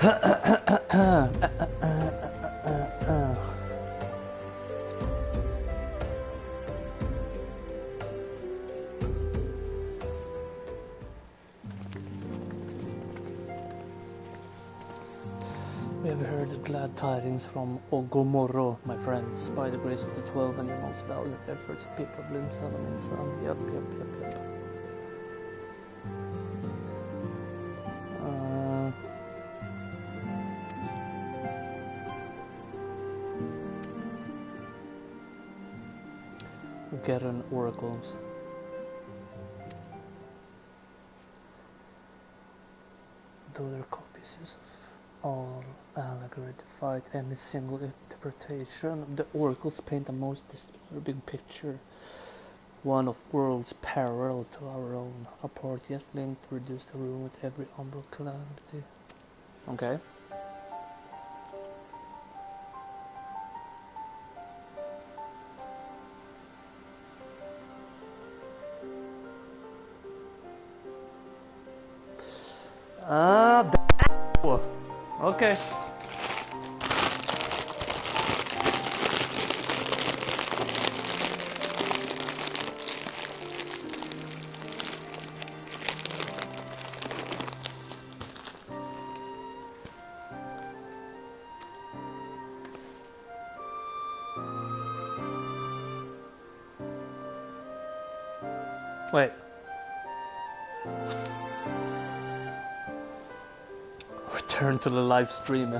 We have heard glad tidings from Ogomoro, my friends, by the grace of the 12 and your most valiant efforts, people of Bloom, Sun, and Sun. Yep. Garen oracles. Though their copies of all allegory defied any single interpretation, the oracles paint a most disturbing picture, one of worlds parallel to our own, apart yet linked, reduced to ruin with every umbral calamity. Okay. Devetdu. Okay. Wait. Return to the live stream.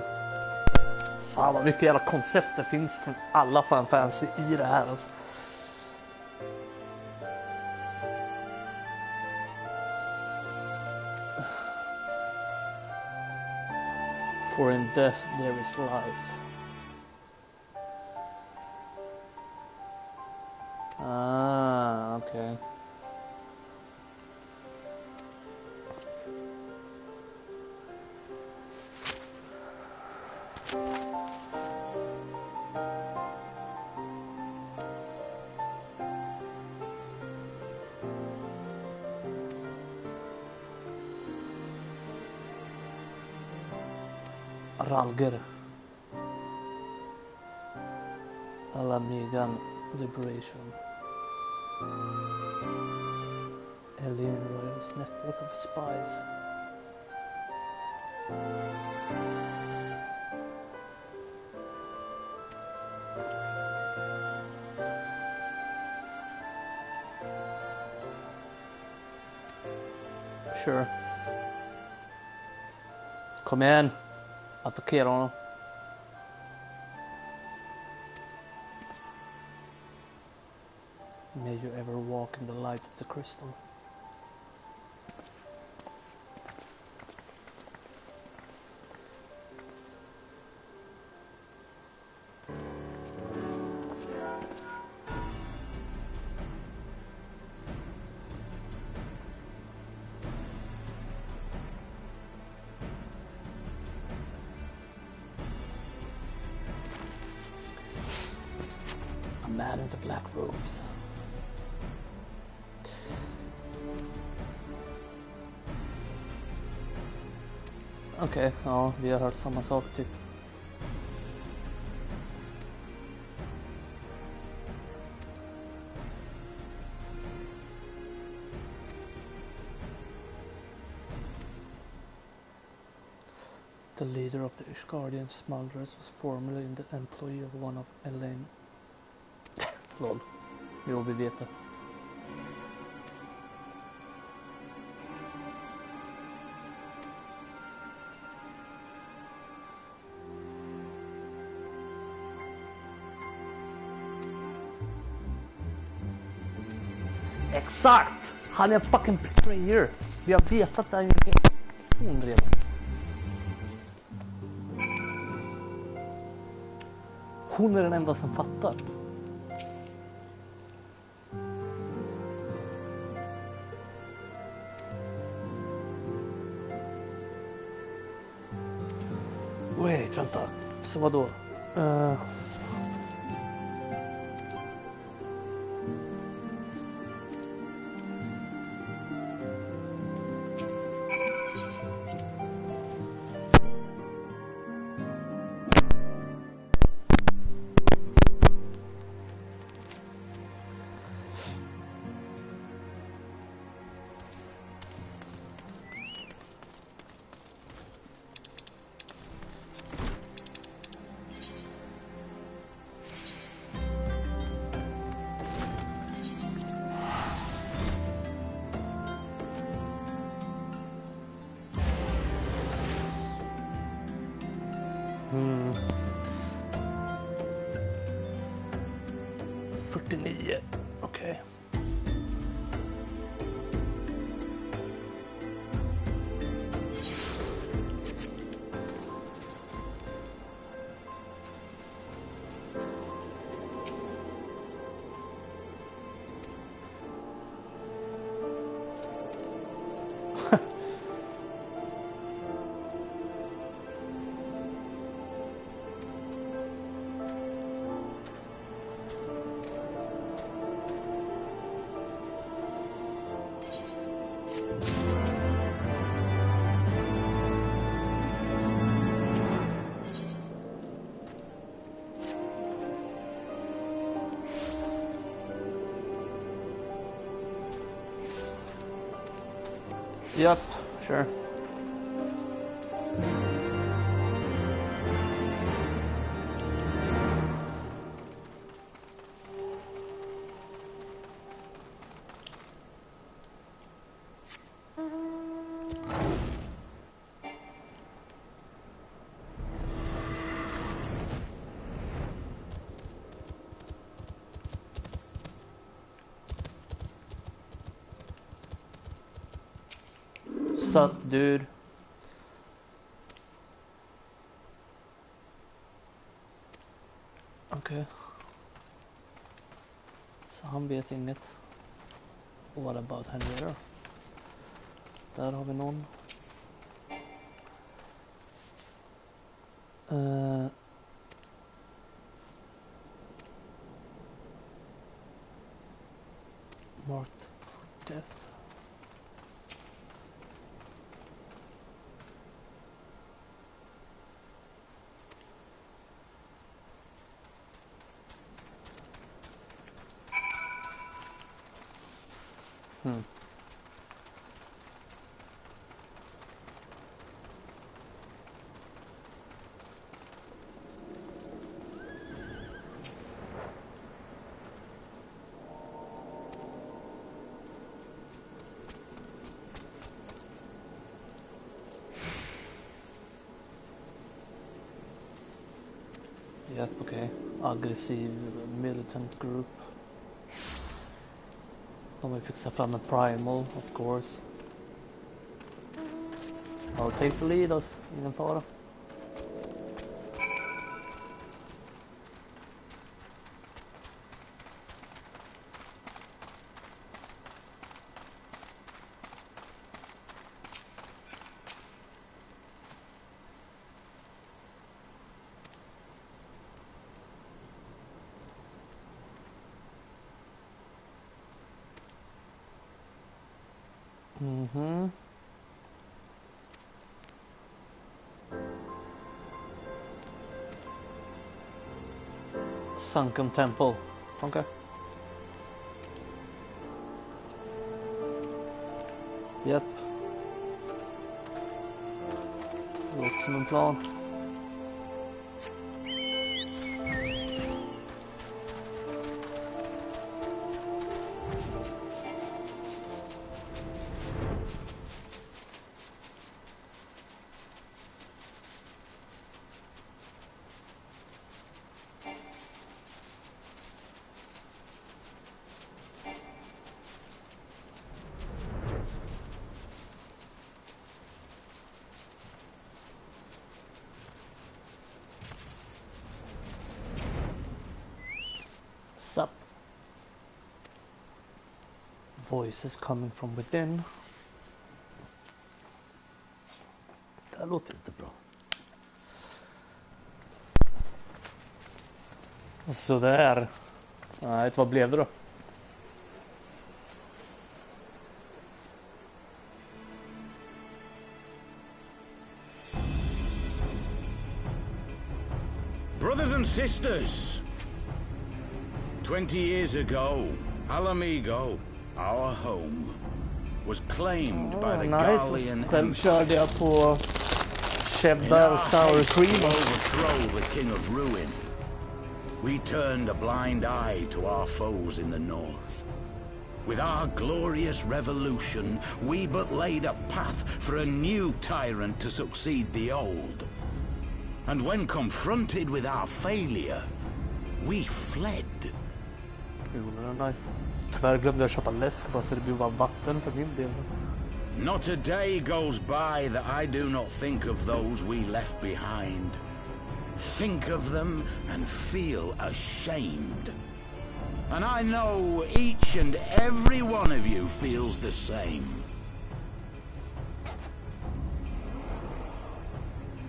Fan vad mycket jävla koncept det finns från alla fans i det här alltså. For in death there is life. Okay. Ralger. Alamigan Liberation. Alien Royal's network of spies. Sure. Kom igen. Attackera honom. May you ever walk in the light of the crystal. Man in the black robes. Okej, ja, vi har hört samma sak typ. The leader of the Ishgardian smugglers was formerly the employee of one of Elaine. Lol. Jo, vi vet det. Exakt! Han är en fucking betrayer. Vi har vetat det här i en redan. Hon är den enda som fattar. Wait, vänta. Så vadå? 49. Okej. Yep, sure. Sup, dude? Okej. Så han vet inget. Och what about Henrietta? Där har vi någon. Marked for death. Yep, okay. Aggressiv militant group. De vill fixa fram en primal, of course. I'll take the lead, alltså. Ingen fara. Mhm. Sunken temple. Okay. Yep. Låter som en plan. Sup. Voices coming from within. Det här låter inte bra. Så där. Nej, vad blev det då? Brothers and sisters, 20 years ago, Alamigo, our home, was claimed by the Garlean Själv körde jag på cheddar sour cream. Overthrow the king of ruin. We turned a blind eye to our foes in the north. With our glorious revolution, we but laid a path for a new tyrant to succeed the old. And when confronted with our failure, we fled. Jo, det är nice. Tyvärr glömde jag köpa läsk bara så det blir bara vatten för min del. Not a day goes by that I do not think of those we left behind. Think of them and feel ashamed. And I know each and every one of you feels the same.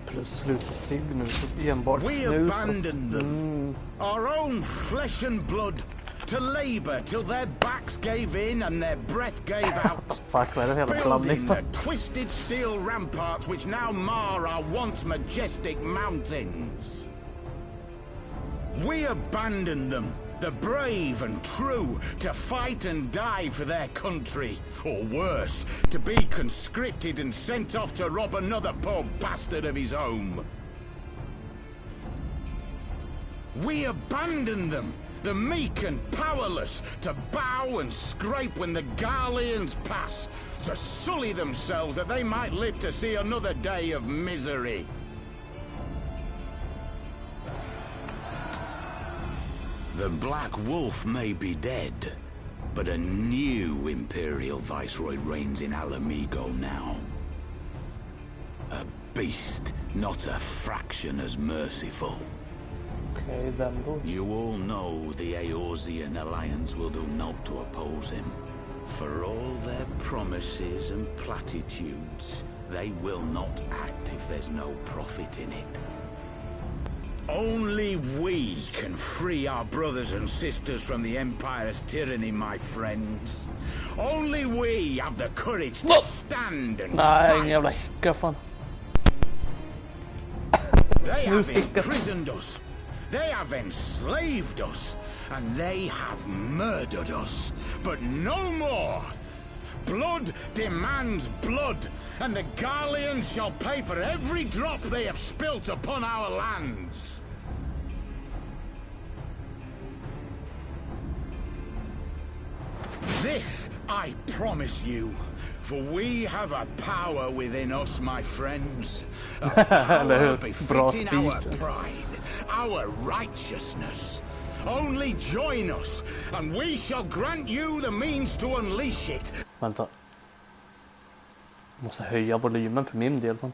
Plus slut på cigg nu, så enbart We snus. abandoned them, our own flesh and blood, to labor till their backs gave in and their breath gave out. Fuck, vad är det hela Building blandning? the twisted steel ramparts which now mar our once majestic mountains. We abandoned them, the brave and true, to fight and die for their country, or worse, to be conscripted and sent off to rob another poor bastard of his home. We abandoned them, the meek and powerless, to bow and scrape when the Garleans pass, to sully themselves that they might live to see another day of misery. The Black Wolf may be dead, but a new Imperial Viceroy reigns in Alamigo now. A beast, not a fraction as merciful. Okej, vem då? You all know the Eorzean Alliance will do naught to oppose him. For all their promises and platitudes, they will not act if there's no profit in it. Only we can free our brothers and sisters from the Empire's tyranny, my friends. Only we have the courage to stand and Nej, ingen fight. jävla hicka fan. They have Snushicka. imprisoned us. They have enslaved us. And they have murdered us. But no more. Blood demands blood. And the Garleans shall pay for every drop they have spilt upon our lands. This I promise you, for we have a power within us, my friends. A power befitting our pride, our righteousness. Only join us, and we shall grant you the means to unleash it. Vänta. Måste höja volymen för min del. Fan.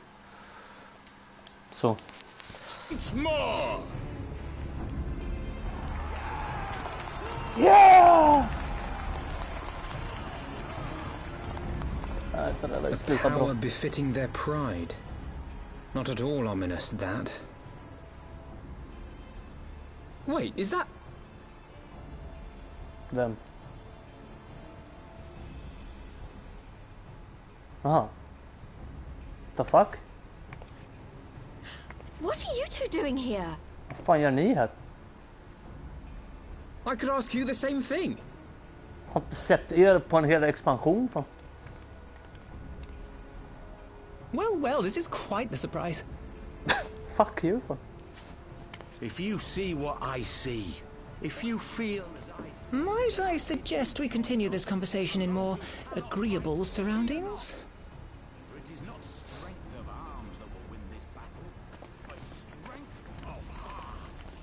Så. Once more. Yeah! A power befitting their pride. Not at all ominous, that. Wait, is that... Vem? Aha. The fuck? What are you two doing here? Vad fan gör ni här? I could ask you the same thing. Har inte sett er på en hel expansion fan. Well, this is quite the surprise. Fuck you fan. If you see what I see, if you feel as I feel, Might I suggest we continue this conversation in more agreeable surroundings? for it is not strength of arms that will win this battle, but strength of heart.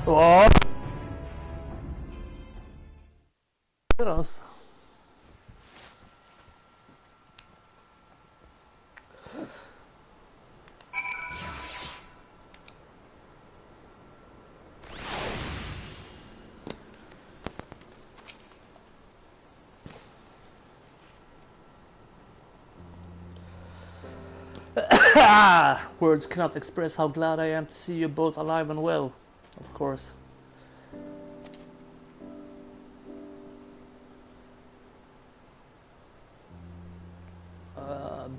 Ja. Alltså. Words cannot express how glad I am to see you both alive and well, of course.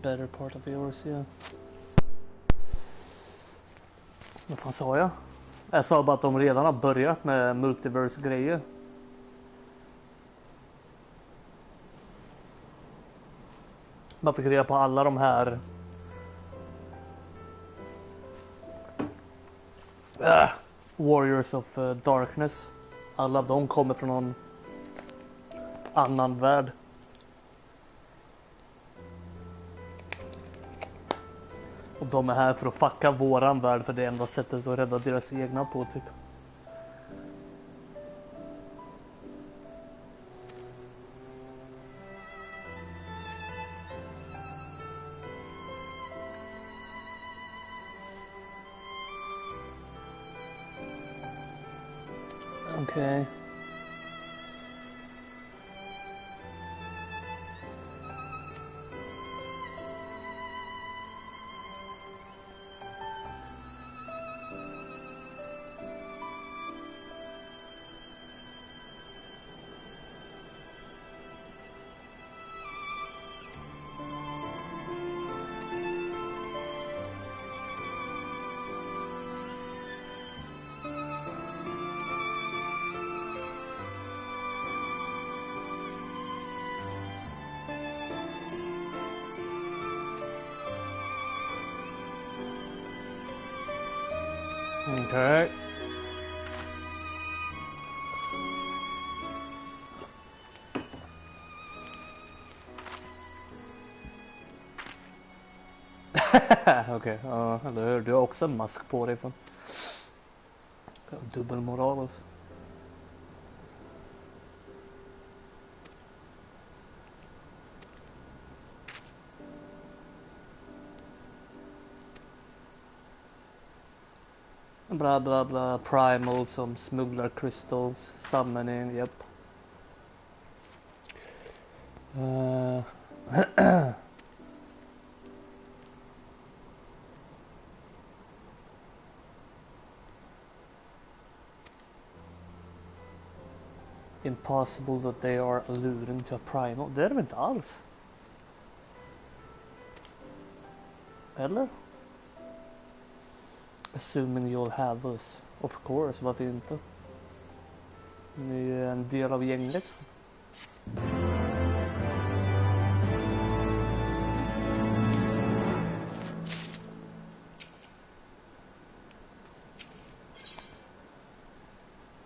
Better part of yours, yeah. Vad fan sa jag? Jag sa bara att de redan har börjat med multiverse-grejer. Man fick reda på alla de här Warriors of Darkness. Alla de kommer från någon annan värld. Och de är här för att fucka våran värld, för det är enda sättet att rädda deras egna på typ. Okej. Okej. Okej, ja, eller hur? Du har också en mask på dig från dubbelmoral alltså. Bla bla bla, primal som smugglar crystals, summoning, japp. Impossible that they are alluding to a primal. Det är det inte alls. Eller? Assuming you'll have us. Of course, varför inte? Ni är en del av gänget.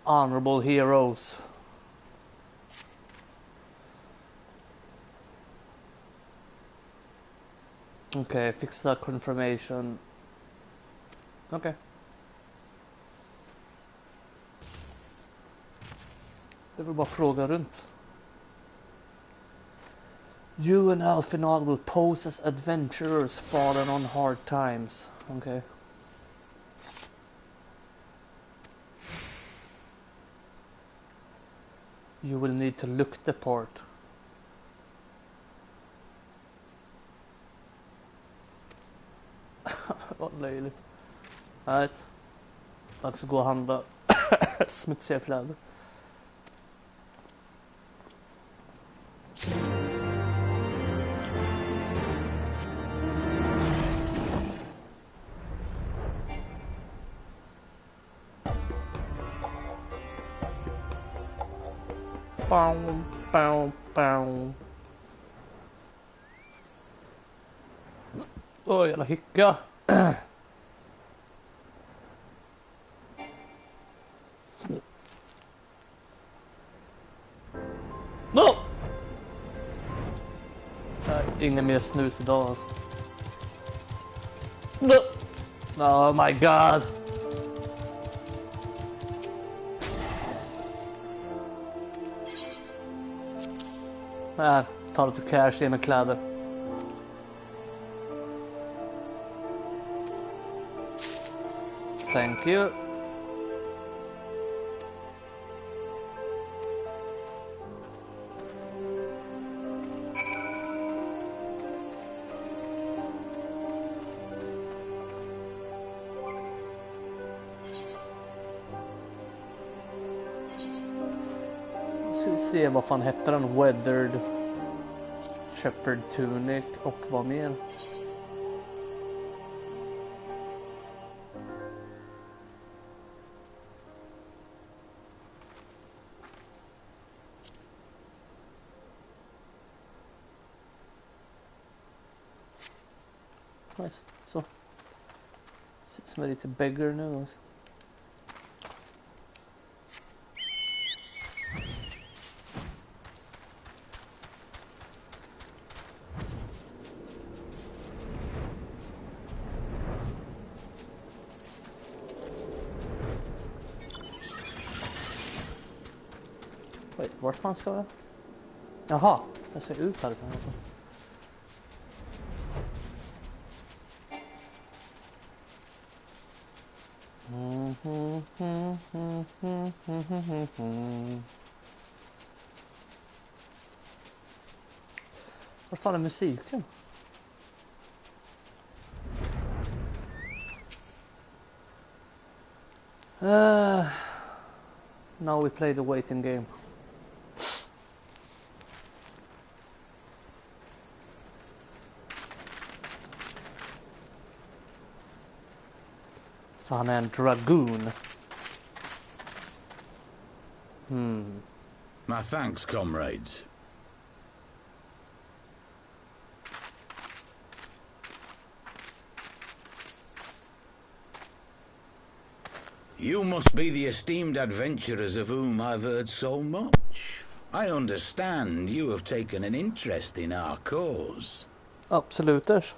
Honorable heroes. Okay, fix that confirmation. Okay. Det vill bara fråga runt. You and Alfinag will pose as adventurers fallen on hard times. Okay. You will need to look the part. Vad löjligt. Nej. Dags att gå och handla smutsiga kläder. Bow, bow, bow. Åh, jävla hicka. No! Ingen mer snus idag alltså. No! Oh my god. Ta lite cash i med kläder. Thank you. Ska vi se, vad fan hette den? Weathered Shepherd Tunic och vad mer? Nice, så. Ser ut som är lite beggar nu alltså. Wait, vart fan ska jag? Jaha, jag ser ut härifrån också. Var fan är musiken? Now we play the waiting game. Så han är en dragoon. My thanks, comrades. You must be the esteemed adventurers of whom I've heard so much. I understand you have taken an interest in our cause. Absoluters.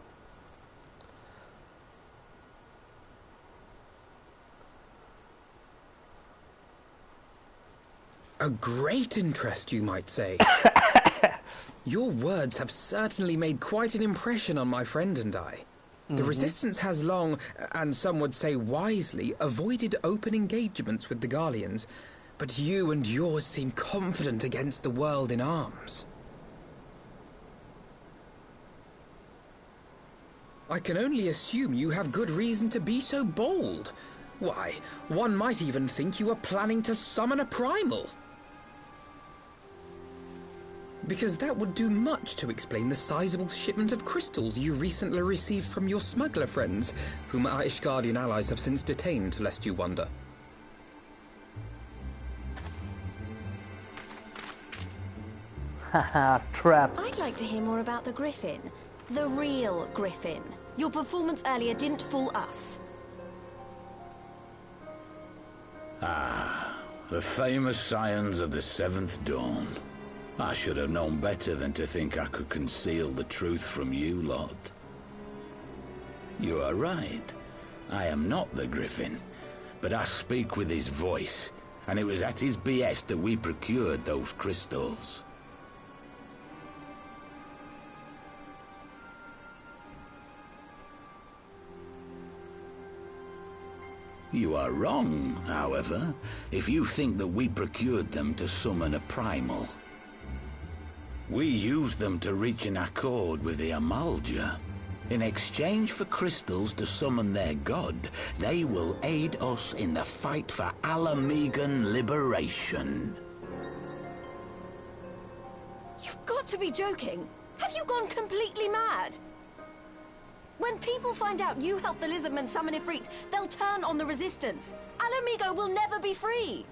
A great interest, you might say. Your words have certainly made quite an impression on my friend and I. The Resistance has long, and some would say wisely, avoided open engagements with the Garleans, but you and yours seem confident against the world in arms. I can only assume you have good reason to be so bold. Why, one might even think you are planning to summon a primal. Because that would do much to explain the sizable shipment of crystals you recently received from your smuggler friends, whom our Ishgardian allies have since detained, lest you wonder. Haha, trap. I'd like to hear more about the Griffin. The real Griffin. Your performance earlier didn't fool us. The famous scions of the Seventh Dawn. I should have known better than to think I could conceal the truth from you lot. You are right. I am not the Griffin, but I speak with his voice, and it was at his behest that we procured those crystals. You are wrong, however, if you think that we procured them to summon a primal. We used them to reach an accord with the Amalja. In exchange for crystals to summon their god, they will aid us in the fight for Alamegan liberation. You've got to be joking. Have you gone completely mad? When people find out you helped the Lizardmen summon Ifrit, they'll turn on the Resistance. Alamigo will never be free.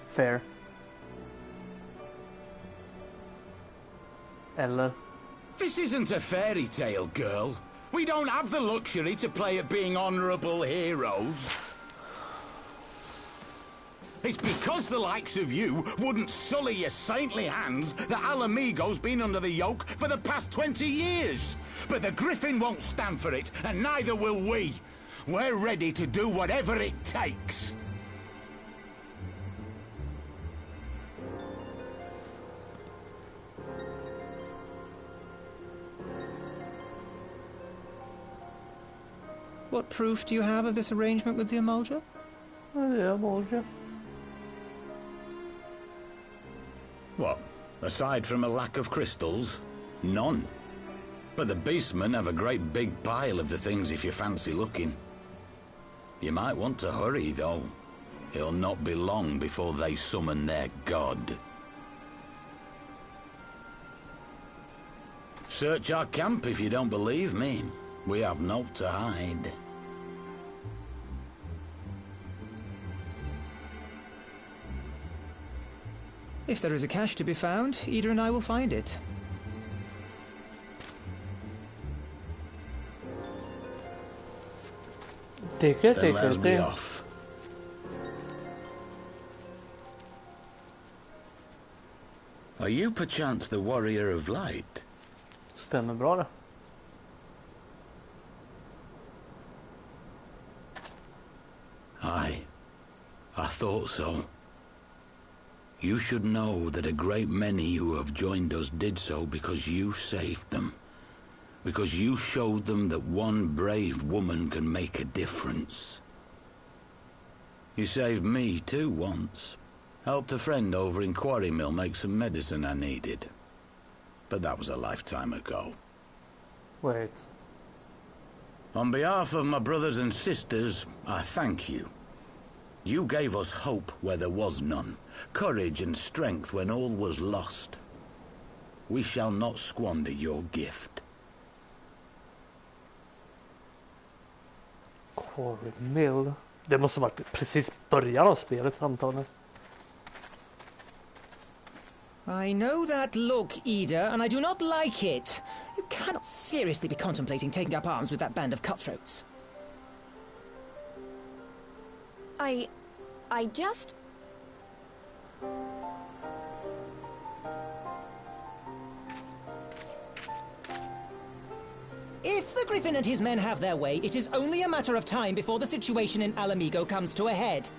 Fair. Eller? This isn't a fairy tale, girl. We don't have the luxury to play at being honourable heroes. It's because the likes of you wouldn't sully your saintly hands that Alamigo's been under the yoke for the past 20 years. But the Griffin won't stand for it, and neither will we. We're ready to do whatever it takes. What proof do you have of this arrangement with the Amalja? Ja, Amalja. What? Aside from a lack of crystals? None. But the beastmen have a great big pile of the things if you fancy looking. You might want to hurry, though. It'll not be long before they summon their god. Search our camp if you don't believe me. We have naught to hide. If there is a cache to be found, Ida and I will find it. Tycker, Then let's be tycker. off. Are you perchance the warrior of light? Stämmer bra det. Aye. I thought so. You should know that a great many who have joined us did so because you saved them. Because you showed them that one brave woman can make a difference. You saved me too once. Helped a friend over in Quarry Mill make some medicine I needed. But that was a lifetime ago. Wait. On behalf of my brothers and sisters, I thank you. You gave us hope where there was none, courage and strength when all was lost. We shall not squander your gift. Quarry Mill. Det måste ha varit precis början av spelet antagligen. I know that look, Ida, and I do not like it. You cannot seriously be contemplating taking up arms with that band of cutthroats. I just... If the Griffin and his men have their way, it is only a matter of time before the situation in Alamigo comes to a head.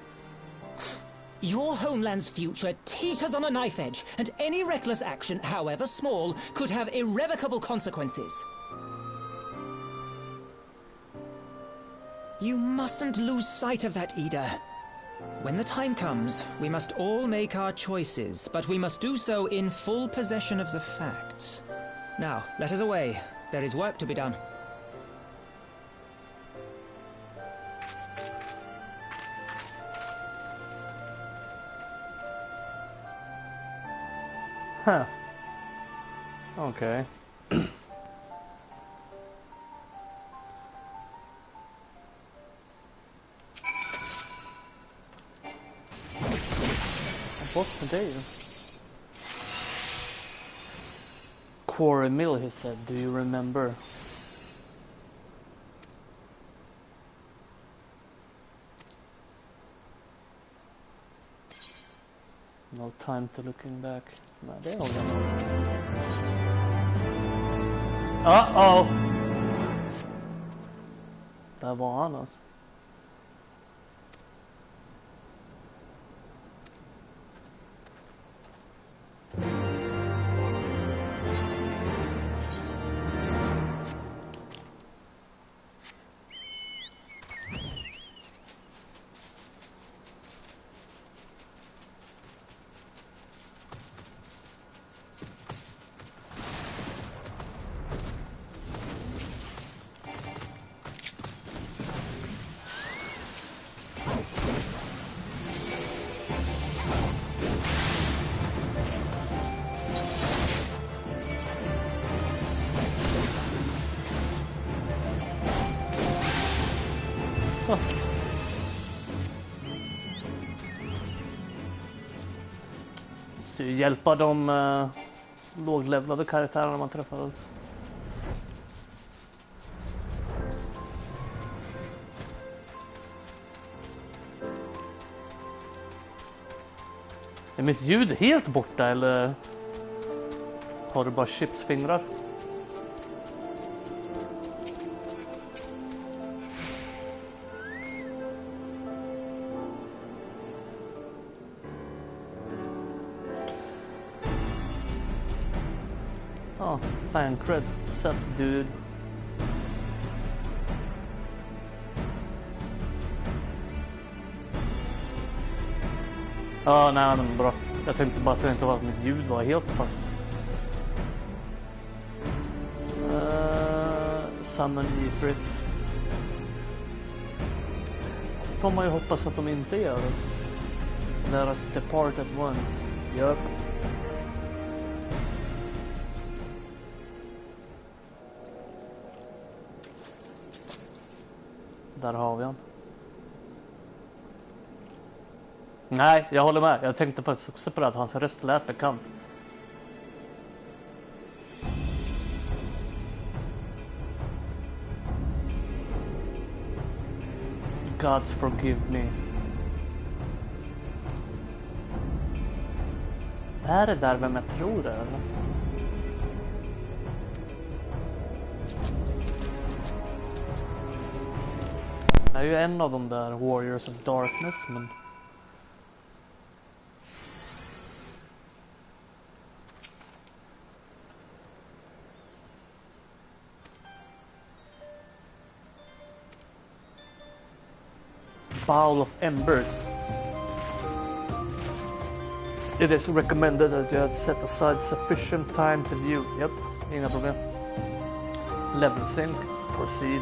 Your homeland's future teeters on a knife edge, and any reckless action, however small, could have irrevocable consequences. You mustn't lose sight of that, Ida. When the time comes, we must all make our choices, but we must do so in full possession of the facts. Now, let us away. There is work to be done. Huh. Okay. What's the deal? Quarry Mill, he said. Do you remember? No time to looking back. Nej, det håller jag med. Uh-oh! Där var han alltså. Måste ju hjälpa de låglevlade karaktärerna man träffar. Är mitt ljud helt borta eller har du bara chipsfingrar? Oh, Thancred. What's up, dude? Ja, nej men bra. Jag tänkte bara så inte att mitt ljud var helt fast. Summon Ifrit. Får man ju hoppas att de inte gör det. Let us depart at once. Yep. Där har vi han. Nej, jag håller med. Jag tänkte faktiskt också på det att hans röst lät bekant. Gods forgive me. Är det där vem jag tror det är, eller? Jag är ju en av de där Warriors of Darkness, men... bowl of embers. It is recommended that you set aside sufficient time to view. Yep, inga problem. Level sync, proceed.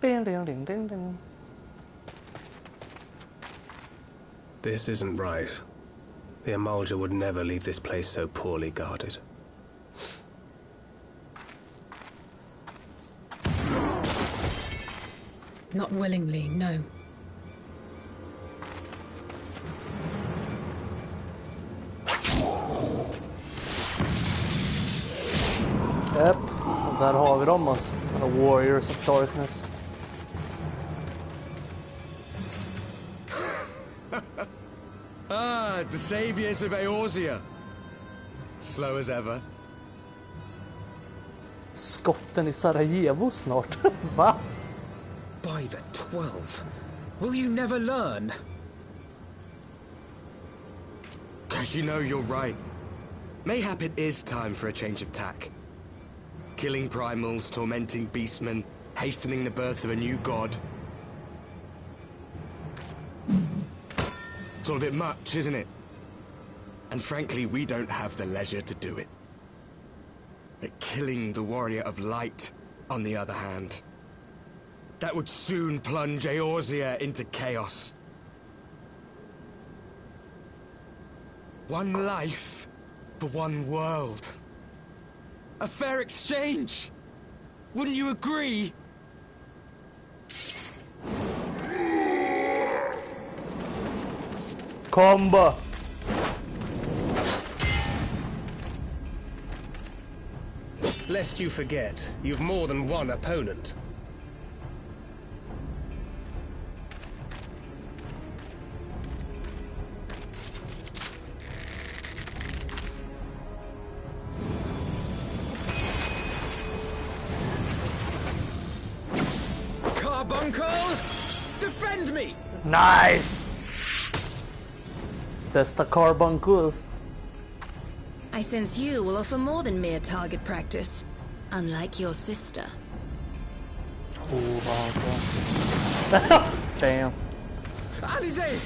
Ding, ding, ding, ding, ding. This isn't right. The Emulger would never leave this place so poorly guarded. Not willingly, no. Japp, och där har vi dem alltså. The Warriors of Darkness. Ah, the saviors of Eorzea. Slow as ever. Skotten i Sarajevo snart. Va? By the 12. Will you never learn? You know, you're right. Mayhap it is time for a change of tack. Killing primals, tormenting beastmen, hastening the birth of a new god. It's all a bit much, isn't it? And frankly, we don't have the leisure to do it. But killing the Warrior of Light, on the other hand, that would soon plunge Eorzea into chaos. One life for one world. A fair exchange! Wouldn't you agree? Combo! Lest you forget, you've more than one opponent. Carbuncle! Defend me! Nice! Testa carbuncles. I sense you will offer more than mere target practice, unlike your sister. Oh, wow. Damn. Alize!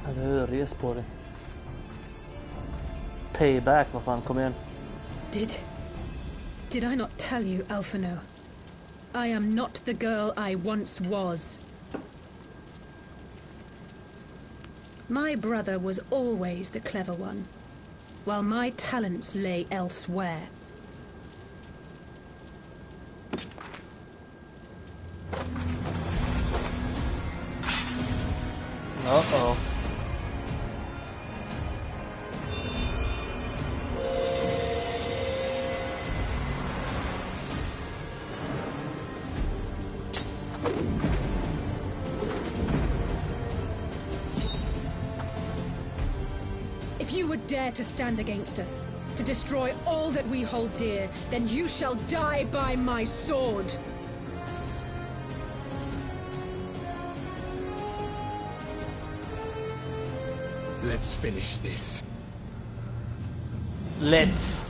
Eller hur? Res på dig. Payback, vad fan, kom igen. Did I not tell you, Alphino? I am not the girl I once was. My brother was always the clever one, while my talents lay elsewhere. Uh-oh. If you would dare to stand against us, to destroy all that we hold dear, then you shall die by my sword. Let's finish this. Let's.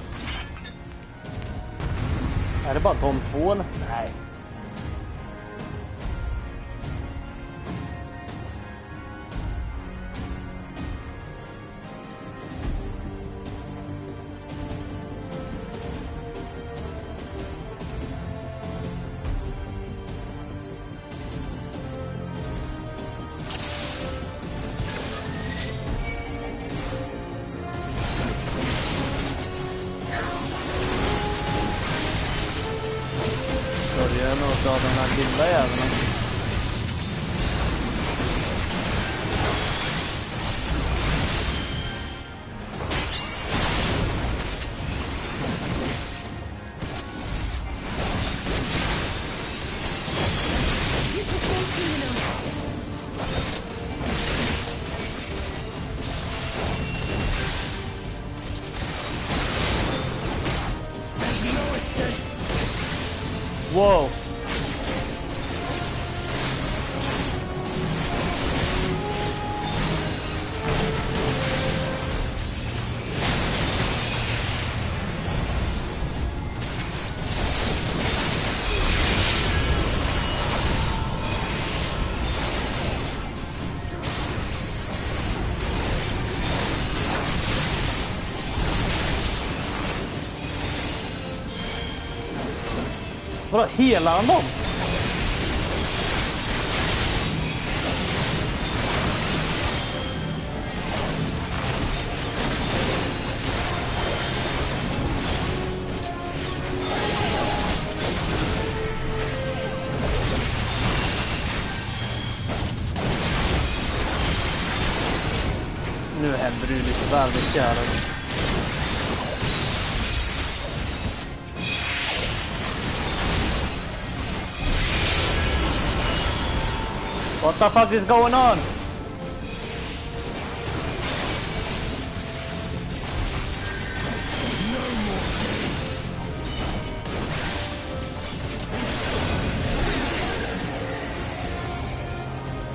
Är det bara de två? Nej. Av den här lilla jäveln. Whoa. Vadå, helar han dem? Nu händer det ju lite väldigt jävligt. What the fuck is going on?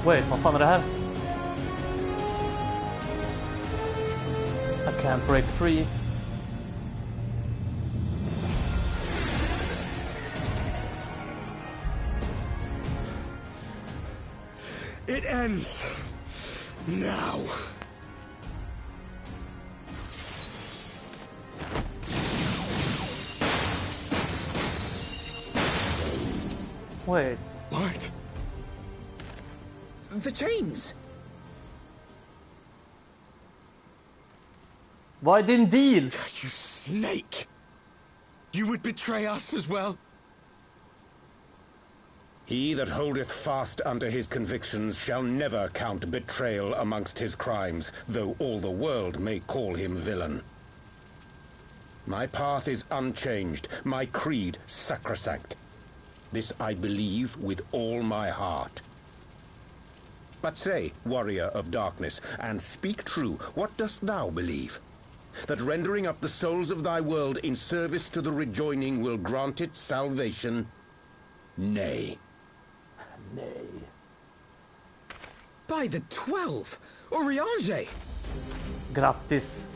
Wait, vad fan är det här? I can't break free. It ends now. Wait. What? The chains! Why didn't deal? You snake! You would betray us as well? He that holdeth fast unto his convictions shall never count betrayal amongst his crimes, though all the world may call him villain. My path is unchanged, my creed sacrosanct. This I believe with all my heart. But say, warrior of darkness, and speak true, what dost thou believe? That rendering up the souls of thy world in service to the rejoining will grant it salvation? Nay. Nej. By the 12! Oriange! Grattis.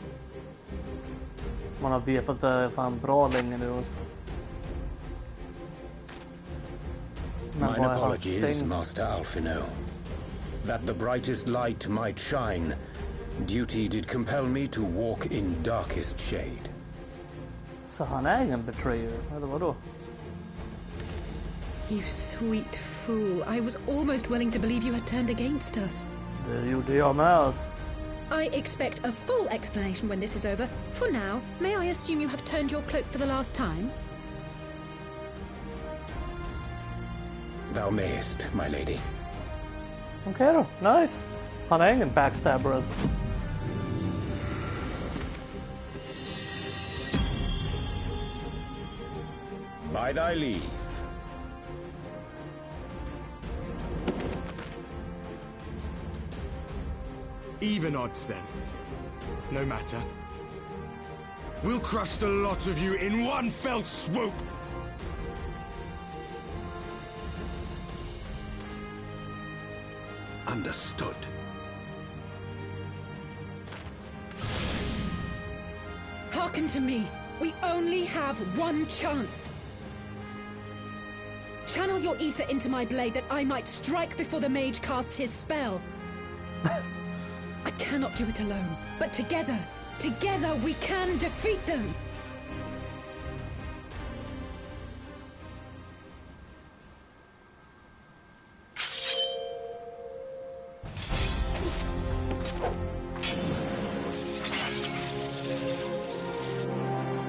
Man har vetat det fan bra länge nu också. Mine apologies, Master Alphino. That the brightest light might shine, duty did compel me to walk in darkest shade. Så han är ingen betrayer, eller vadå? You sweet fool. I was almost willing to believe you had turned against us. Det gjorde jag med oss. I expect a full explanation when this is over. For now, may I assume you have turned your cloak for the last time? Thou mayest, my lady. Okej då, nice. Han är ingen backstabber alltså. By thy leave. Even odds then. No matter. We'll crush the lot of you in one fell swoop! Understood. Hearken to me. We only have one chance. Channel your ether into my blade that I might strike before the mage casts his spell. I cannot do it alone, but together we can defeat them!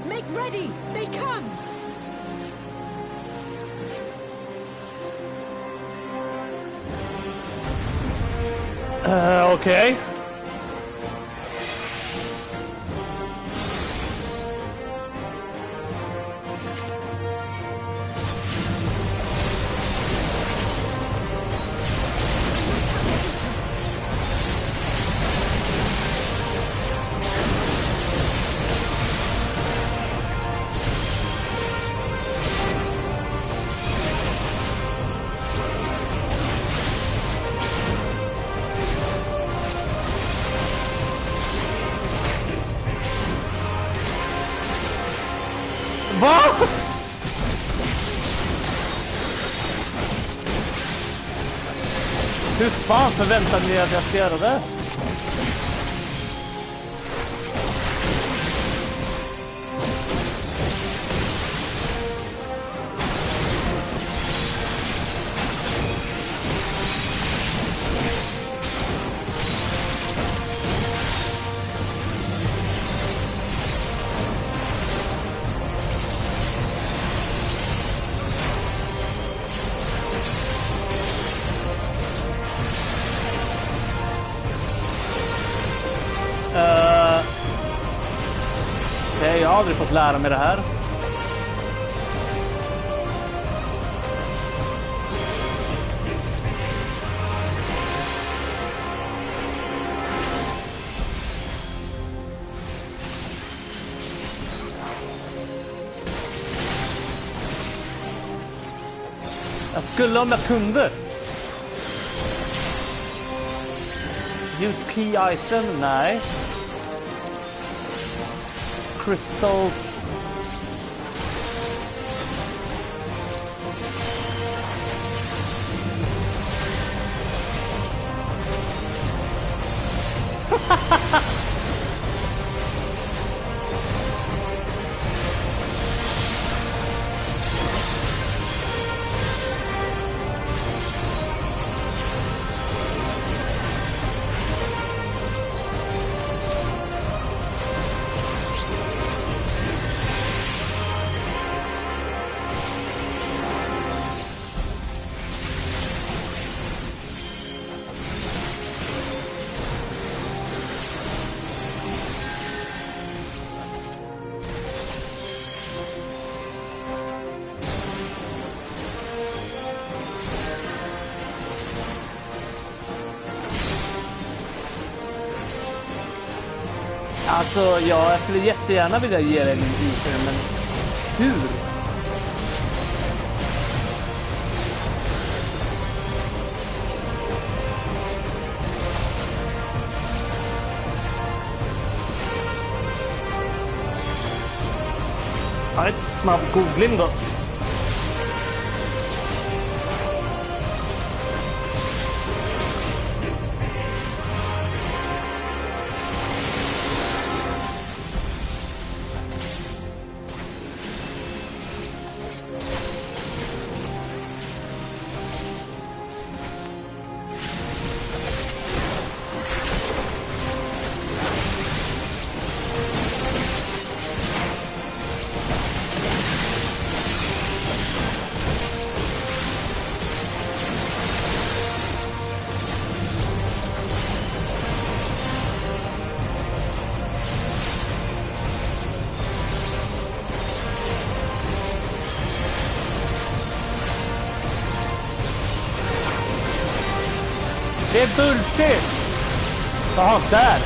Make ready! They come! Okej. Va? Hur fan förväntade ni att jag ska göra det? jag har aldrig fått lära mig det här. Jag skulle om jag kunde. Use key item, nej. Crystals. Alltså, ja, jag skulle jättegärna vilja ge dig min item, men hur? Ja, ett snabb googling då. Det är bullshit! Jaha, där!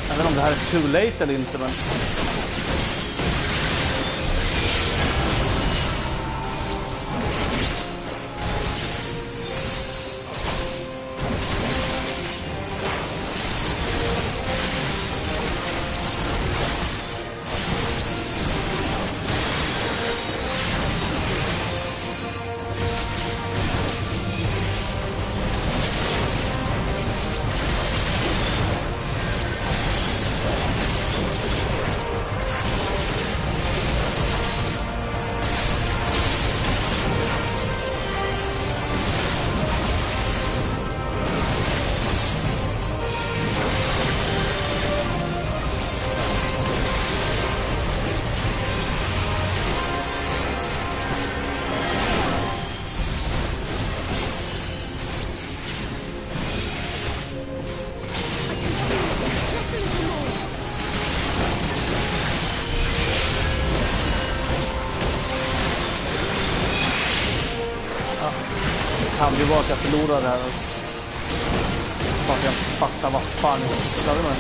Jag vet inte om det här är too late eller inte, men... Kan ju vara att jag förlorar det här. Så att jag fattar vad fan jag ska med.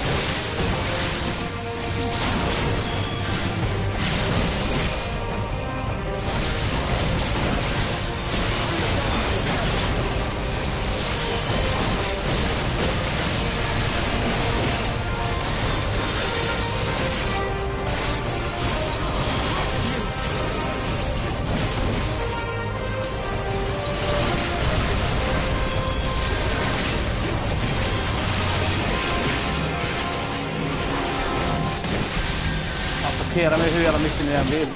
Attackera mig hur jävla mycket ni än vill.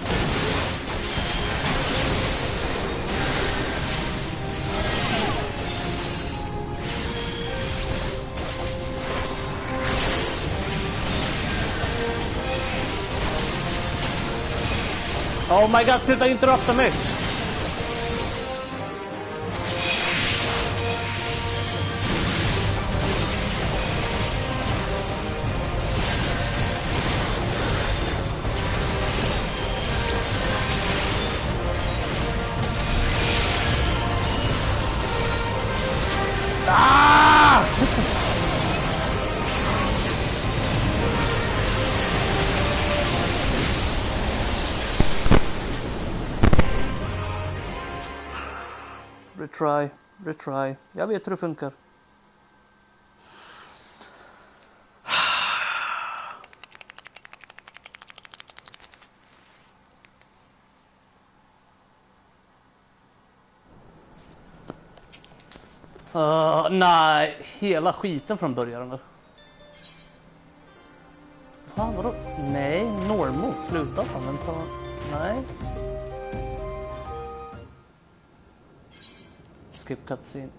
Oh my god, sluta interrupta mig! retry. Jag vet hur det funkar. Nej, hela skiten från början nu. Fan, vadå? Nej, normal. Sluta fan, men ta... Nej. Skip cutscene.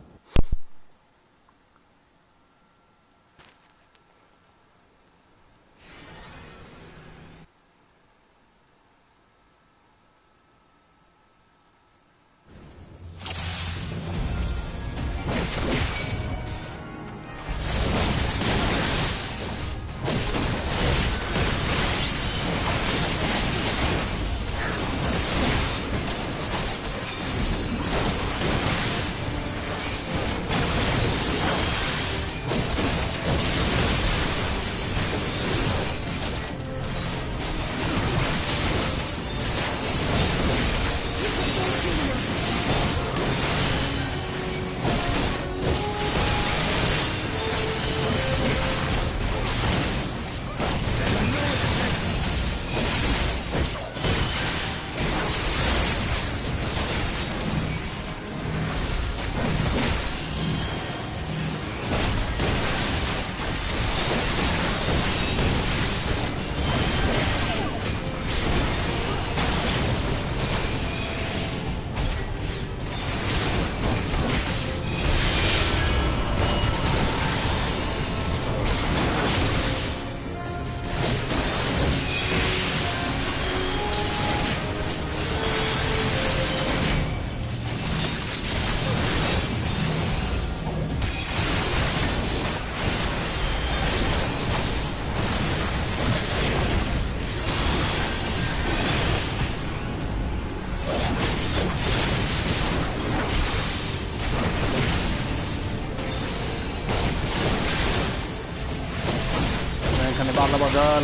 Alla bara dör.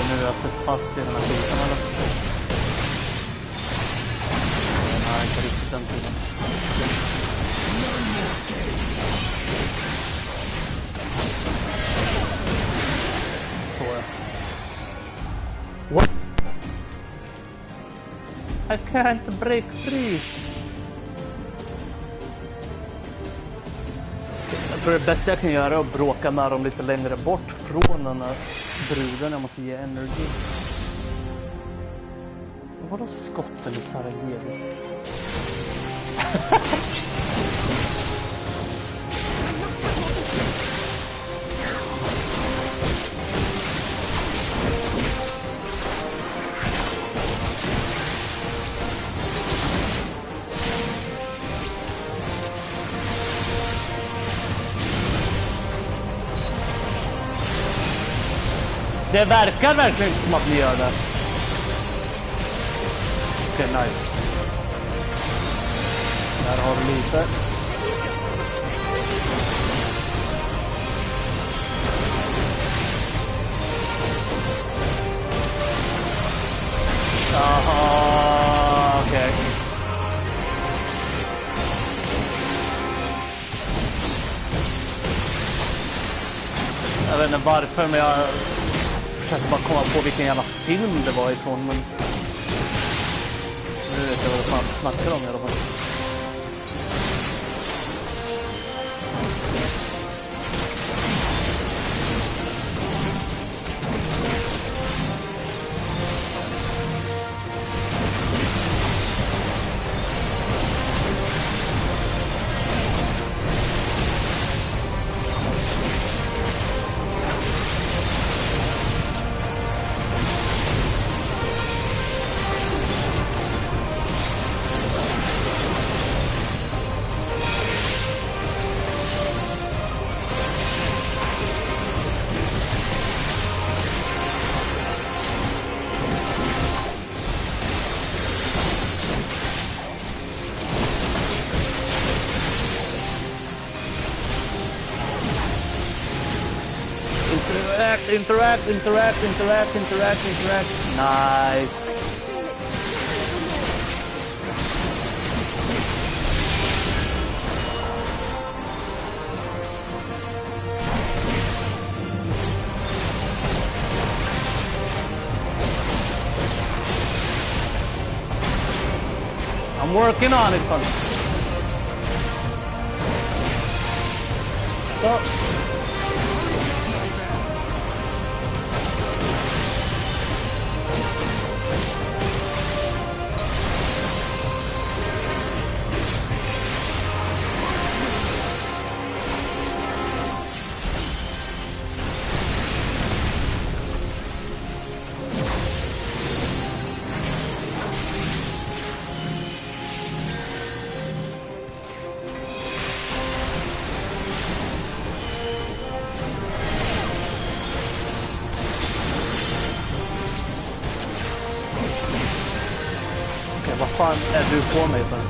Nu har jag sett fast i den här skiten eller? Nej, inte riktigt den tiden. Så ja. What? I can't break free. Jag tror det bästa jag kan göra är att bråka med dem lite längre bort från den här bruden. Jag måste ge energi. Vadå skotten i Sarajevo? Det verkar verkligen inte som att ni gör det. Okej, nice. Där har du lite. Jaha, okej. Jag vet inte varför, men jag försöker bara komma på vilken jävla film det var ifrån, men nu vet jag vad fan snackar om i alla fall. interact, interact, interact, interact, interact, interact. Nice. I'm working on it, buddy. Stop. Vad fan är du på mig för?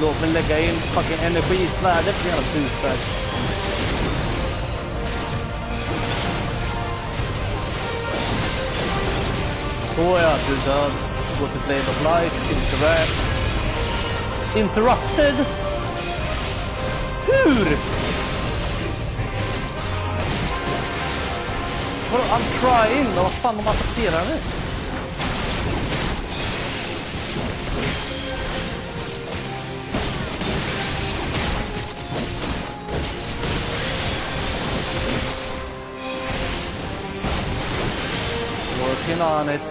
Låt mig lägga in fucking energisvärdet för jävla busvärd. Såja, du är död. Gå till Blade of Light, interact. Interrupted? Hur? I'm trying, vad fan de attackerar nu? Working on it.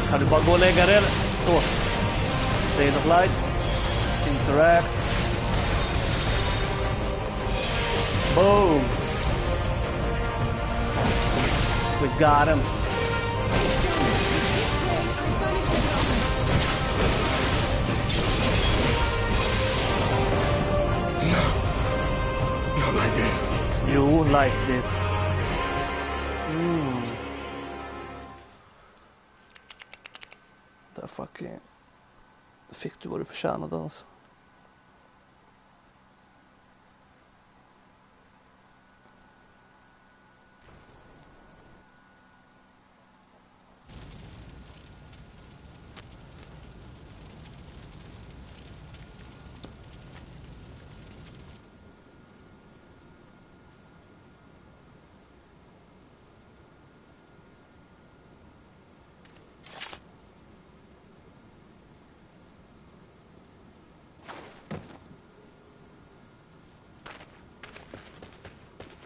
Kan du bara gå och lägga det? Så. Blade of Light. Interact. Boom. We got him. No. Not like this. You like this. Där fucking... Fick du vad du förtjänade alltså.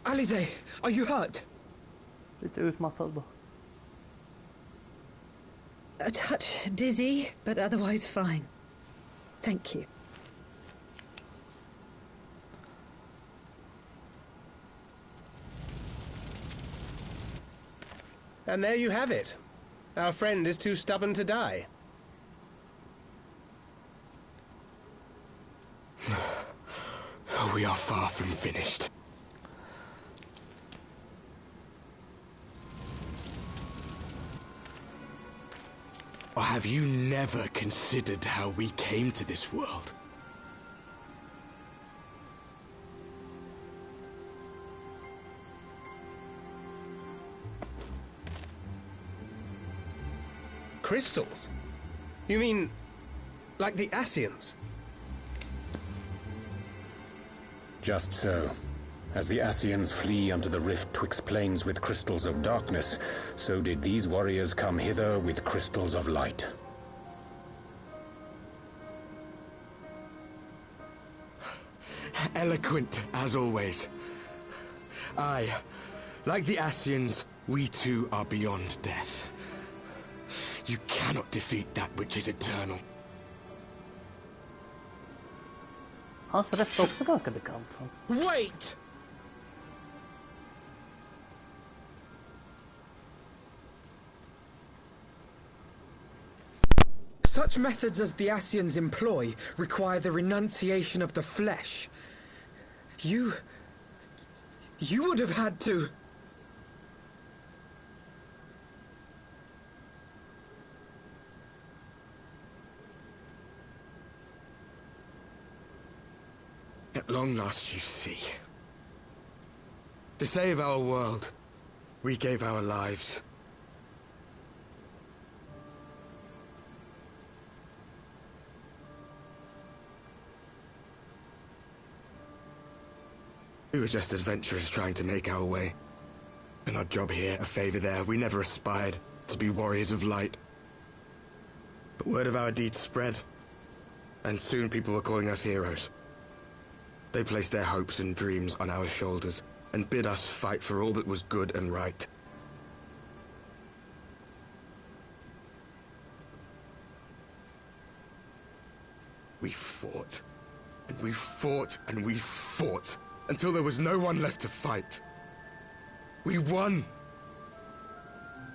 Alize, are you hurt? Lite utmattad bara. A touch dizzy, but otherwise fine. Thank you. And there you have it. Our friend is too stubborn to die. We are far from finished. Or have you never considered how we came to this world? Crystals? You mean, like the Ascians? Just so. As the Ascians flee unto the rift twixt plains with crystals of darkness, so did these warriors come hither with crystals of light. Eloquent, as always. Aye, like the Ascians, we too are beyond death. You cannot defeat that which is eternal. Hans röst är också ganska bekant. Wait! Such methods as the Ascians employ require the renunciation of the flesh. You would have had to... At long last you see. To save our world, we gave our lives. We were just adventurers trying to make our way. An odd job here, a favor there. We never aspired to be warriors of light. But word of our deeds spread, and soon people were calling us heroes. They placed their hopes and dreams on our shoulders, and bid us fight for all that was good and right. We fought, and we fought, and we fought, until there was no one left to fight. We won!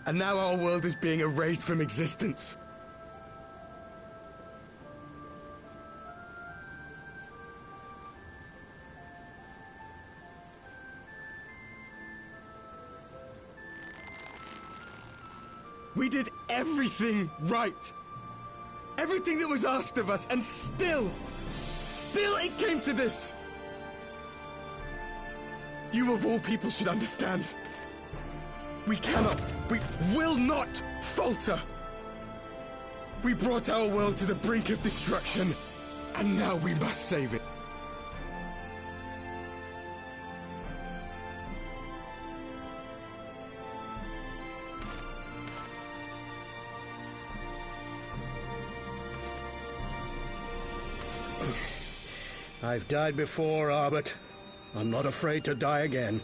And now our world is being erased from existence. We did everything right. Everything that was asked of us, and still it came to this. You of all people should understand. We will not falter. We brought our world to the brink of destruction, and now we must save it. I've died before, Arbet. I'm not afraid to die again.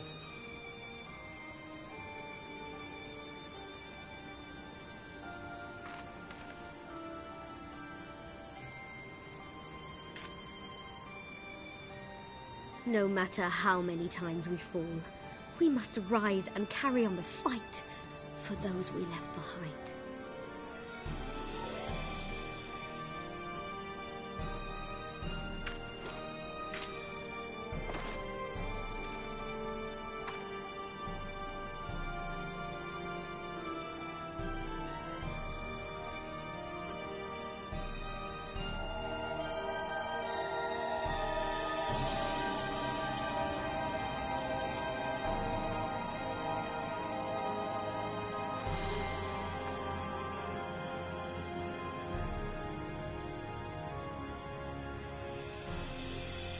No matter how many times we fall, we must rise and carry on the fight for those we left behind.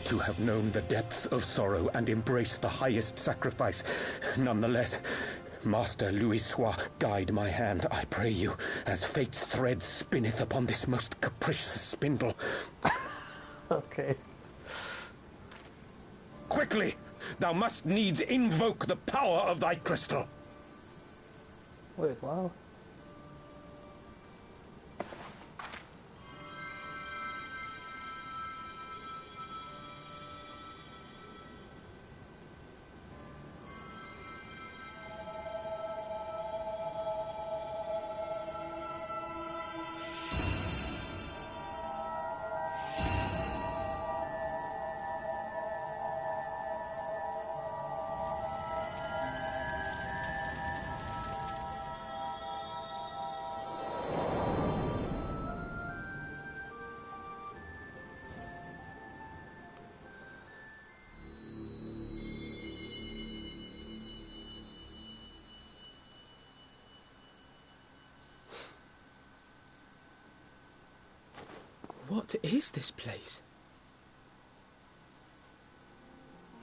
To have known the depth of sorrow and embraced the highest sacrifice. Nonetheless, Master Louis-Soix, guide my hand, I pray you, as fate's thread spinneth upon this most capricious spindle. Okay. Quickly! Thou must needs invoke the power of thy crystal. Wait, wow. What is this place?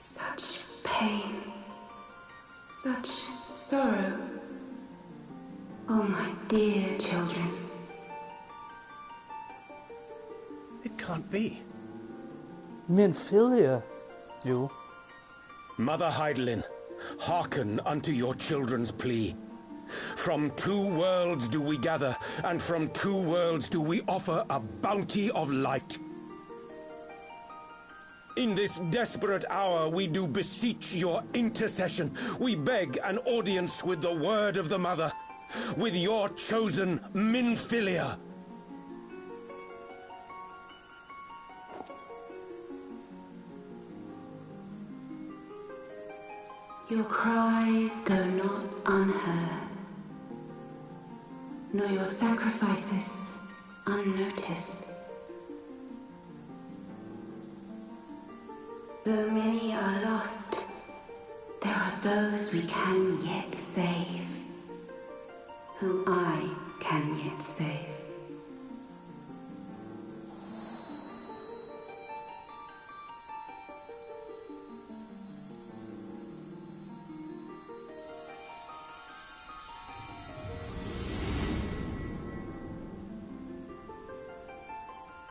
Such pain. Such sorrow. Oh, my dear children. It can't be. Minfilia, you. Mother Heidelin, hearken unto your children's plea. From two worlds do we gather, and from two worlds do we offer a bounty of light. In this desperate hour we do beseech your intercession. We beg an audience with the word of the Mother, with your chosen Minfilia. Your cries go not unheard, nor your sacrifices unnoticed. Though many are lost, there are those we can yet save. Whom I can yet save.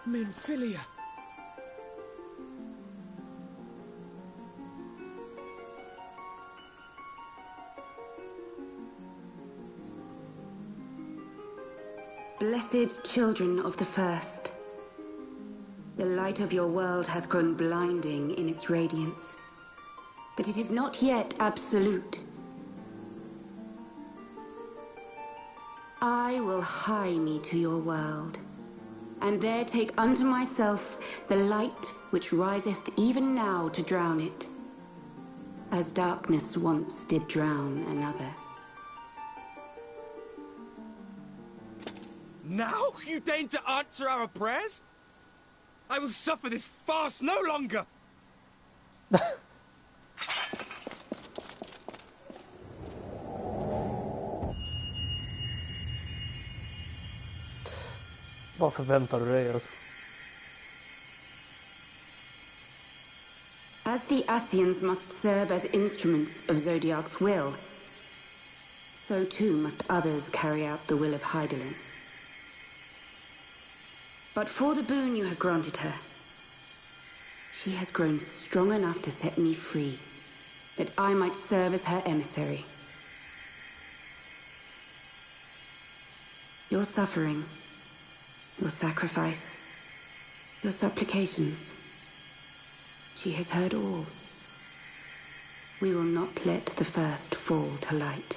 Minfilia. Blessed children of the First, the light of your world hath grown blinding in its radiance, but it is not yet absolute. I will hie me to your world, and there take unto myself the light which riseth even now to drown it, as darkness once did drown another. Now you deign to answer our prayers? I will suffer this farce no longer! Vad förväntar du dig alltså? As the Ascians must serve as instruments of Zodiac's will, so too must others carry out the will of Hydaelyn. But for the boon you have granted her, she has grown strong enough to set me free, that I might serve as her emissary. Your suffering, your sacrifice, your supplications, she has heard all. We will not let the first fall to light.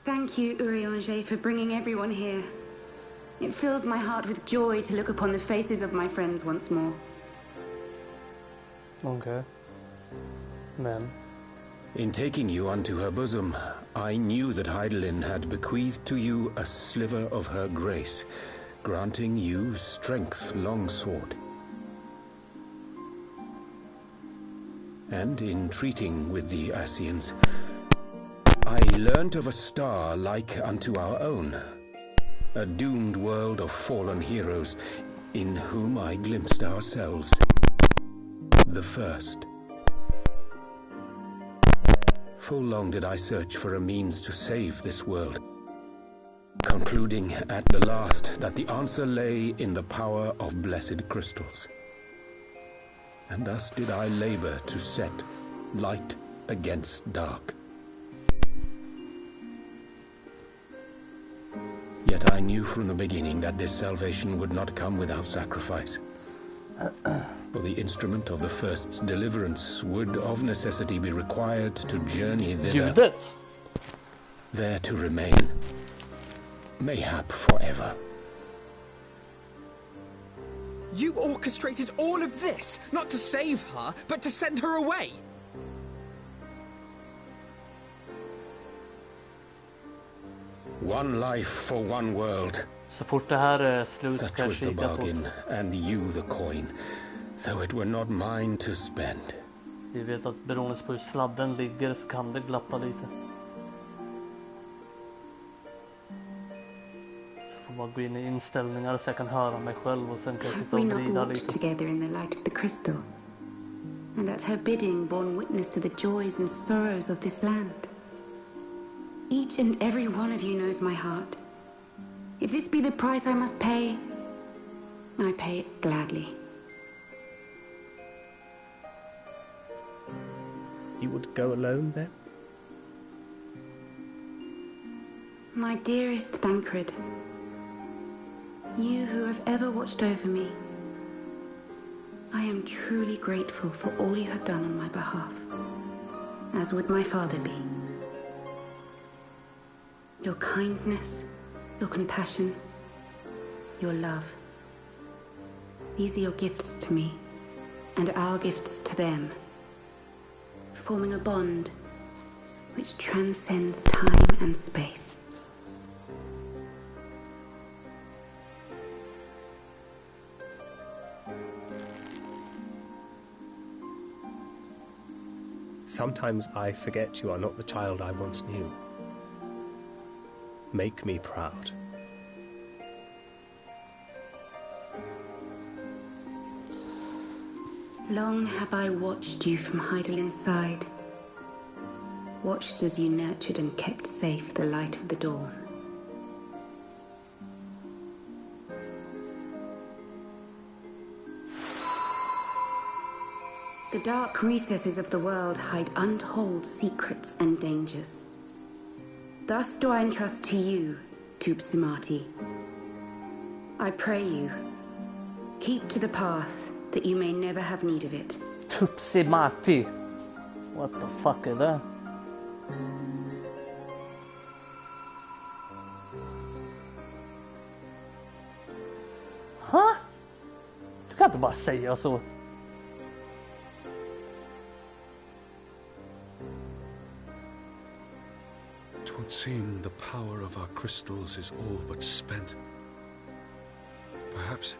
Thank you, Urianger, for bringing everyone here. It fills my heart with joy to look upon the faces of my friends once more. Okay. Men. In taking you unto her bosom, I knew that Hydaelyn had bequeathed to you a sliver of her grace, granting you strength longsword. And in treating with the Ascians, I learnt of a star like unto our own, a doomed world of fallen heroes, in whom I glimpsed ourselves, the first. Full long did I search for a means to save this world, concluding at the last that the answer lay in the power of blessed crystals. And thus did I labor to set light against dark. Yet I knew from the beginning that this salvation would not come without sacrifice. For the instrument of the first's deliverance would of necessity be required to journey thither, there to remain, mayhap forever. You orchestrated all of this, not to save her, but to send her away! One life for one world. Så fort det här är slut Such kan jag was the kika på. bargain, and you the coin, though it were not mine to spend. Vi vet att beroende på hur sladden ligger så kan det glappa lite. Så får man gå in i inställningar så jag kan höra mig själv och sen kan jag sitta och We not vrida walked lite. together in the light of the crystal, and at her bidding borne witness to the joys and sorrows of this land. Each and every one of you knows my heart. If this be the price I must pay, I pay it gladly. You would go alone then? My dearest Thancred, you who have ever watched over me, I am truly grateful for all you have done on my behalf, as would my father be. Your kindness, your compassion, your love. These are your gifts to me, and our gifts to them, forming a bond which transcends time and space. Sometimes I forget you are not the child I once knew. Make me proud. Long have I watched you from Heidelin's side, watched as you nurtured and kept safe the light of the dawn. The dark recesses of the world hide untold secrets and dangers. Thus do I entrust to you, Tupsimati. I pray you, keep to the path that you may never have need of it. Tupsimati. What the fuck is that? Huh? Du kan inte bara säga så. It would seem the power of our crystals is all but spent. Perhaps,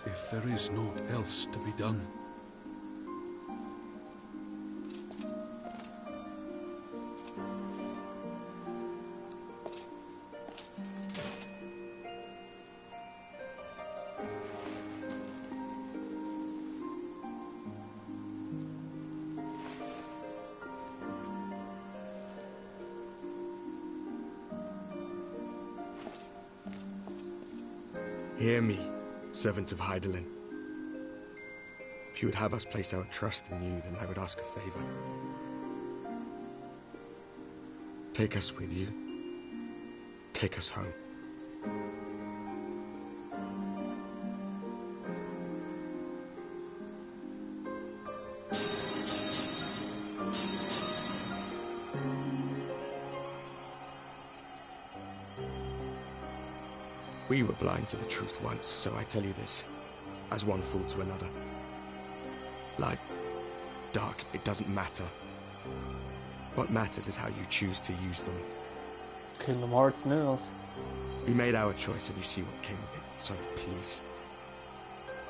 if there is naught else to be done. Hear me, servant of Heidelin. If you would have us place our trust in you, then I would ask a favor. Take us with you. Take us home. We were blind to the truth once, so I tell you this, as one fool to another. Light, dark, it doesn't matter. What matters is how you choose to use them. Kingdom Hearts news. We made our choice and you see what came of it, so please,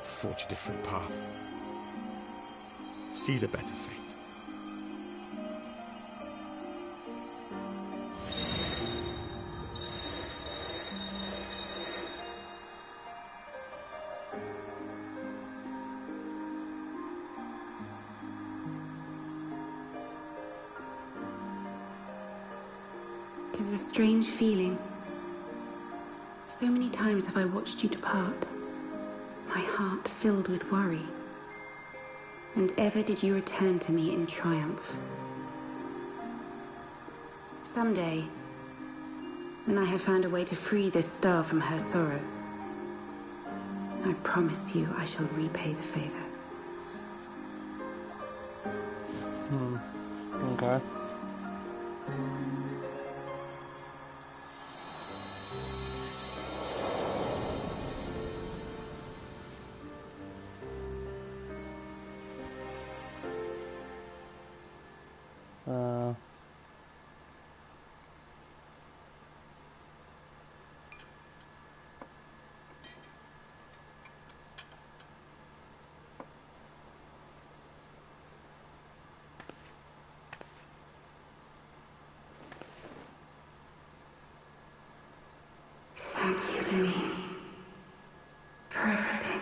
forge a different path. Seize a better fate. It is a strange feeling. So many times have I watched you depart, my heart filled with worry. And ever did you return to me in triumph. Someday, when I have found a way to free this star from her sorrow, I promise you I shall repay the favor. Okay. Thank you, Lemmy, for everything.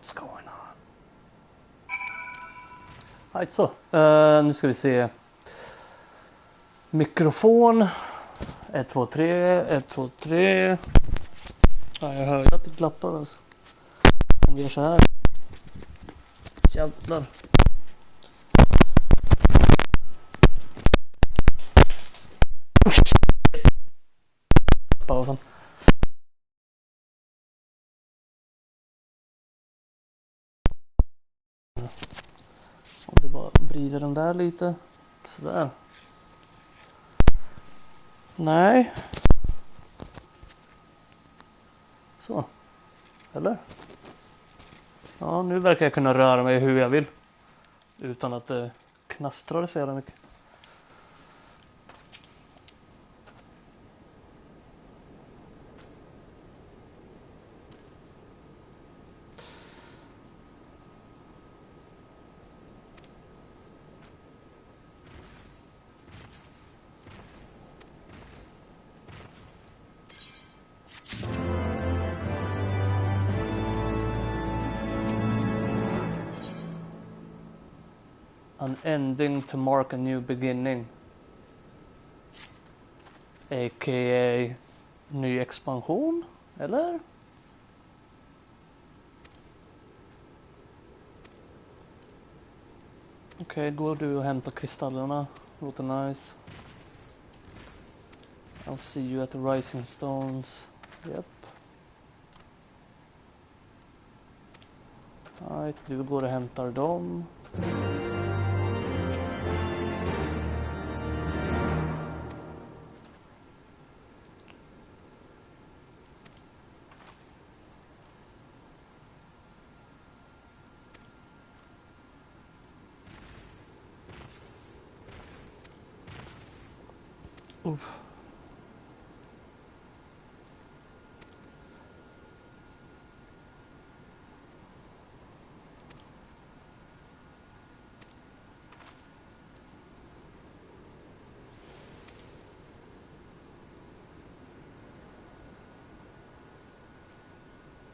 What's going on? Right, så. Nu ska vi se. Mikrofon. 1, 2, 3. 1, 2, 3. Ja, jag hör ju att det klappar alltså. Om vi gör så här. Jävlar. Pausen. Om vi bara vrider den där lite. Sådär. Nej. Så. Eller? Ja, nu verkar jag kunna röra mig hur jag vill. Utan att det knastrar så jävla mycket. An ending to mark a new beginning. A.k.a. ny expansion, eller? Okej, går du och hämtar kristallerna. Låter nice. I'll see you at the rising stones. Yep. Right, du går och hämtar dem. Uff.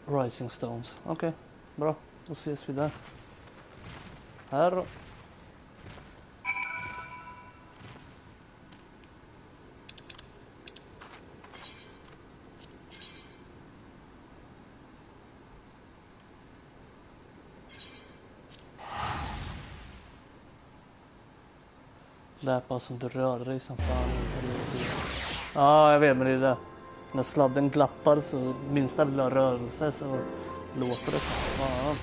Rising stones. Okej, bra. Då ses vi där. Här då. Läpa som du rör dig som fan. Ja, jag vet, men det är det. När sladden glappar så minsta lilla rörelse så låter det som fan.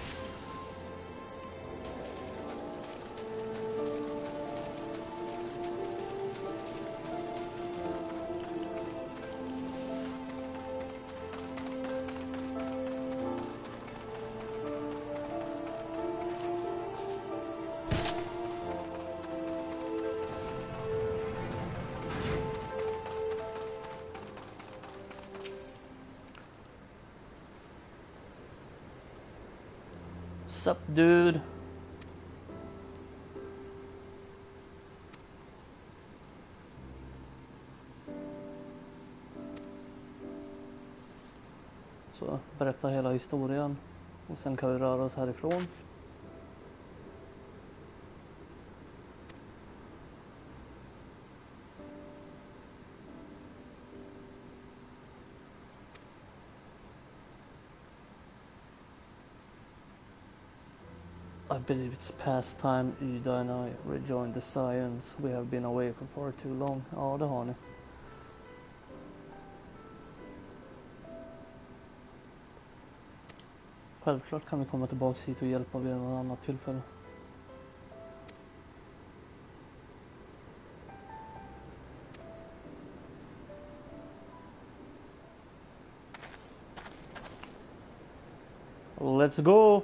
Sup, dude? Så, berätta hela historien. Och sen kan vi röra oss härifrån. I believe it's past time Ida and I rejoined the science. We have been away for far too long. Ja, det har ni. Självklart kan vi komma tillbaka hit och hjälpa vid något annat tillfälle. Let's go!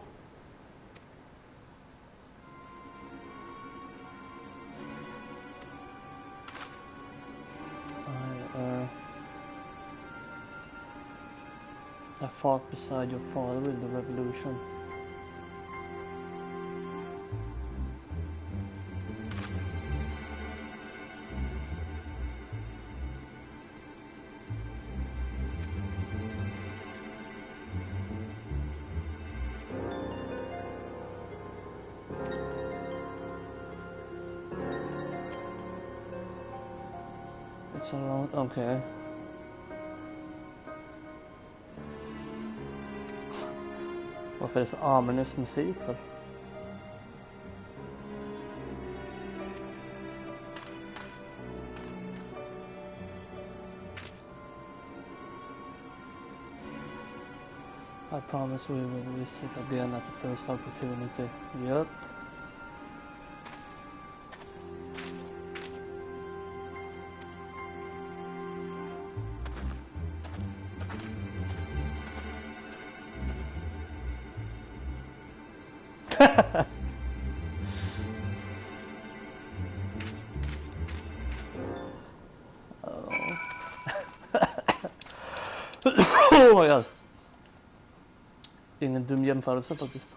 I fought beside your father in the revolution. It's around. Okay. Varför är det så ominous musik för? I promise we will visit again at the first opportunity. Yep. Oh my god. Ingen dum jämförelse faktiskt.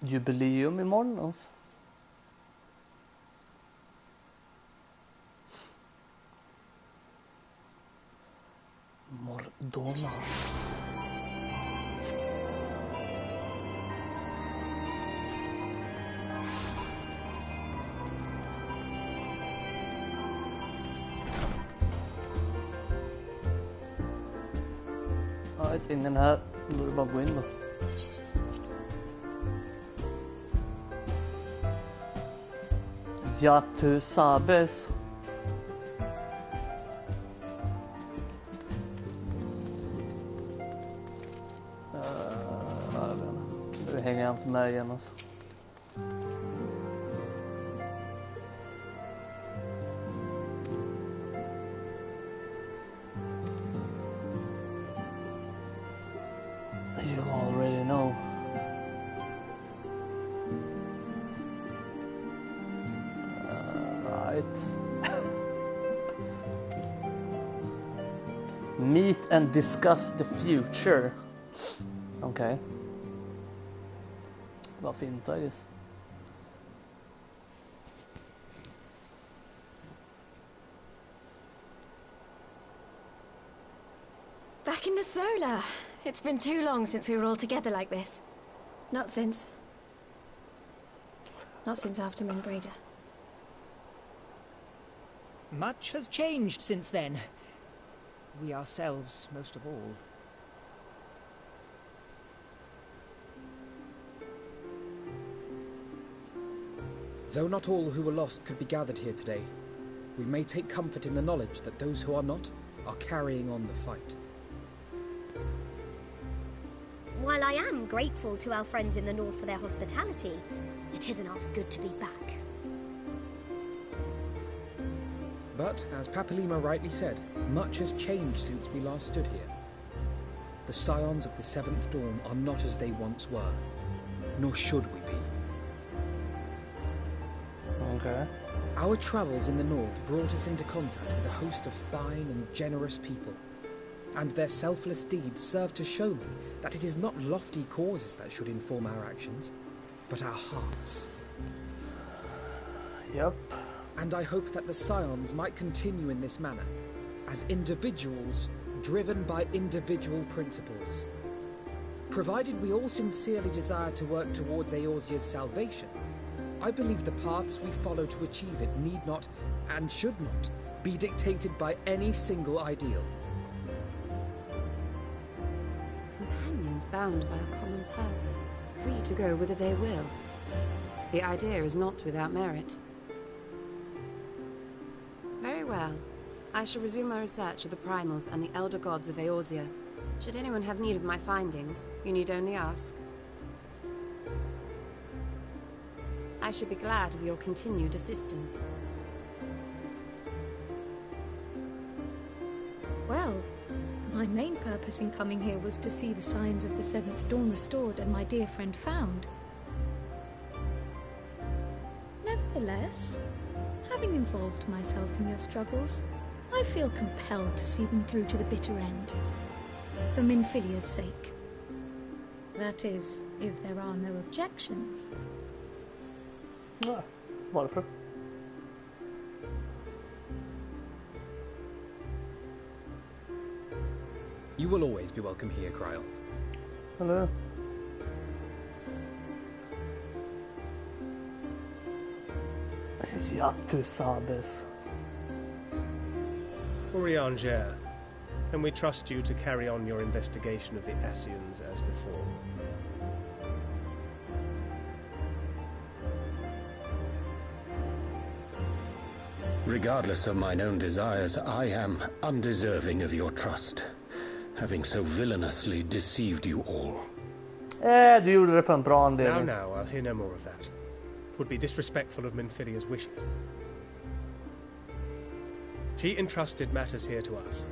Jubileum imorgon alltså. Mordona. Ja, ingen här. Då är det bara att gå in då. Yatu Sabes. Jag vet inte. Nu hänger jag inte med igen alltså. You already know. Meet and discuss the future. Okay. Vad fint, I guess. Back in the solar. It's been too long since we were all together like this. Not since after Minbreda. Much has changed since then. We ourselves, most of all. Though not all who were lost could be gathered here today, we may take comfort in the knowledge that those who are not are carrying on the fight. While I am grateful to our friends in the north for their hospitality, it isn't half good to be back. But, as Papalima rightly said, much has changed since we last stood here. The Scions of the Seventh Dawn are not as they once were, nor should we be. Okay. Our travels in the north brought us into contact with a host of fine and generous people, and their selfless deeds serve to show me that it is not lofty causes that should inform our actions, but our hearts. Yep. And I hope that the Scions might continue in this manner, as individuals driven by individual principles. Provided we all sincerely desire to work towards Eorzea's salvation, I believe the paths we follow to achieve it need not, and should not, be dictated by any single ideal. Companions bound by a common purpose, free to go whither they will. The idea is not without merit. Very well. I shall resume my research of the primals and the elder gods of Eorzea. Should anyone have need of my findings, you need only ask. I should be glad of your continued assistance. Well, my main purpose in coming here was to see the signs of the Seventh Dawn restored and my dear friend found. Nevertheless, having involved myself in your struggles, I feel compelled to see them through to the bitter end. For Minfilia's sake. That is, if there are no objections. Nej, varför? You will always be welcome here, Kryl. Eller? Yatu Sabes. Urianger, can we trust you to carry on your investigation of the Ascians as before? Regardless of mine own desires, I am undeserving of your trust, having so villainously deceived you all. Du gjorde det för en bra anledning. Now, I'll hear no more of that. It would be disrespectful of Minfilia's wishes. She entrusted matters here to us,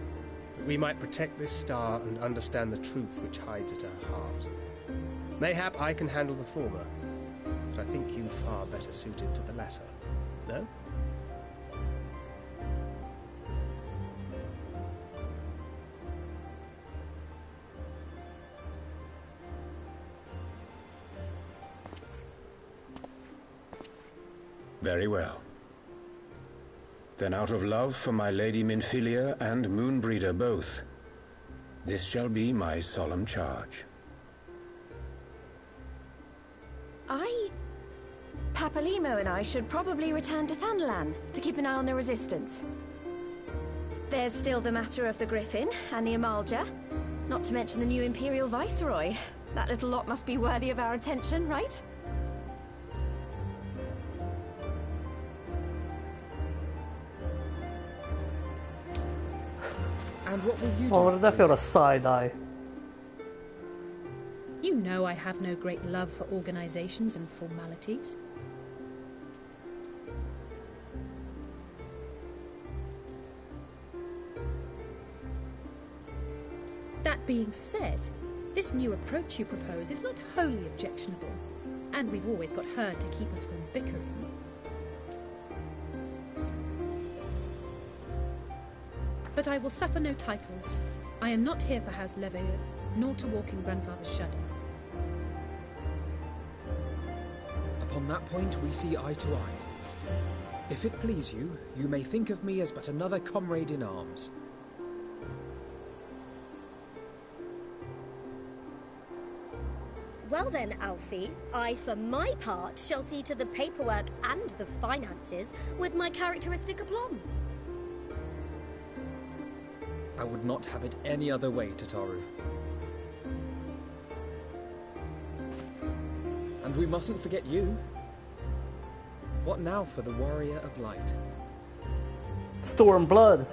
that we might protect this star and understand the truth which hides at her heart. Mayhap I can handle the former, but I think you far better suited to the latter. No? Very well. Then out of love for my Lady Minfilia and Moonbreeder both, this shall be my solemn charge. Papalimo and I should probably return to Thanalan to keep an eye on the Resistance. There's still the matter of the Griffin and the Amalja, not to mention the new Imperial Viceroy. That little lot must be worthy of our attention, right? And what will you do? Vad var det där för jävla side-eye? You know I have no great love for organizations and formalities. That being said, this new approach you propose is not wholly objectionable, and we've always got her to keep us from bickering. But I will suffer no titles. I am not here for House Leveilleur, nor to walk in Grandfather's shadow. Upon that point, we see eye to eye. If it please you, you may think of me as but another comrade in arms. Well then, Alfie, I for my part shall see to the paperwork and the finances with my characteristic aplomb. I would not have it any other way, Tataru. And we mustn't forget you. What now for the Warrior of Light? Stormblood.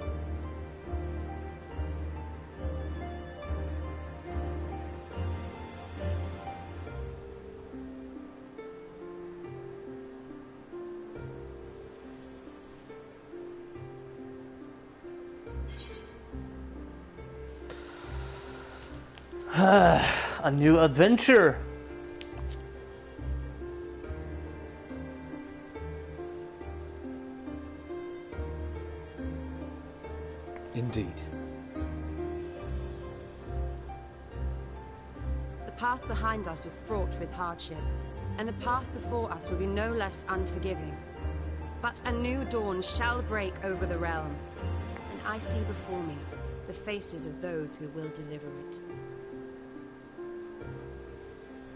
A new adventure. Indeed. The path behind us was fraught with hardship, and the path before us will be no less unforgiving. But a new dawn shall break over the realm, and I see before me the faces of those who will deliver it.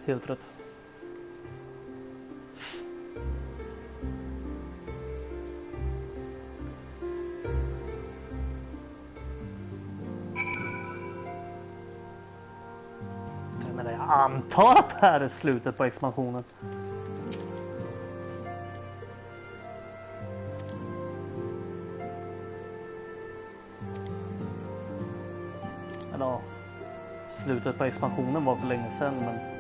Helt rätt. Men jag antar att det här är slutet på expansionen. Eller ja, slutet på expansionen var för länge sedan, men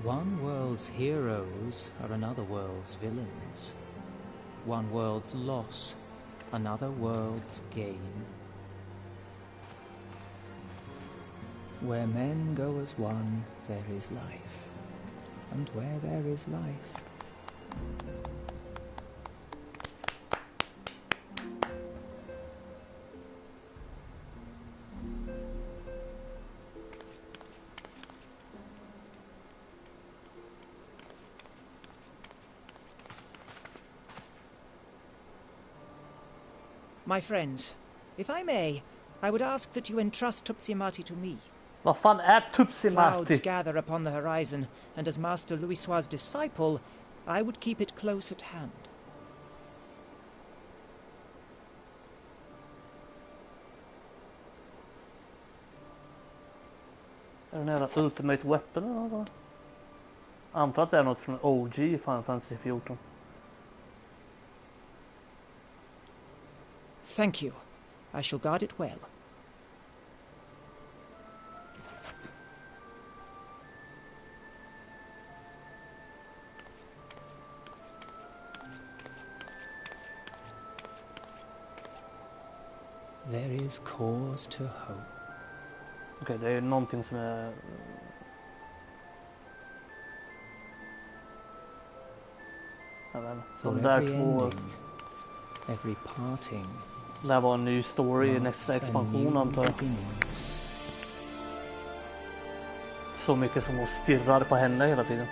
One world's heroes are another world's villains. one world's loss, another world's gain. Where men go as one, there is life. And where there is life... My friends, if I may, I would ask that you entrust Tupsimati to me. Vad fan är Tupsimati? Clouds gather upon the horizon, and as Master Louisoix's disciple, I would keep it close at hand. Är det en jävla ultimate weapon eller vad? Antar att det är något från OG Final Fantasy 14. Thank you. I shall guard it well. There is cause to hope. Okej, det är någonting som är... Jag vet inte. For De där every två... ending, every parting. Det här var en ny story i nästa expansion antar jag. Så mycket som hon stirrar på henne hela tiden.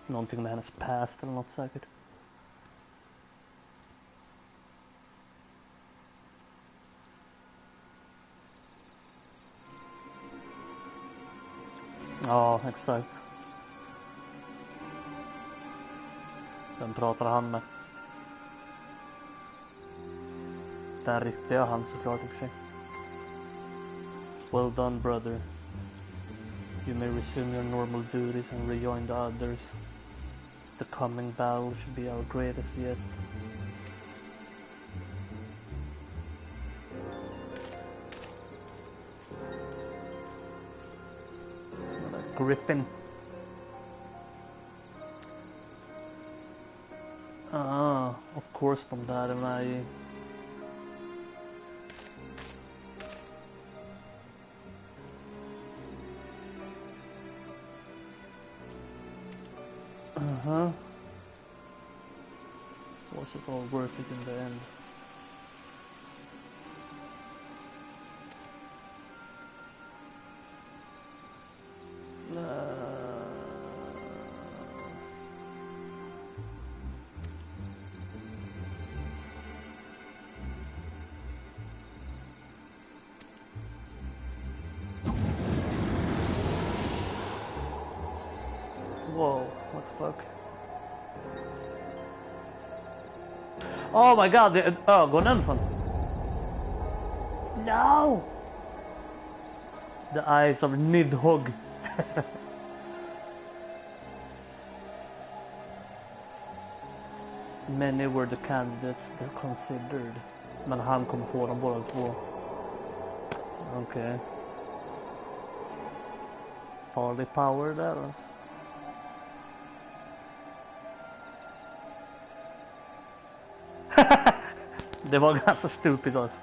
Någonting med hennes past eller något säkert. Ja, exakt. Vem pratar han med? Den riktiga han såklart i och för sig. Well done brother. You may resume your normal duties and rejoin the others. The coming battle should be our greatest yet. Griffin. Ah, of course de där är med i... Was it all worth it in the end? Whoa, what the fuck? Oh my god, det är ögonen fan. No! The eyes of Nidhogg. Many were the candidates they considered. Men han kommer få dem båda två. Okej. Farlig power där alltså. Det var ganska stupid alltså.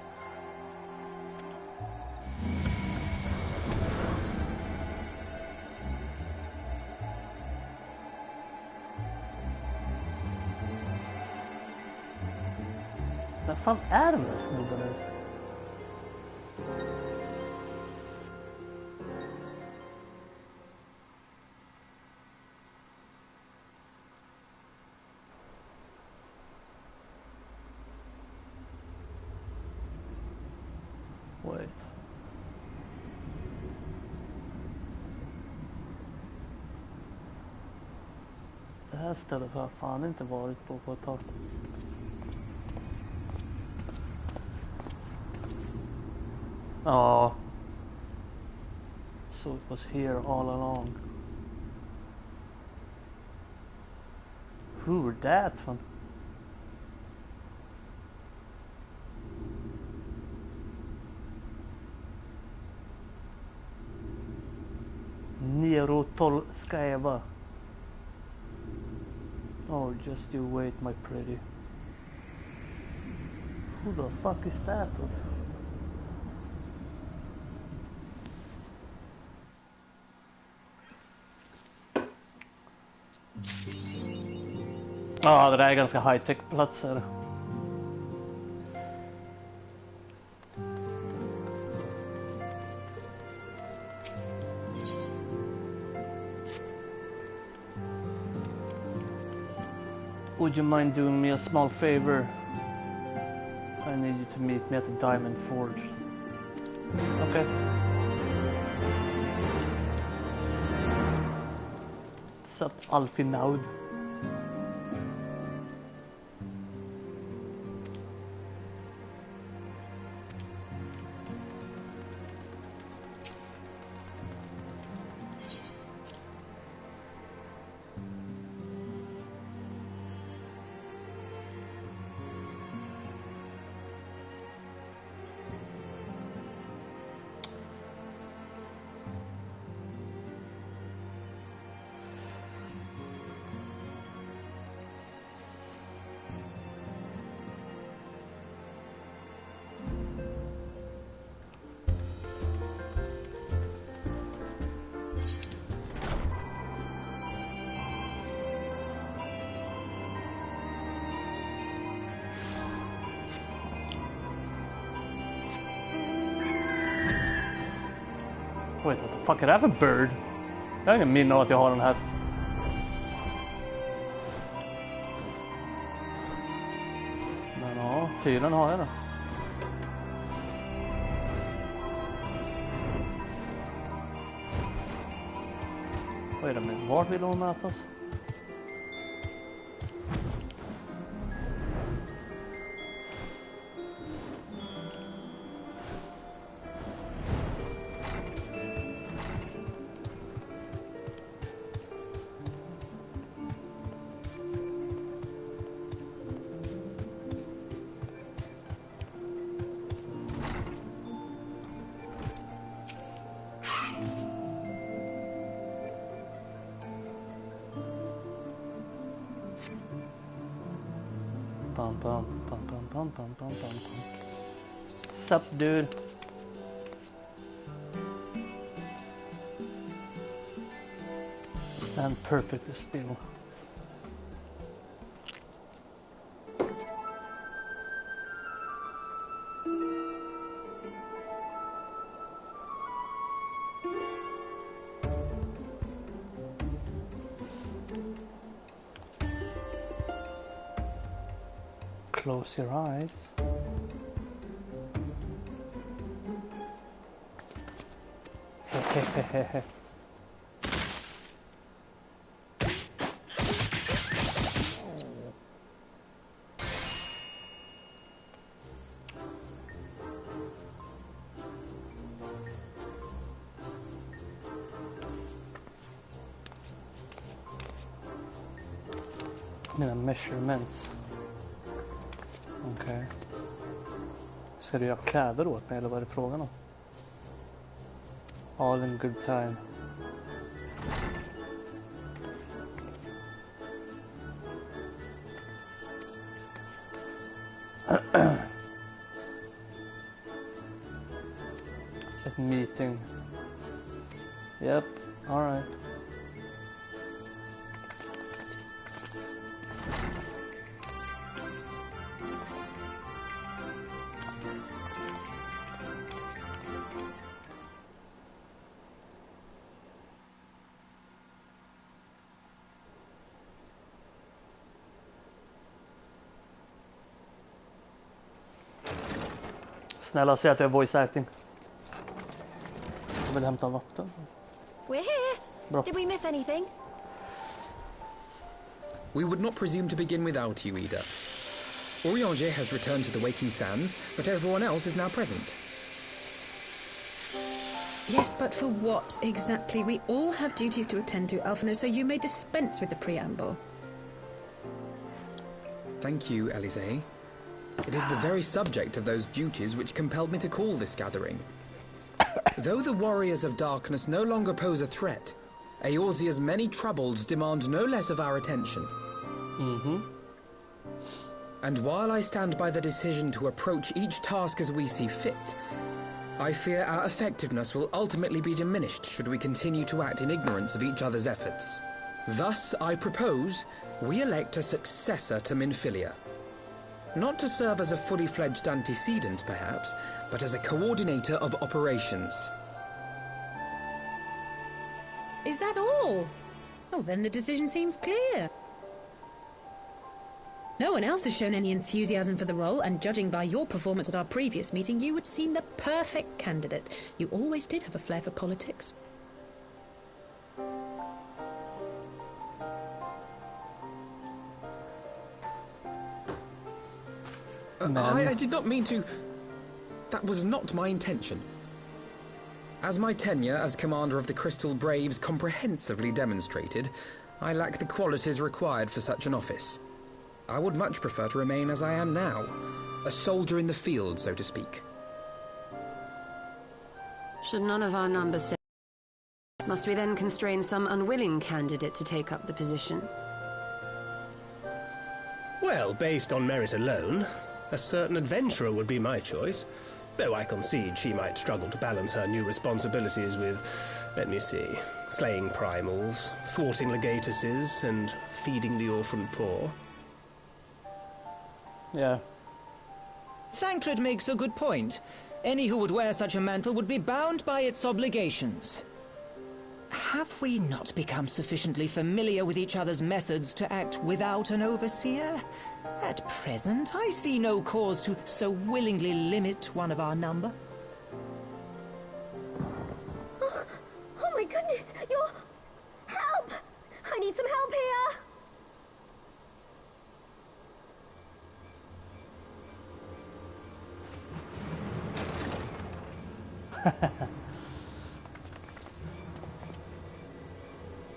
Vad fan är de där snubbarna? Wait. Det här stället har jag fan inte varit på ett tag. Ja. So it was here all along. Who were that fan? Nero Tolskaeva. Oh, just you wait, my pretty. Who the fuck is that? Ja, det där är ganska high-tech platser. Would you mind doing me a small favor? I need you to meet me at the Diamond Forge. Okay. Sup, Alfinaud? Wait, what the fuck är det här för bird? Jag har ingen minne av att jag har den här. Men ja, tydligen har jag den. Vad är det med? Vart vill hon mötas? Sup, dude? Stand perfectly still. Close your eyes. Hehehehe. Mina measurements. Okej. Okay. Ska du göra kläder åt mig eller vad är det frågan om? All in good time. Ett meeting. Yep, all right. Snälla, säg att det är voice acting. Jag vill hämta vatten. We're here. Bra. Did we miss anything? We would not presume to begin without you, Ida. Orianger has returned to the Waking Sands, but everyone else is now present. Yes, but for what exactly? We all have duties to attend to, Alphino, so you may dispense with the preamble. Thank you, Elise. It is the very subject of those duties which compelled me to call this gathering. Though the warriors of darkness no longer pose a threat, Eorzea's many troubles demand no less of our attention. And while I stand by the decision to approach each task as we see fit, I fear our effectiveness will ultimately be diminished should we continue to act in ignorance of each other's efforts. Thus, I propose we elect a successor to Minfilia. Not to serve as a fully fledged antecedent, perhaps, but as a coordinator of operations. Is that all? Oh, then the decision seems clear. No one else has shown any enthusiasm for the role, and judging by your performance at our previous meeting, you would seem the perfect candidate. You always did have a flair for politics. I did not mean to... That was not my intention. As my tenure as commander of the Crystal Braves comprehensively demonstrated, I lack the qualities required for such an office. I would much prefer to remain as I am now, a soldier in the field, so to speak. Should none of our numbers stay, must we then constrain some unwilling candidate to take up the position? Well, based on merit alone, a certain adventurer would be my choice. Though I concede she might struggle to balance her new responsibilities with, let me see, slaying primals, thwarting legatuses, and feeding the orphan poor. Yeah. Thancred makes a good point. Any who would wear such a mantle would be bound by its obligations. Have we not become sufficiently familiar with each other's methods to act without an overseer? At present, I see no cause to so willingly limit one of our number. Oh my goodness! You're... Help! I need some help here!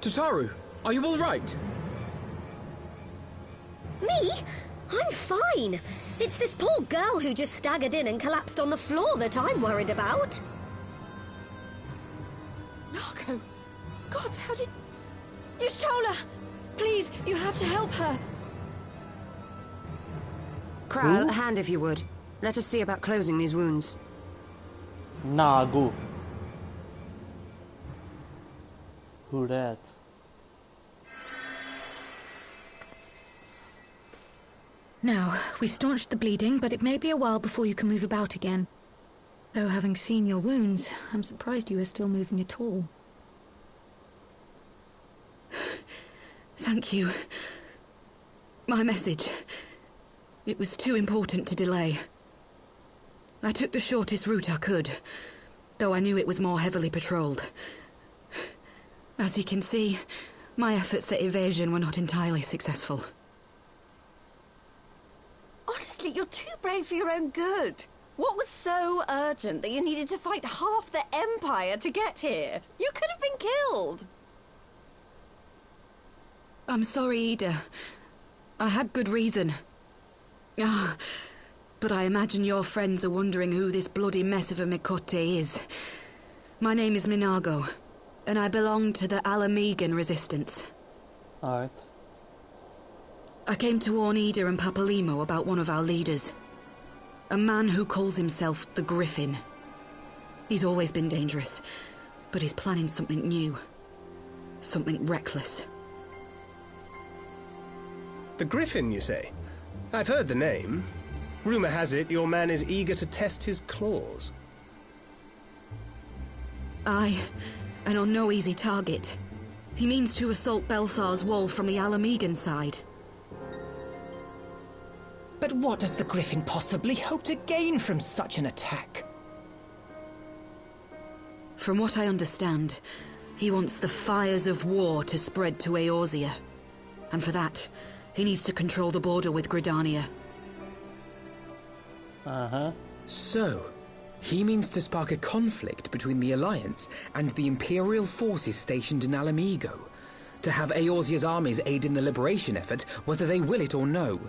Tataru, are you all right? Me? I'm fine. It's this poor girl who just staggered in and collapsed on the floor that I'm worried about. Narco! God, how did... Yashola! Please, you have to help her. Kral, a hand if you would. Let us see about closing these wounds. Nagu. Who that? Now, we've staunched the bleeding, but it may be a while before you can move about again. Though having seen your wounds, I'm surprised you are still moving at all. Thank you. My message. It was too important to delay. I took the shortest route I could, though I knew it was more heavily patrolled. As you can see, my efforts at evasion were not entirely successful. Honestly, you're too brave for your own good. What was so urgent that you needed to fight half the Empire to get here? You could have been killed. I'm sorry, Ida. I had good reason. But I imagine your friends are wondering who this bloody mess of a Mikote is. My name is Minago, and I belong to the Alamegan Resistance. Alright. I came to warn Ida and Papalimo about one of our leaders. A man who calls himself the Griffin. He's always been dangerous, but he's planning something new. Something reckless. The Griffin, you say? I've heard the name. Rumor has it your man is eager to test his claws. Aye, and on no easy target. He means to assault Belsar's wall from the Alamegan side. But what does the Griffin possibly hope to gain from such an attack? From what I understand, he wants the fires of war to spread to Eorzea. And for that, he needs to control the border with Gridania. So, he means to spark a conflict between the Alliance and the Imperial forces stationed in Alamigo, to have Eorzea's armies aid in the liberation effort, whether they will it or no.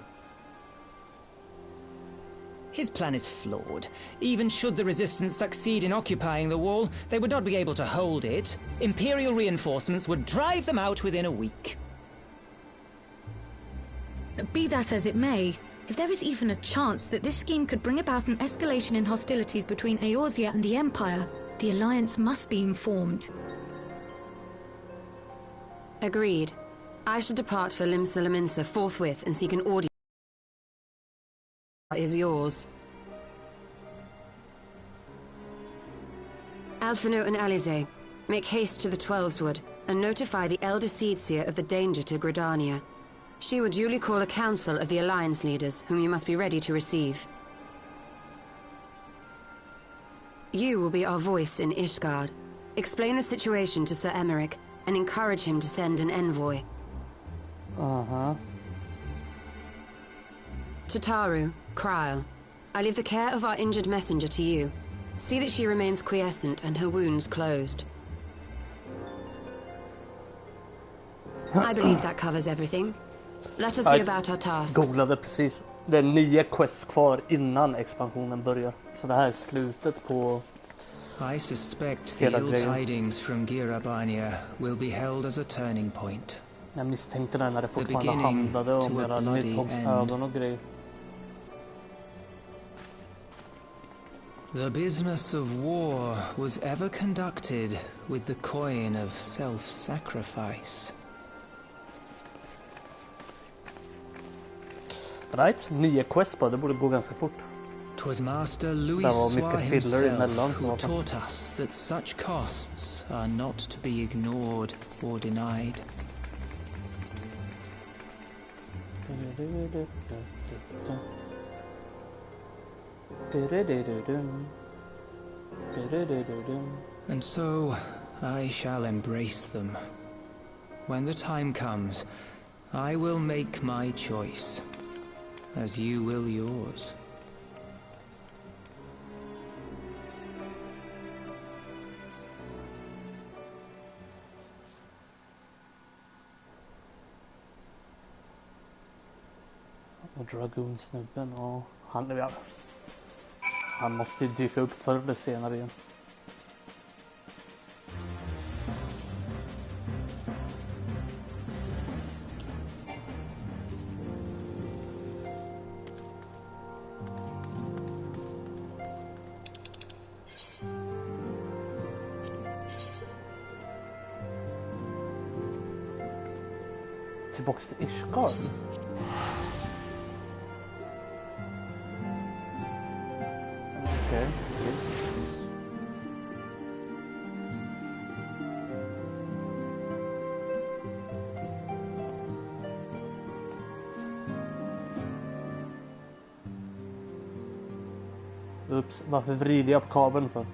His plan is flawed. Even should the Resistance succeed in occupying the wall, they would not be able to hold it. Imperial reinforcements would drive them out within a week. Be that as it may, if there is even a chance that this scheme could bring about an escalation in hostilities between Eorzea and the Empire, the Alliance must be informed. Agreed. I should depart for Limsa forthwith and seek an audience. Is yours. Alphino and Alize, make haste to the Twelveswood and notify the Elder Seedseer of the danger to Gridania. She will duly call a council of the Alliance leaders, whom you must be ready to receive. You will be our voice in Ishgard. Explain the situation to Sir Emeric and encourage him to send an envoy. Uh-huh. To Taru, Kryl, I leave the care of our injured messenger to you. See that she remains quiescent and her wounds closed. I believe that covers everything. Let us be about our tasks. Googlade precis. Det är 9 quests kvar innan expansionen börjar. Så det här är slutet på I suspect the ill tidings from Girabania will be held as a turning point. Jag misstänkte det när det fortfarande handlade om era Nidhoggsögon och grejer. The business of war was ever conducted with the coin of self-sacrifice. Right, 9 quests bara, det borde gå ganska fort. 'Twas Master Louis himself who taught us that such costs are not to be ignored or denied. And so I shall embrace them. When the time comes, I will make my choice, as you will yours. Och Dragoon-snubben, och han måste ju dyka upp förr eller senare igen. Tillbaks till Ishgard. Okay. Ups, varför vrider jag på kabeln för?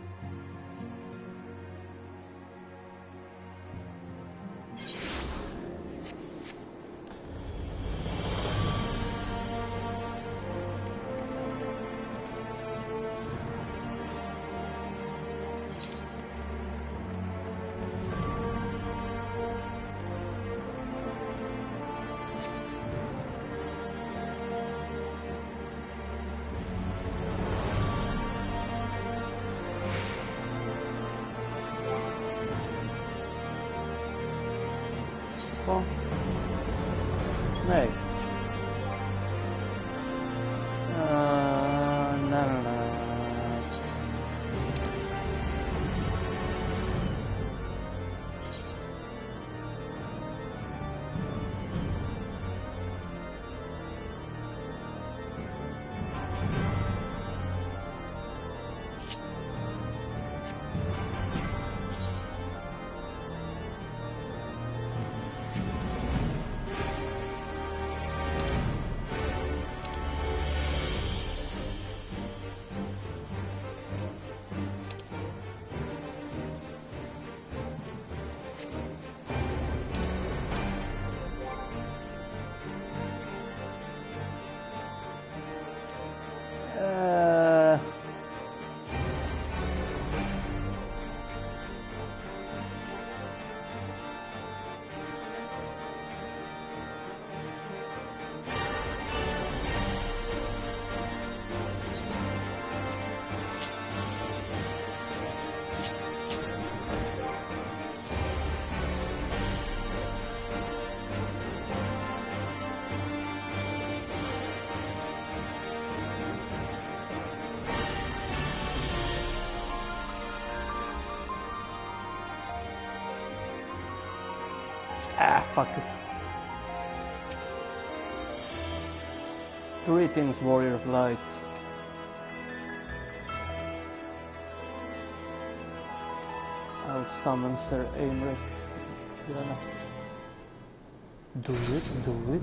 Nej. Nej. Fuck it. Greetings, warrior of light. I'll summon Sir Aimric. Yeah. Do it.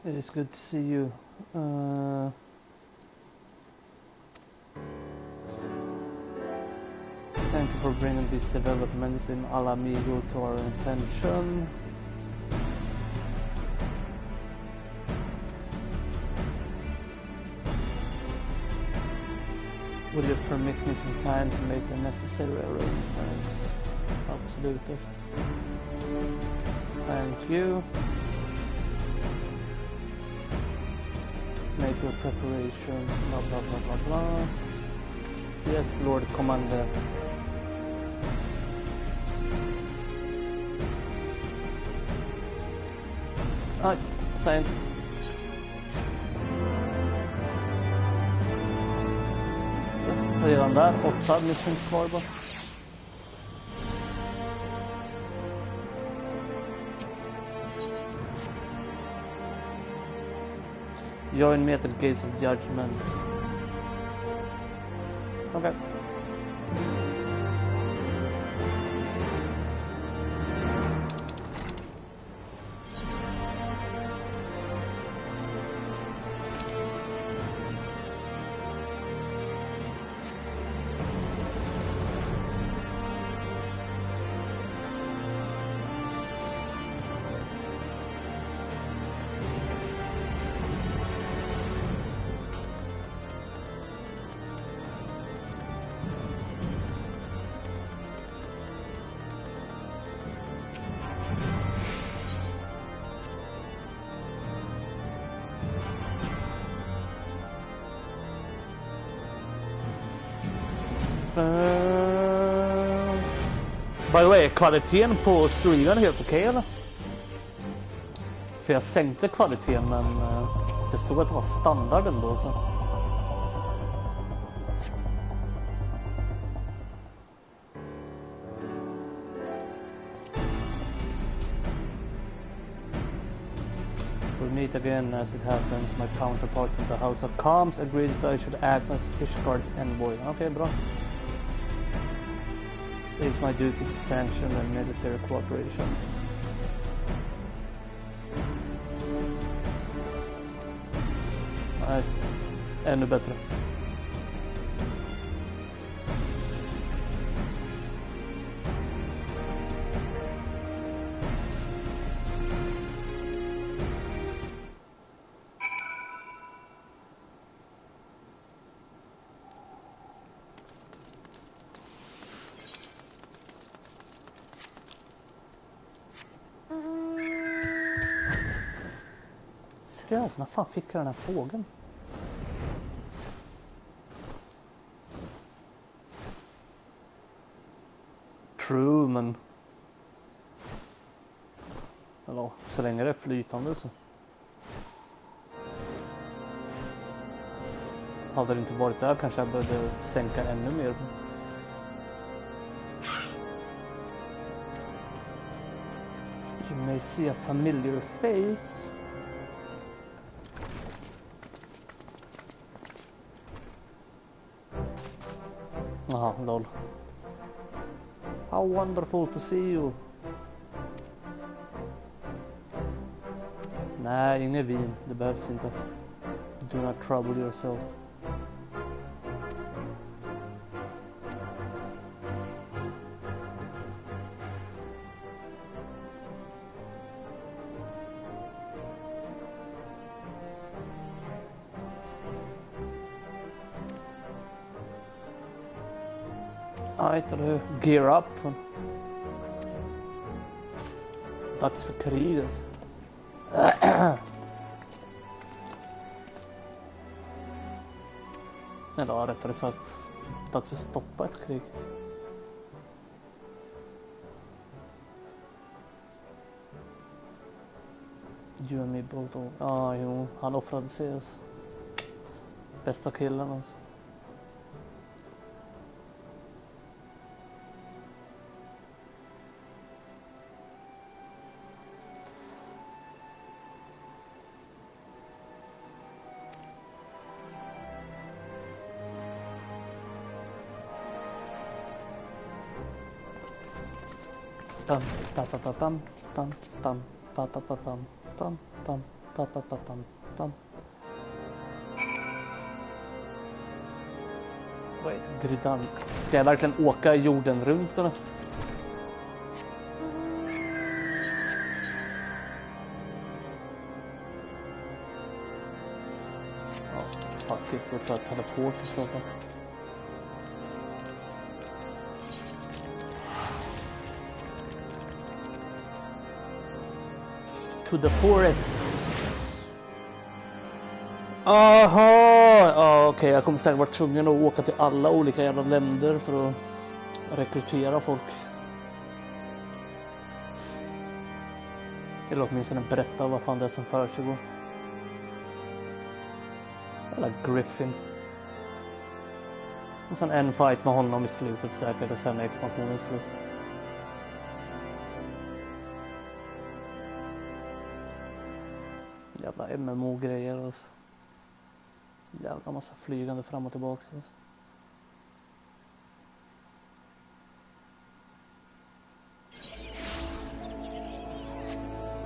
It is good to see you. Thank you for bringing these developments in Alamigo to our attention. Will you permit me some time to make the necessary arrangements? Absolutely. Thank you. Make your preparations, blah blah blah blah blah. Yes, Lord Commander. Right, thanks. Redan där, 8 missions kvar bara. Join me at the gates of judgment. Okay. By the way, kvaliteten på streamen är helt okej, eller? För jag sänkte kvaliteten, men det stod att det var standard ändå, så. We'll meet again as it happens. My counterpart in the House of Calms agreed that I should act as Ishgard's envoy. Okay, bra. It is my duty to sanction and military cooperation. Alright, ännu bättre. Seriöst, när fan fick jag den här fågeln? True, men... Eller, så länge det är flytande så... Hade det inte varit där kanske jag behövde sänka ännu mer. You may see a familiar face. Aha, lol. How wonderful to see you. Nej, ingen vin. Det behövs inte. Do not trouble yourself. Right, eller gear up. Dags för krig alltså. Eller rättare sagt, dags att stoppa ett krig. You and me both. Ja, jo, han offrade sig alltså. Bästa killen alltså. Bam, bam, bam, bam, bam, bam, bam, bam, bam, bam, bam, bam, bam, bam, bam. Wait, gryddan. Ska jag verkligen åka jorden runt eller? Ja, fuck it, då tar jag teleport i så fall. To the forest. Aha! Okej, jag kommer säkert vara tvungen att åka till alla olika jävla länder för att rekrytera folk. Eller åtminstone berätta vad fan det är som försiggår. Eller Griffin. Och sen en fight med honom i slutet säkert och sen är expansionen slut. Jävla MMO-grejer alltså. Jävla massa flygande fram och tillbaka alltså.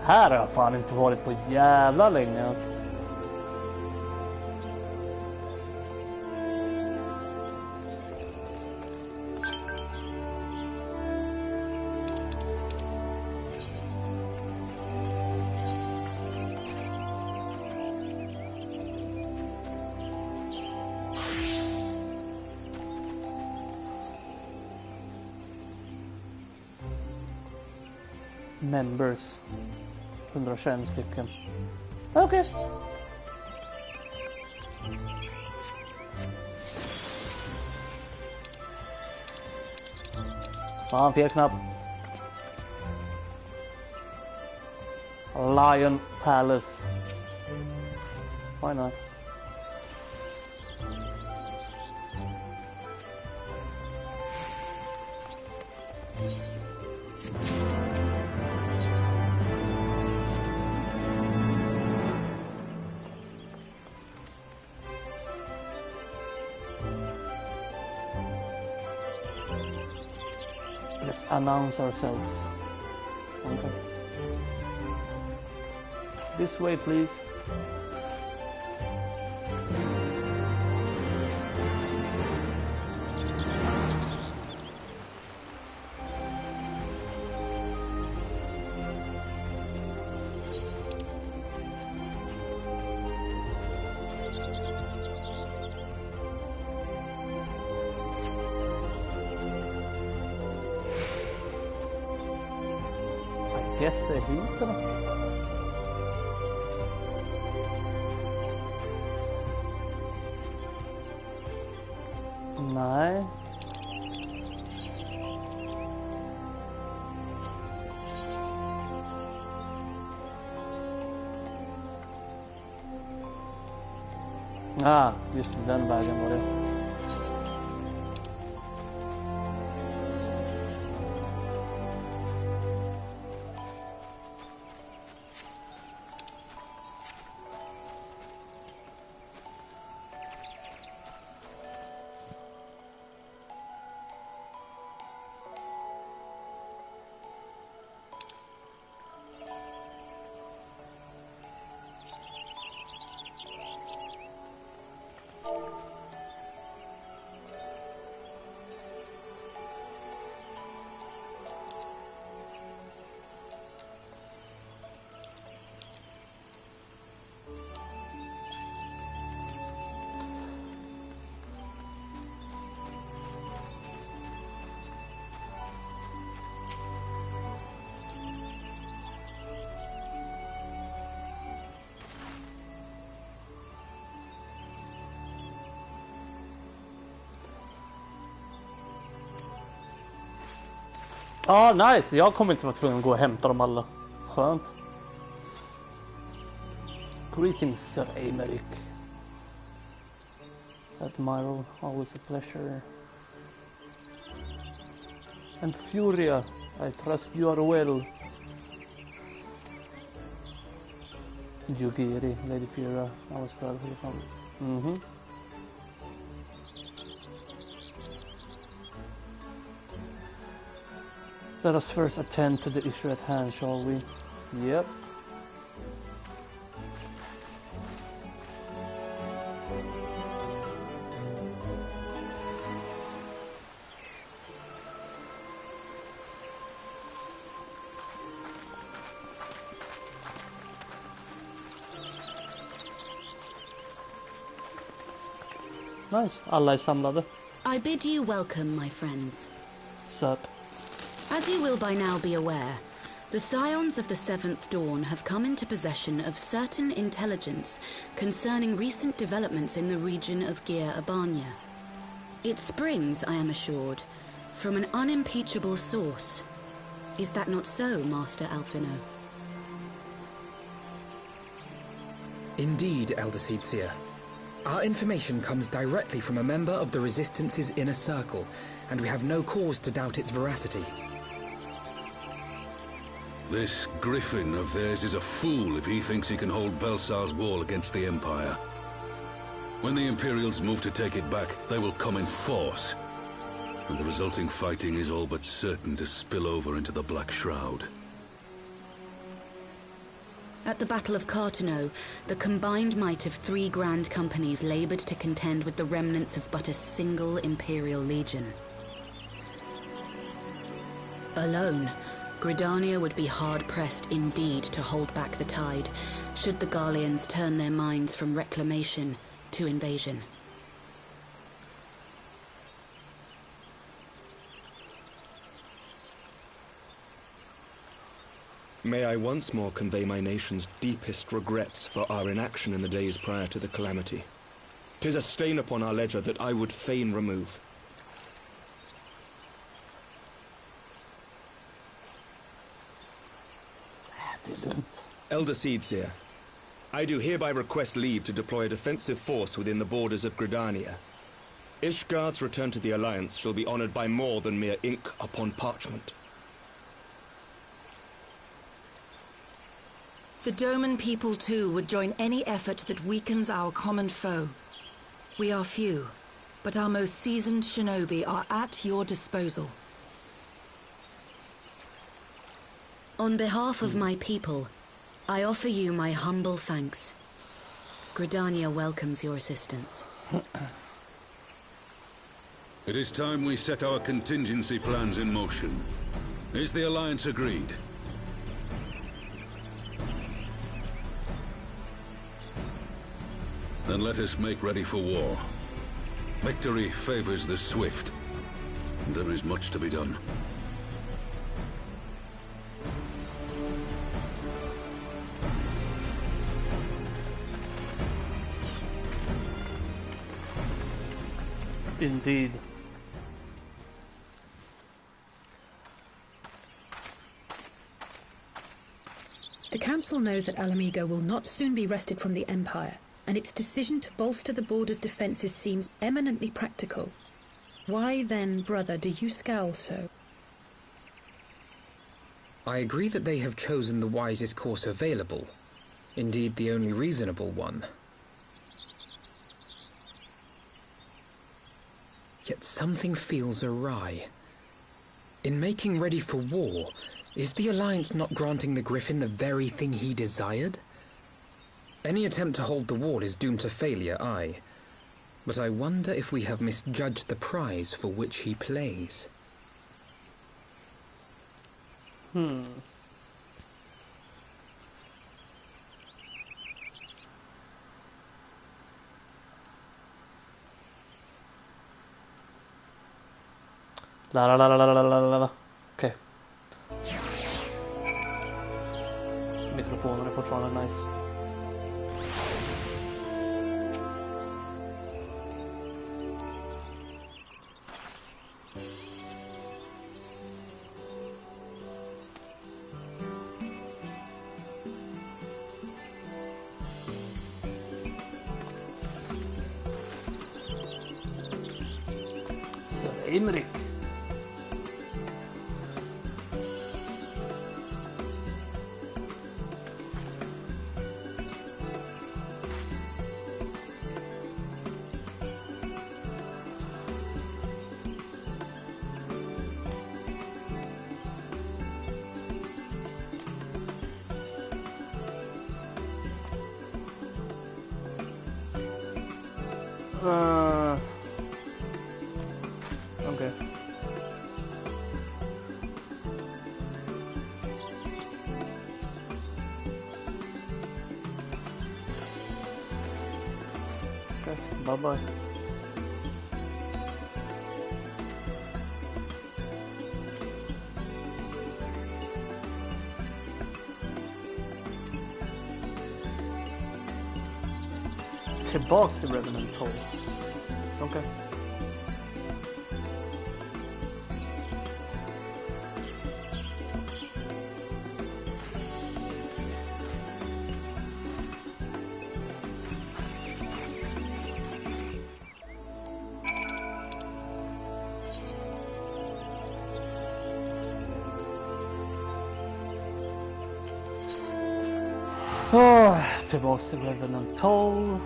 Här har jag fan inte varit på jävla länge alltså. Members 121 stycken. Okej. Fan, fel knapp. Lion Palace. Why not? Let's announce ourselves. Okay. This way, please. Guess det är hit eller? Nej. Ah, just den vägen var det. Ah, nice. Jag kommer inte vara tvungen att gå och hämta dem alla. Skönt. Greetings, Sir Aymeric. Admiral, always a pleasure. And Furia, I trust you are well. Jugiri, Lady Furia, I was proud of you. Let us first attend to the issue at hand, shall we? Yep. Nice. Alla är samlade. I bid you welcome, my friends. Sup. As you will by now be aware, the Scions of the Seventh Dawn have come into possession of certain intelligence concerning recent developments in the region of Gyr Abania. It springs, I am assured, from an unimpeachable source. Is that not so, Master Alfino? Indeed, Elder Seedseer. Our information comes directly from a member of the Resistance's inner circle, and we have no cause to doubt its veracity. This griffin of theirs is a fool if he thinks he can hold Belsar's wall against the Empire. When the Imperials move to take it back, they will come in force. And the resulting fighting is all but certain to spill over into the Black Shroud. At the Battle of Cartano, the combined might of 3 grand companies labored to contend with the remnants of but a single Imperial legion. Alone, Gridania would be hard-pressed indeed to hold back the tide, should the Garleans turn their minds from reclamation to invasion. May I once more convey my nation's deepest regrets for our inaction in the days prior to the calamity. 'Tis a stain upon our ledger that I would fain remove. Elder Seedseer, I do hereby request leave to deploy a defensive force within the borders of Gridania. Ishgard's return to the Alliance shall be honored by more than mere ink upon parchment. The Doman people, too, would join any effort that weakens our common foe. We are few, but our most seasoned shinobi are at your disposal. On behalf of my people, I offer you my humble thanks. Gridania welcomes your assistance. It is time we set our contingency plans in motion. Is the Alliance agreed? Then let us make ready for war. Victory favors the swift, and there is much to be done. Indeed. The Council knows that Alamigo will not soon be wrested from the Empire, and its decision to bolster the border's defences seems eminently practical. Why then, brother, do you scowl so? I agree that they have chosen the wisest course available. Indeed, the only reasonable one. Yet something feels awry. In making ready for war, is the Alliance not granting the Griffin the very thing he desired? Any attempt to hold the wall is doomed to failure, aye. But I wonder if we have misjudged the prize for which he plays. La. Okej. Mikrofonen är fortfarande nice. Imrik. Okay. Okay, bye-bye. Tillbaks till Revenant 12. Okej. Så, tillbaks till Revenant 12.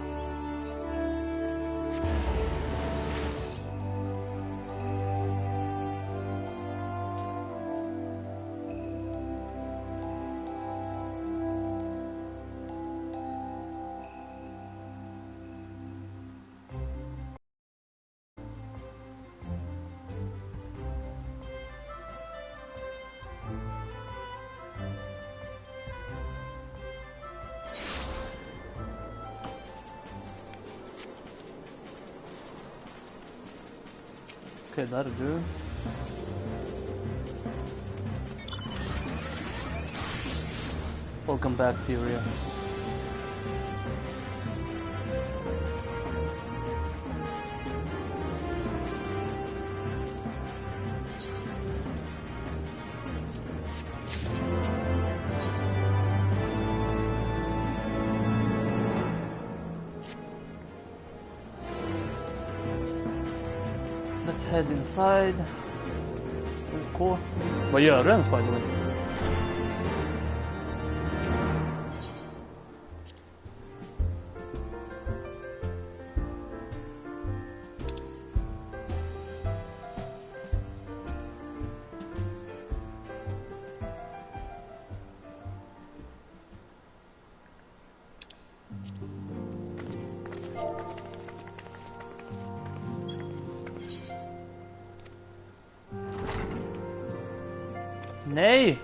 Okej, där är du. Welcome back, Furia. Let's head inside. OK. Vad gör du ens, by the way? Nej!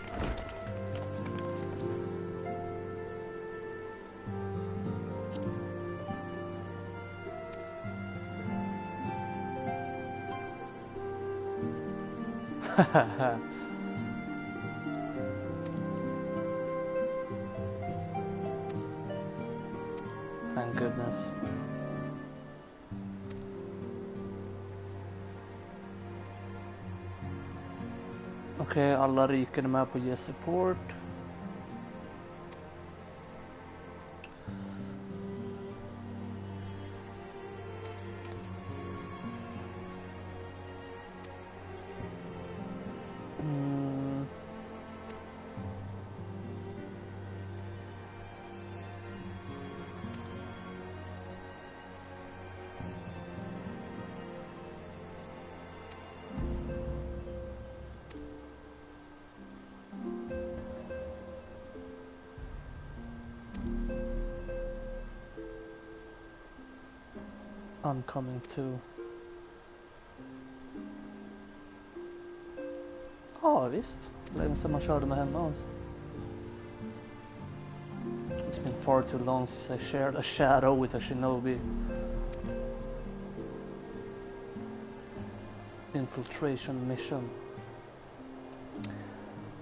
Thank goodness. Okej, alla riken är med på ge support. I'm coming too. Ja, visst. Länge sedan man körde med henne alltså. It's been far too long since I shared a shadow with a shinobi. Infiltration mission.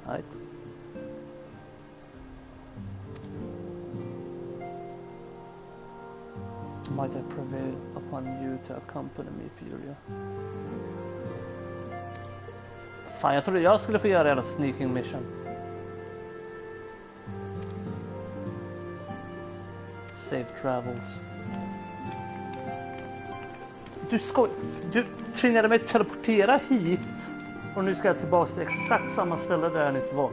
Right. Might I prevail upon you to accompany me, Furia? Fan, jag trodde jag skulle få göra hela sneaking mission. Safe travels. Du tvingade mig att teleportera hit. Och nu ska jag tillbaka till exakt samma ställe där jag nyss var.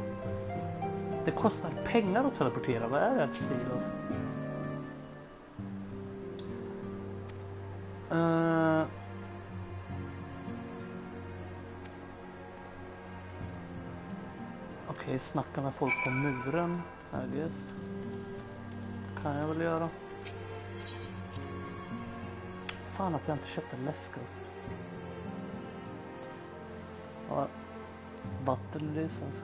Det kostar pengar att teleportera. Vad är det för stil alltså? Okej, snacka med folk på muren, I guess. Kan jag väl göra. Fan att jag inte köpte läsk alltså. Ja, batterilys alltså.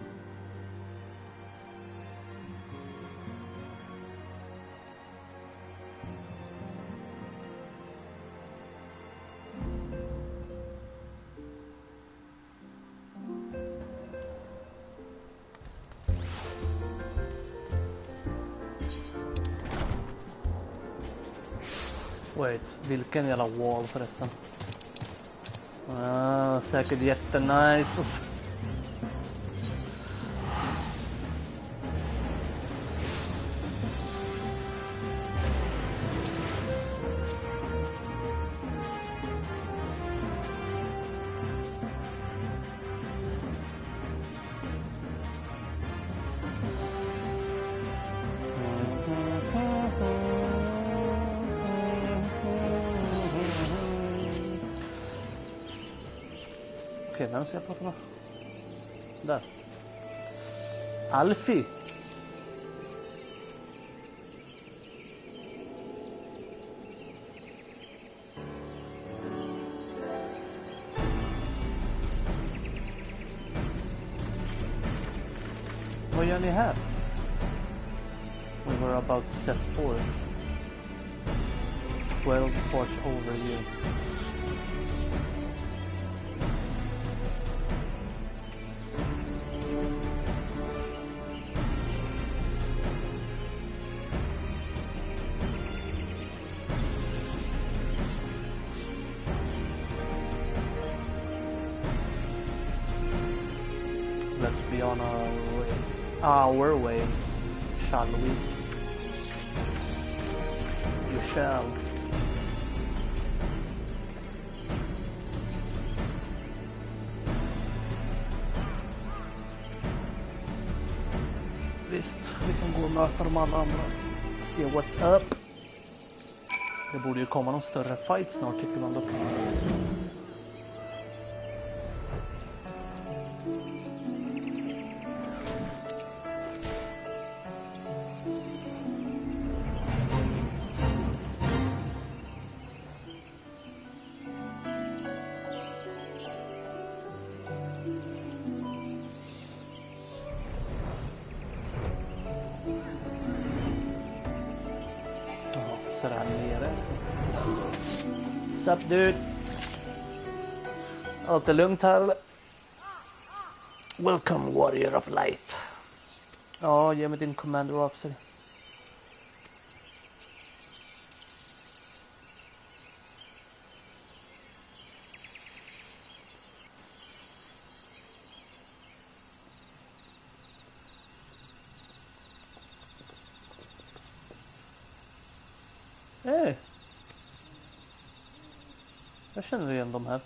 Wait, vilken jävla wall förresten? Säkert jättenice. Okej, vem ska jag prata med? Där. Alfie. Vad gör ni här? We were about to set forth. 12 watch over you. Let's be on our way, shall we? You shall. Visst, vi kan gå och möta de alla andra. Se what's up. Det borde ju komma någon större fight snart tycker man dock. Så det här nere. Sup dude? Allt är lugnt här eller? Welcome warrior of light. Ja, ge mig din commander officer. Hej! Jag känner igen de här.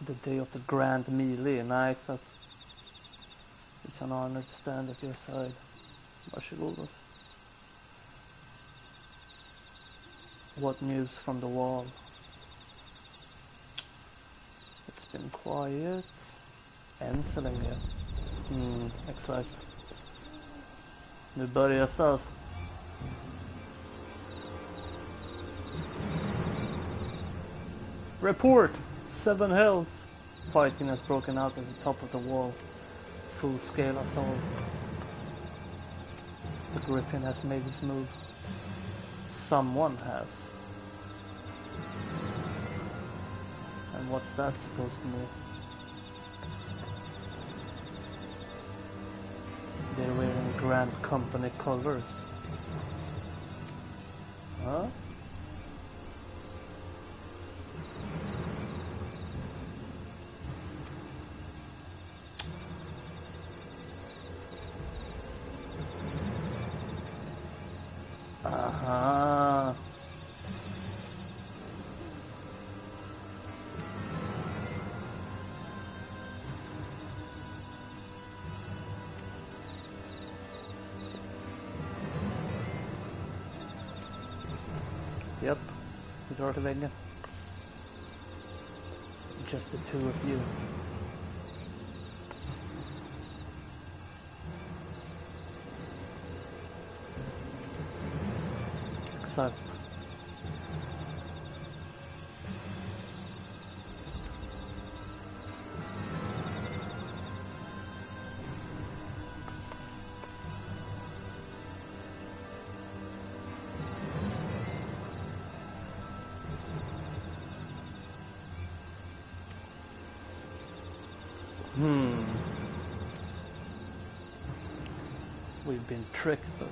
The day of the grand melee night. So it's an honor to stand at your side. Varsågodos. What news from the wall? It's been quiet. Än så länge. Exakt. Nu börjar det alltså. Report! 7 health. Fighting has broken out at the top of the wall. Full-scale assault. The Griffin has made his move. Someone has. And what's that supposed to mean? They're wearing Grand Company colors. Huh? Aha. Yep, vi drar till väggen. Just the two of you. exakt. We've been tricked, though.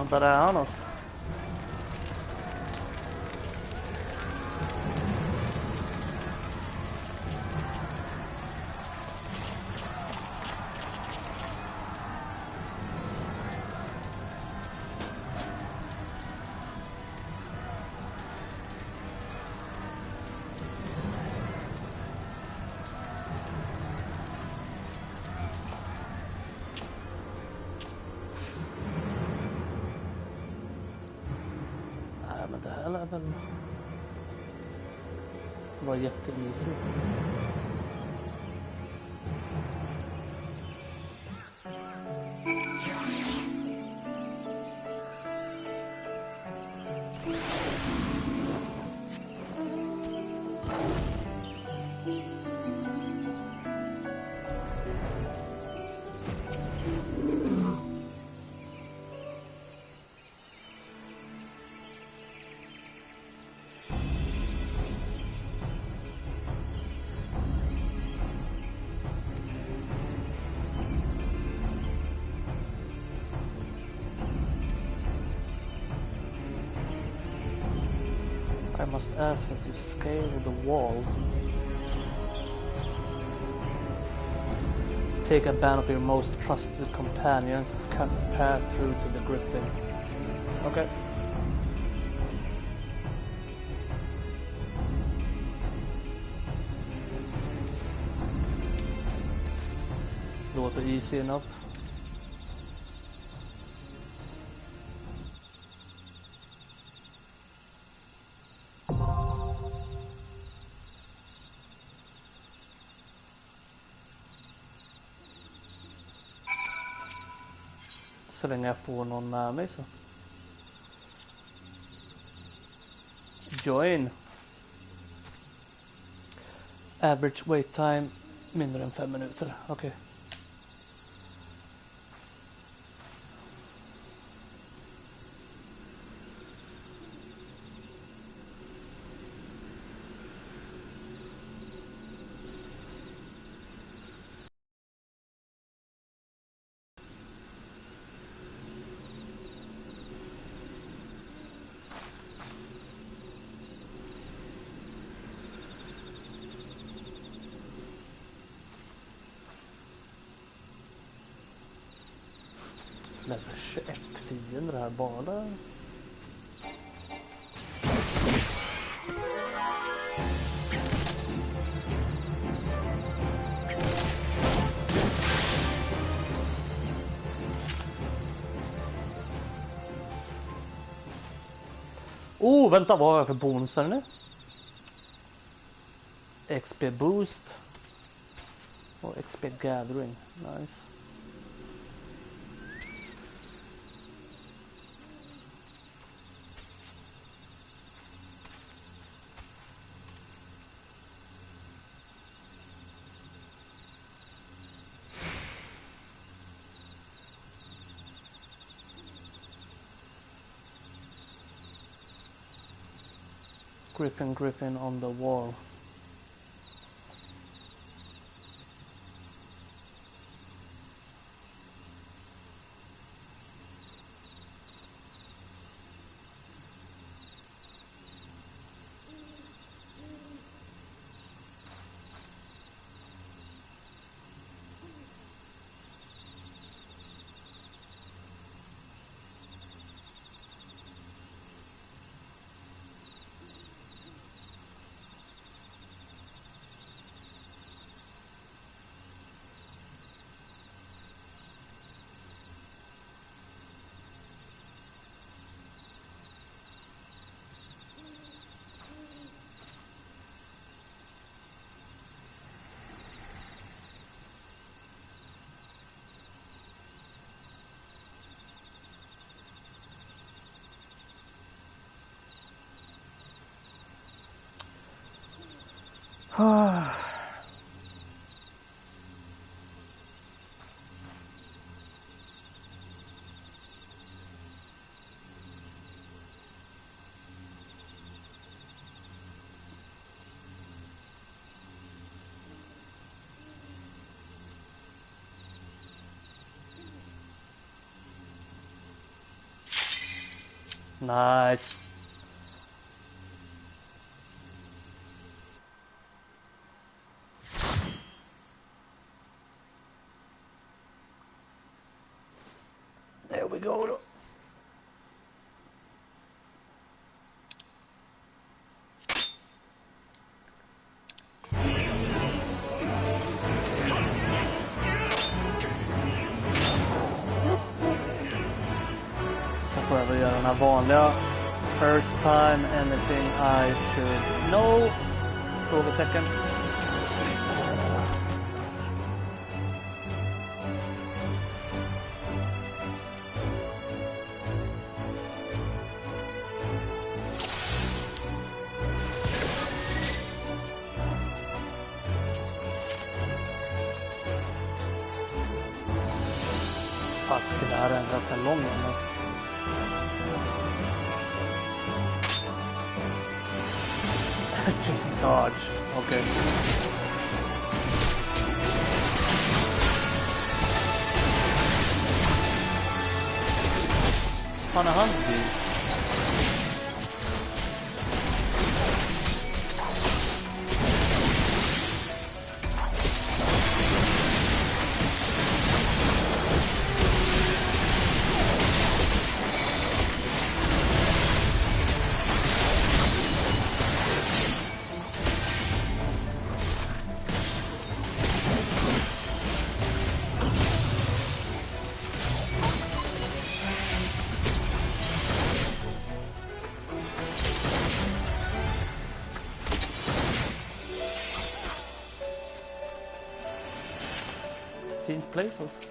Där är han alltså. Det här lär väl vara jätteeasy. I must ask that you scale the wall. Take a band of your most trusted companions and cut the path through to the griffin. Okay. Låter easy enough. Så länge jag får någon med mig så. Join. Average wait time mindre än 5 minuter. Okej. Level 21 fiender här bara. Oh, vänta, vad har jag för bonusar nu? XP boost och XP gathering. Nice. Griffin on the wall. Nice. There we go. Så får jag väl göra den här vanliga first time anything I should know? Frågetecken. Fuck, det här är en ganska lång one. Just dodge. Okay. Fan är han vid? Places.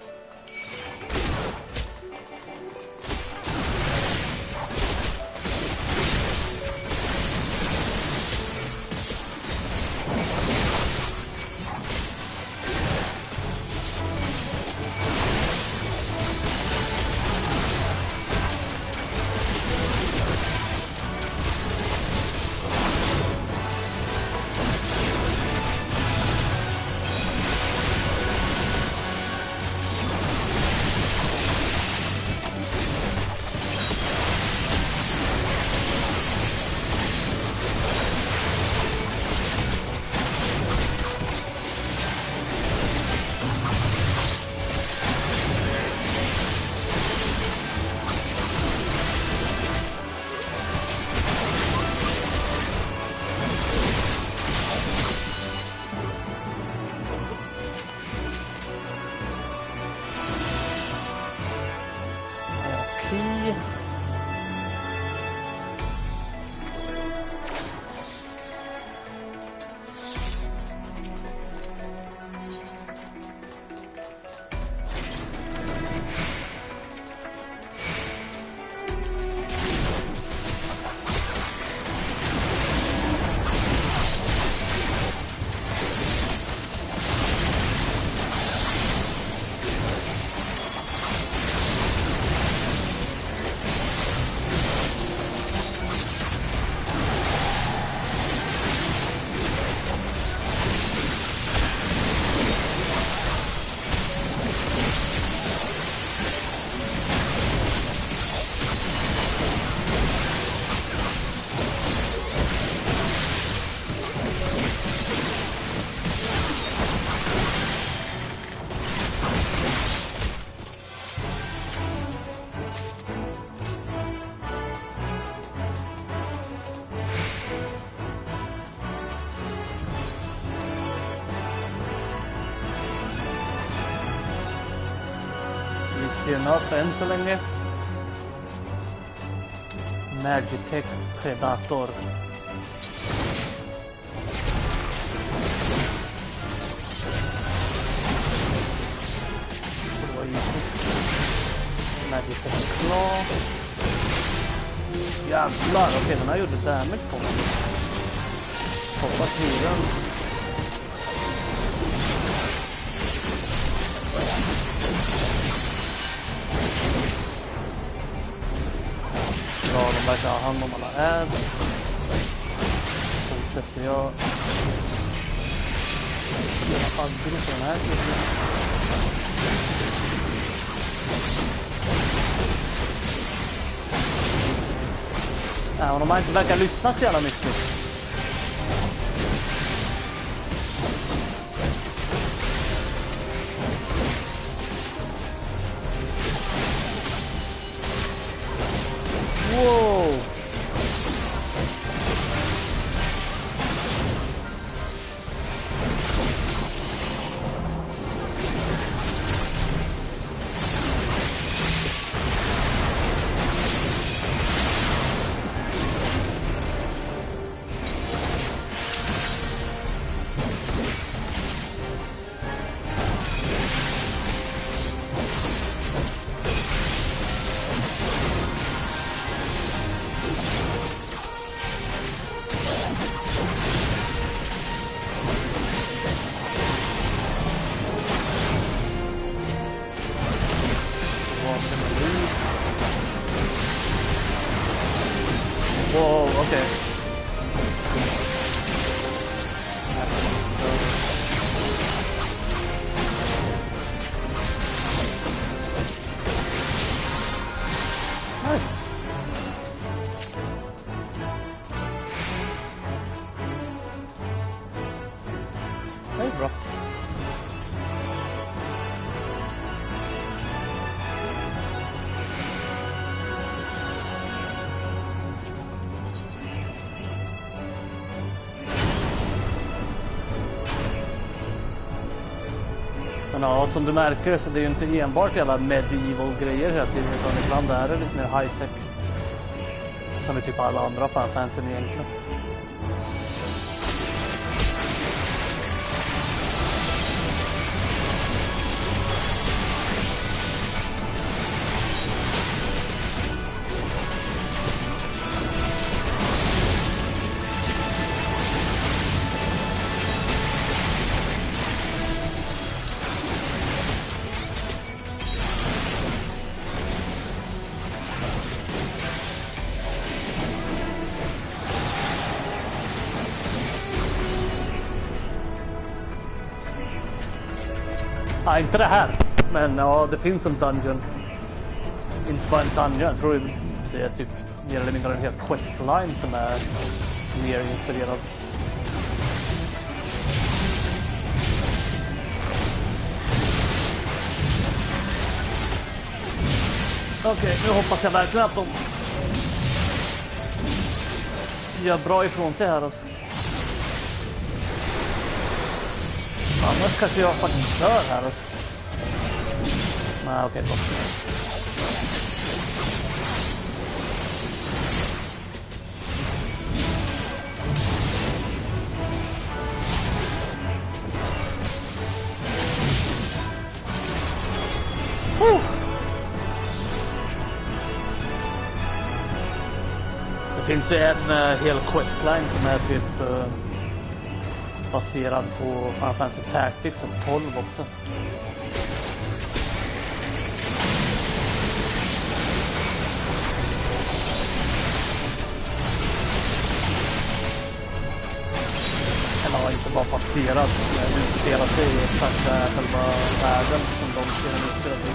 Enough än så länge. Magitech Predator. Magitech Claw. Jävlar, okej, den här gjorde damage på mig. Hoppas hyran verkar ha hand om alla ads. Fortsätter jag göra aggro på den här tiden. Även om man inte verkar lyssna så jävla mycket. Wow! Whoa, okay. Nice. Hey, bro. Men ja, som du märker så det är ju inte enbart jävla medieval grejer hela tiden, utan ibland är det lite mer high-tech. Som i typ alla andra fansen egentligen. Ja, inte det här. Men ja, det finns en dungeon. Inte bara en dungeon. Jag tror det är typ mer eller mindre en hel questline som är mer inspirerad. Okej, nu hoppas jag verkligen att de gör bra ifrån sig här alltså. Annars kanske jag faktiskt dör här alltså. Nej, okej, bra. Det finns ju en hel questline som är typ baserad på Final Fantasy Tactics och 12 också. Eller inte bara baserad, men utspelar sig i exakt själva världen som de ser utspelar sig.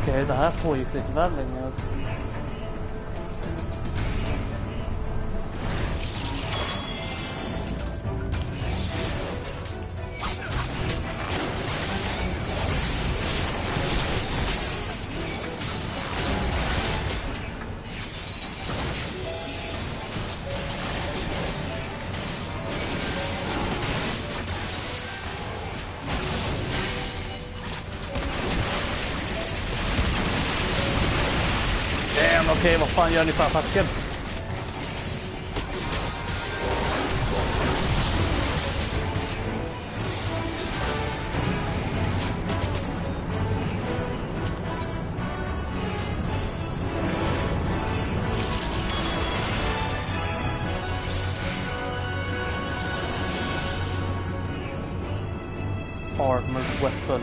Okej, det här pågick lite väl länge alltså. Okej, vad fan gör ni för attacken? Armored weapon.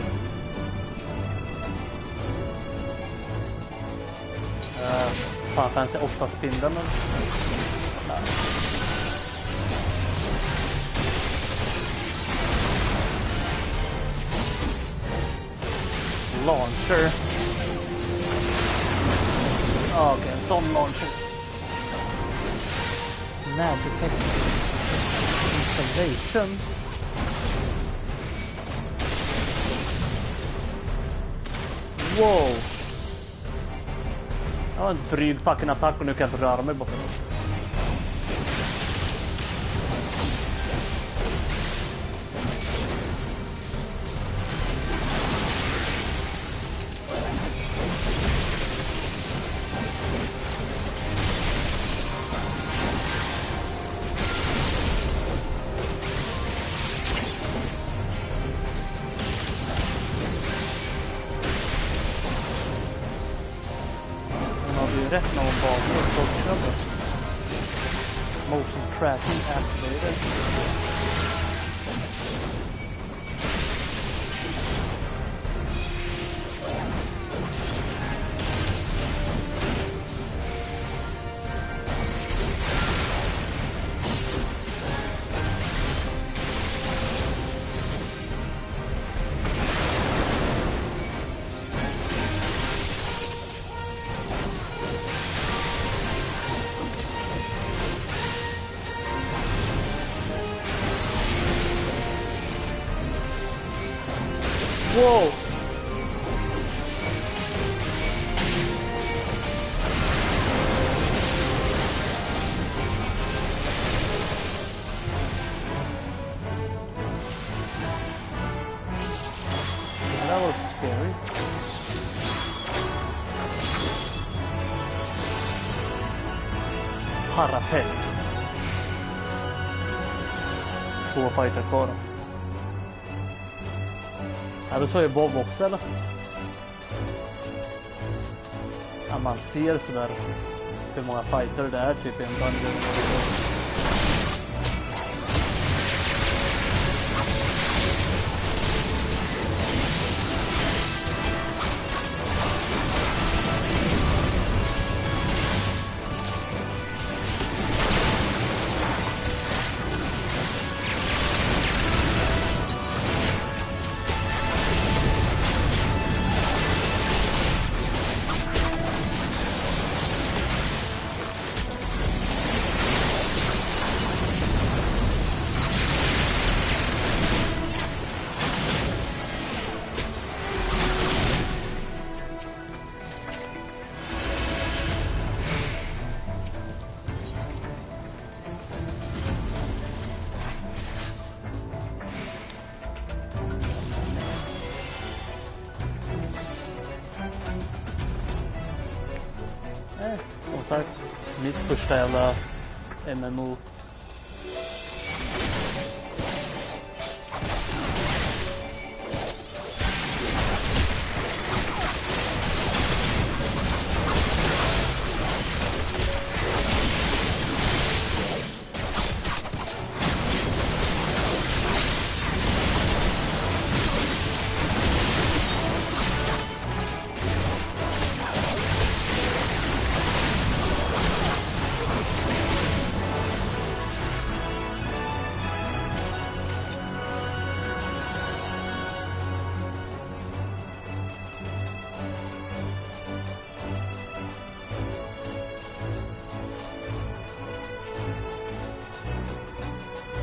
Fan, fanns det 8 spindeln? Launcher. Okej, en sån launcher. Magic installation. Wow. Det var en dryg fucking attack och nu kan jag inte röra mig borta. Rätt när hon bara motion tracking activated. Whoa! That was scary. Parapet. 2 fighter kvar. Ja, då så är Bob också, eller? Ja, man ser sådär hur många fighter det är typ i en dungeon. Som sagt, mitt första jävla MMO.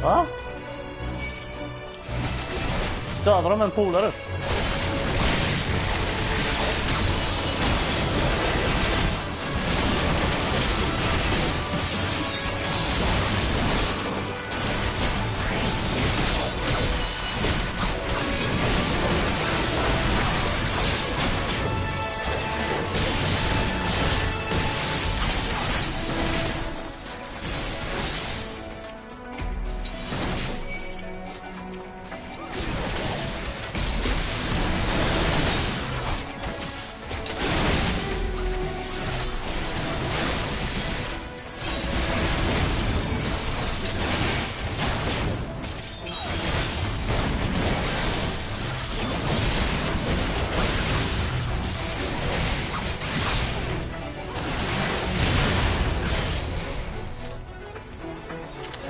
Va? Dödar de en polare?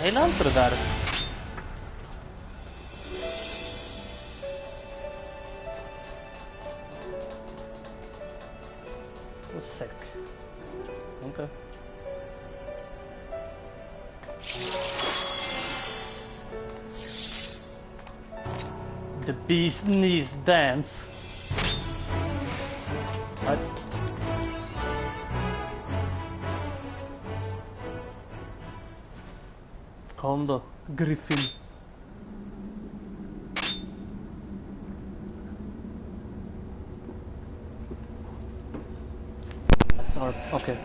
Jag gillar inte det där. Och säck. Okej. The beast knees dance. What? Kom då, Griffin. That's our... Okay.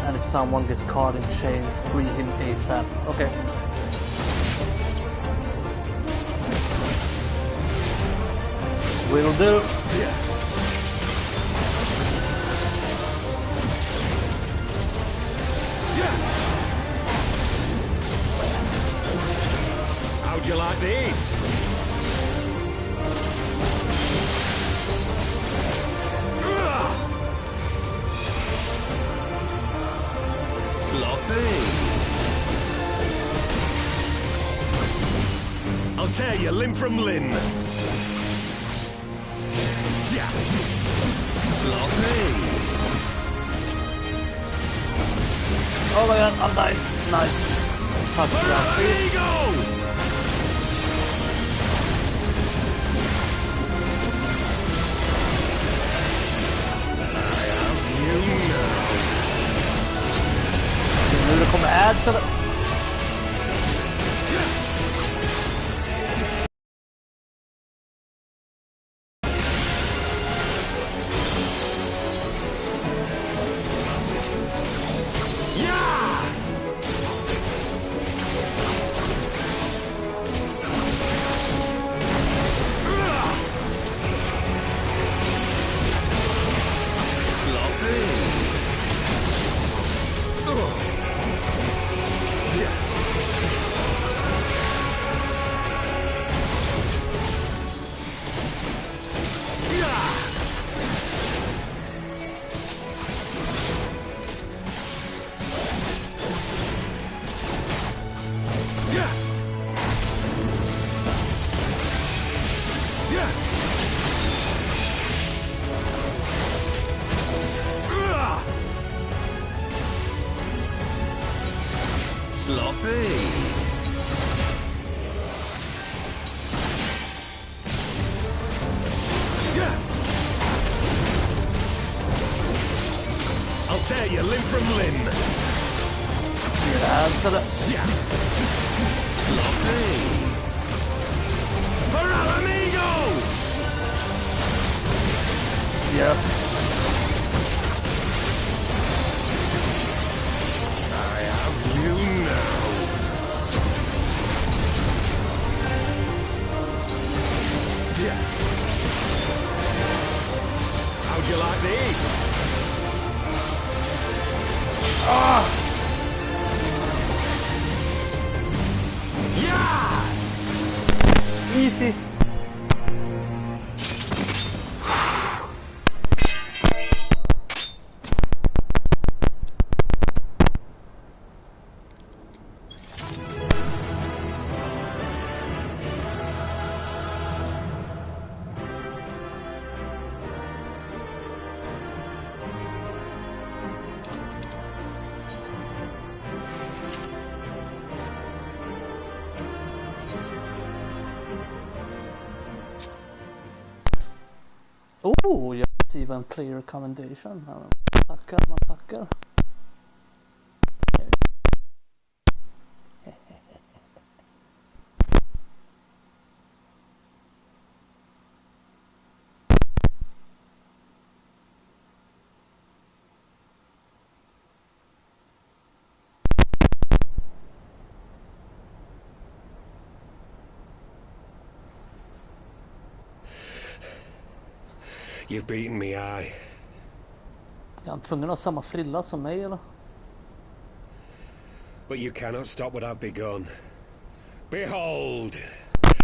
And if someone gets caught in chains, free him ASAP. Okay. Will do. Yeah. How'd you like these? Sloppy. I'll tear you limb from limb. Yeah. Sloppy. Oh my god, I'm dying. Nice. Touchdown. Nu det kommer ads eller? I'll tear you limb from limb. Yeah. Sloppy. For Alamigo! Yeah. I have you now. Yeah. How'd you like these? Yeah! Easy. Oh, jag har even player commendation. Man tackar. You've beaten me, aye. Jag är tvungen att ha samma frilla som mig, eller? But you cannot stop what I've begun. Behold,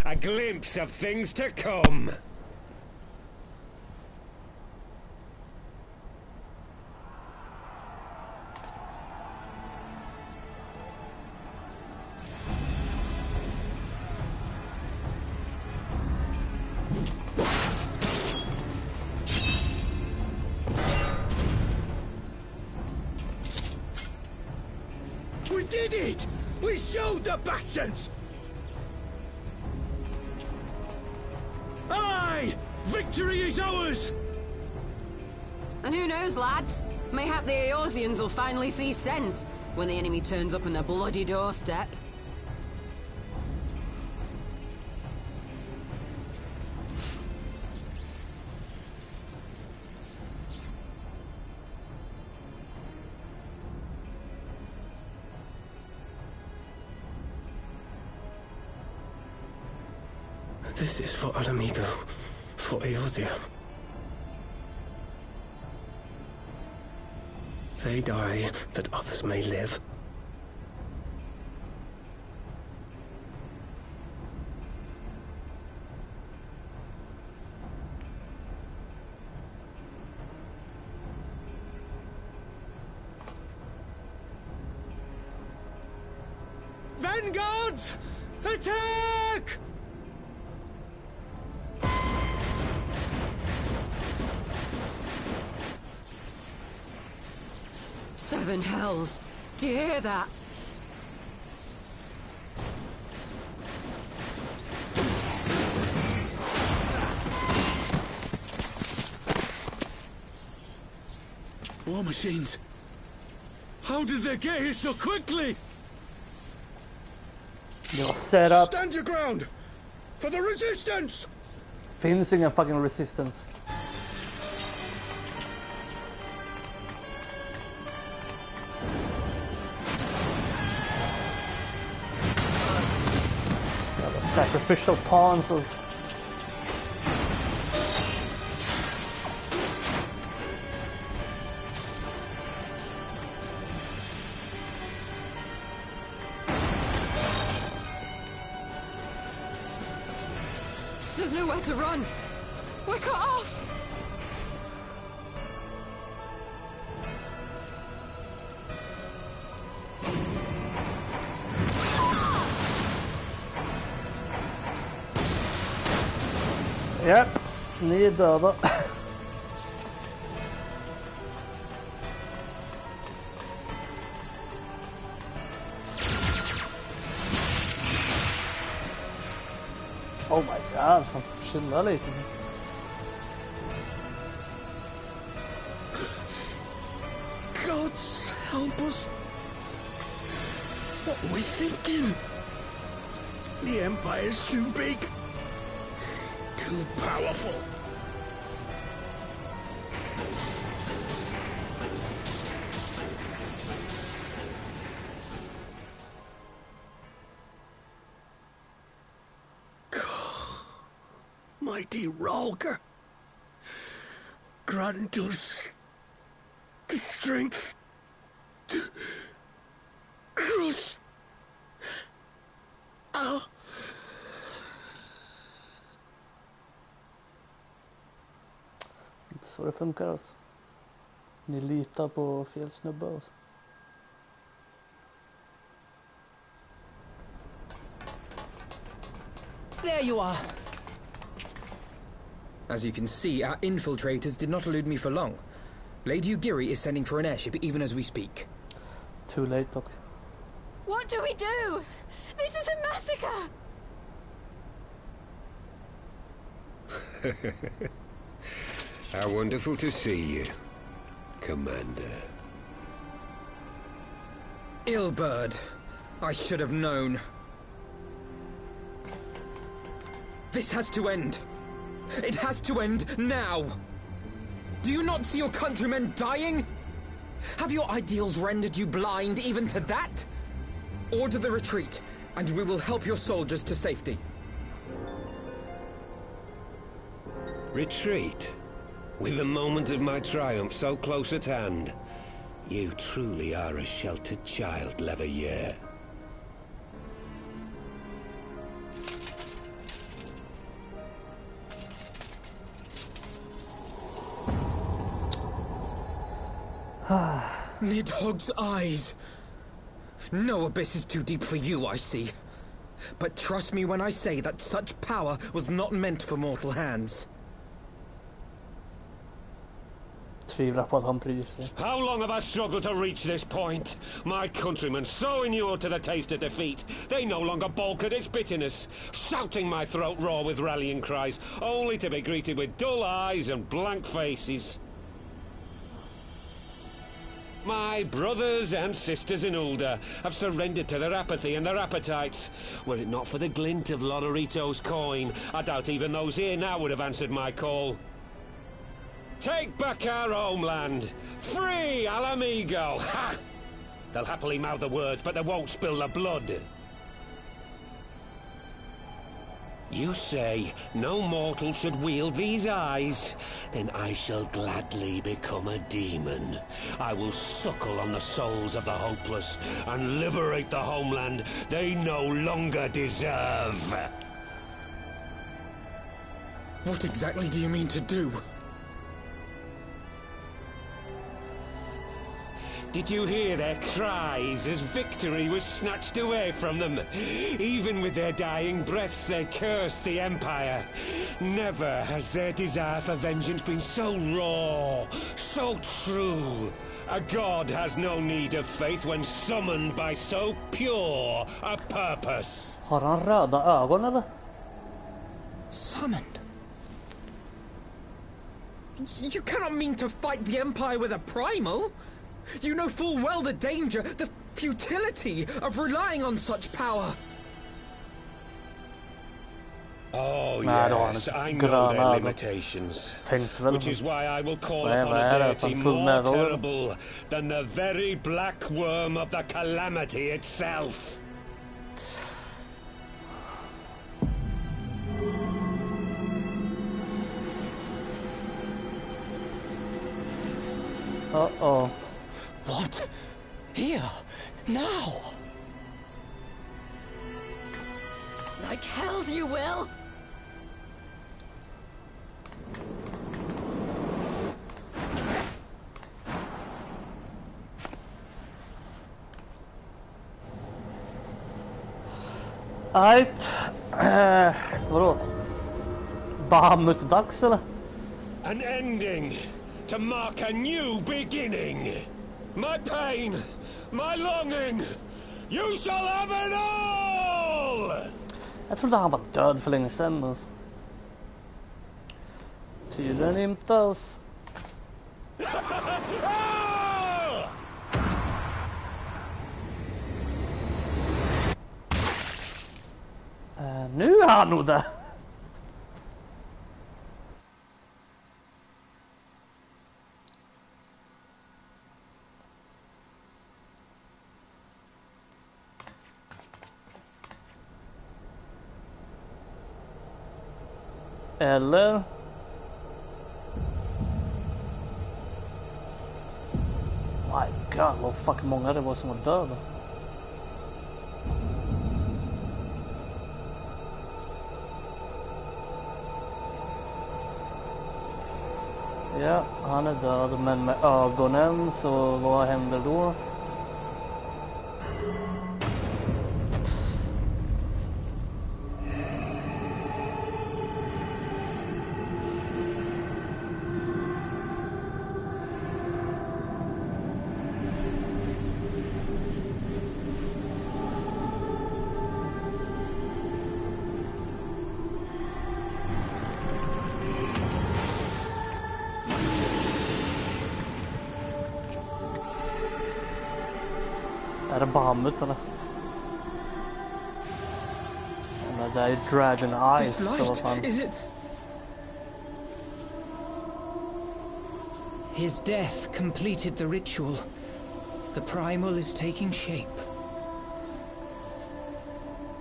a glimpse of things to come. We did it! We showed the bastards! Aye! Victory is ours! And who knows, lads? Mayhap the Eorzeans will finally see sense when the enemy turns up on their bloody doorstep. This is for Alamigo, for Eorzea. They die that others may live. Vanguards! Attack! Seven hells! Do you hear that? War machines. How did they get here so quickly? They'll set up. Stand your ground! For the resistance! Finns ingen fucking resistance. Sacrificial pawns of... There's nowhere to run! We're cut off! Yep, ni är döda. Oh my god, han får chilla lite. Gods help us! What are we thinking? The Empire's too big. Too powerful. Mighty Ralker, grant us the strength to crush our... Inte så det funkar alltså. Ni litar på fel snubbe alltså. There you are. As you can see, our infiltrators did not elude me for long. Lady Ugiri is sending for an airship even as we speak. Too late, Doc. What do we do? This is a massacre! How wonderful to see you, Commander. Illbird. I should have known. This has to end. It has to end now. Do you not see your countrymen dying? Have your ideals rendered you blind even to that? Order the retreat, and we will help your soldiers to safety. Retreat? With the moment of my triumph so close at hand? You truly are a sheltered child, Leveilleur. Nidhogg's eyes. No abyss is too deep for you, I see. But trust me when I say that such power was not meant for mortal hands. Tvivlar på att han bryr sig. How long have I struggled to reach this point? My countrymen, so inured to the taste of defeat, they no longer balk at its bitterness, shouting my throat raw with rallying cries, only to be greeted with dull eyes and blank faces. My brothers and sisters in Ulda have surrendered to their apathy and their appetites. Were it not for the glint of Lodorito's coin, I doubt even those here now would have answered my call. Take back our homeland! Free Alamigo! Ha! They'll happily mouth the words, but they won't spill the blood. You say no mortal should wield these eyes? Then I shall gladly become a demon. I will suckle on the souls of the hopeless and liberate the homeland they no longer deserve. What exactly do you mean to do? Did you hear their cries as victory was snatched away from them? Even with their dying breaths, they cursed the Empire. Never has their desire for vengeance been so raw, so true. A god has no need of faith when summoned by so pure a purpose. Har han röda ögon eller? Summoned? You cannot mean to fight the Empire with a primal? You know full well the danger, the futility of relying on such power. Oh yes, I know their limitations. Which is why I will call upon a deity more terrible than the very black worm of the calamity itself. Uh-oh. What? Here? Now? Like hells you will! Alright. Vadå? Bahamut-dags eller? An ending to mark a new beginning. My pain, my longing, you shall have it all! Jag trodde han var död för länge sedan. Alltså. Tydligen inte alls. Nu är han nog där. Eller? My god, vad fucking många det var som var döda. Ja, han är död, men med ögonen, så vad händer då? Är det Bahamut eller? Men det är ju Dragon Eyes, så vad fan. His death completed the ritual. The primal is taking shape.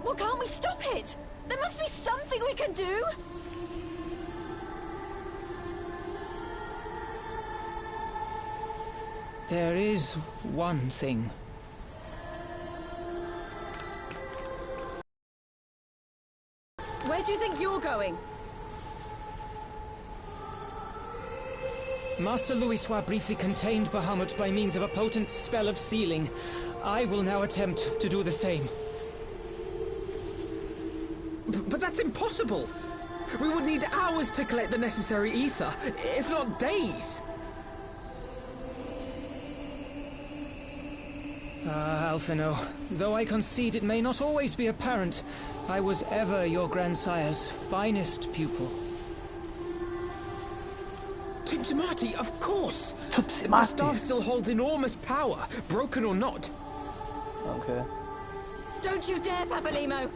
Well, can't we stop it? There must be something we can do! There is one thing. Where do you think you're going? Master Louisoix briefly contained Bahamut by means of a potent spell of sealing. I will now attempt to do the same. But that's impossible! We would need hours to collect the necessary ether, if not days! Alphino, though I concede it may not always be apparent, I was ever your grandsire's finest pupil. Tupsimati, of course! Tupsimati. The staff still holds enormous power, broken or not. Okay. Don't you dare, Papalimo!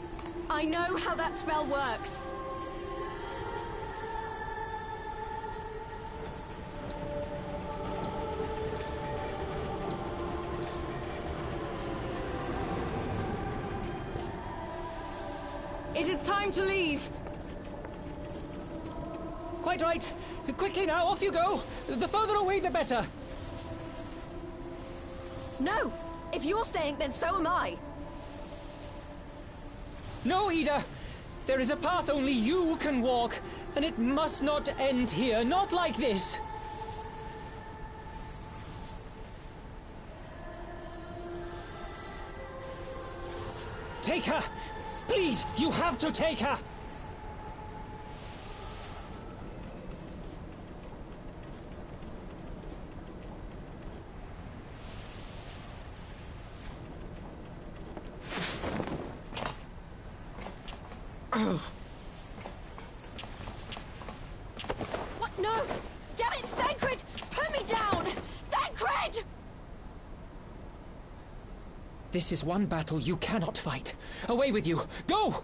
I know how that spell works. It is time to leave. Quite right. Quickly now, off you go. The further away, the better. No! If you're staying, then so am I. No, Ida. There is a path only you can walk, and it must not end here. Not like this. Take her! Please, you have to take her! What? No! Damn it, Thancred! Put me down! Thancred! This is one battle you cannot fight. Away with you! Go!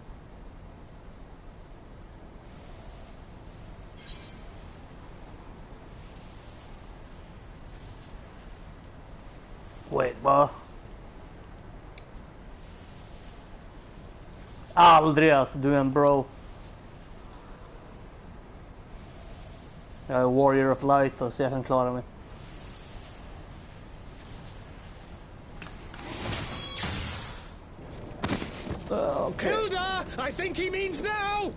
Wait, vad? Aldrig alltså, du är en bro. Jag är Warrior of Light då, så jag kan klara mig. Okay. Hilda! I think he means now!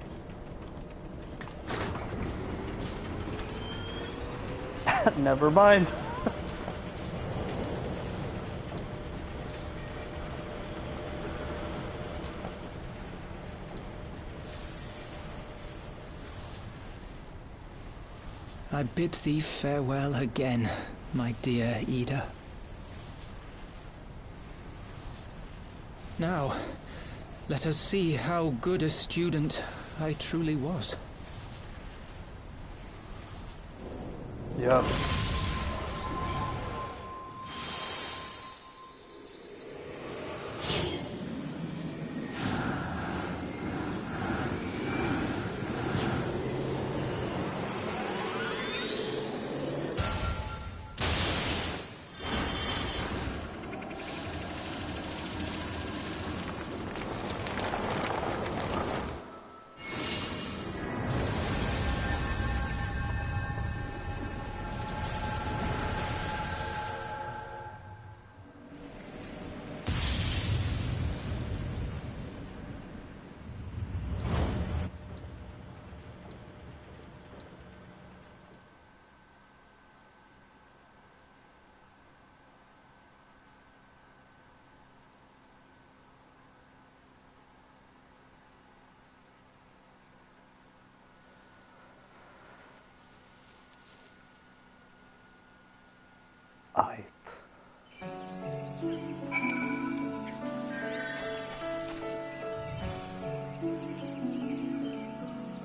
Never mind. I bid thee farewell again, my dear Ida. Now, let us see how good a student I truly was. Yeah.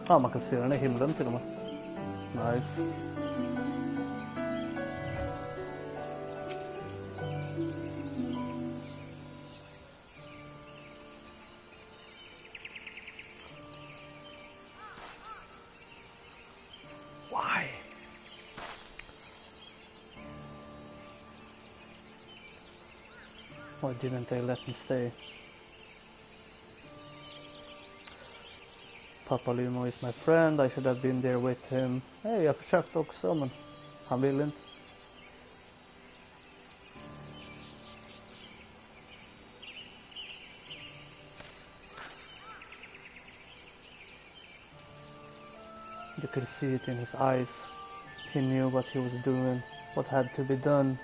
Ja, man kan se den i himlen till och med. Nice. Why? Why didn't they let me stay? Papalimo is my friend, I should have been there with him. Hey, jag försökte också, men han ville inte. You could see it in his eyes. He knew what he was doing, what had to be done.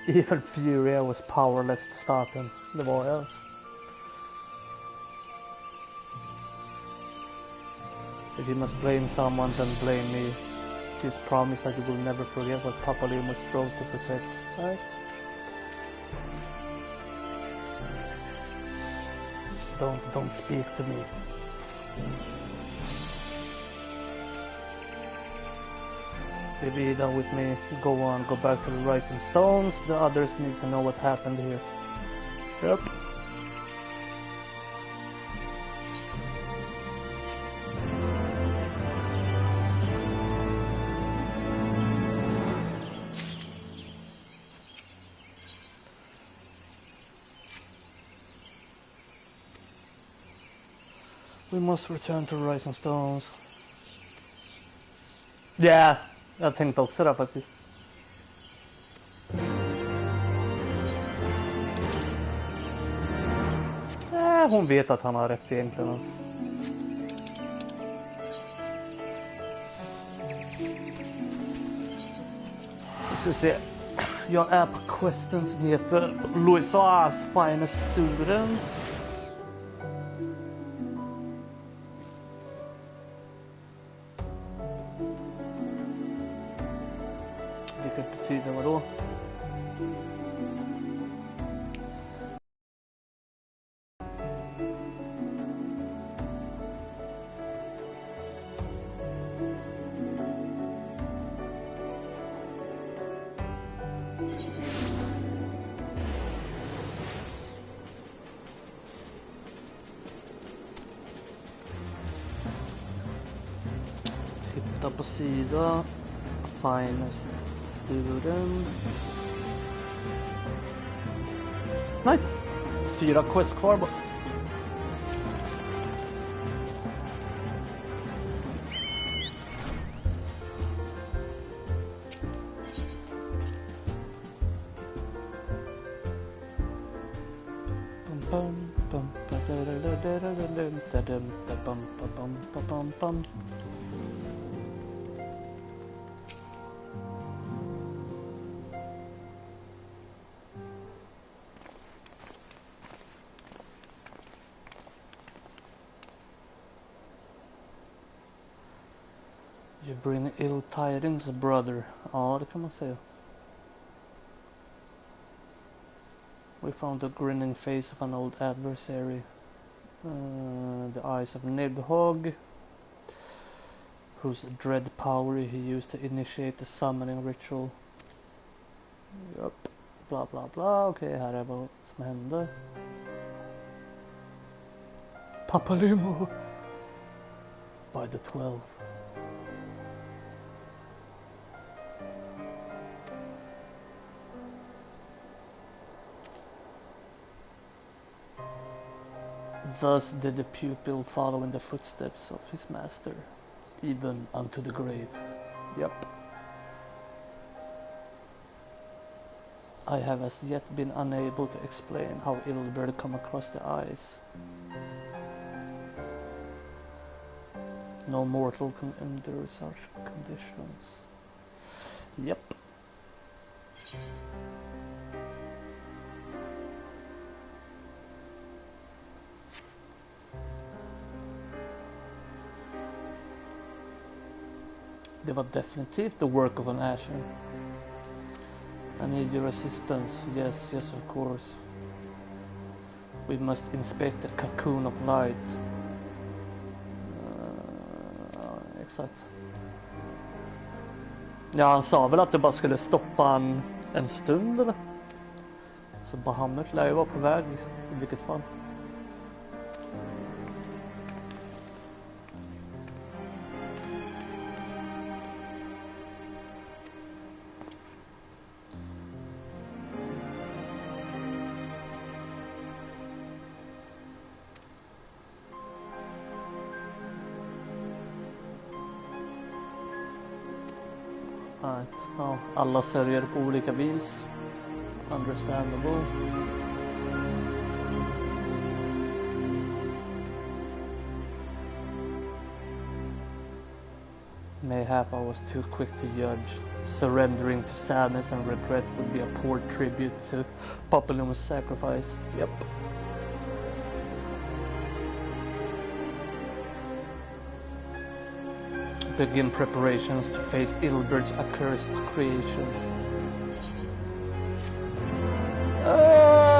Even Furia was powerless to stop him. Det var jag alltså. If you must blame someone, then blame me. Just promise that you will never forget what Papa Limo strove to protect, right? Don't speak to me. Maybe you're done with me. Go on, go back to the Rising Stones. The others need to know what happened here. Yep. We must return to Rising Stones. Yeah, jag tänkte också det faktiskt. Hon vet att han har rätt egentligen alltså. Vi ska se. Jag är på questen som heter Louisa's Finest Student. Vilket betyder vad då? Titta på sida. Finest Student. Nice. 4 quest kvar bara. You bring ill tidings, brother. Ja, det kan man säga. We found the grinning face of an old adversary. The eyes of Nidhogg, whose dread power he used to initiate the summoning ritual. Yup. Bla bla bla. Okej, här är vad som hände. Papalimo by the 12. Thus did the pupil follow in the footsteps of his master, even unto the grave. Yep. I have as yet been unable to explain how Ilbert come across the eyes. No mortal can endure such conditions. Yep. Det var definitivt the work of an Asher. I need your assistance. Yes, yes, of course. We must inspect the cocoon of light. Exakt. Ja, han sa väl att det bara skulle stoppa en stund eller? Så Bahamut lär ju vara på väg i vilket fall. Right. Ja, alla säljer på olika vis. Understandable. Mayhap I was too quick to judge. Surrendering to sadness and regret would be a poor tribute to Papaluma's sacrifice. Yep. Begin preparations to face Ilbert's accursed creation.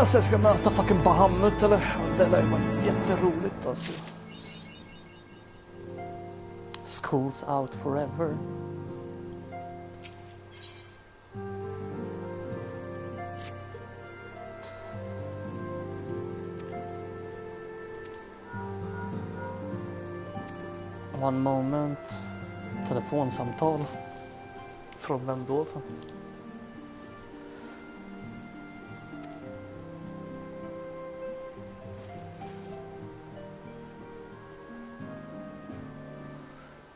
Så jag ska möta fucking Bahamut eller? Det där var jätteroligt alltså. School's out forever. One moment. Telefonsamtal. Från vem då?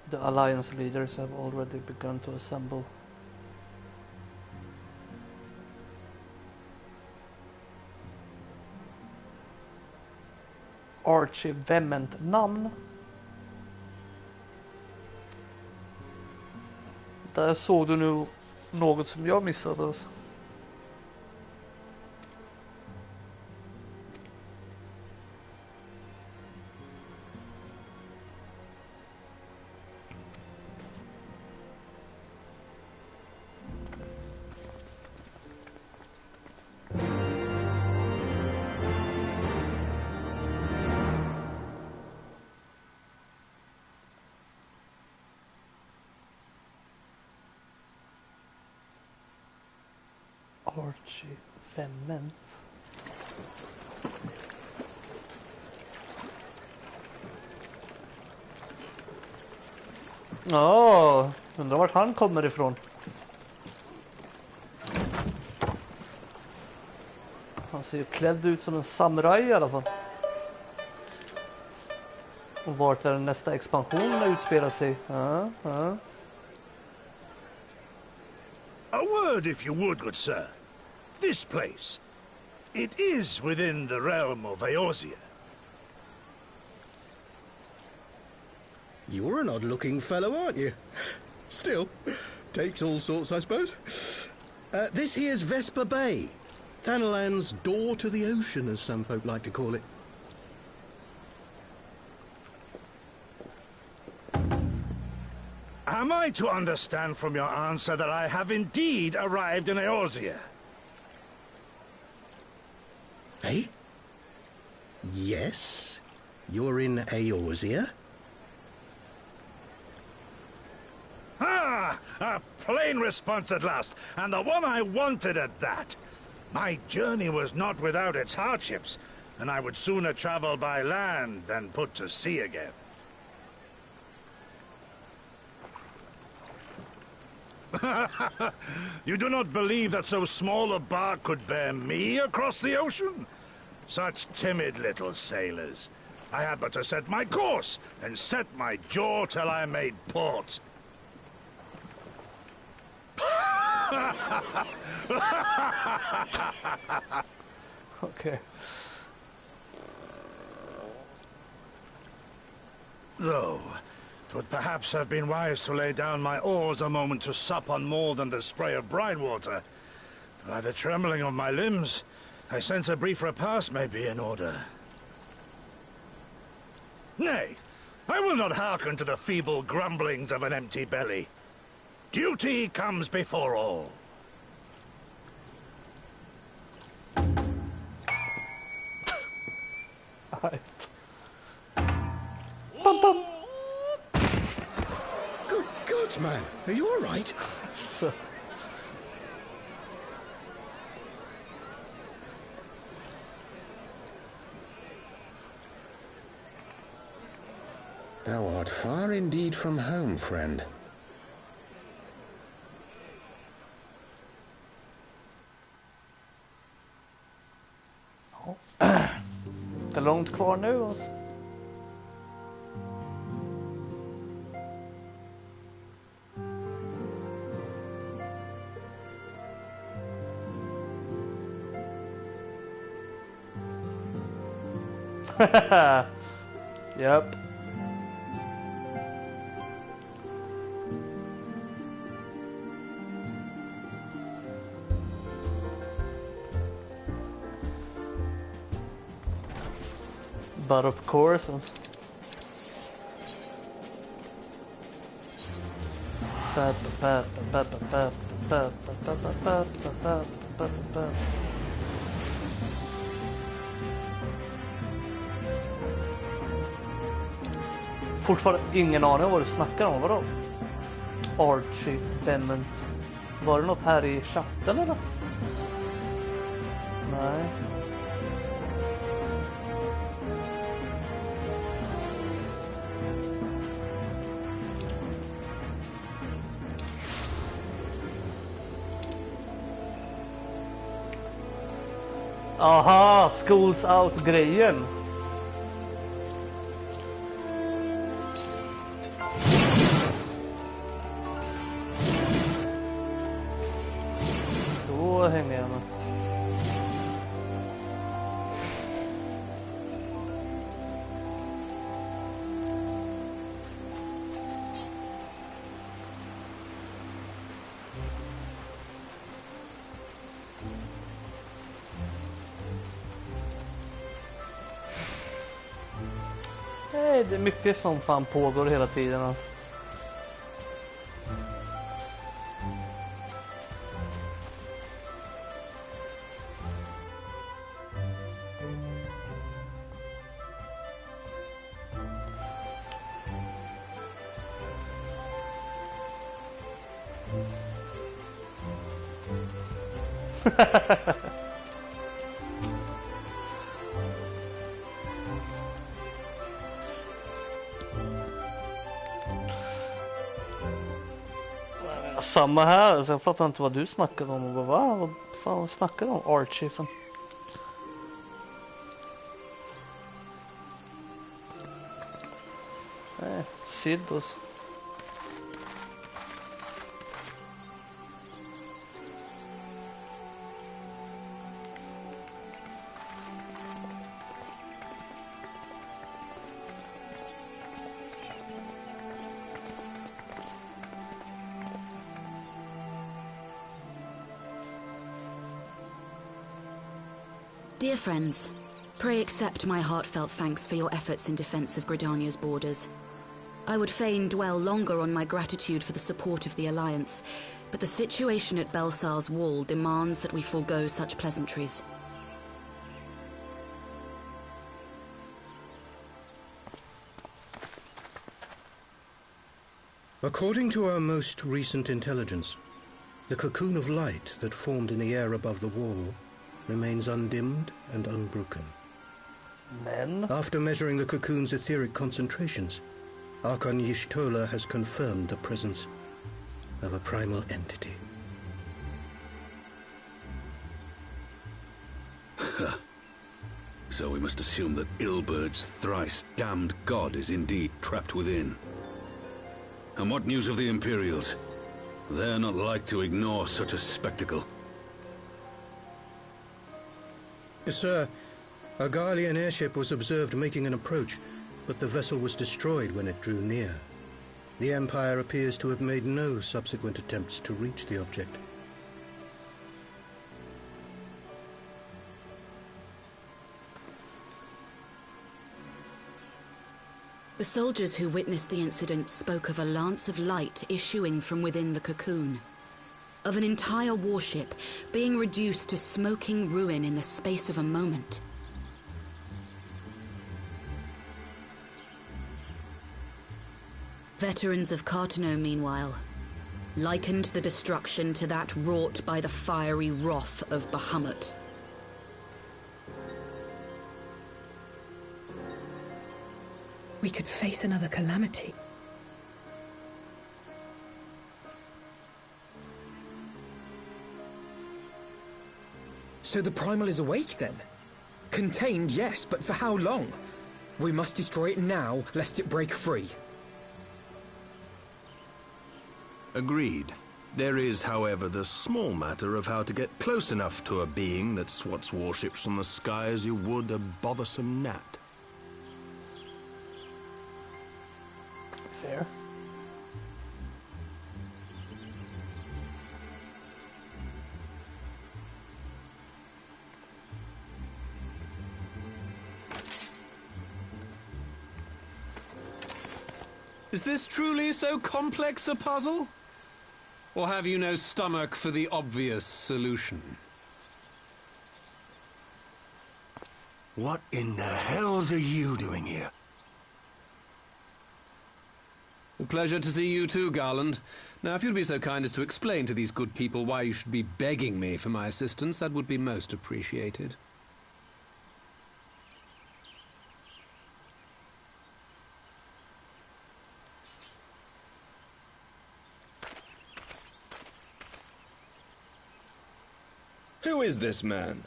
The alliance leaders have already begun to assemble. Archie Vement namn. Där såg du nu något som jag missade. Alltså. Archie Vement. Ja, undrar vart han kommer ifrån. Han ser ju klädd ut som en samuraj i alla fall. Och vart är nästa expansion utspelar sig? Ja. A word, if you would, good sir. This place, it is within the realm of Eorzea. You're an odd-looking fellow, aren't you? Still, takes all sorts, I suppose. This here's Vesper Bay. Thanalan's door to the ocean, as some folk like to call it. Am I to understand from your answer that I have indeed arrived in Eorzea? Eh? Yes, you're in Eorzea. Ah! A plain response at last, and the one I wanted at that. My journey was not without its hardships, and I would sooner travel by land than put to sea again. You do not believe that so small a bark could bear me across the ocean? Such timid little sailors. I had but to set my course and set my jaw till I made port. Okay. Though, 'twould perhaps have been wise to lay down my oars a moment to sup on more than the spray of brine water. By the trembling of my limbs, I sense a brief repast may be in order. Nay, I will not hearken to the feeble grumblings of an empty belly. Duty comes before all. Good God, man. Are you all right? Thou art far indeed from home, friend. Det är långt kvar nu alltså. Yep. But of course, fortfarande ingen aning om vad du snackar om, vadå? Archie, Dement. Var det något här i chatten eller? Nej. Aha, schools out-grejen. Då hänger jag med. Det är mycket som fan pågår hela tiden alltså. Samma här, alltså jag fattar inte vad du snackade om. Vad fan snackade om Archie? Nej, Siddos. Dear friends, pray accept my heartfelt thanks for your efforts in defense of Gridania's borders. I would fain dwell longer on my gratitude for the support of the Alliance, but the situation at Belsar's Wall demands that we forego such pleasantries. According to our most recent intelligence, the cocoon of light that formed in the air above the wall remains undimmed and unbroken. Men? After measuring the cocoon's etheric concentrations, Archon Y'shtola has confirmed the presence of a primal entity. So we must assume that Ilbert's thrice-damned god is indeed trapped within. And what news of the Imperials? They're not like to ignore such a spectacle. Sir, a Garlean airship was observed making an approach, but the vessel was destroyed when it drew near. The Empire appears to have made no subsequent attempts to reach the object. The soldiers who witnessed the incident spoke of a lance of light issuing from within the cocoon. Of an entire warship being reduced to smoking ruin in the space of a moment. Veterans of Cartano, meanwhile, likened the destruction to that wrought by the fiery wrath of Bahamut. We could face another calamity. So the Primal is awake then? Contained, yes, but for how long? We must destroy it now, lest it break free. Agreed. There is, however, the small matter of how to get close enough to a being that swats warships from the sky as you would a bothersome gnat. Is this truly so complex a puzzle? Or have you no stomach for the obvious solution? What in the hells are you doing here? A pleasure to see you too, Garland. Now, if you'd be so kind as to explain to these good people why you should be begging me for my assistance, that would be most appreciated. Who is this man?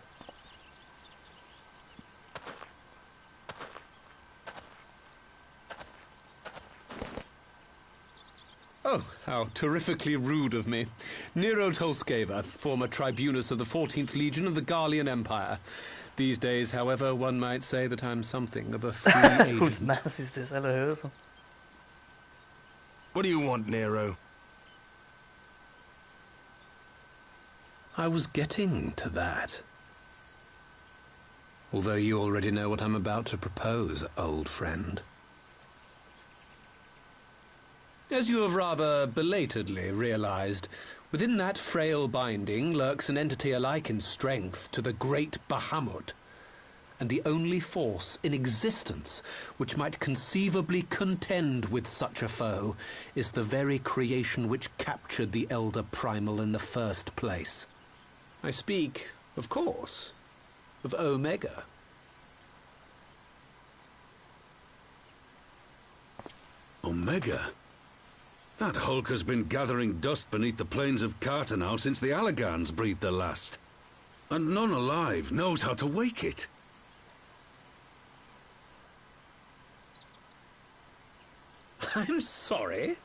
Oh, how terrifically rude of me. Nero Tolskeva, former tribunus of the 14th Legion of the Garlean Empire. These days, however, one might say that I'm something of a free agent. Whose mass is this? Eller hur? What do you want, Nero? I was getting to that. Although you already know what I'm about to propose, old friend. As you have rather belatedly realized, within that frail binding lurks an entity alike in strength to the great Bahamut, and the only force in existence which might conceivably contend with such a foe is the very creation which captured the Elder Primal in the first place. I speak, of course, of Omega. Omega? That hulk has been gathering dust beneath the plains of Cartanau since the Allagans breathed their last. And none alive knows how to wake it. I'm sorry?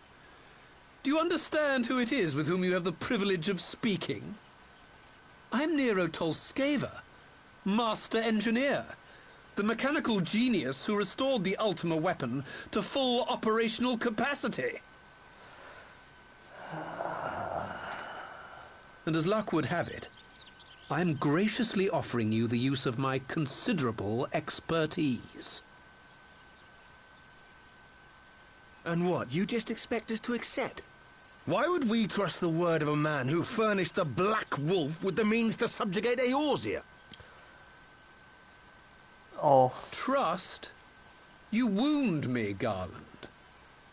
Do you understand who it is with whom you have the privilege of speaking? I'm Nero Tolskeva, Master Engineer, the mechanical genius who restored the Ultima weapon to full operational capacity. And as luck would have it, I am graciously offering you the use of my considerable expertise. And what, you just expect us to accept? Why would we trust the word of a man who furnished the Black Wolf with the means to subjugate Eorzea? Oh. Trust? You wound me, Garland.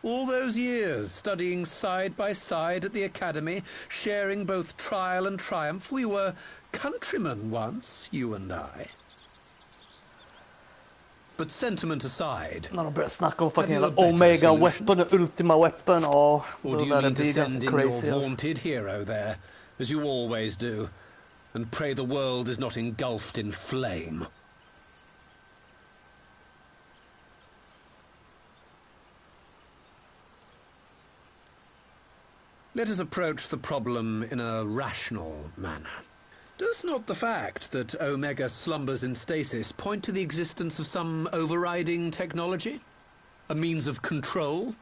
All those years, studying side by side at the Academy, sharing both trial and triumph, we were countrymen once, you and I. But sentiment aside... När de börjar snacka om fucking Omega weapon och Ultima weapon. Or do you mean to send in your vaunted hero there, as you always do, and pray the world is not engulfed in flame? Let us approach the problem in a rational manner. Does not the fact that Omega slumbers in stasis point to the existence of some overriding technology? A means of control?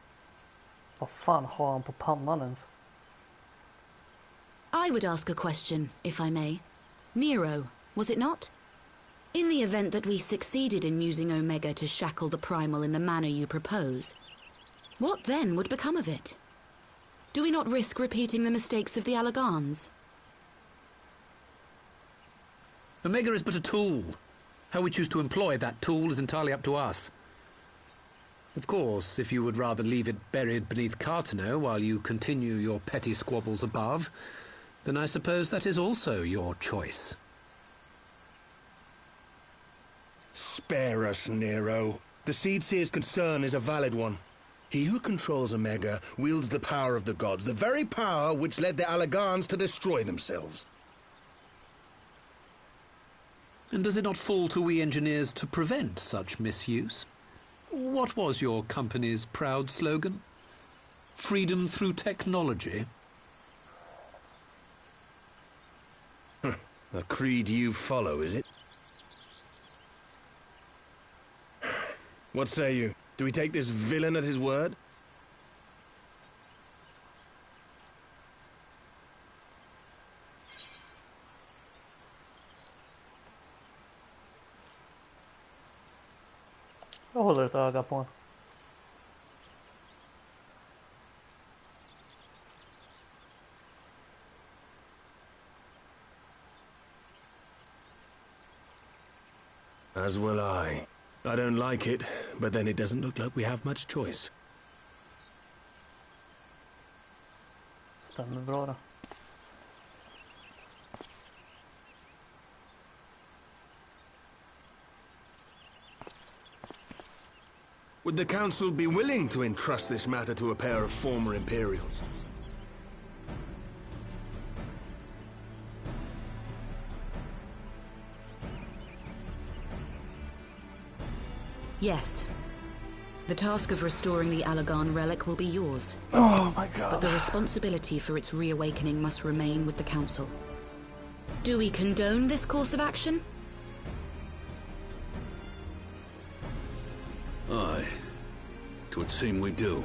Vad fan har han på pannan ens? I would ask a question, if I may. Nero, was it not? In the event that we succeeded in using Omega to shackle the Primal in the manner you propose, what then would become of it? Do we not risk repeating the mistakes of the Allagans? Omega is but a tool. How we choose to employ that tool is entirely up to us. Of course, if you would rather leave it buried beneath Cartanau while you continue your petty squabbles above, then I suppose that is also your choice. Spare us, Nero. The Seedseer's concern is a valid one. He who controls Omega wields the power of the gods, the very power which led the Allagans to destroy themselves. And does it not fall to we engineers to prevent such misuse? What was your company's proud slogan? Freedom through technology? A creed you follow, is it? What say you? Do we take this villain at his word? Jag håller ett öga på honom. As will I. I don't like it, but then it doesn't look like we have much choice. Stämmer bra då. Would the Council be willing to entrust this matter to a pair of former Imperials? Yes. The task of restoring the Allagan relic will be yours. Oh my god. But the responsibility for its reawakening must remain with the Council. Do we condone this course of action? Aye. It would seem we do.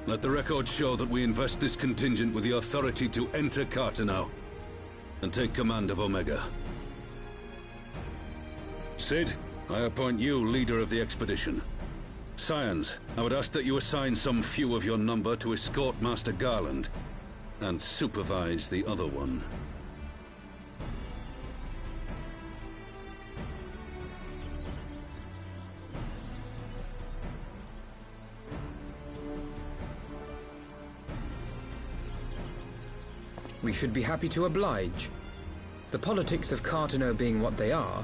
Let the record show that we invest this contingent with the authority to enter Carteneau and take command of Omega. Sid, I appoint you leader of the expedition. Scions, I would ask that you assign some few of your number to escort Master Garland and supervise the other one. We should be happy to oblige. The politics of Carteneau being what they are,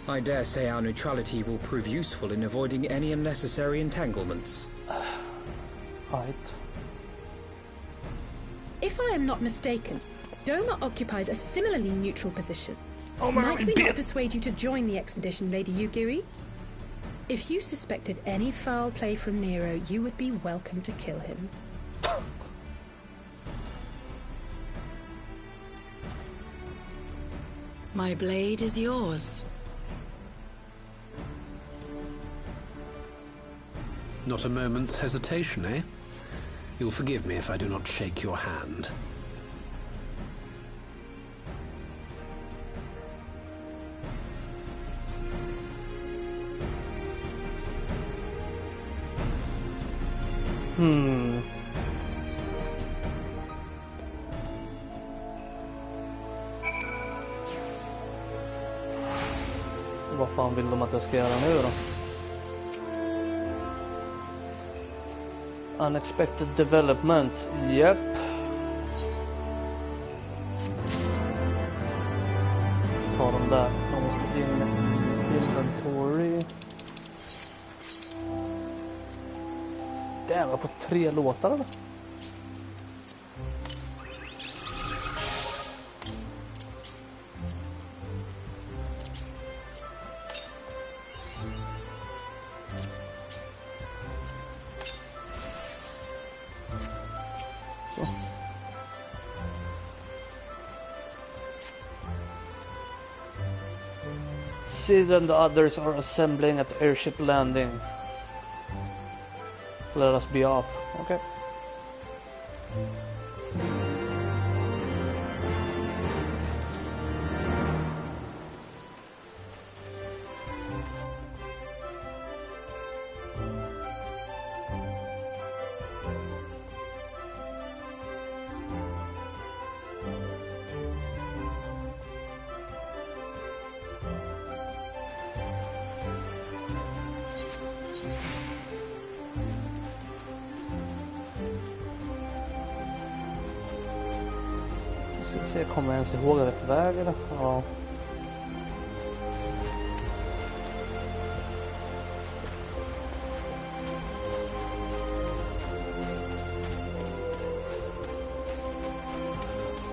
I dare say our neutrality will prove useful in avoiding any unnecessary entanglements. Right. If I am not mistaken, Doma occupies a similarly neutral position. Oh, Might we not persuade you to join the expedition, Lady Yugiri? If you suspected any foul play from Nero, you would be welcome to kill him. My blade is yours. Not a moment's hesitation, eh? You'll forgive me if I do not shake your hand. Vad fan vill de att jag ska göra nu då? Unexpected development. Yep. Ta dem där. De måste in inventory. Damn, jag har fått 3 låtar eller? Sid and the others are assembling at the airship landing. Let us be off. Okay. Se, kommer jag ens ihåg rätt väg eller? Ja.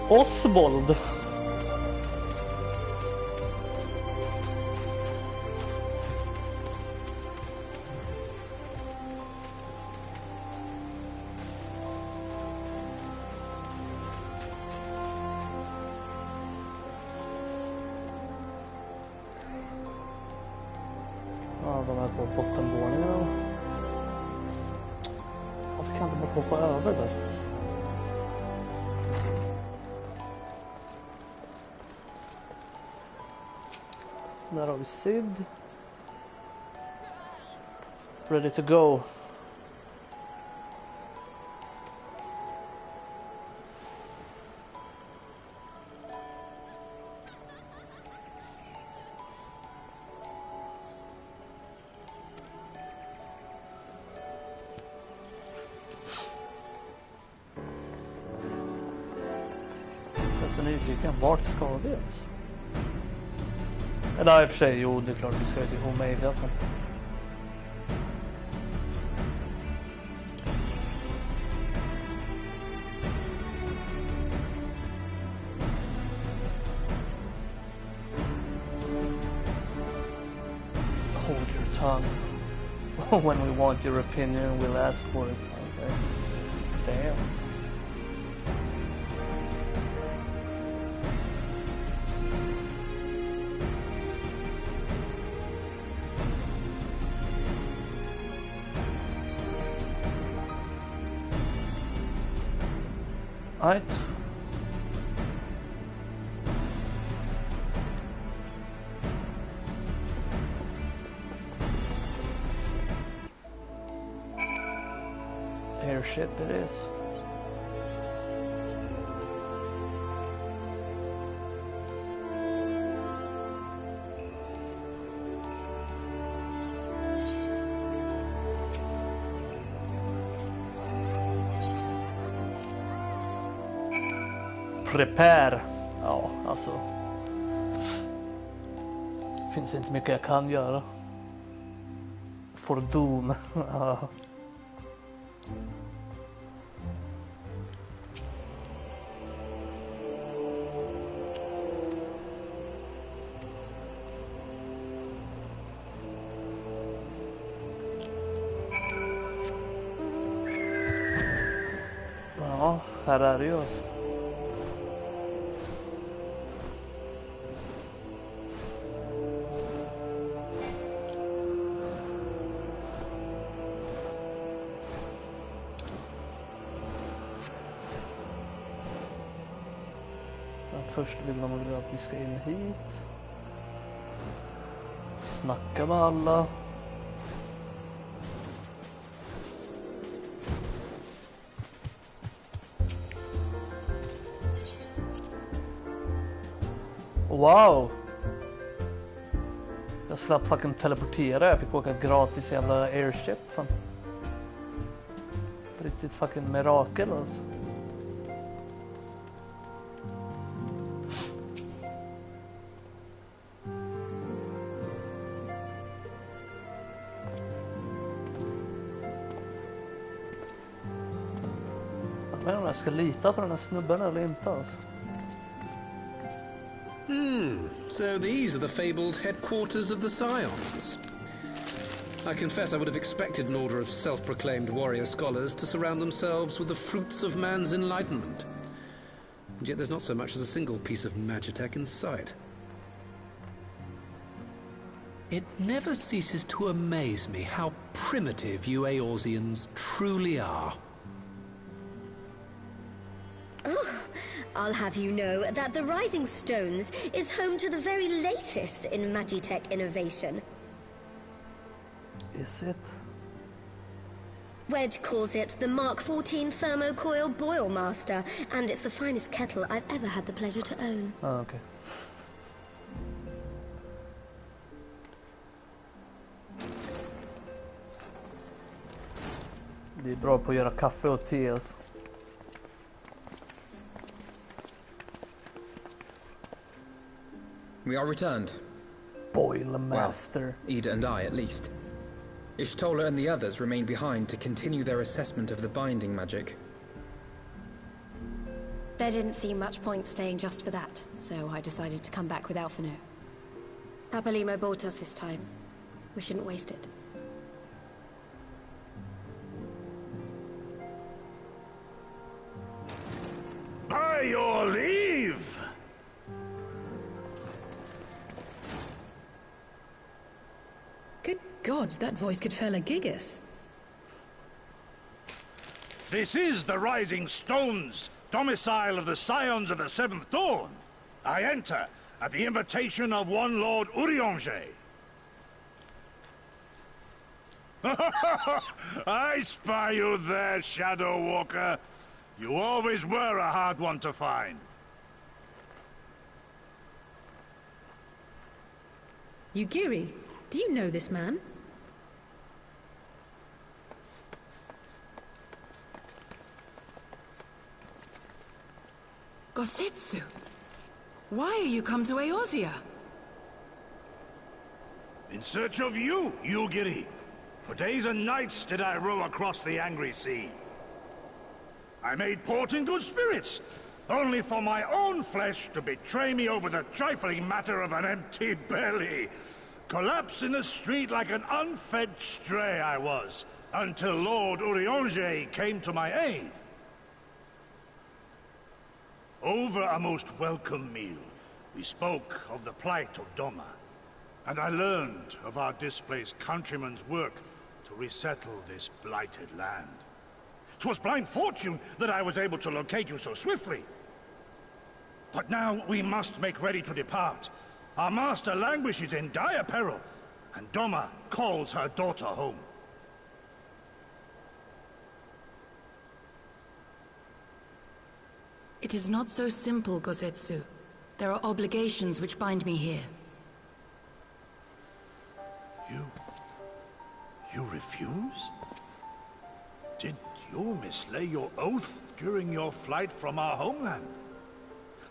Oswald. Ja, de är på bottenvåningen. Varför kan de bara hoppa över där? Där har vi Sid. Ready to go. lite nyfiken. Vart ska vi ens? Eller i och för sig, jo det är klart vi ska till Omega. Men... Hold your tongue. When we want your opinion, we'll ask for it. Okay. Damn. Right. Airship it is. Prepare. Ja, alltså. Finns inte mycket jag kan göra. For doom. Ja. Ja, här är det ju alltså. Först vill de väl att vi ska in hit. Snacka med alla. Wow! Jag slapp fucking teleportera. Jag fick åka gratis jävla airship. Fan. Riktigt fucking mirakel alltså. Jag vet inte om jag ska lita på den här snubben eller inte alltså. So these are the fabled headquarters of the Scions. I confess I would have expected an order of self-proclaimed warrior scholars to surround themselves with the fruits of man's enlightenment. And yet there's not so much as a single piece of magitech in sight. It never ceases to amaze me how primitive you Eorzeans truly are. I'll have you know that the Rising Stones is home to the very latest in magitech innovation. Is it? Wedge calls it the Mark 14 Thermocoil Boil Master, and it's the finest kettle I've ever had the pleasure to own. Ah, okay. Det är bra på att göra kaffe och te alltså. We are returned. Boil Master. Well, Ida and I, at least. Ishtola and the others remain behind to continue their assessment of the binding magic. There didn't seem much point staying just for that, so I decided to come back with Alphino. Papalimo bought us this time. We shouldn't waste it. By your leave! Good gods, that voice could fell a gigas. This is the Rising Stones, domicile of the Scions of the Seventh Dawn. I enter at the invitation of one Lord Urianger. I spy you there, Shadow Walker. You always were a hard one to find. Yugiri, do you know this man? Gosetsu, why are you come to Eorzea? In search of you, Yugiri. For days and nights did I row across the angry sea. I made port in good spirits, only for my own flesh to betray me over the trifling matter of an empty belly. Collapsed in the street like an unfed stray I was, until Lord Urianger came to my aid. Over a most welcome meal, we spoke of the plight of Doma, and I learned of our displaced countrymen's work to resettle this blighted land. 'Twas blind fortune that I was able to locate you so swiftly. But now we must make ready to depart. Our master languishes in dire peril, and Doma calls her daughter home. It is not so simple, Gosetsu. There are obligations which bind me here. You refuse? Did you mislay your oath during your flight from our homeland?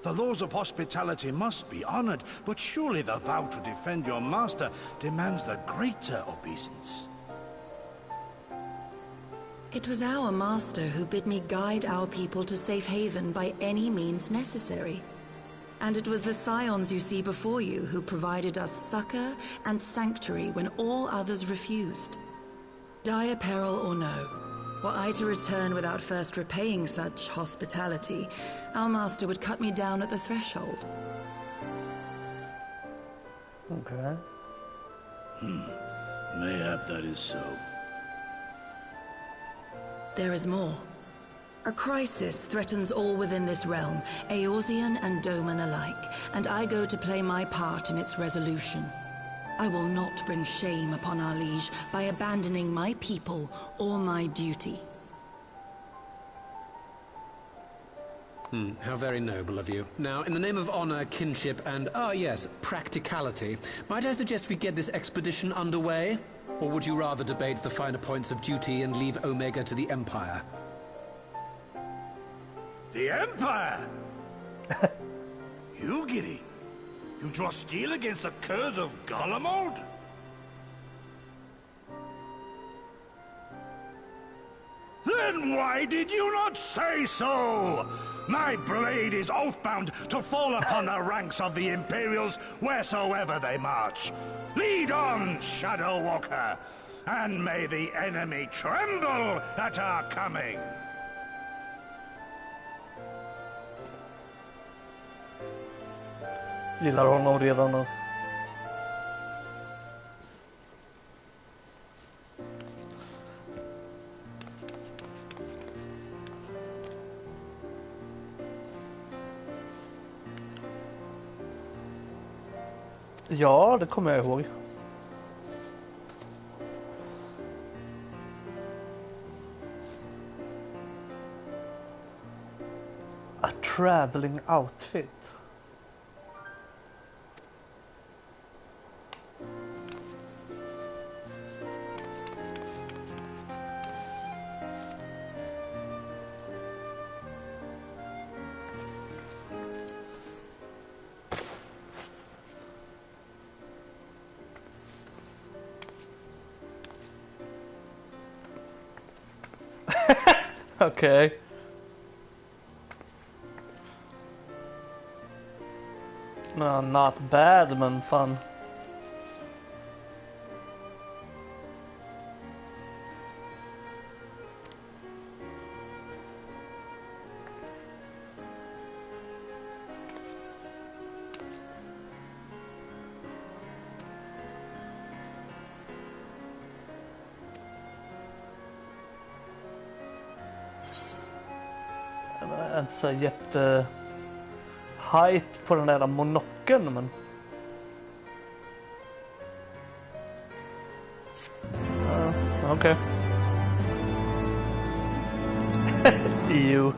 The laws of hospitality must be honored, but surely the vow to defend your master demands the greater obeisance. It was our master who bid me guide our people to safe haven by any means necessary. And it was the scions you see before you who provided us succor and sanctuary when all others refused. Dire peril or no, were I to return without first repaying such hospitality, our master would cut me down at the threshold. Okay. Mayhap that is so. There is more. A crisis threatens all within this realm, Eorzean and Doman alike, and I go to play my part in its resolution. I will not bring shame upon our liege by abandoning my people or my duty. How very noble of you. Now, in the name of honor, kinship, and, practicality, might I suggest we get this expedition underway? Or would you rather debate the finer points of duty and leave Omega to the Empire? The Empire? Yugiri, you draw steel against the curs of Garlemald? Then why did you not say so? My blade is oath-bound to fall upon the ranks of the Imperials wheresoever they march. Lead on, Shadow Walker, and may the enemy tremble at our coming. Gillar honom redan alltså. Ja, det kommer jag ihåg. A traveling outfit. Okay. No, not bad, men fan. Jag är inte så jätte hype på den där monokeln, men okej. Jo.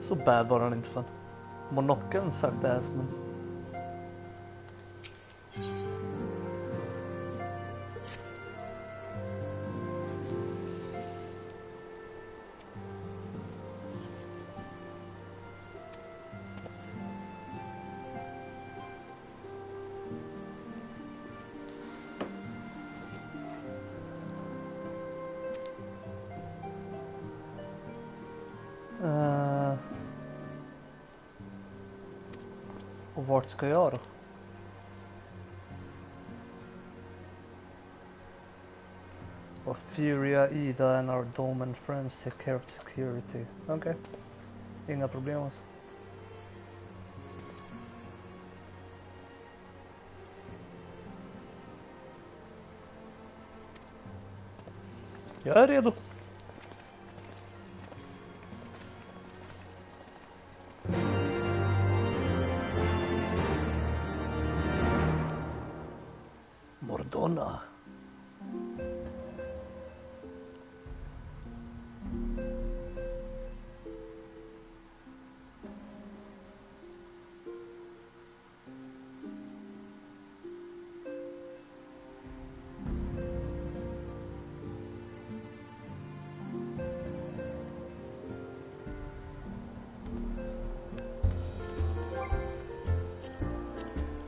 Så bad var den inte, fan. Monokeln sagt det här som en... Och vart ska jag då? Och Furia, Ida and our dome and friends take care of security. Okej. Inga problem alltså. Jag är redo. Mordona.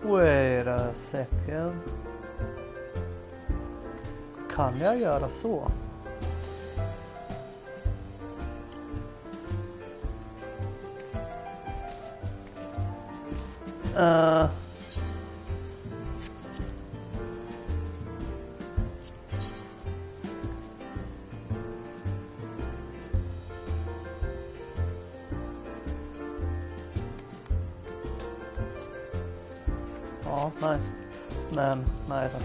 Wait a second. Kan jag göra så? Ja, nice. Men, nej tack.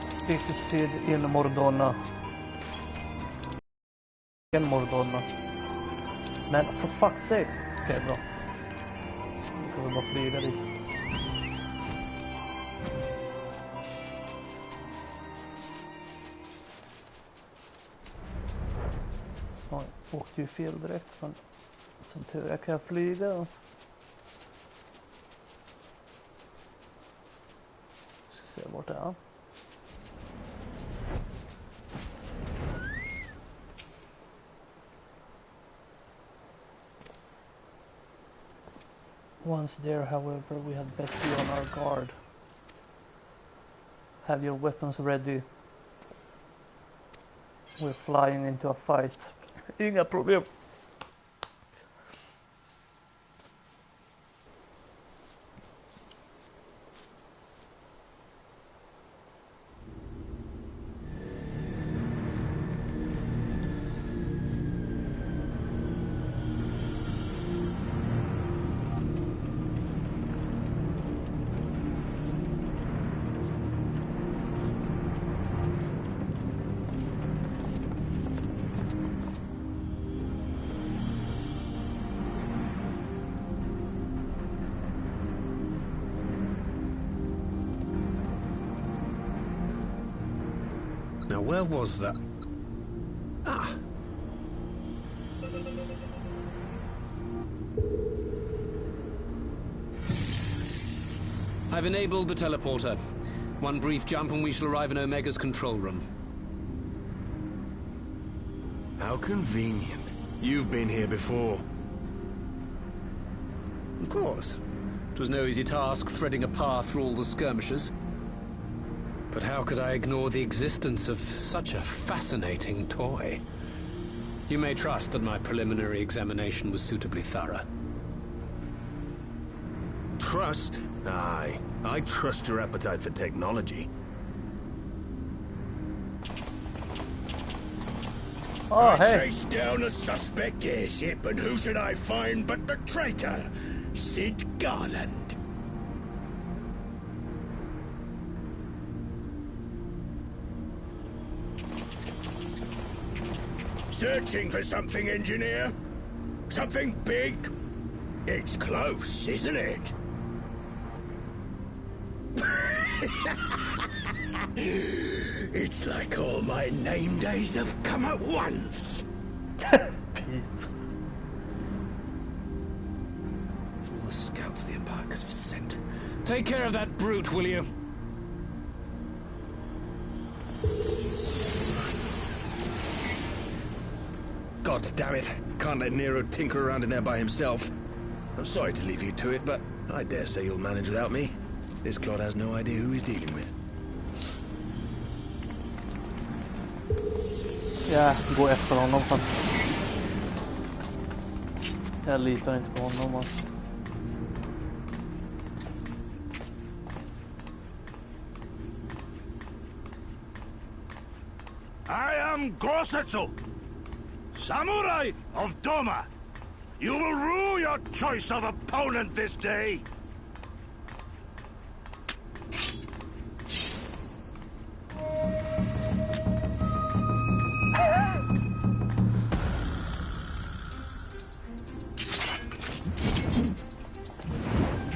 Speak to Sid in Mordona. En Mordona. Men for fuck's sake. Okej, bra. Jag kan väl bara flyga dit. Oj, åkte ju fel direkt. Men som tur är kan jag flyga. Alltså. Ska se vart det är. Once there, however, we had best be on our guard. Have your weapons ready. We're flying into a fight. Inga problem. Now, where was that? Ah! I've enabled the teleporter. One brief jump and we shall arrive in Omega's control room. How convenient. You've been here before. Of course. It was no easy task threading a path through all the skirmishes. But how could I ignore the existence of such a fascinating toy? You may trust that my preliminary examination was suitably thorough. Trust? Aye. I trust your appetite for technology. Oh, I hey. chased down a suspect airship, and who should I find but the traitor, Sid Garland. Searching for something, engineer? Something big? It's close, isn't it? It's like all my name days have come at once. Pete. For all the scouts the Empire could have sent. Take care of that brute, will you? God damn it. Can't let Nero tinker around in there by himself. I'm sorry to leave you to it, but I dare say you'll manage without me. This clod has no idea who he's dealing with. Ja, gå efter honom fan. Jag litar inte på honom. Alltså. I am Gosetsu, Samurai of Doma. You will rue your choice of opponent this day.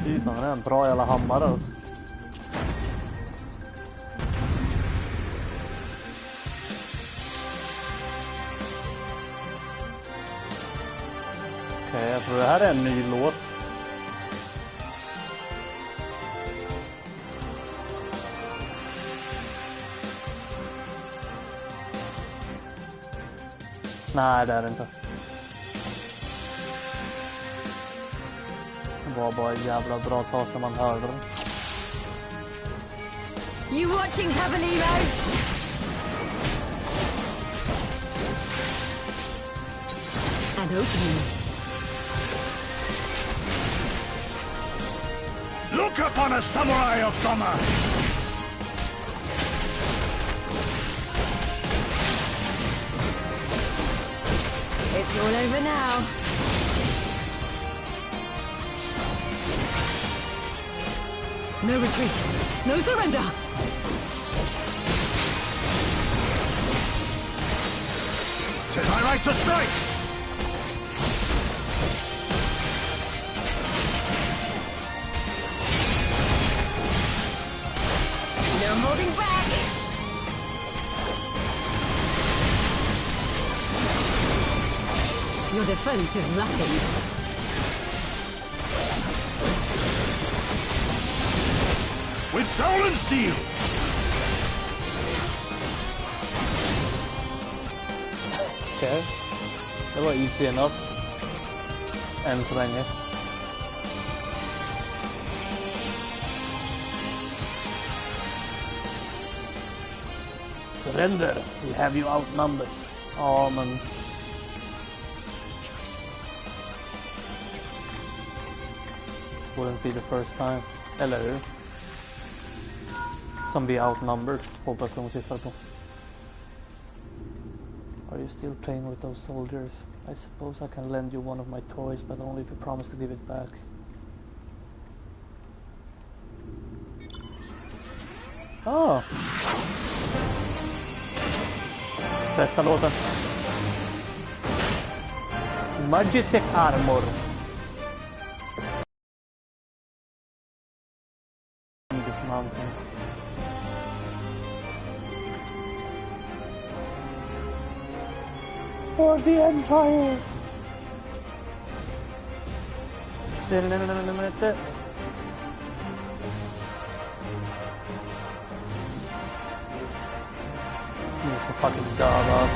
Fy fan, det är en bra jävla hammare alltså. Okej, jag tror det här är en ny låt. Nej, det är det inte. Det var bara ett jävla bra tag som man hörde den. You watching, Cavallero? An opening. Look upon a samurai of Doma! It's all over now. No retreat. No surrender. Tis my right to strike! No holding back. Your defense is lacking. With soul and steel! Okej. Det var easy enough. Än så länge. Surrender. We have you outnumbered. Ja, men... Wouldn't be the first time. Eller hur? Som vi outnumbered. Hoppas de syftar på. Are you still playing with those soldiers? I suppose I can lend you one of my toys, but only if you promise to give it back. Oh! Bästa låten. Magitech Armor. This nonsense. For the Empire! He's a fucking dog.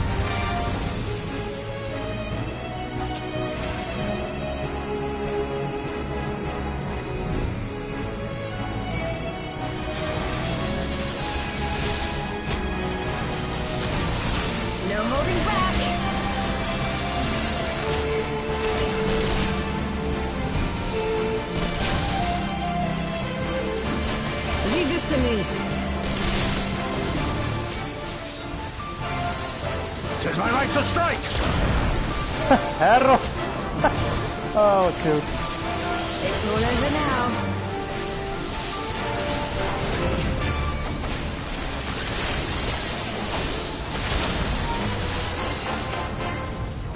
No holding back. Leave this to me. Tis my right to strike! Herro! Oh, cute. It's all over now.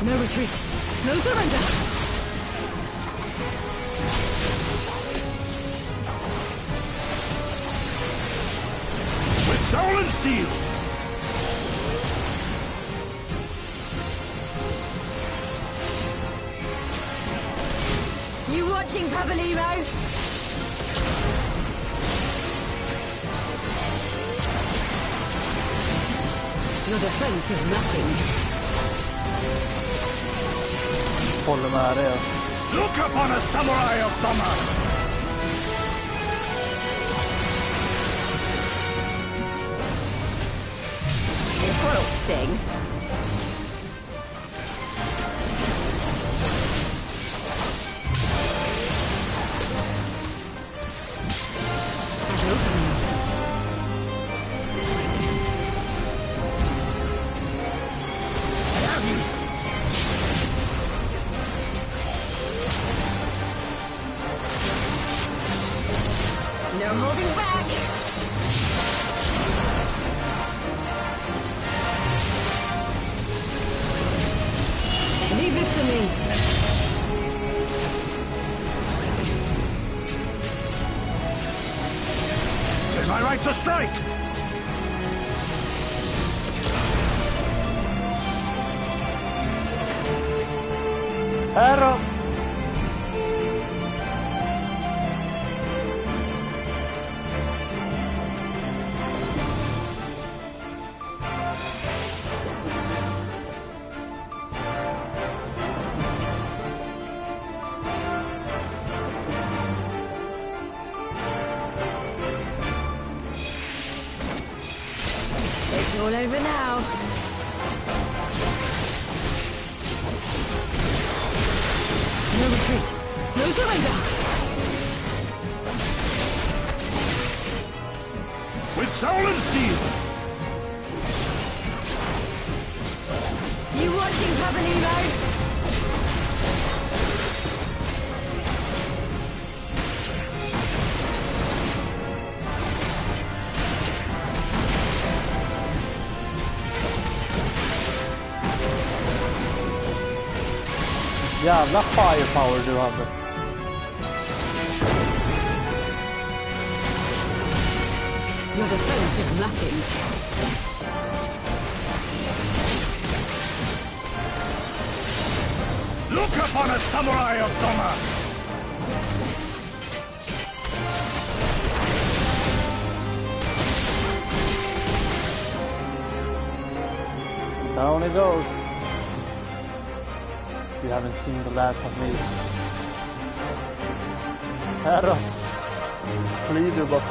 No retreat. No surrender. With soul and steel! You watching, Cavallero? Your defense is lacking. Håller med dig. Look upon a samurai of Doma! This one'll sting. me! It is my right to strike! Arrow! It's all over now. No retreat. No surrender. With soul and steel! You watching, Papolino? Jävla firepower du hade. Your defense is lacking. Look upon a samurai of Doma! Down it goes. You haven't seen the last of me. Här då. Fly du bara.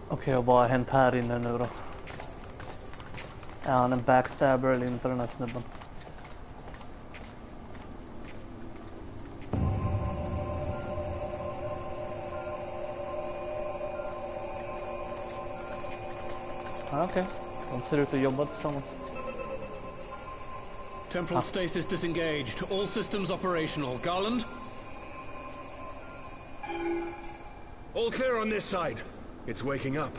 Okej, och vad har hänt här inne nu då? Är han en backstabber eller inte, den här snubben? Okej, de ser ut att jobba tillsammans. Temporal stasis disengaged. All systems operational. Garland? All clear on this side. It's waking up.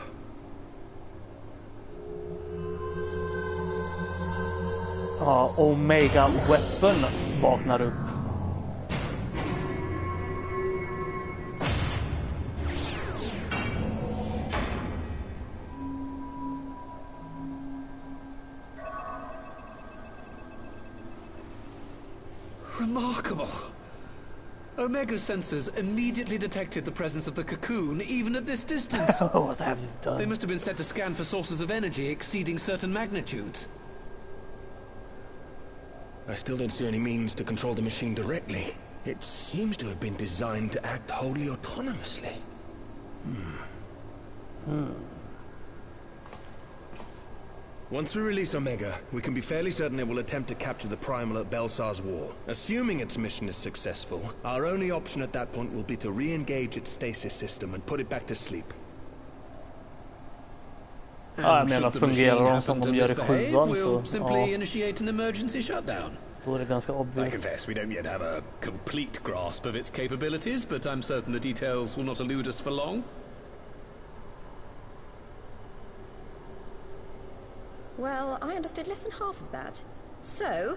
Ja, Omega Weapon vaknar upp. Remarkable. Omega sensors immediately detected the presence of the cocoon, even at this distance. What have you done? They must have been set to scan for sources of energy exceeding certain magnitudes. I still don't see any means to control the machine directly. It seems to have been designed to act wholly autonomously. Once we release Omega, we can be fairly certain it will attempt to capture the Primal at Belsar's Wall. Assuming its mission is successful, our only option at that point will be to re-engage its stasis system and put it back to sleep. Ja, jag menar, fungerar de som de gör i sjuan we'll så simply initiate an emergency shutdown. Då är det ganska obvious. I confess we don't yet have a complete grasp of its capabilities, but I'm certain the details will not elude us for long. Well, I understood less than half of that. So,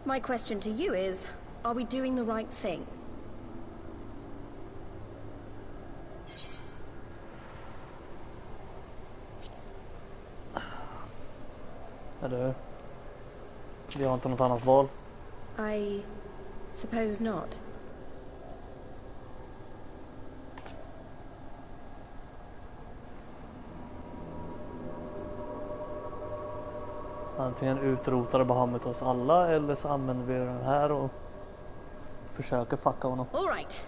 my question to you is, are we doing the right thing? Eller vi har inte något annat val. I suppose not. Antingen utrotar Bahamut oss alla eller så använder vi den här och försöker fucka honom. All right.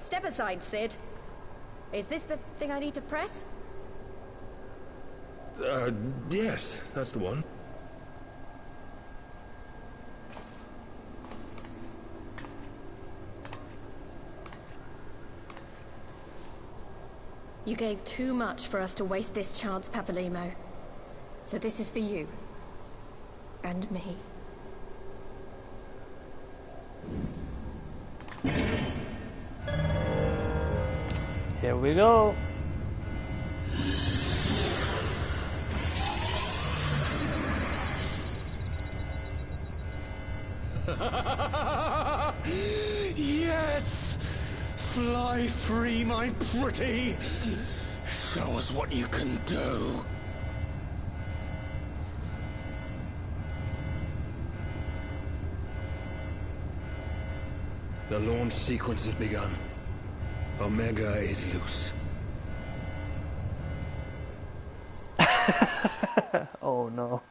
Step aside, Sid. Is this the thing I need to press? Yes, that's the one. You gave too much for us to waste this chance, Papolimo. So this is for you. And me. Here we go. Yes! Fly free, my pretty! Show us what you can do. The launch sequence has begun. Omega is loose. Oh no.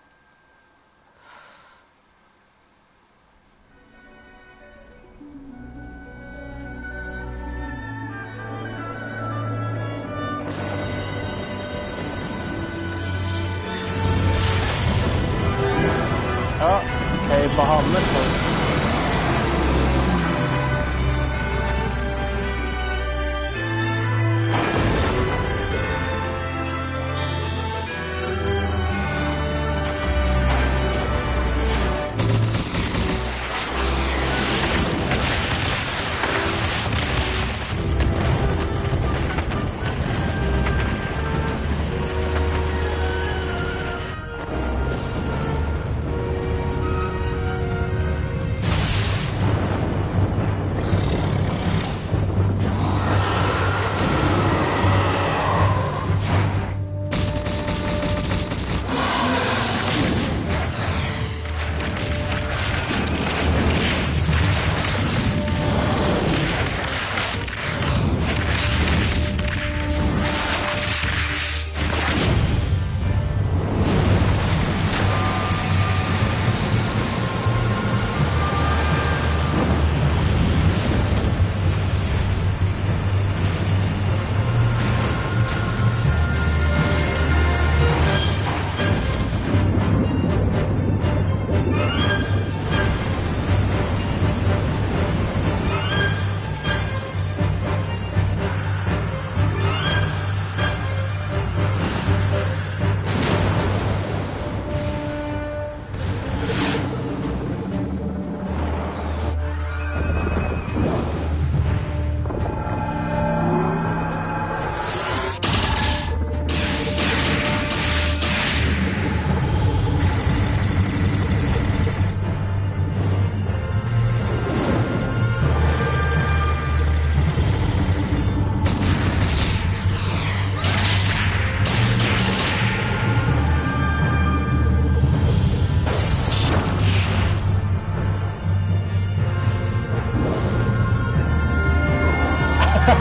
Ja, hej Bahamut då.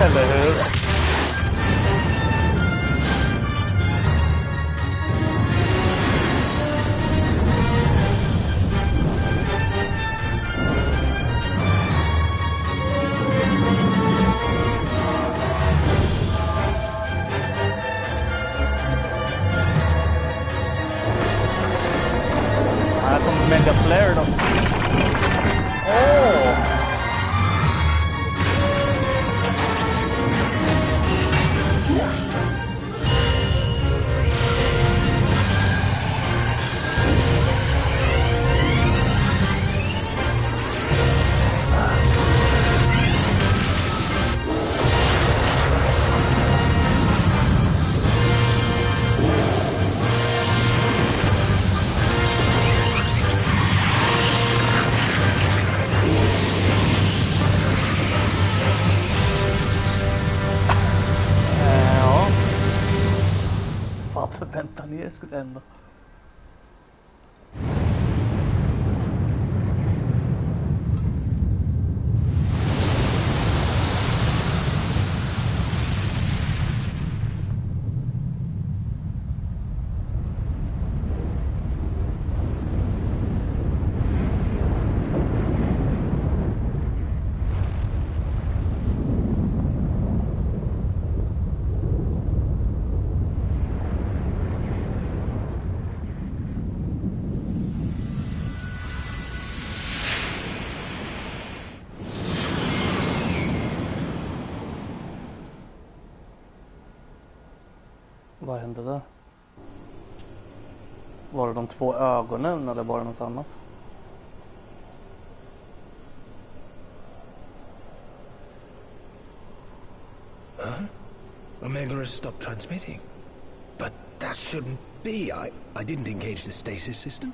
Eller hur? Här kommer Mega Flare då. Åh! Förvänta ner skulle ändå. Vad hände där? Var det de två ögonen eller var det något annat? Huh? Omega has stopped transmitting. But that shouldn't be. I didn't engage the stasis system.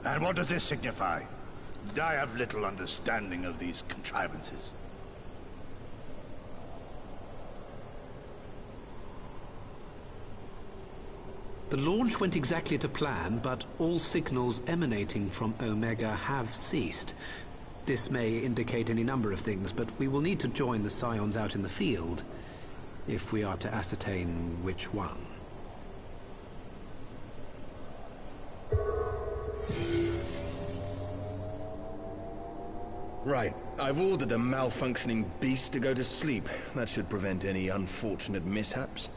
And what does this signify? I have little understanding of these contrivances. The launch went exactly to plan, but all signals emanating from Omega have ceased. This may indicate any number of things, but we will need to join the Scions out in the field if we are to ascertain which one. Right. I've ordered a malfunctioning beast to go to sleep. That should prevent any unfortunate mishaps.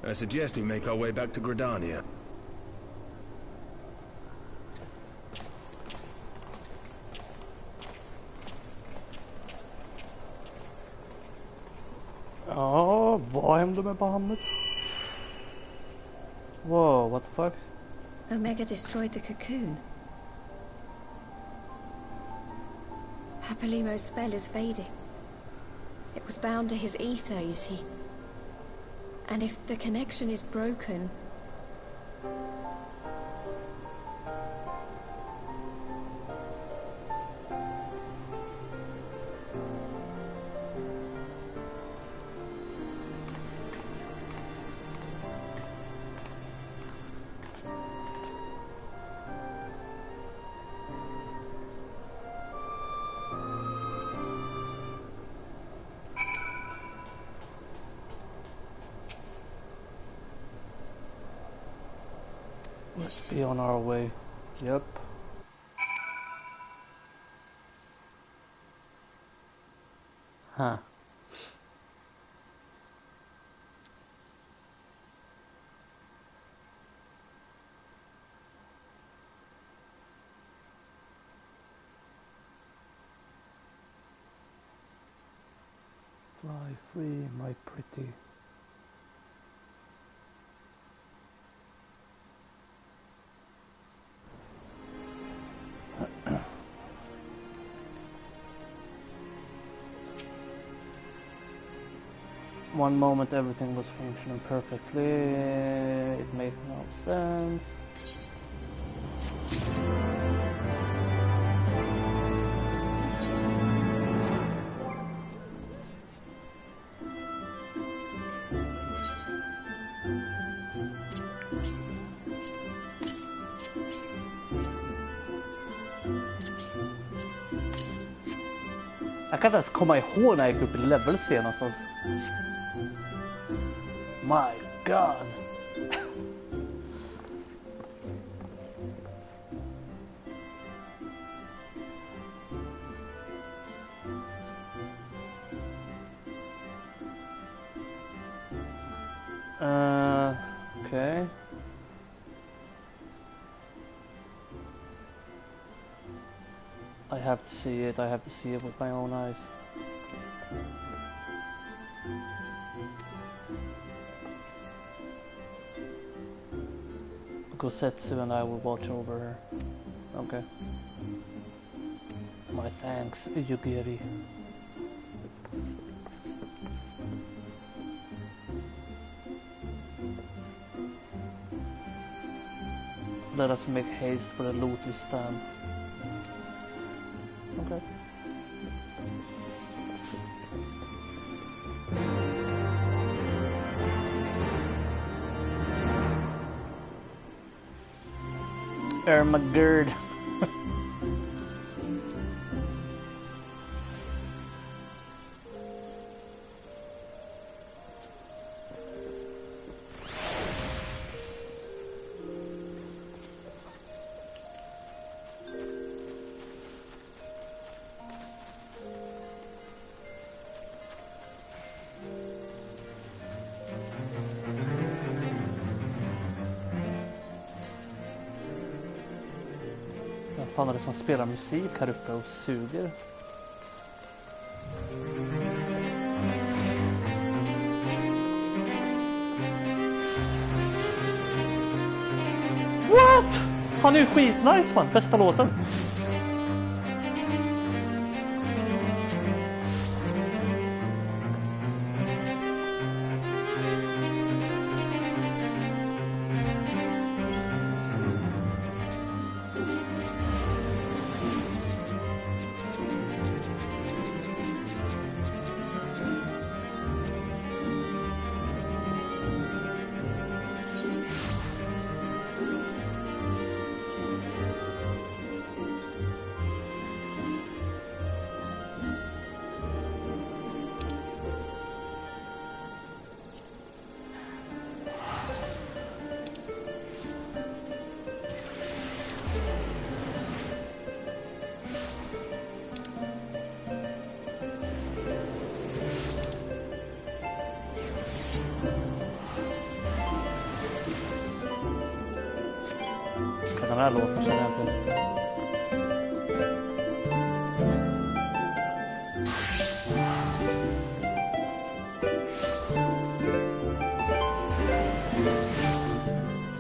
I suggest we make our way back to Gridania. Ja, vad hände med Bahamut? Whoa, what the fuck? Omega destroyed the cocoon. Hapalimo's spell is fading. It was bound to his ether, you see. And if the connection is broken... Let's be on our way. Yep. Huh. Fly free, my pretty. One moment everything was functioning perfectly. It made no sense. Jag kan inte ens komma ihåg när jag gick upp i level senast. My God. Okay. I have to see it. I have to see it with my own eyes. Gosetsu and I will watch over her. Okay. My thanks, Yugiri. Let us make haste for the loot this time. Okay. Ermagerd. Fan är det som spelar musik här uppe och suger? Fan, det är ju skitnice man. Bästa låten. Den här låten känner jag inte.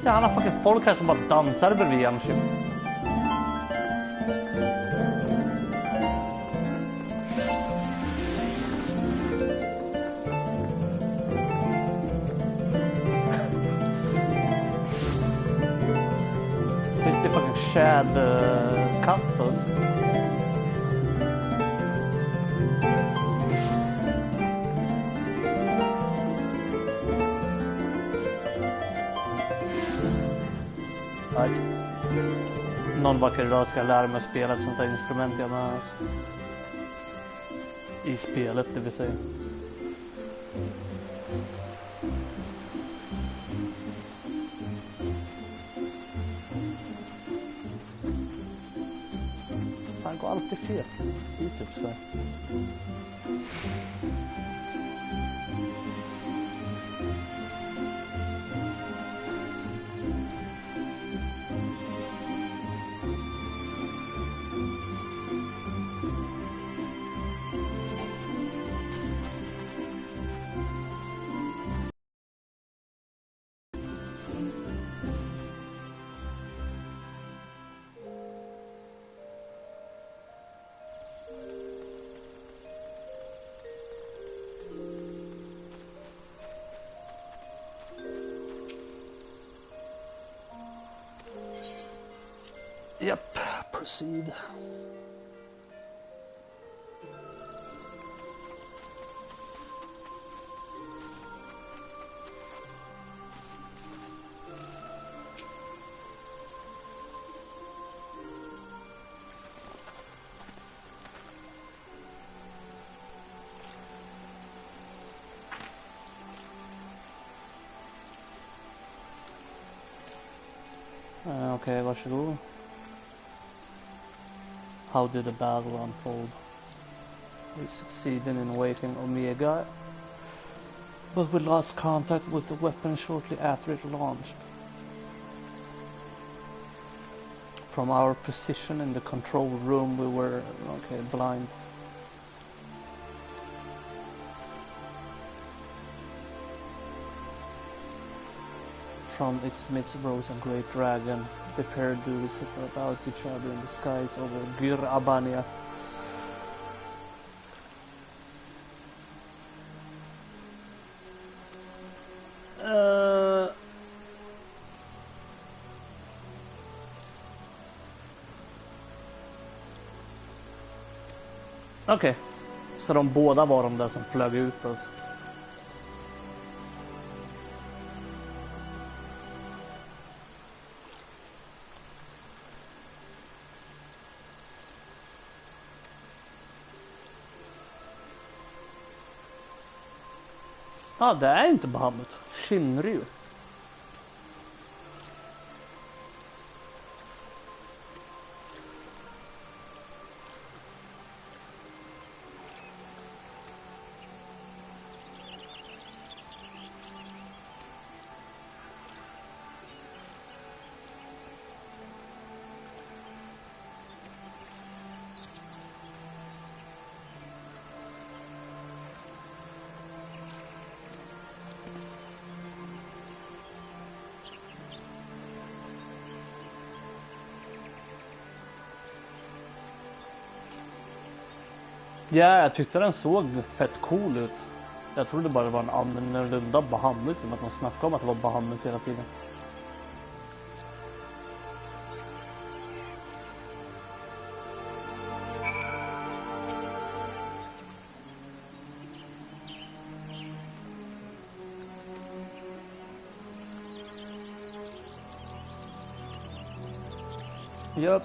Så alla fucking folk här som bara dansar bredvid Jamship. Chad Cantos. Någon vacker dag ska jag lära mig att spela ett sånt här instrument jag med. Alltså. I spelet, det vill säga. Han går alltid fel. YouTube ska. Yep, proceed. Okej, varsågod. How did the battle unfold? We succeeded in awakening Omega, but we lost contact with the weapon shortly after it launched. From our position in the control room, we were, blind. From its midst rose a great dragon. The pair duly sit about each other in the skies over Gir Abania. Okej, så de båda var de där som flög ut alltså. Ja, det är inte Bahamut. Shinryu. Ja, jag tyckte den såg fett cool ut. Jag trodde bara det var en annorlunda behandling, att man snackade om att det var behandling hela tiden. Japp.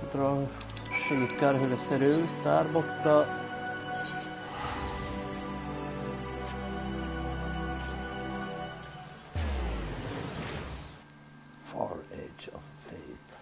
Jag drar kikar hur det ser ut där borta. Far Edge of Fate.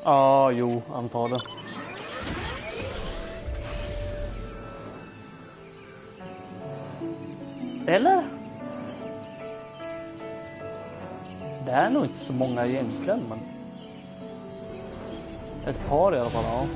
Ja, jo, antagligen. Eller? Det är nog inte så många egentligen, men ett par i alla fall, ja.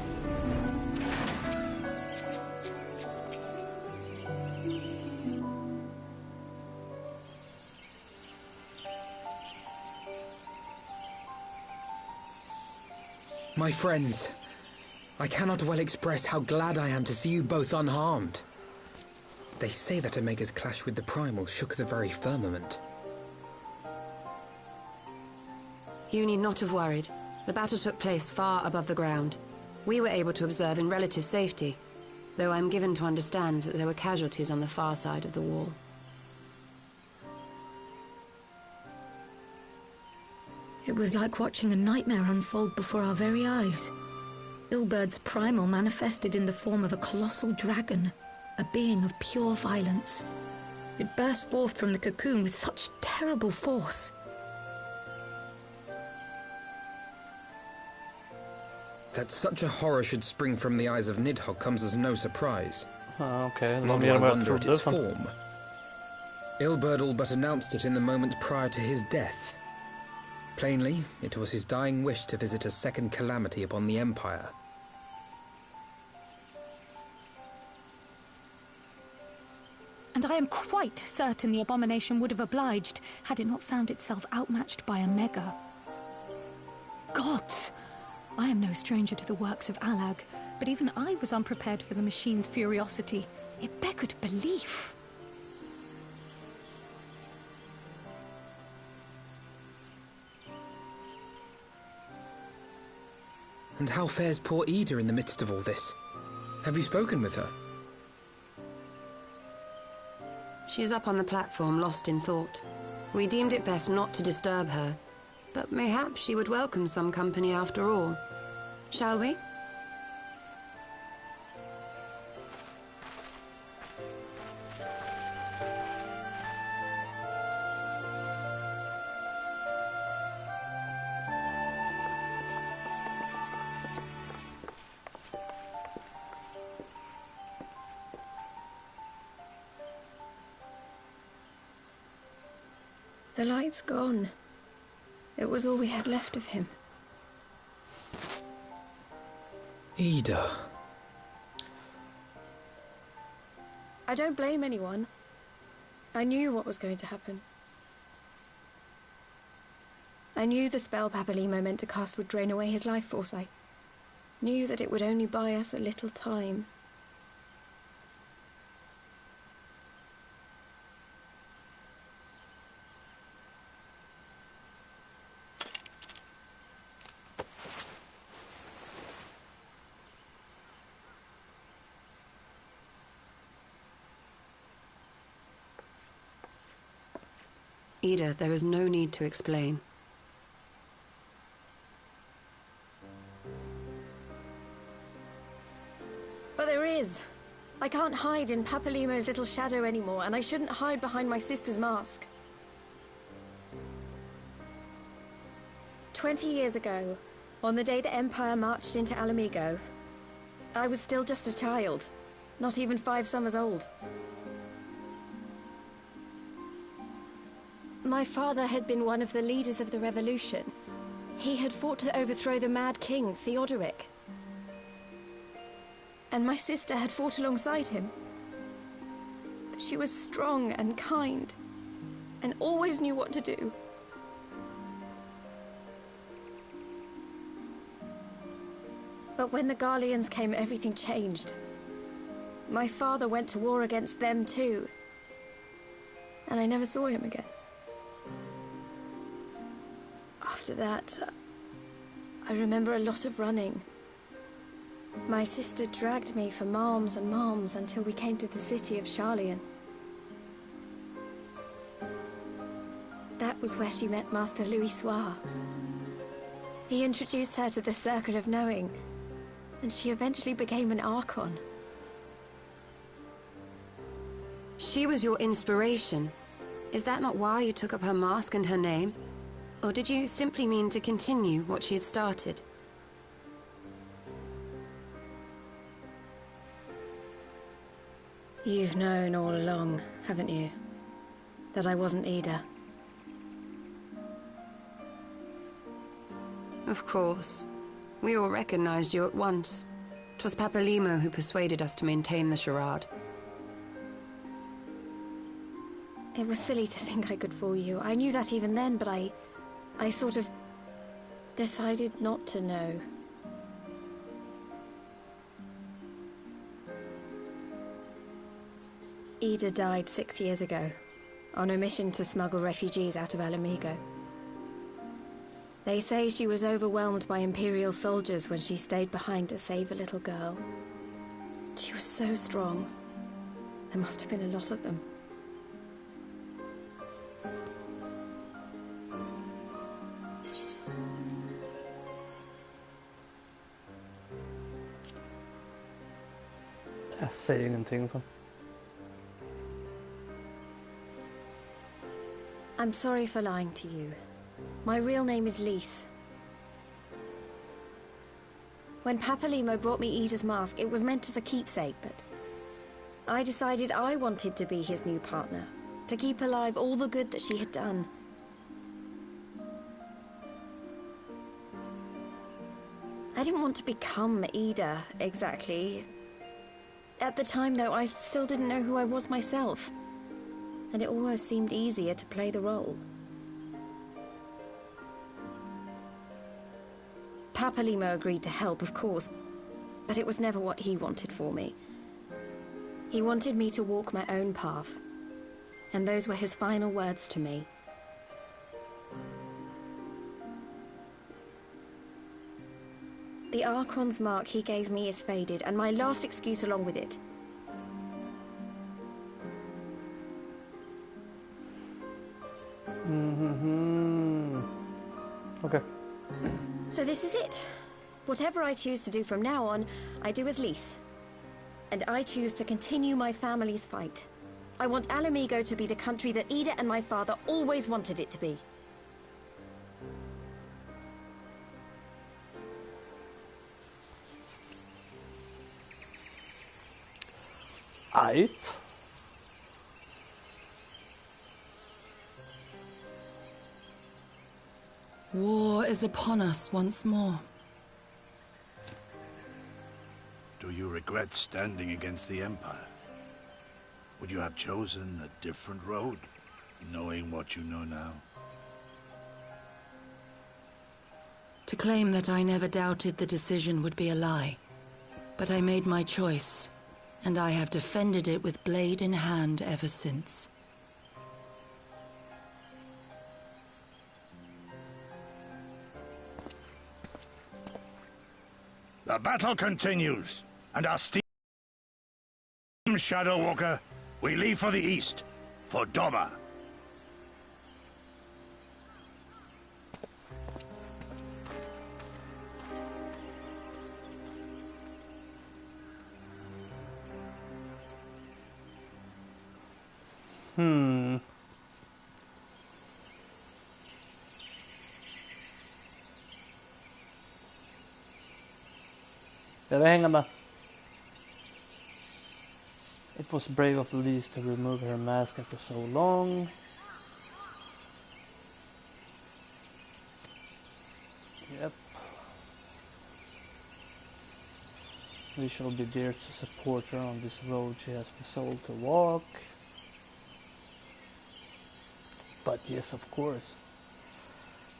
My friends, I cannot well express how glad I am to see you both unharmed. They say that Omega's clash with the Primal shook the very firmament. You need not have worried. The battle took place far above the ground. We were able to observe in relative safety, though I'm given to understand that there were casualties on the far side of the wall. It was like watching a nightmare unfold before our very eyes. Ilberd's primal manifested in the form of a colossal dragon, a being of pure violence. It burst forth from the cocoon with such terrible force. That such a horror should spring from the eyes of Nidhogg comes as no surprise. Okay, nor do I wonder at its form. Ilberd all but announced it in the moments prior to his death. Plainly, it was his dying wish to visit a second calamity upon the Empire. And I am quite certain the abomination would have obliged had it not found itself outmatched by Omega. Gods! I am no stranger to the works of Alag, but even I was unprepared for the machine's furiosity. It beggared belief. And how fares poor Ida in the midst of all this? Have you spoken with her? She is up on the platform, lost in thought. We deemed it best not to disturb her, but mayhap she would welcome some company after all. Shall we? The light's gone. It was all we had left of him. Ida. I don't blame anyone. I knew what was going to happen. I knew the spell Papalimo meant to cast would drain away his life force. I knew that it would only buy us a little time. Ida, there is no need to explain. But there is. I can't hide in Papalimo's little shadow anymore, and I shouldn't hide behind my sister's mask. 20 years ago, on the day the Empire marched into Alamigo, I was still just a child, not even 5 summers old. My father had been one of the leaders of the revolution, He had fought to overthrow the Mad King, Theodoric. And my sister had fought alongside him. But she was strong and kind, and always knew what to do. But when the Garleans came, everything changed. My father went to war against them too. And I never saw him again. After that, I remember a lot of running. My sister dragged me for malms and malms until we came to the city of Charlian. That was where she met Master Louis Soir. He introduced her to the Circle of Knowing, and she eventually became an Archon. She was your inspiration. Is that not why you took up her mask and her name? Or did you simply mean to continue what she had started? You've known all along, haven't you? That I wasn't Ida. Of course. We all recognized you at once. 'Twas Papalimo who persuaded us to maintain the charade. It was silly to think I could fool you. I knew that even then, but I sort of decided not to know. Ida died 6 years ago, on a mission to smuggle refugees out of Alamigo. They say she was overwhelmed by Imperial soldiers when she stayed behind to save a little girl. She was so strong. There must have been a lot of them. Jag säger ingenting. I'm sorry for lying to you. My real name is Lise. When Papalimo brought me Ida's mask, it was meant as a keepsake, but I decided I wanted to be his new partner, to keep alive all the good that she had done. I didn't want to become Ida, exactly. At the time, though, I still didn't know who I was myself, and it almost seemed easier to play the role. Papalimo agreed to help, of course, but it was never what he wanted for me. He wanted me to walk my own path, and those were his final words to me. The Archon's mark he gave me is faded, and my last excuse along with it. Okay. So this is it. Whatever I choose to do from now on, I do as Lise. And I choose to continue my family's fight. I want Alamigo to be the country that Ida and my father always wanted it to be. Aight. War is upon us once more. Do you regret standing against the Empire? Would you have chosen a different road, knowing what you know now? To claim that I never doubted the decision would be a lie. But I made my choice, and I have defended it with blade in hand ever since. The battle continues, and our steam Shadow Walker, we leave for the east, for Doma. Jag vill hänga med. It was brave of Lise to remove her mask after so long. We shall be there to support her on this road she has resolved to walk. But yes, of course.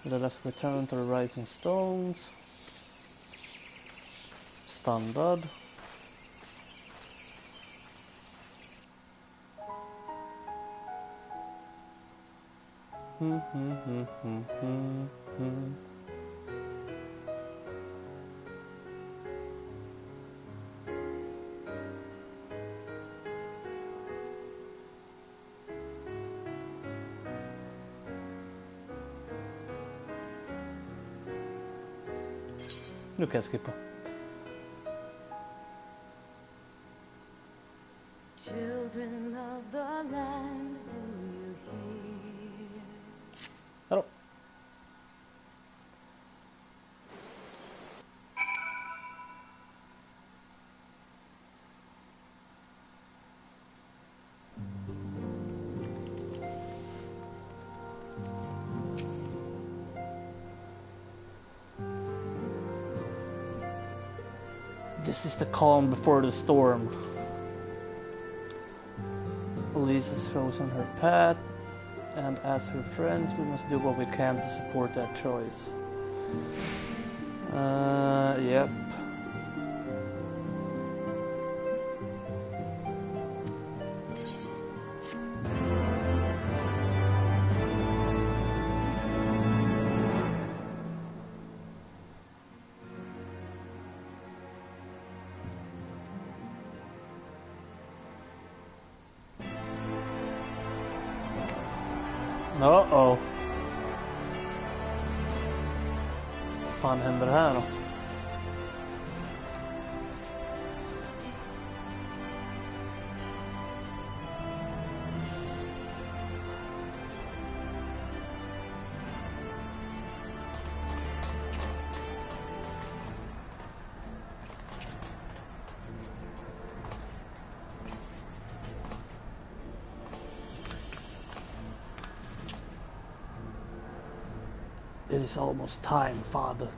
Let us return to the Rising Stones. Standard. Nu kan jag skippa. Children of the land, do you hear? Hallå. This is the calm before the storm. Elise has chosen her path, and as her friends, we must do what we can to support that choice. Yep. Uh-oh. Vad fan händer här då? It is almost time, father.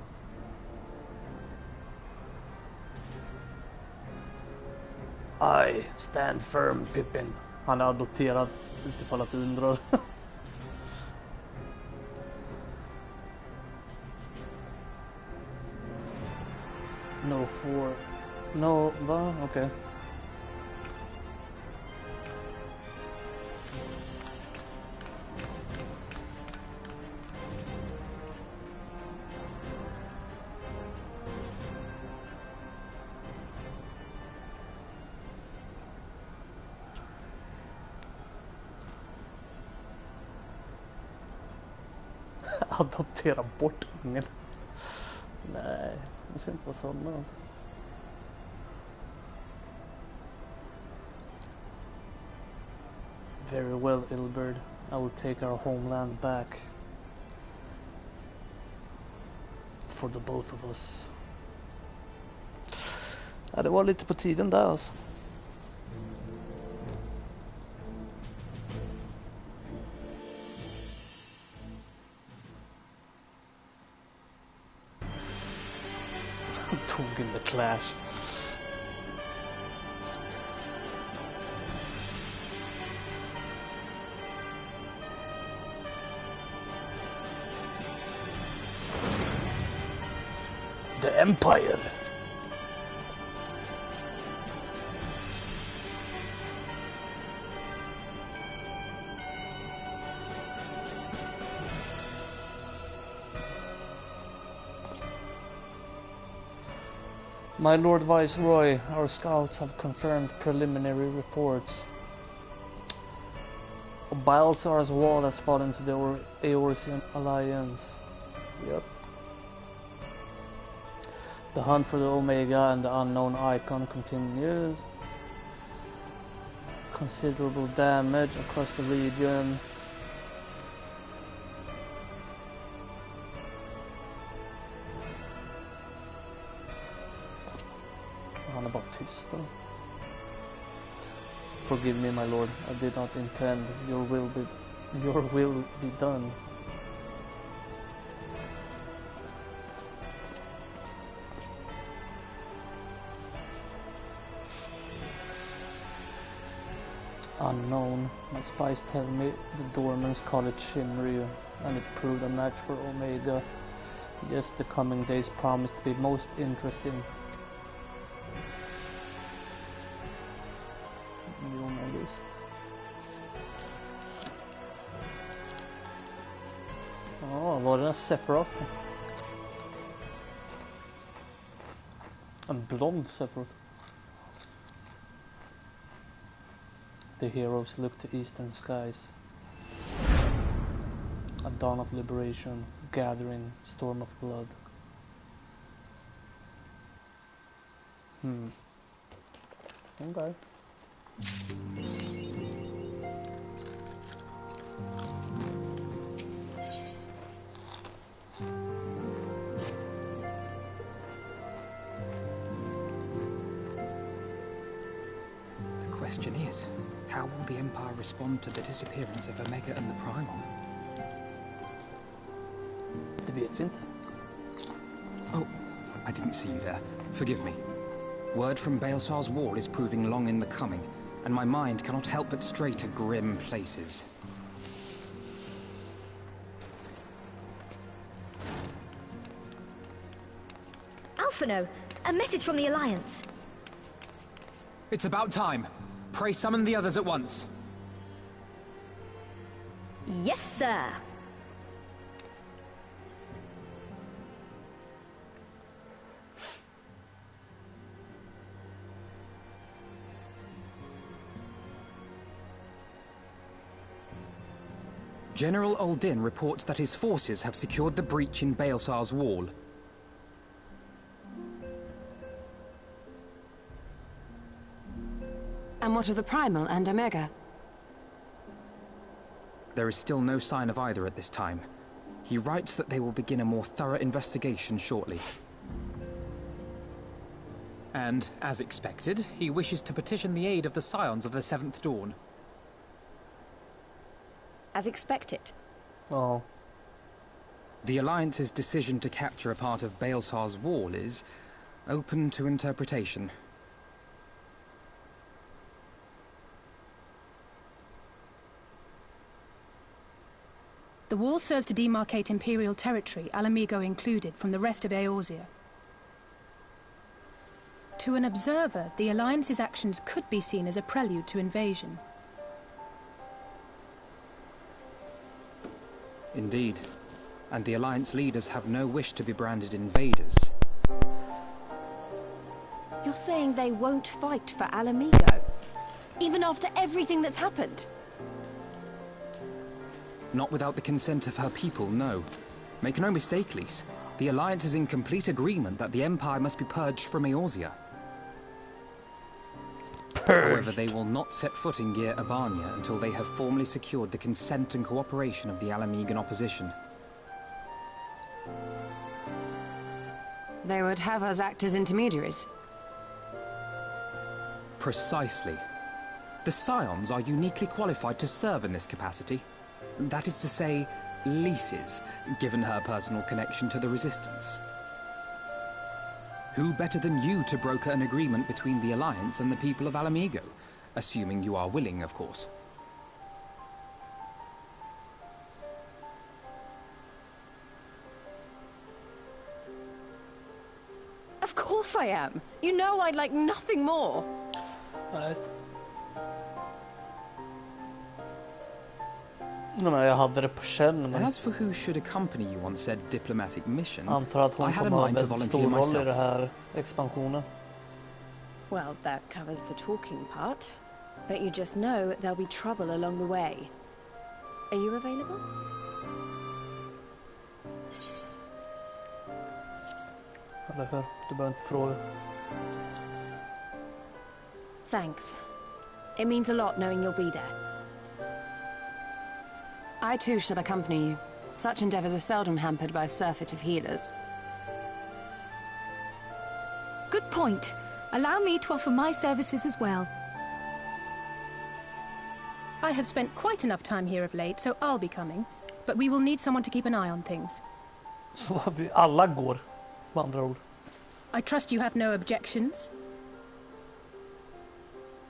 I stand firm, Pippin. Han är adopterad, utifall att du undrar. No for... No, va? Okej. Okay. Adoptera bort ungen. Nej, det ska inte vara sådana alltså. Very well, Ilberd. I will take our homeland back. For the both of us. Ja, det var lite på tiden där alltså. Tog in the clash. The Empire. My Lord Viceroy, our scouts have confirmed preliminary reports. Balsar's wall has fallen to the Eorzean Alliance. Yep. The hunt for the Omega and the unknown icon continues. Considerable damage across the region. Han är bara tyst då. Forgive me, my lord. I did not intend. Your will be done. Unknown. My spies tell me the Dormans call it Shinryu, and it proved a match for Omega. Yes, the coming days promise to be most interesting. New on my list. Var det en Sephiroth? En blond Sephiroth. The heroes look to eastern skies. A dawn of liberation, gathering, storm of blood. Okay. The question is, how will the Empire respond to the disappearance of Omega and the Primal? Det vet vi inte. Oh, I didn't see you there. Forgive me. Word from Baelsar's wall is proving long in the coming, and my mind cannot help but stray to grim places. Alphino, a message from the Alliance. It's about time. Pray summon the others at once. Yes, sir. General Uldin reports that his forces have secured the breach in Baelsar's wall. And what of the Primal and Omega? There is still no sign of either at this time. He writes that they will begin a more thorough investigation shortly. And, as expected, he wishes to petition the aid of the Scions of the Seventh Dawn. As expected. Oh. The Alliance's decision to capture a part of Baelsar's wall is open to interpretation. The wall serves to demarcate Imperial territory, Alamigo included, from the rest of Eorzea. To an observer, the Alliance's actions could be seen as a prelude to invasion. Indeed. And the Alliance leaders have no wish to be branded invaders. You're saying they won't fight for Alamigo? Even after everything that's happened? Not without the consent of her people, no. Make no mistake, Lys. The Alliance is in complete agreement that the Empire must be purged from Eorzea. However, they will not set foot in Gyr Abania until they have formally secured the consent and cooperation of the Alamigan opposition. They would have us act as intermediaries. Precisely. The Scions are uniquely qualified to serve in this capacity. That is to say, Lys's, given her personal connection to the Resistance. Who better than you to broker an agreement between the Alliance and the people of Alamigo? Assuming you are willing, of course. Of course I am. You know I'd like nothing more. Jag hade det på känn, men As for who should accompany you on said diplomatic mission, antar att hon I had a kommer mind to ha en volunteer stor roll i myself. den här expansionen. Well, that covers the talking part. But you just know there'll be trouble along the way. Are you available? Eller hur? Du behöver inte fråga. Thanks. It means a lot knowing you'll be there. I too shall accompany you. Such endeavors are seldom hampered by a surfeit of healers. Good point. Allow me to offer my services as well. I have spent quite enough time here of late, so I'll be coming. But we will need someone to keep an eye on things. Så vi alla går, med andra ord. I trust you have no objections?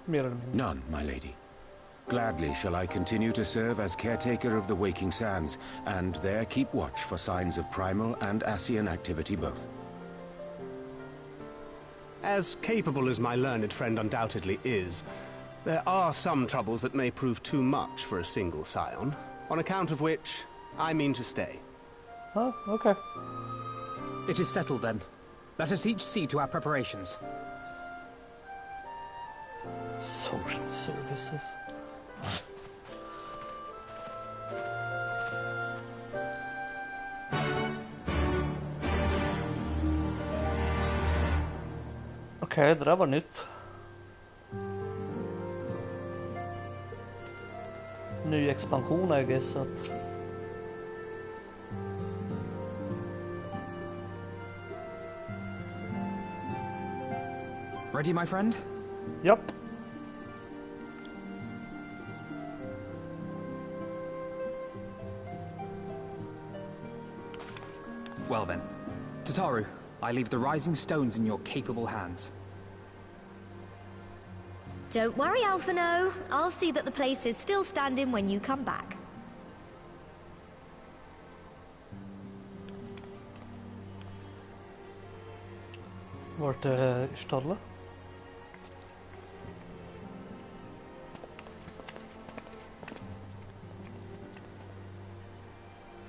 Mer eller mindre. None, my lady. Gladly shall I continue to serve as caretaker of the Waking Sands, and there keep watch for signs of primal and Ascian activity both. As capable as my learned friend undoubtedly is, there are some troubles that may prove too much for a single scion, on account of which I mean to stay. Oh, okay. It is settled then. Let us each see to our preparations. Social services. Okej, det där var nytt. Ny expansion, I guess. Att... Ready, my friend? Yup. Well then, Tataru, I leave the rising stones in your capable hands. Don't worry, Alphino. I'll see that the place is still standing when you come back. Vart är stallet?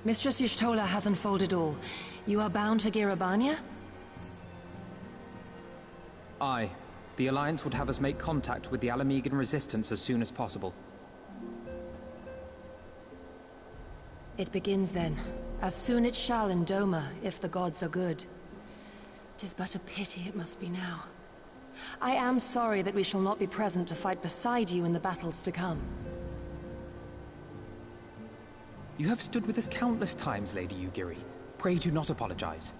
Mistress Y'shtola has unfolded all. You are bound for Girabania? Aye. The Alliance would have us make contact with the Alamegan resistance as soon as possible. It begins then. As soon it shall in Doma, if the gods are good. 'Tis but a pity it must be now. I am sorry that we shall not be present to fight beside you in the battles to come. You have stood with us countless times, Lady Yugiri. Pray do not apologize.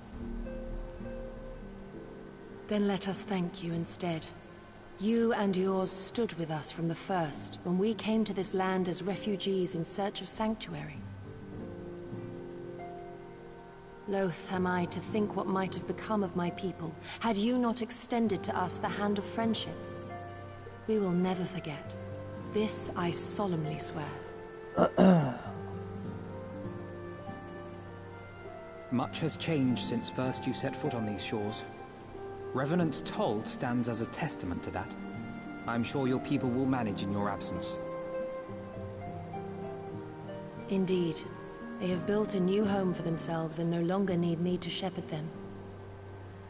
Then let us thank you instead. You and yours stood with us from the first, when we came to this land as refugees in search of sanctuary. Loath am I to think what might have become of my people, had you not extended to us the hand of friendship. We will never forget. This I solemnly swear. Much has changed since first you set foot on these shores. Revenant's Toll stands as a testament to that. I'm sure your people will manage in your absence. Indeed. They have built a new home for themselves and no longer need me to shepherd them.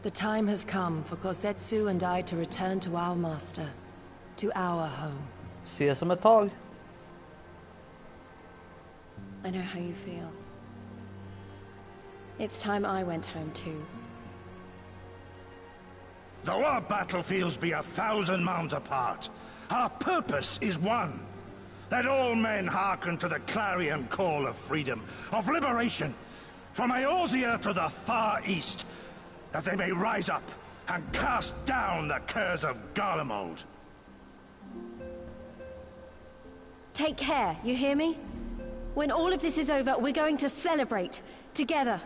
The time has come for Kosetsu and I to return to our master, to our home. Ses om ett tag. I know how you feel. It's time I went home too. Though our battlefields be 1,000 miles apart, our purpose is one. That all men hearken to the clarion call of freedom, of liberation, from Eorzea to the far east, that they may rise up and cast down the curse of Garlemald. Take care, you hear me? When all of this is over, we're going to celebrate. Together.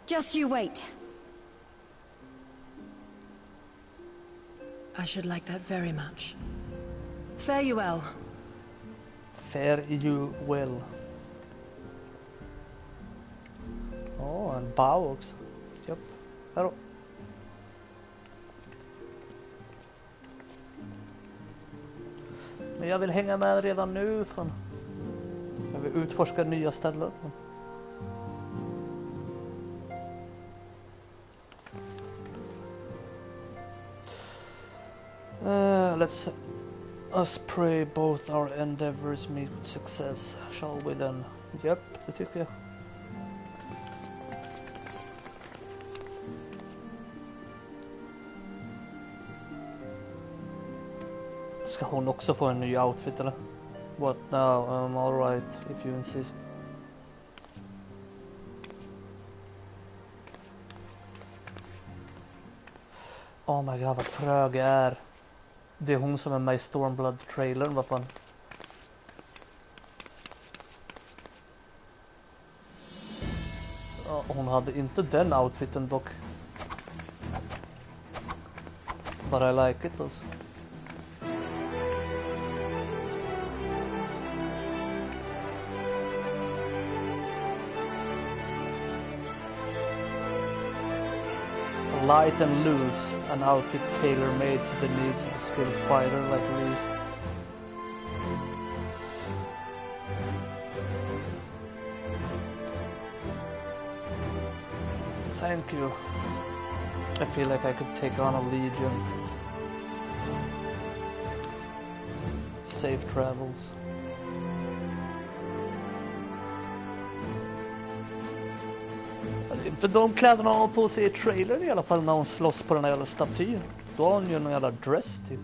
Just you wait. I should like that very much. Fare you well. Fare you well. En bow också. Japp. Hallå. Men jag vill hänga med redan nu. Fan. Jag vill utforska nya ställen. Let's us pray both our endeavors meet with success. Shall we then? Japp, det tycker jag. Ska hon också få en ny outfit eller? What now? Alright, if you insist. Oh my god, vad trög jag är. Det är hon som är med i Stormblood-trailern, vad fan. Ja, hon hade inte den outfiten dock. But I like it also. Light and loose, an outfit tailor-made to the needs of a skilled fighter like Reese. Thank you. I feel like I could take on a legion. Safe travels. För de kläderna har på sig i trailern i alla fall när hon slåss på den här jävla statyn. Då har hon ju någon jävla dress typ.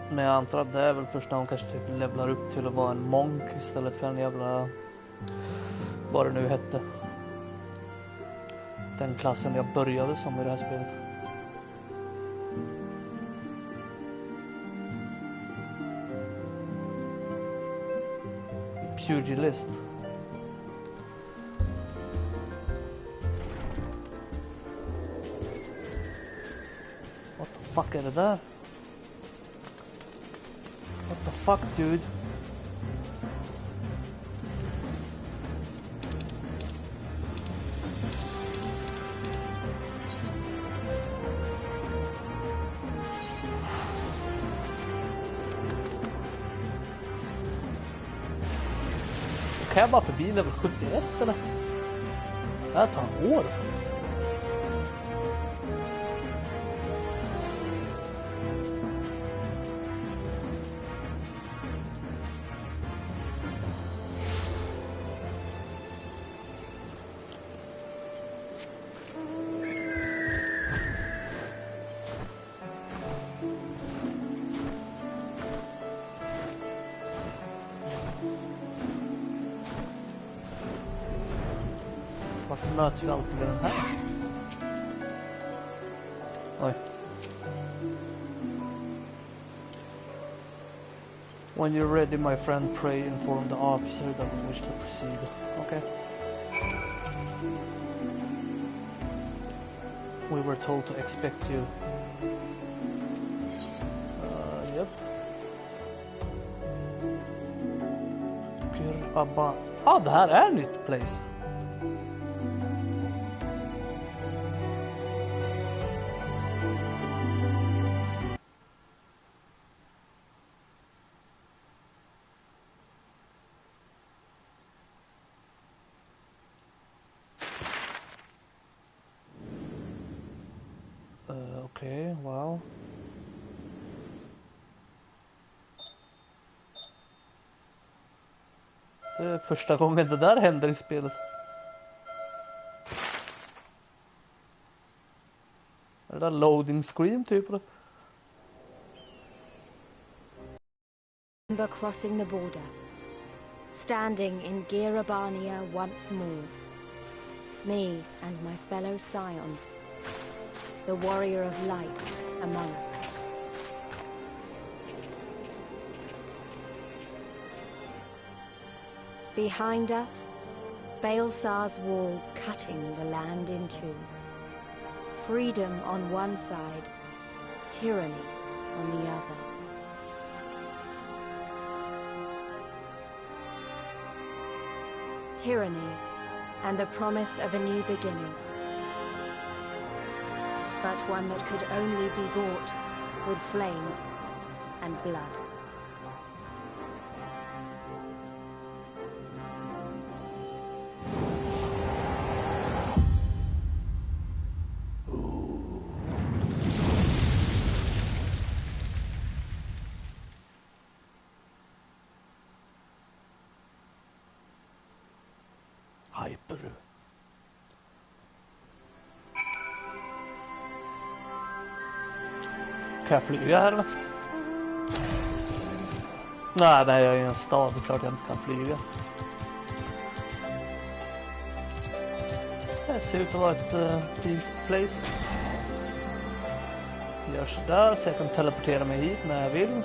Men jag antar att det är väl först när hon kanske typ levlar upp till att vara en monk istället för en jävla... vad det nu hette. Den klassen jag började som i det här spelet. Pugilist. What the fuck är det där? What the fuck, dude? Kan jag bara förbi level 71 eller? Det här tar en år. Varför möter vi alltid med den här? Oj. When you're ready, my friend, pray inform the officer that we wish to proceed. Okay. We were told to expect you. Yep. Det här är ett nytt place. Okej, wow. Det är första gången det där händer i spelet. Är det där loading screen typ? Remember crossing the border, standing in Girabania once more. Me and my fellow scions, the warrior of light among us. Behind us, Baelsar's wall cutting the land in two. Freedom on one side, tyranny on the other. Tyranny and the promise of a new beginning. But one that could only be bought with flames and blood. Hyper. Kan jag flyga här eller? Nej, jag är i en stad. Det är klart jag inte kan flyga. Det ser ut att vara ett fint place. Jag gör sådär så jag kan teleportera mig hit när jag vill.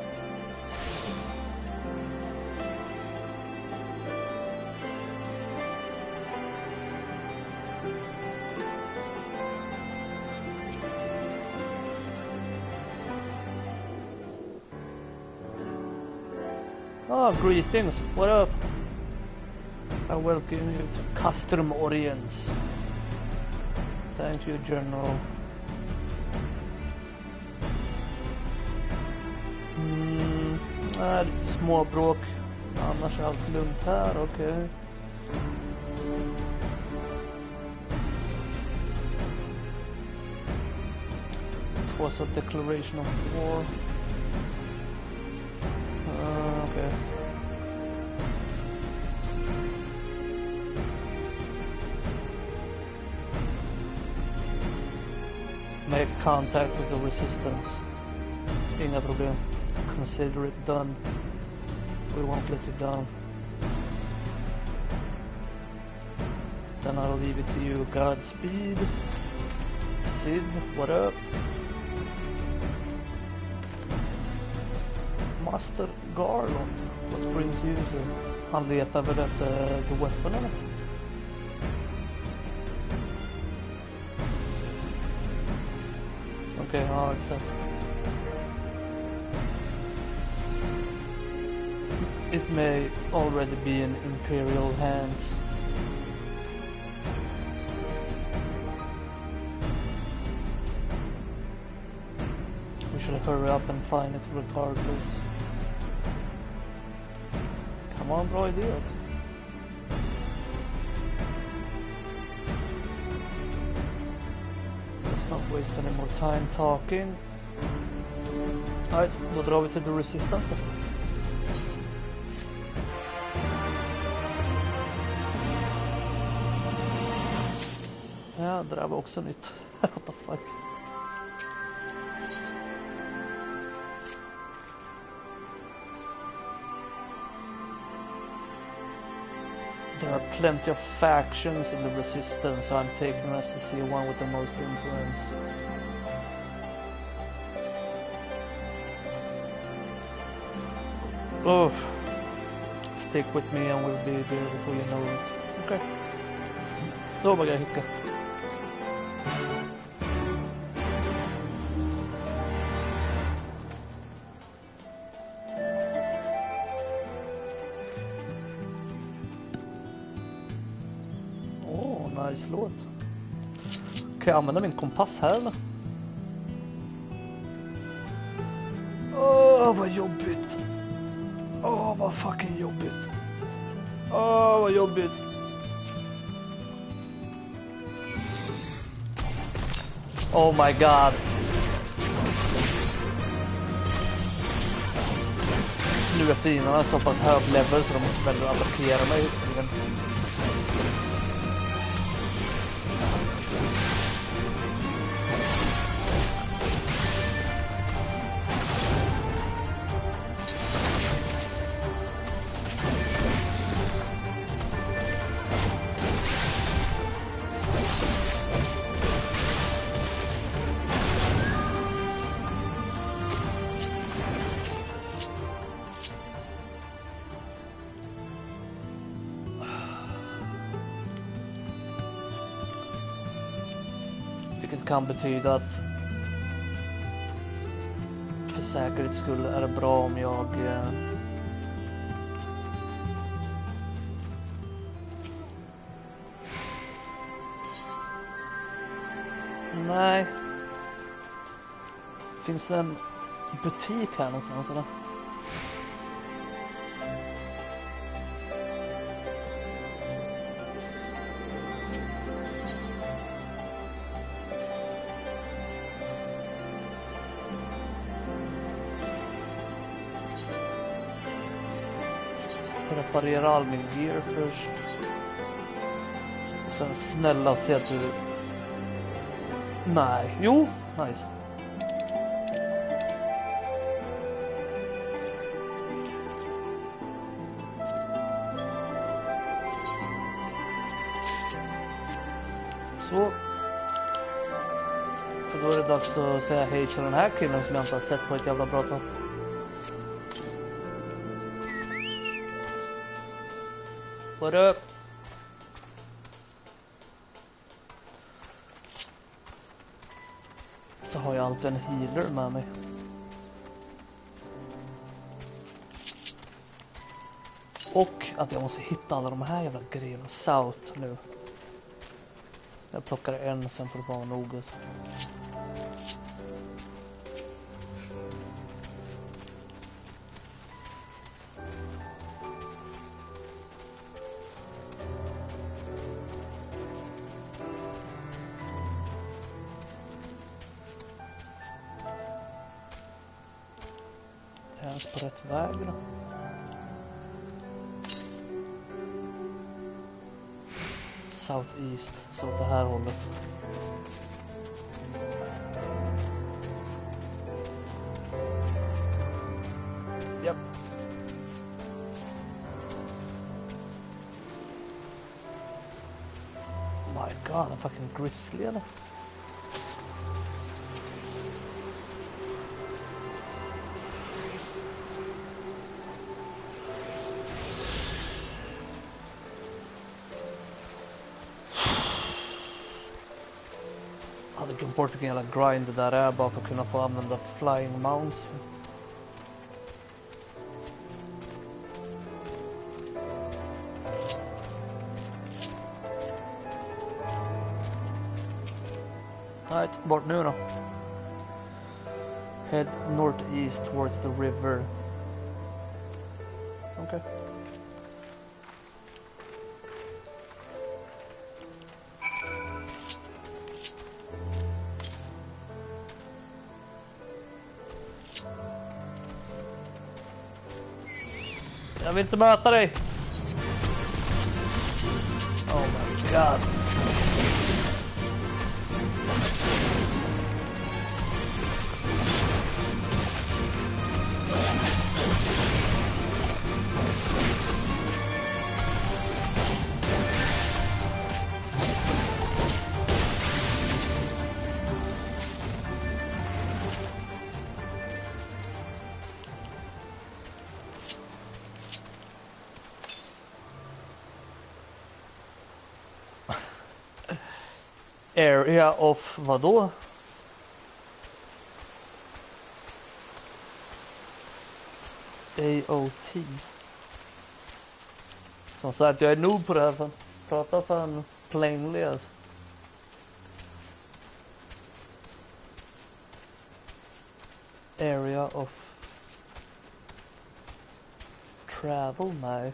Oh, greetings. What up? I welcome you to custom audience. Thank you, General. Lite småbråk. Annars är allt lugnt här, okej. It was a declaration of war. Okay. Make contact with the resistance. Inga problem. Consider it done. We won't let you down. Then I'll leave it to you. Godspeed. Sid, what up? Master Garland, what brings you here? Han letar väl efter the weapon eller? Okej, ja exakt. It may already be in Imperial hands. We should hurry up and find it regardless. Come on, bra idé alltså. Let's not waste any more time talking. Alright, då drar vi till the resistance då. Ja, det där var också nytt. What the fuck? There are plenty of factions in the resistance, so I'm taking us to see one with the most influence. Oh, stick with me and we'll be there before you know it. Okay. Så vad jag hickar. Nice låt. Kan jag använda min kompass här eller? Åh, vad jobbigt. Åh, vad fucking jobbigt. Åh, vad jobbigt. Oh my god. Nu är fienderna så pass hög level så de måste väl attackera mig. Vilket kan betyda att för säkerhets skull är det bra om jag nej. Finns det en butik här någonstans eller? Reparera all min gear först. Och sen snälla se att du... Nej, jo, nice. Så. För då är det dags att säga hej till den här killen som jag inte har sett på ett jävla bra tag. What up? Så har jag alltid en healer med mig. Och att jag måste hitta alla de här jävla grejerna. South nu. Jag plockar en, sen får det vara nog. Är jag ens på rätt väg då? Southeast, så åt det här hållet. Japp. My god, en fucking grizzly eller? Jag hade glömt bort vilken jävla grind det där är bara för att kunna få använda flying mounts. Right, bort nu då. Head northeast towards the river. Okay. Jag vill inte möta dig. Oh my god. Area of vadå? AOT. Som sagt, jag är nog på det här för prata fan plainly alltså. Area of travel, nej.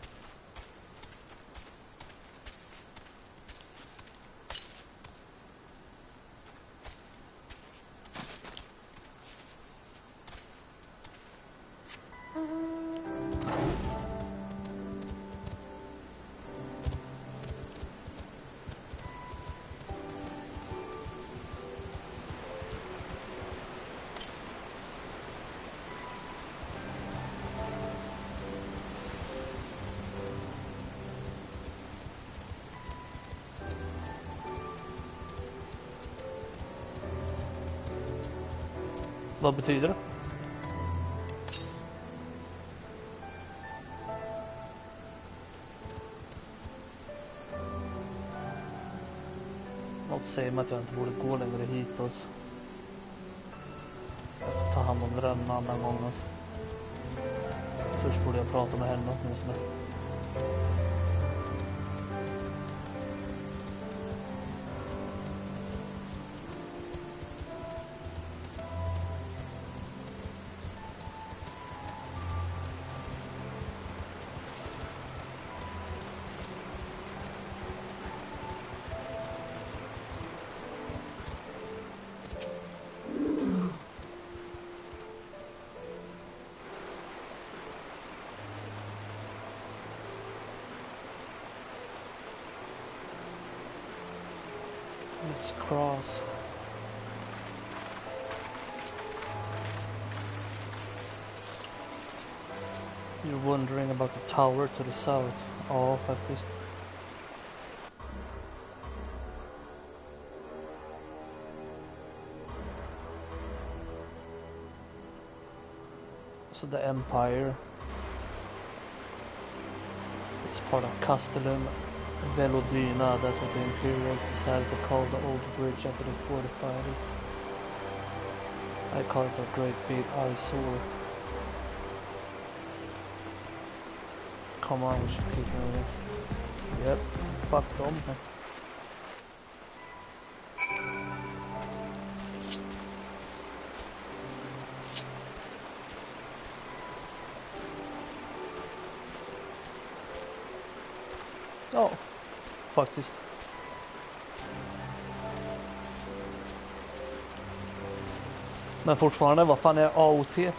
Vad betyder det? Något säger mig att jag inte borde gå längre hit alltså. Jag får ta hand om det en annan gång alltså. Först borde jag prata med henne åtminstone. Let's cross. You're wondering about the tower to the south. Ja, faktiskt. So the Empire. It's part of Castellum Velodyna. That's what the Imperial decided to call the old bridge after they fortified it. I call it a great big eyesore. Come on, we should keep moving. Yep, fuck them. Ja, faktiskt. Men fortfarande, vad fan är AOT?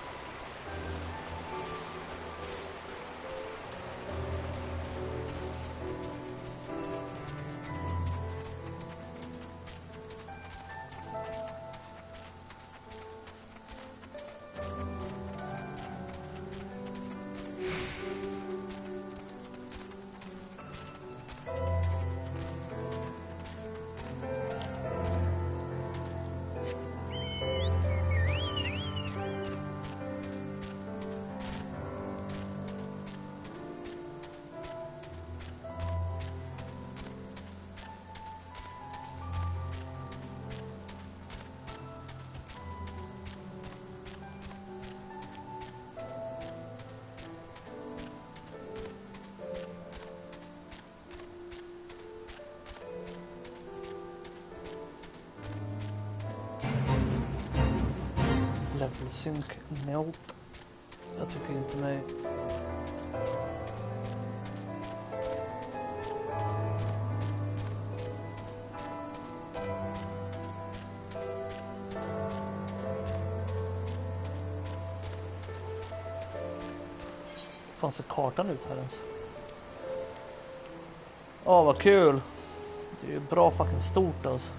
Level sync? Nope. Jag tycker inte mig. Fan, ser kartan ut här ens? Åh, vad kul. Det är ju bra fucking stort alltså.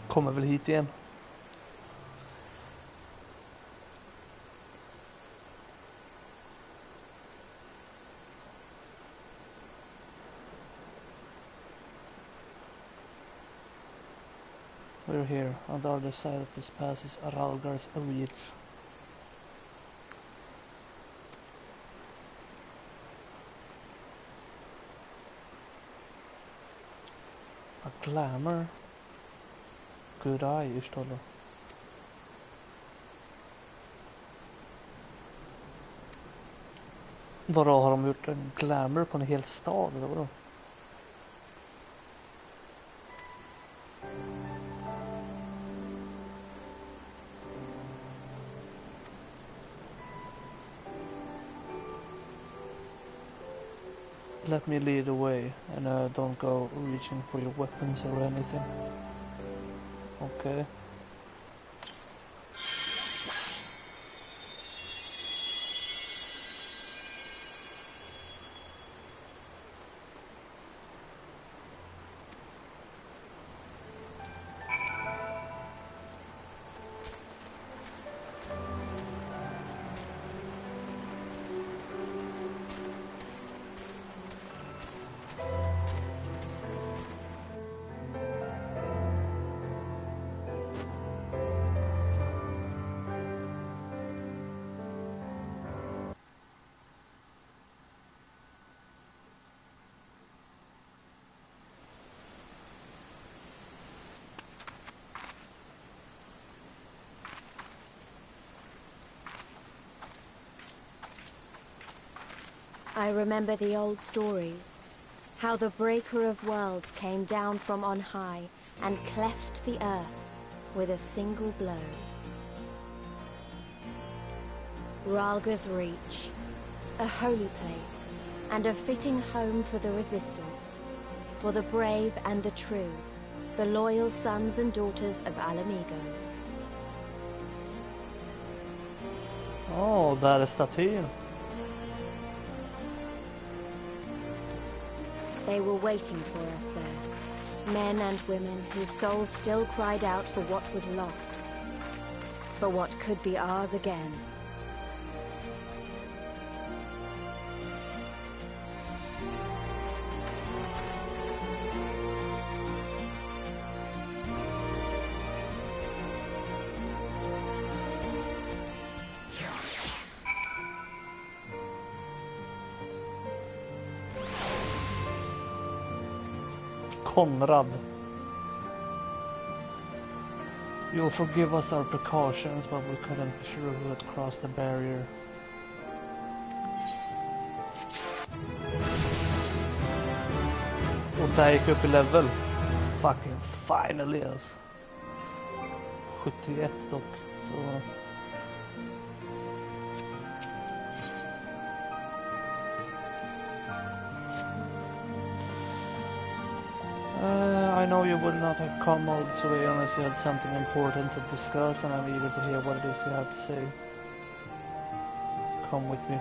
Kommer väl hit igen. We're here. On the other side of this pass is Aralgar's reach. A glamour. Good eye, just då. Vadå, har de gjort en glamour på en hel stad eller vadå? Let me lead the way and don't go reaching for your weapons or anything. Okay. I remember the old stories, how the breaker of worlds came down from on high and cleft the earth with a single blow. Ralga's Reach, a holy place and a fitting home for the resistance, for the brave and the true, the loyal sons and daughters of Alamigo. Oh, där är statyn. They were waiting for us there, men and women whose souls still cried out for what was lost, for what could be ours again. Konrad. You'll forgive us our precautions, but we couldn't be sure who had crossed the barrier. Och där gick upp i level. Fucking finally alltså. 71 dock, så... I know you would not have come all this way unless you had something important to discuss, and I'm eager to hear what it is you have to say. Come with me.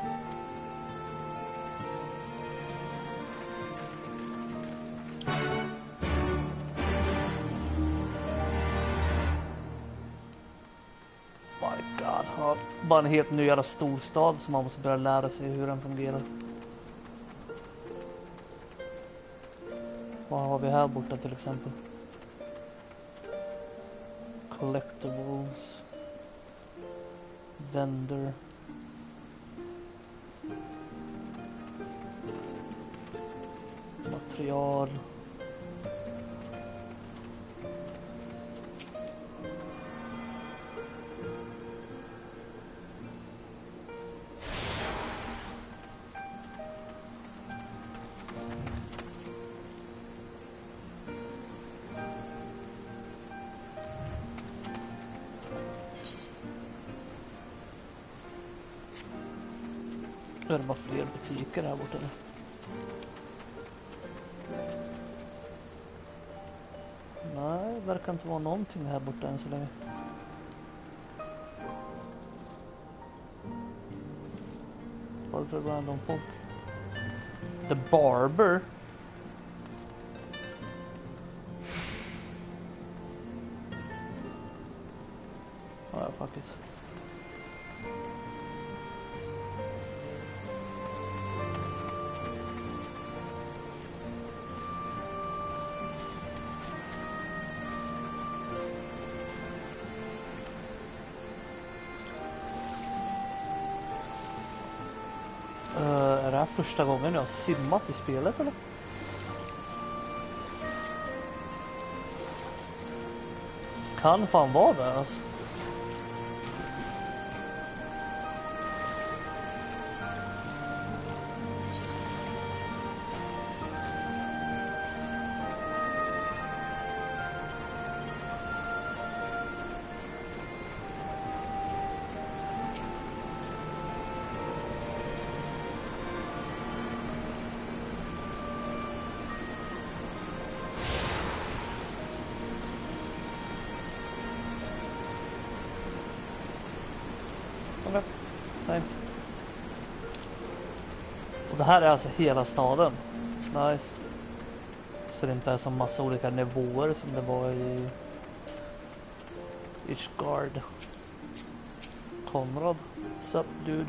My God, ja, bara en helt ny jävla storstad som man måste börja lära sig hur den fungerar. Vad har vi här borta till exempel? Collectibles. Vendor. Material. Nu är det bara fler butiker här borta nu. Nej, det verkar inte vara någonting här borta än så länge. Vad för random folk? The Barber? Ja, faktiskt. Är det här första gången jag har simmat i spelet eller? Kan fan vara det alltså. Okay, thanks. Och det här är alltså hela staden. Nice. Så det inte är som massa olika nivåer som det var i Ishgard. Konrad. Sup dude.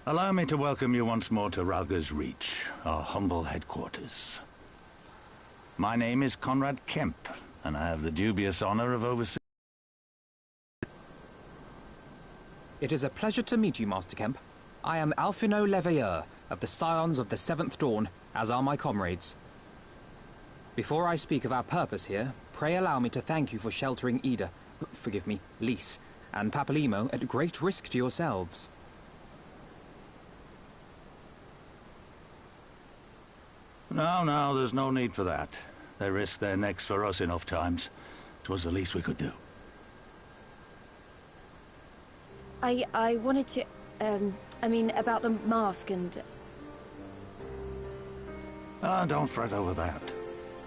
Allow me to welcome you once more to Rauger's Reach, our humble headquarters. My name is Conrad Kemp, and I have the dubious honor of overseeing... It is a pleasure to meet you, Master Kemp. I am Alphino Leveilleur, of the Scions of the Seventh Dawn, as are my comrades. Before I speak of our purpose here, pray allow me to thank you for sheltering Ida, forgive me, Lys, and Papalimo at great risk to yourselves. No, there's no need for that. They risked their necks for us enough times. It was the least we could do. I wanted to, I mean, about the mask and... Don't fret over that.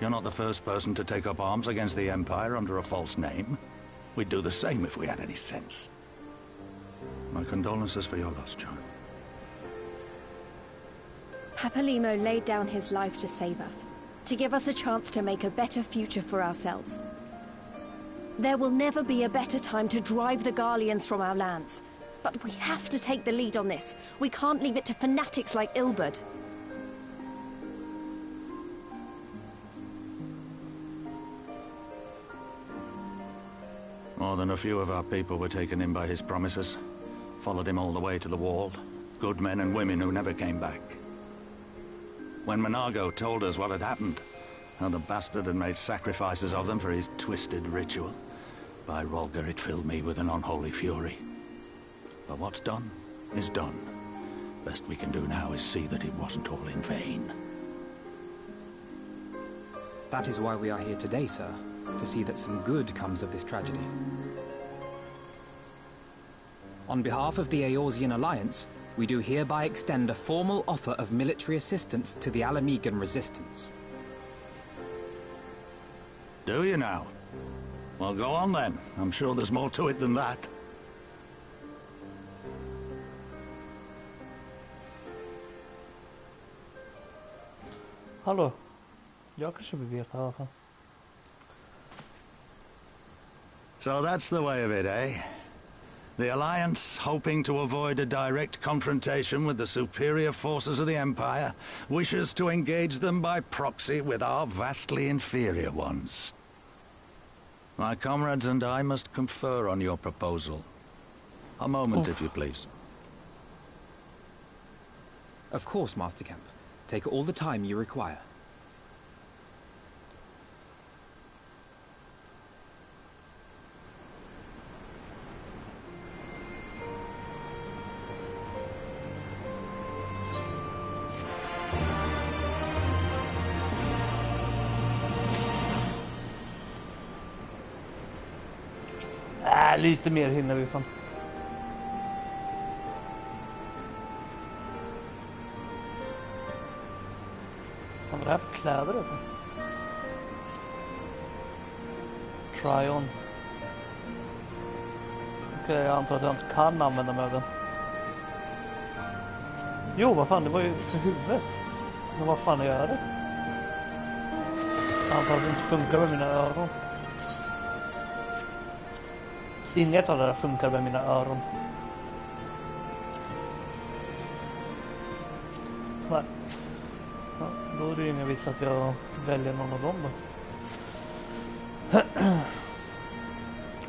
You're not the first person to take up arms against the Empire under a false name. We'd do the same if we had any sense. My condolences for your loss, John. Papalimo laid down his life to save us, to give us a chance to make a better future for ourselves. There will never be a better time to drive the Garleans from our lands. But we have to take the lead on this. We can't leave it to fanatics like Ilberd. More than a few of our people were taken in by his promises. Followed him all the way to the wall. good men and women who never came back. When Monago told us what had happened, how the bastard had made sacrifices of them for his twisted ritual, by Rolger it filled me with an unholy fury. But what's done is done. Best we can do now is see that it wasn't all in vain. That is why we are here today, sir. To see that some good comes of this tragedy. On behalf of the Eorzean Alliance, we do hereby extend a formal offer of military assistance to the Alamegan resistance. Do you now? Well, go on then. I'm sure there's more to it than that. Hallå? Jag kanske vill veta i alla fall. So that's the way of it, eh? The Alliance, hoping to avoid a direct confrontation with the superior forces of the Empire, wishes to engage them by proxy with our vastly inferior ones. My comrades and I must confer on your proposal. A moment, if you please. Of course, Master Kemp. Take all the time you require. Lite mer hinner vi fan. Vad är det här för kläder det för? Try on. Okej, jag antar att jag inte kan använda mig av den. Jo, vad fan, det var ju för huvudet. Men vad fan gör det? Jag antar att det inte funkar med mina öron. Inget av det där funkar med mina öron. Nej. Ja, då är det ju ingen vits att jag väljer någon av dem då.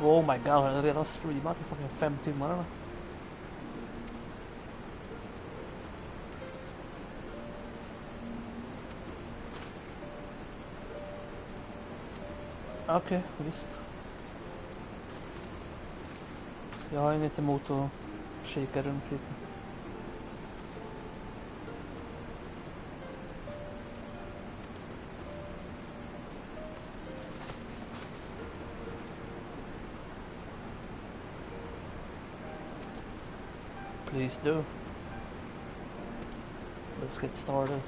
Oh my god, jag har redan streamat i 5 timmar eller? Okej, visst. Jag har inte emot att kika runt lite. Please do. Let's get started.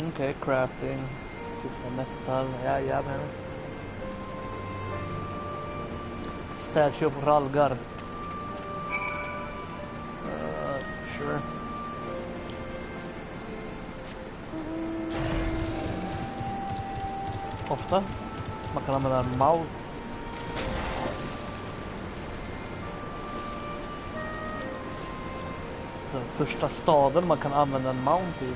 Okay, crafting, fixa metal, ja men. Statue of Ralgar. Sure. Ofta man kan använda en mouse. Så första staden man kan använda en mount i.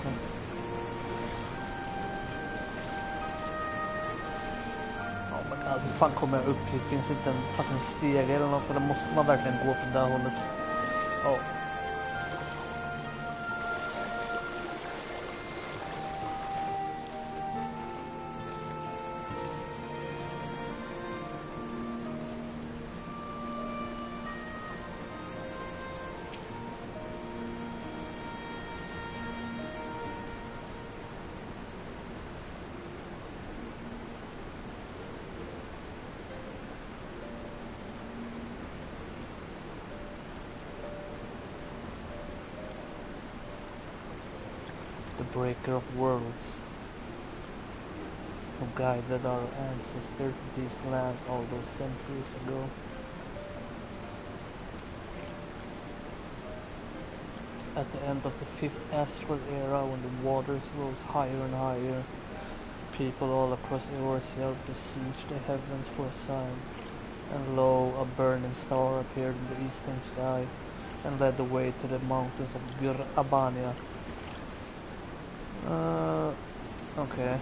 Hur fan kommer jag upp hit? Finns inte en fucking steg eller något? Eller måste man verkligen gå från det här hållet? Ja. Breaker of Worlds. who guided our ancestors to these lands all those centuries ago. At the end of the 5th astral era, when the waters rose higher and higher, people all across Eorzea besieged the heavens for a sign, and lo, a burning star appeared in the eastern sky and led the way to the mountains of Abania. Okay.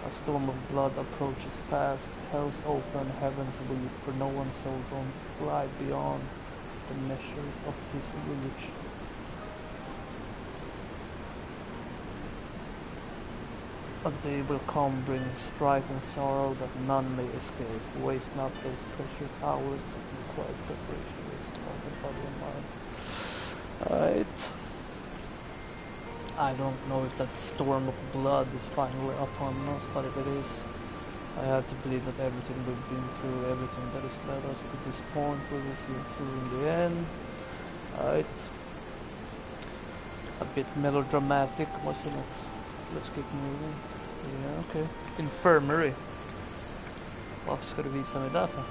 A storm of blood approaches fast, hell's open, heavens weep, for no one's soul don't glide beyond the measures of his village. A day will come, bringing strife and sorrow that none may escape. Waste not those precious hours, but in quiet preparation waste all the body and mind. Alright. I don't know if that storm of blood is finally upon us, but if it is, I have to believe that everything we've been through, everything that has led us to this point, we will see us through in the end. Alright. A bit melodramatic, wasn't it? Let's keep moving. Ja, okej. Infirmary. Varför ska du visa mig där för?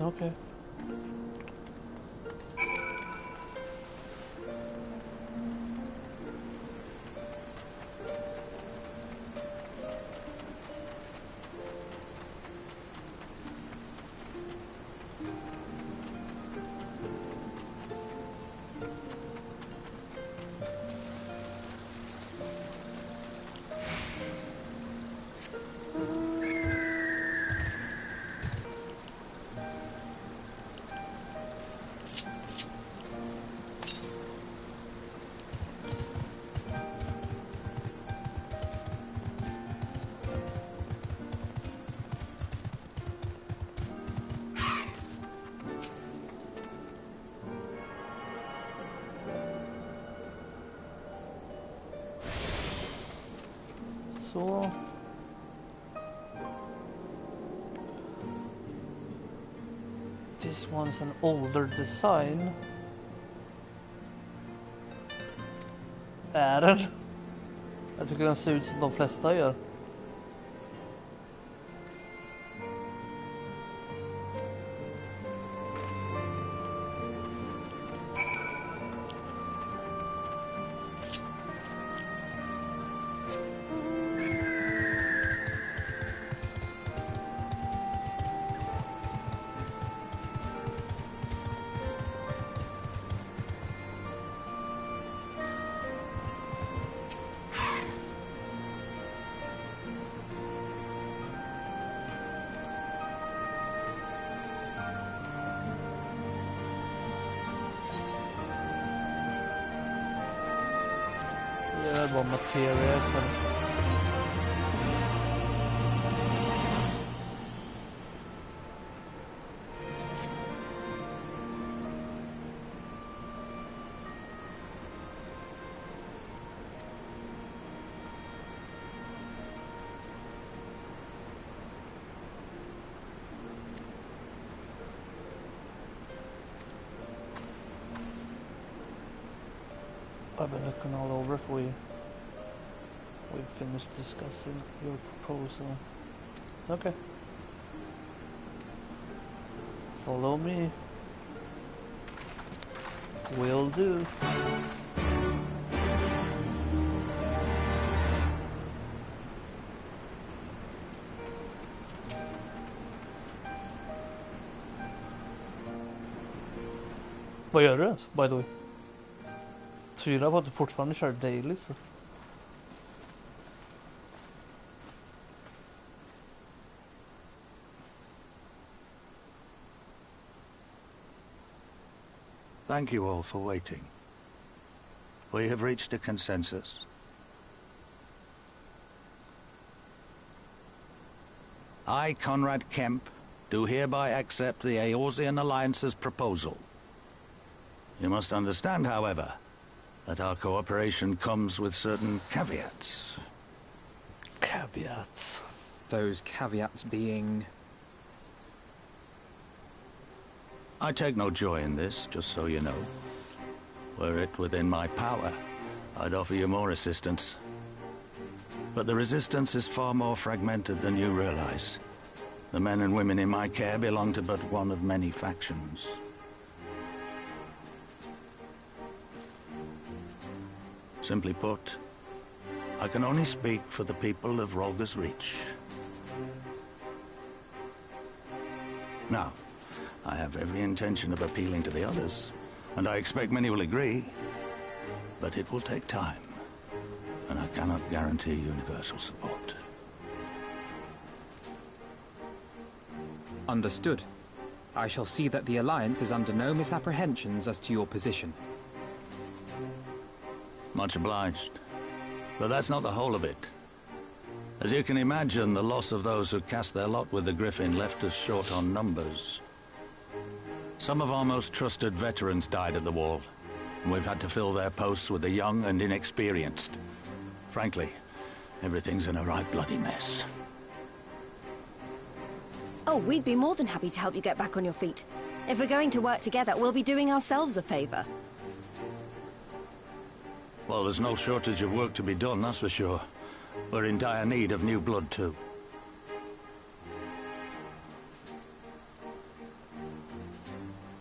Okay. Så. This one's an older design. Är den? Jag tycker den ser ut som de flesta gör. Det var materia istället. I've been looking all over if we've finished discussing your proposal. Okay. Follow me. Will do. Vad gör du ens, by the way? Tvivlar på att du fortfarande kör daily så. Thank you all for waiting. We have reached a consensus. I, Conrad Kemp, do hereby accept the Eorzean Alliance's proposal. You must understand, however, that our cooperation comes with certain caveats. Caveats? Those caveats being... I take no joy in this, just so you know. Were it within my power, I'd offer you more assistance. But the Resistance is far more fragmented than you realize. The men and women in my care belong to but one of many factions. Simply put, I can only speak for the people of Rolga's Reach. Now, I have every intention of appealing to the others, and I expect many will agree. But it will take time, and I cannot guarantee universal support. Understood. I shall see that the Alliance is under no misapprehensions as to your position. Much obliged. But that's not the whole of it. As you can imagine, the loss of those who cast their lot with the Griffin left us short on numbers. Some of our most trusted veterans died at the wall, and we've had to fill their posts with the young and inexperienced. Frankly, everything's in a right bloody mess. Oh, we'd be more than happy to help you get back on your feet. If we're going to work together, we'll be doing ourselves a favor. Well, there's no shortage of work to be done, that's for sure. We're in dire need of new blood, too.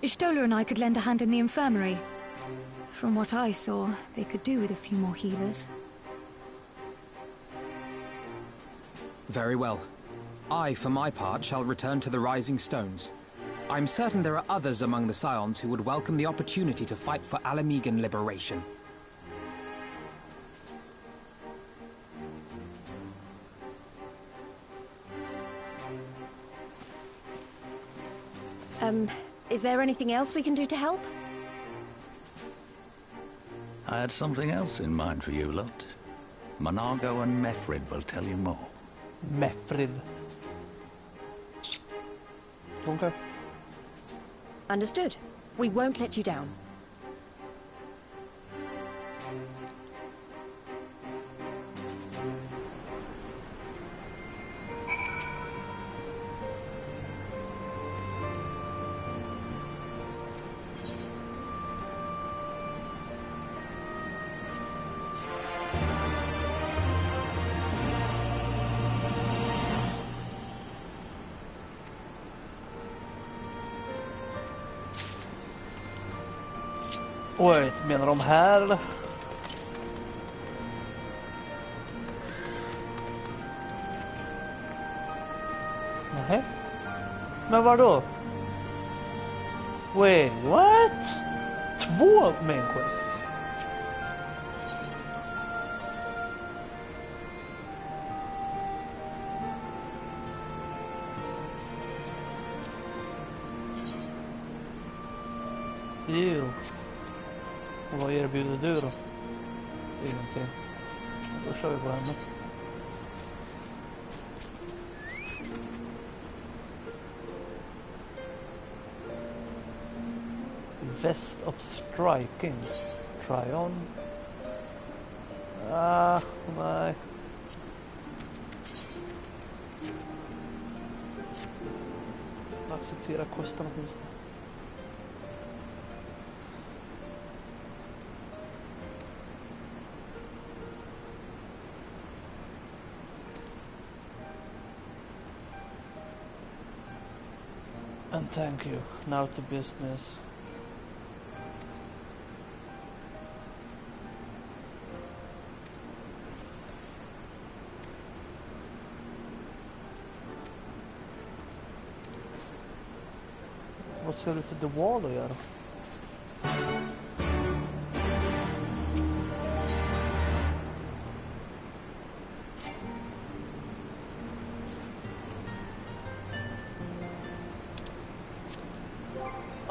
Ishtola and I could lend a hand in the infirmary. From what I saw, they could do with a few more healers. Very well. I, for my part, shall return to the Rising Stones. I'm certain there are others among the Scions who would welcome the opportunity to fight for Alamegan liberation. Is there anything else we can do to help? I had something else in mind for you lot. Monargo and Mefrid will tell you more. Mefrid. Okay. Understood. We won't let you down. Wait, menar de här eller? Nej. Men vadå? Wait, what? 2 main quests? Ew. Och vad erbjuder du då? Ingenting. Då kör vi på henne. Vest of striking. Try on. Ah, nej. Acceptera kostarna åtminstone. And thank you. Now to business. Vad ser du till The Wall att göra?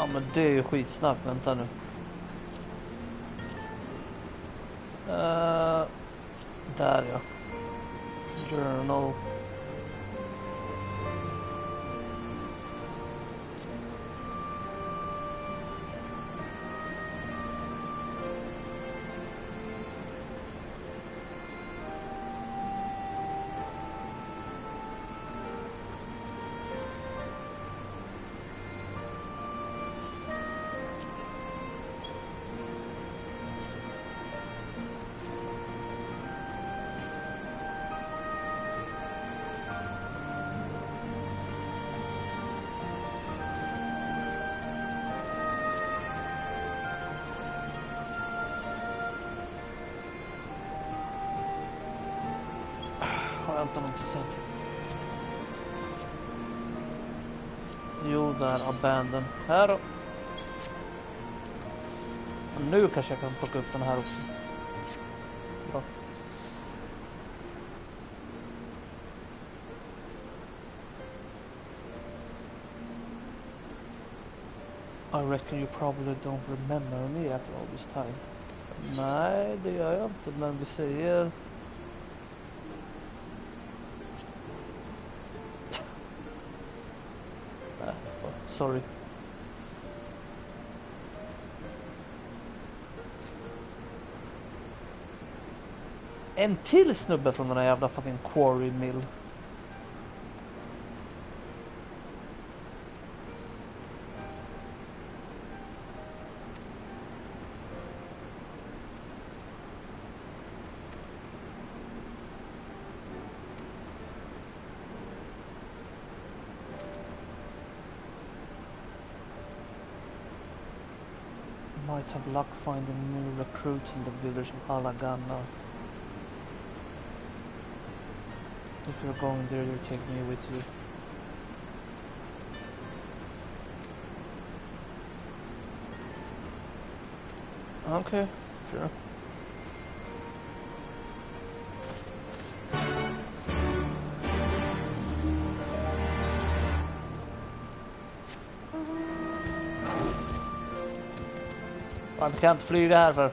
Ja men det är ju skitsnabbt, vänta nu. Där ja. Journal. Har jag inte någonting sen? Jo, där, abandon. Här då. Och nu kanske jag kan plocka upp den här också. Bra. I reckon you probably don't remember me after all this time. Nej, det gör jag inte, men vi säger... Nej, sorry. En till snubbe från den här jävla fucking quarry mill. Might have luck finding new recruits in the village of Alagana. If you're going there, you'll take me with you. Okay, sure. Man kan inte flyga här för.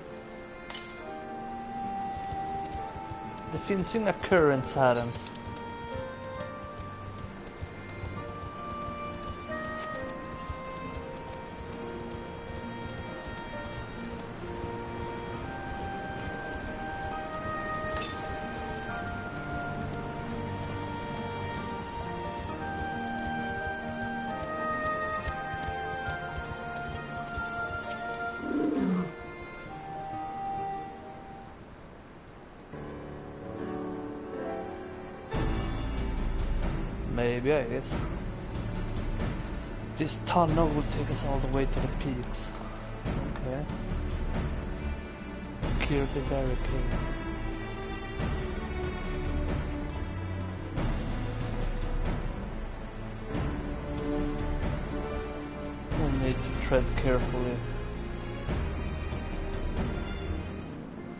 Det finns inga currents här ens. Maybe, I guess. This tunnel will take us all the way to the peaks. Okay. Clear the barricade. We'll need to tread carefully.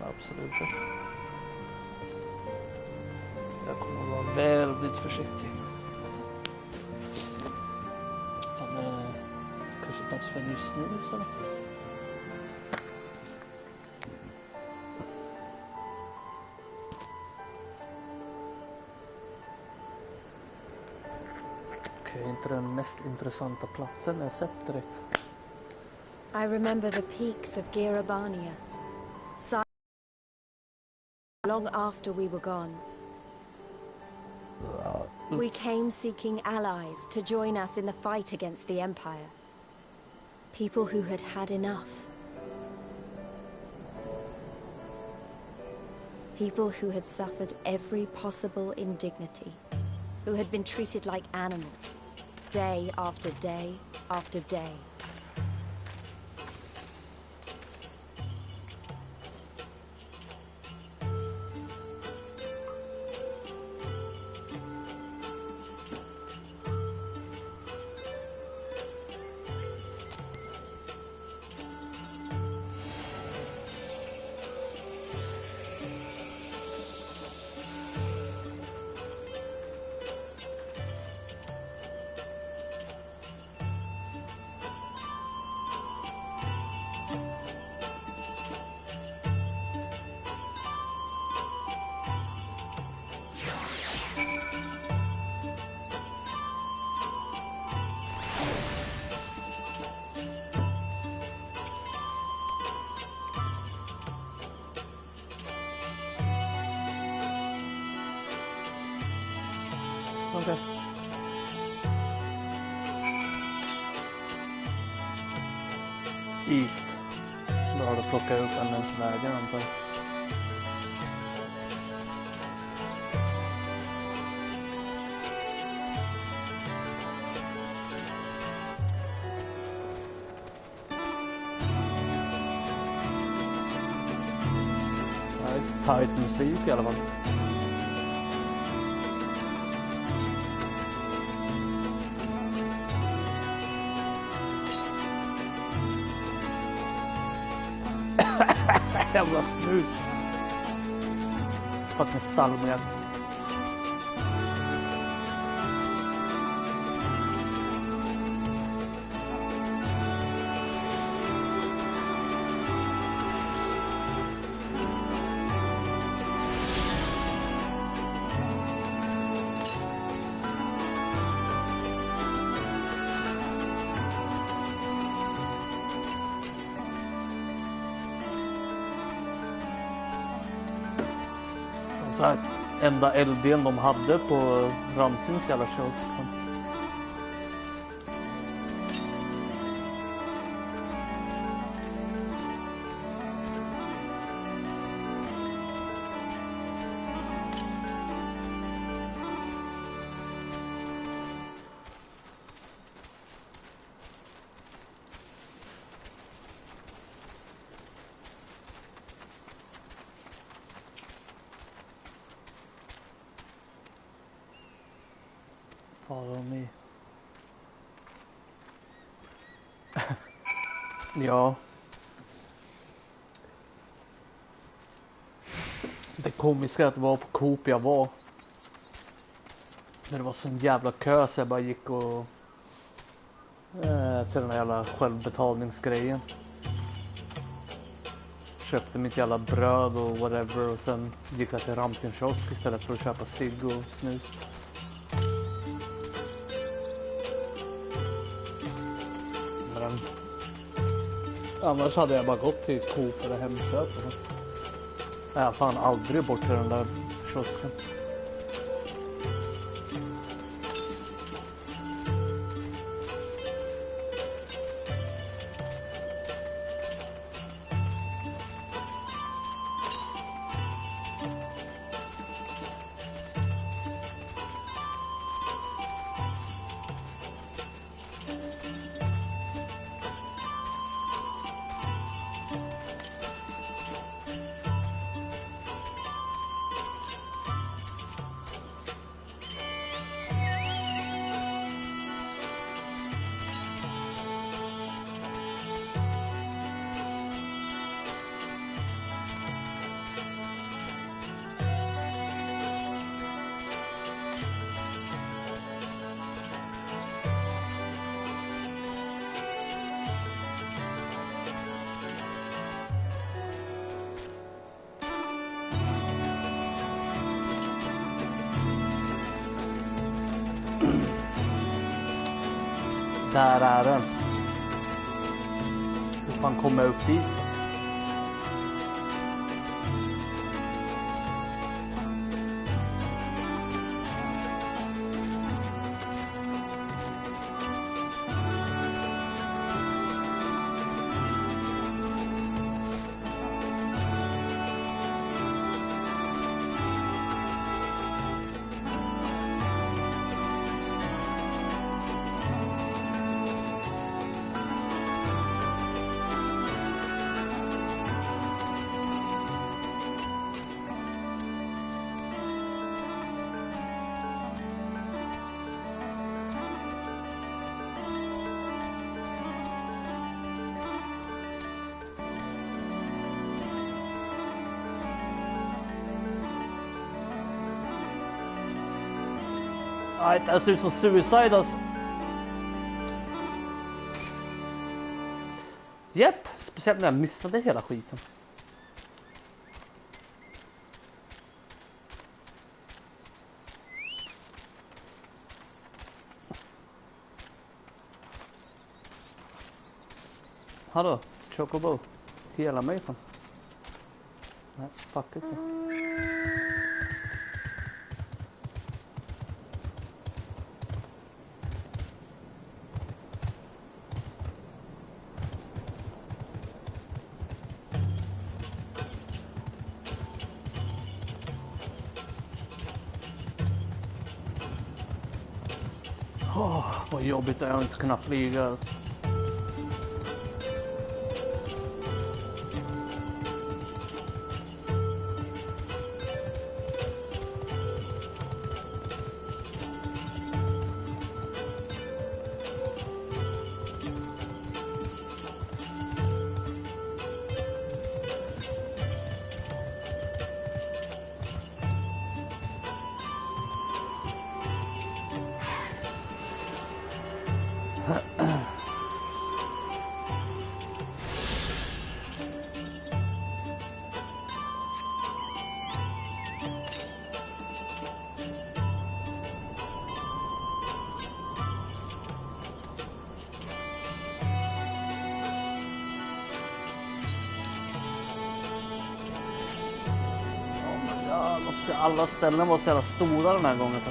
Absolut. Jag kommer vara väldigt försiktig. Kanske dags för en ny snus eller? Okej, inte den mest intressanta platsen jag sett direkt. I remember the peaks of Girabania. Long after we were gone. We came seeking allies to join us in the fight against the Empire. People who had had enough. People who had suffered every possible indignity. Who had been treated like animals. Day after day after day. Okej. East. Då har du plockat upp en längs vägen antar jag. Tight musik i alla fall. Jävla snus. Fucking salmiak. Så här, enda elden de hade på Ramtings jävla kiosk. Follow me. Ja. Det komiska är att det var på Coop jag var. Men det var sån jävla kö så jag bara gick och till den här jävla självbetalningsgrejen. Köpte mitt jävla bröd och whatever och sen gick jag till Ramtins kiosk istället för att köpa cigg och snus. Men annars hade jag bara gått till Coop eller Hemköp. Jag har fan aldrig bort till den där kiosken. Där är den. Hur fan kommer jag upp dit? Nej, det ser ut som suicide alltså. Japp, speciellt när jag missade hela skiten. Hallå, Chocobo. Hela mig fan. Nej, fuck it. Vad jobbigt det är att inte kunna flyga. Alla ställen var så jävla stora den här gången.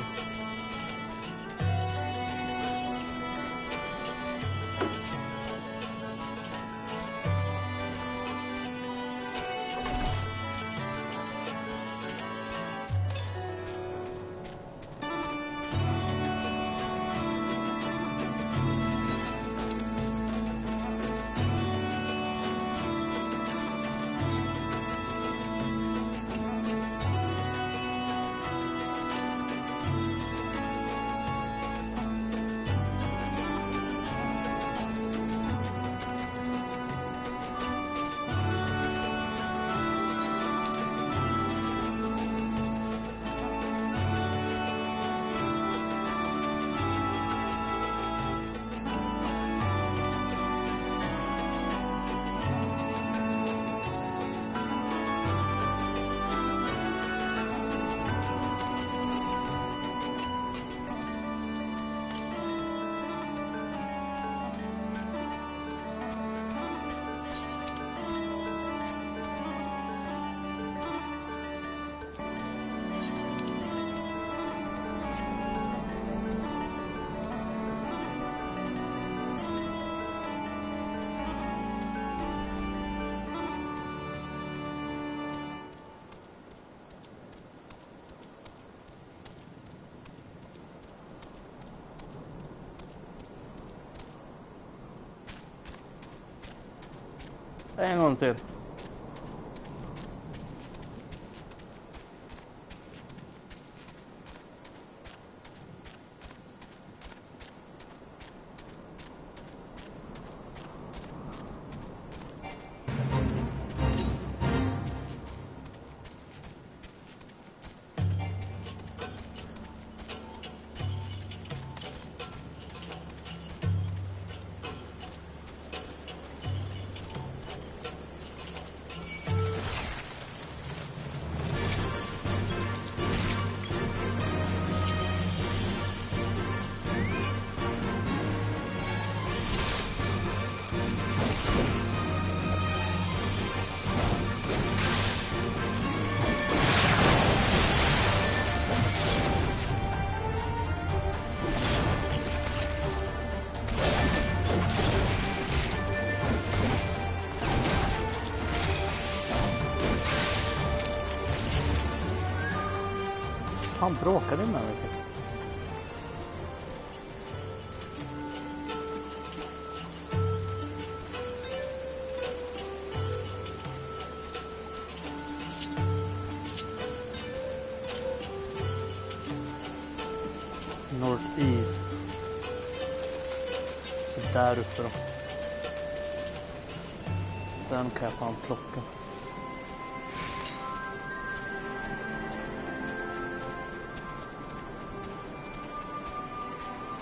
En gång till. Han bråkade med mig. Northeast. Så där uppe då. Den kan jag fan plocka.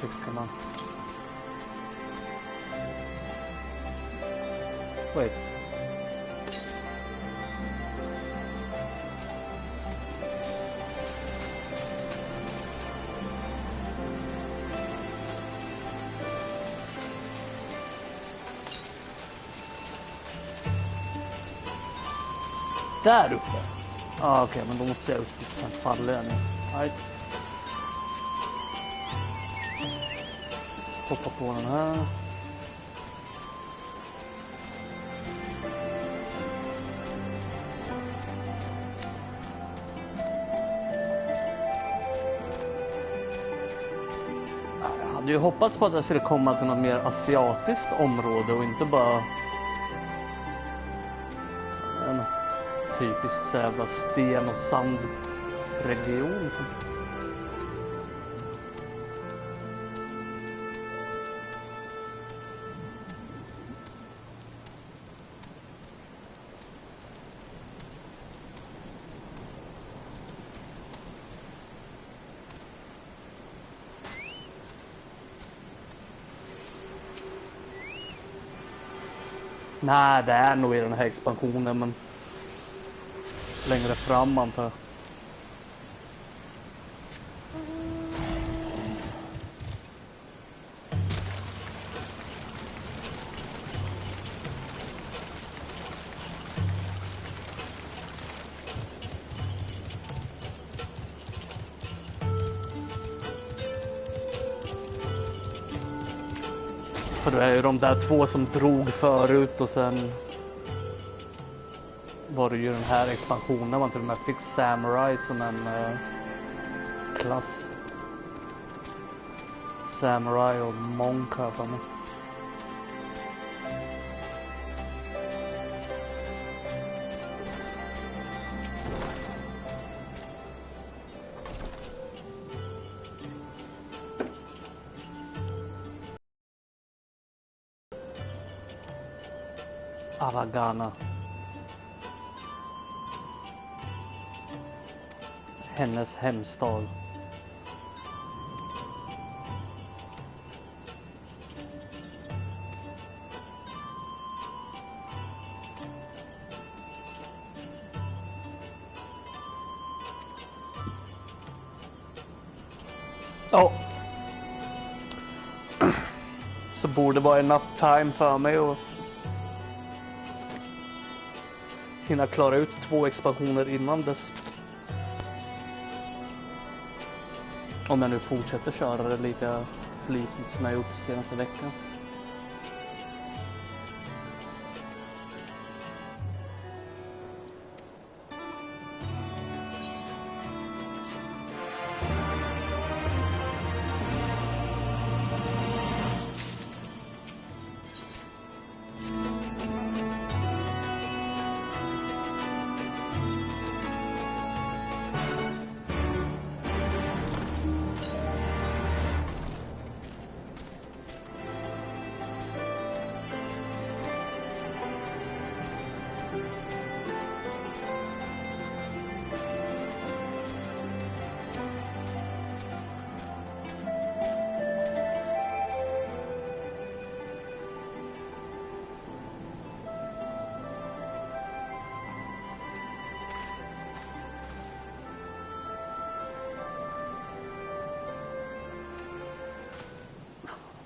Tycker man. Wait. Där uppe? Ja, okej, men då måste jag upp till den fallen. Nej. Hoppa på den här. Jag hade ju hoppats på att det skulle komma till något mer asiatiskt område och inte bara en typisk så jävla sten- och sandregion. Nej, det är nog i den här expansionen, men längre fram antar jag. För det är ju de där två som drog förut och sen var det ju den här expansionen man till och med fick Samurai som en klass. Samurai och Monk här för mig. Aragana. Hennes hemstad. Ja. Så borde vara enough time för mig att hinna klara ut 2 expansioner innan dess. Om jag nu fortsätter köra det lika flitigt som jag gjort senaste veckan.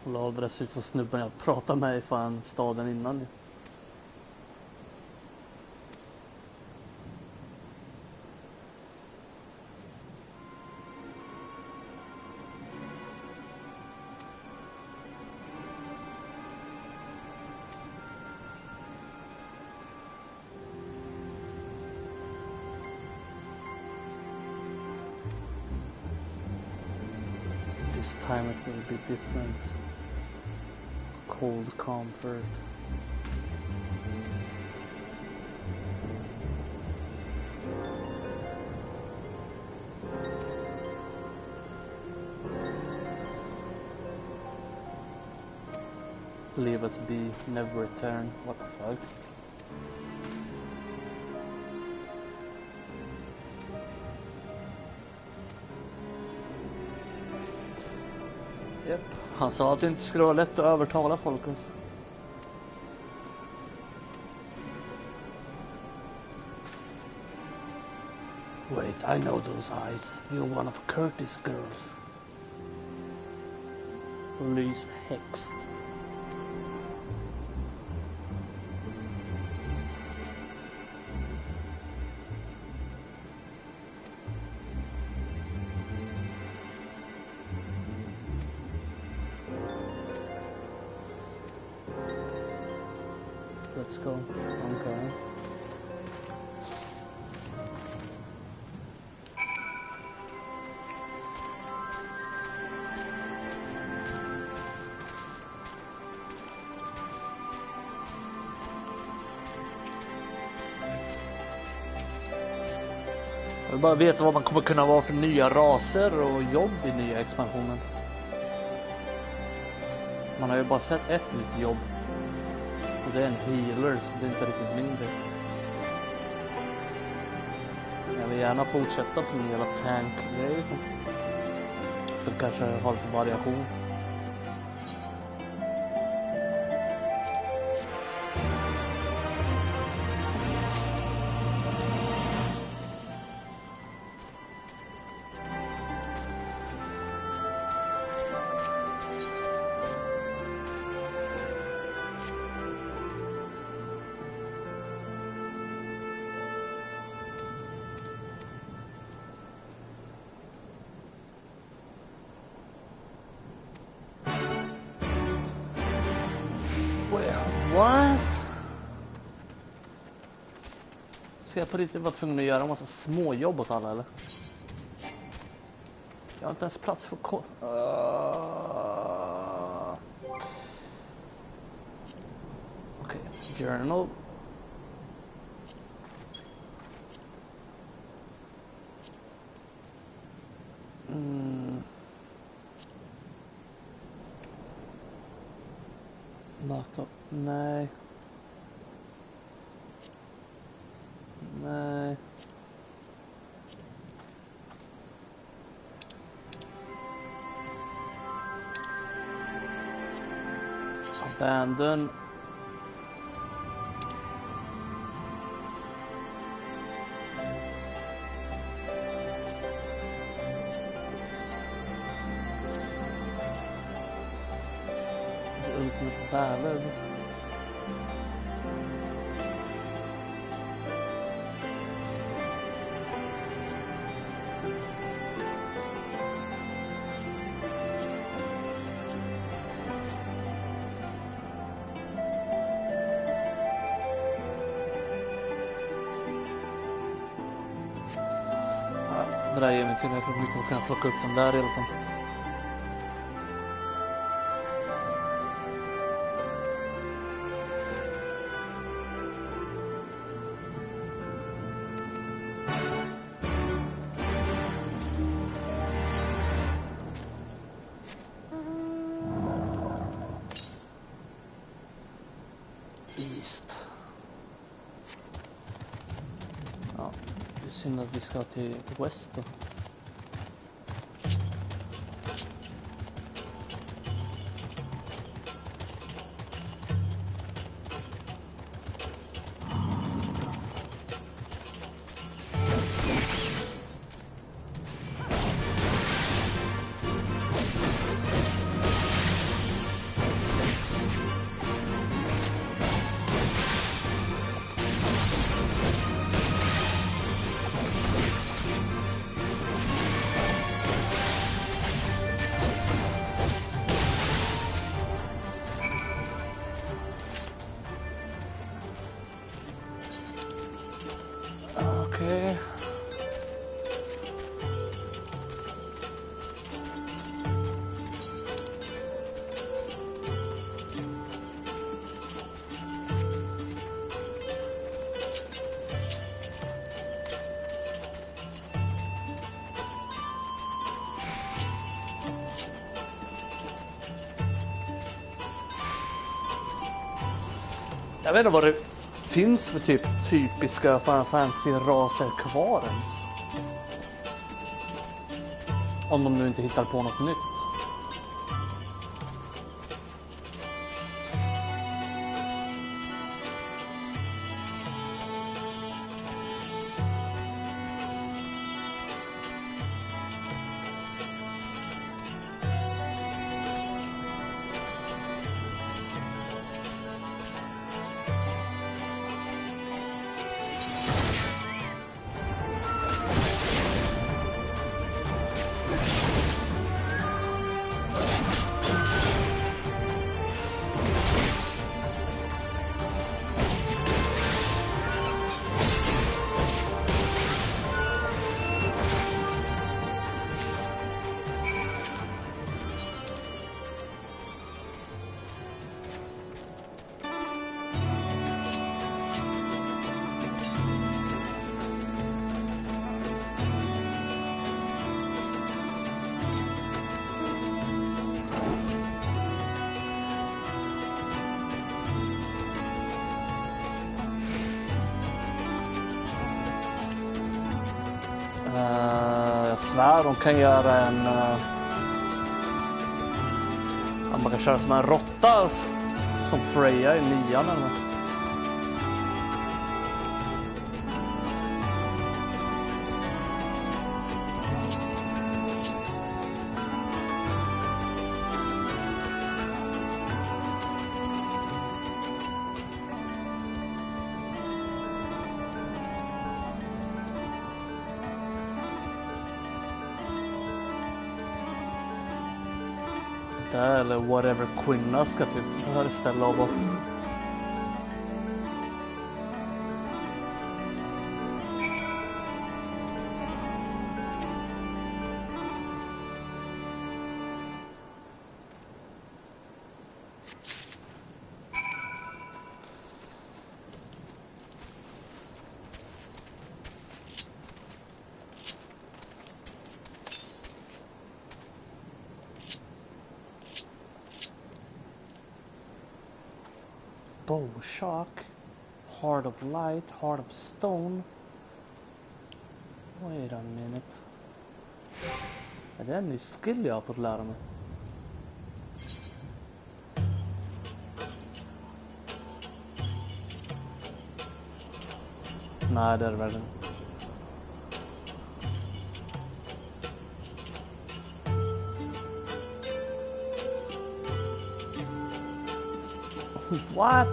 Och då hade det sett ut som snubben jag pratade med i fan staden innan. This time it will be different. Cold comfort. Leave us be, never return. What the fuck? Yep. Han sa att det inte skulle vara lätt att övertala folk. Alltså. Wait, I know those eyes. You're one of Curtis' girls. Lys Hext. Let's go. Okay. Jag vill bara veta vad man kommer kunna vara för nya raser och jobb i nya expansionen. Man har ju bara sett ett nytt jobb. Och det är en healer, så det är inte riktigt mindre. Jag vill gärna fortsätta på min jävla tank-grej. Så kanske har lite variation. What? Ska jag på riktigt vara tvungen att göra en massa småjobb åt alla eller? Jag har inte ens plats för Okej, journal. Laptop. Nej. Nej. Abandon. Ultimate Ballad. Det där ger mig tillräckligt mycket att kunna plocka upp den där i alla fall. East. Ja, det är synd att vi ska till West då. Jag vet inte vad det finns för typ typiska Final Fantasy-raser kvar ens. Om de nu inte hittar på något nytt. svärd. De kan göra en... man kan köra som en råtta som Freya i 9 eller något. Eller whatever kvinna ska typ här ställa av och... Bow shock, heart of light, heart of stone. Wait a minute. Är det en ny skill jag har fått lära mig? Nej, det är det verkligen. What?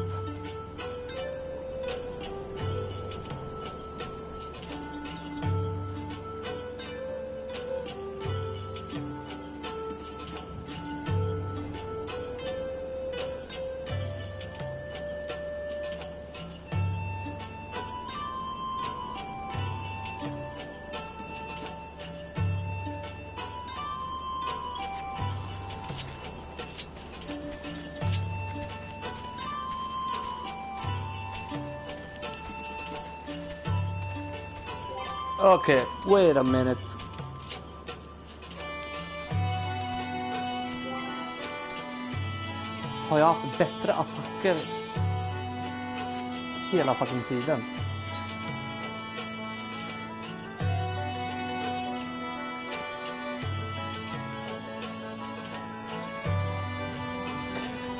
Okay, wait a minute. Har jag haft bättre attacker hela fucking tiden?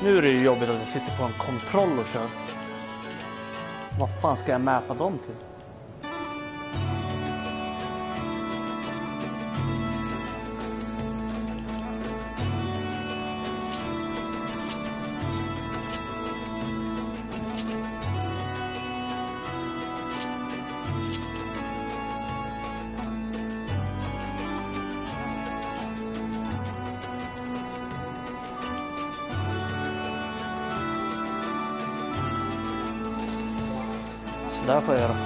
Nu är det ju jobbigt att jag sitter på en kontroll och kör. Vad fan ska jag mäta dem till? Där får jag göra.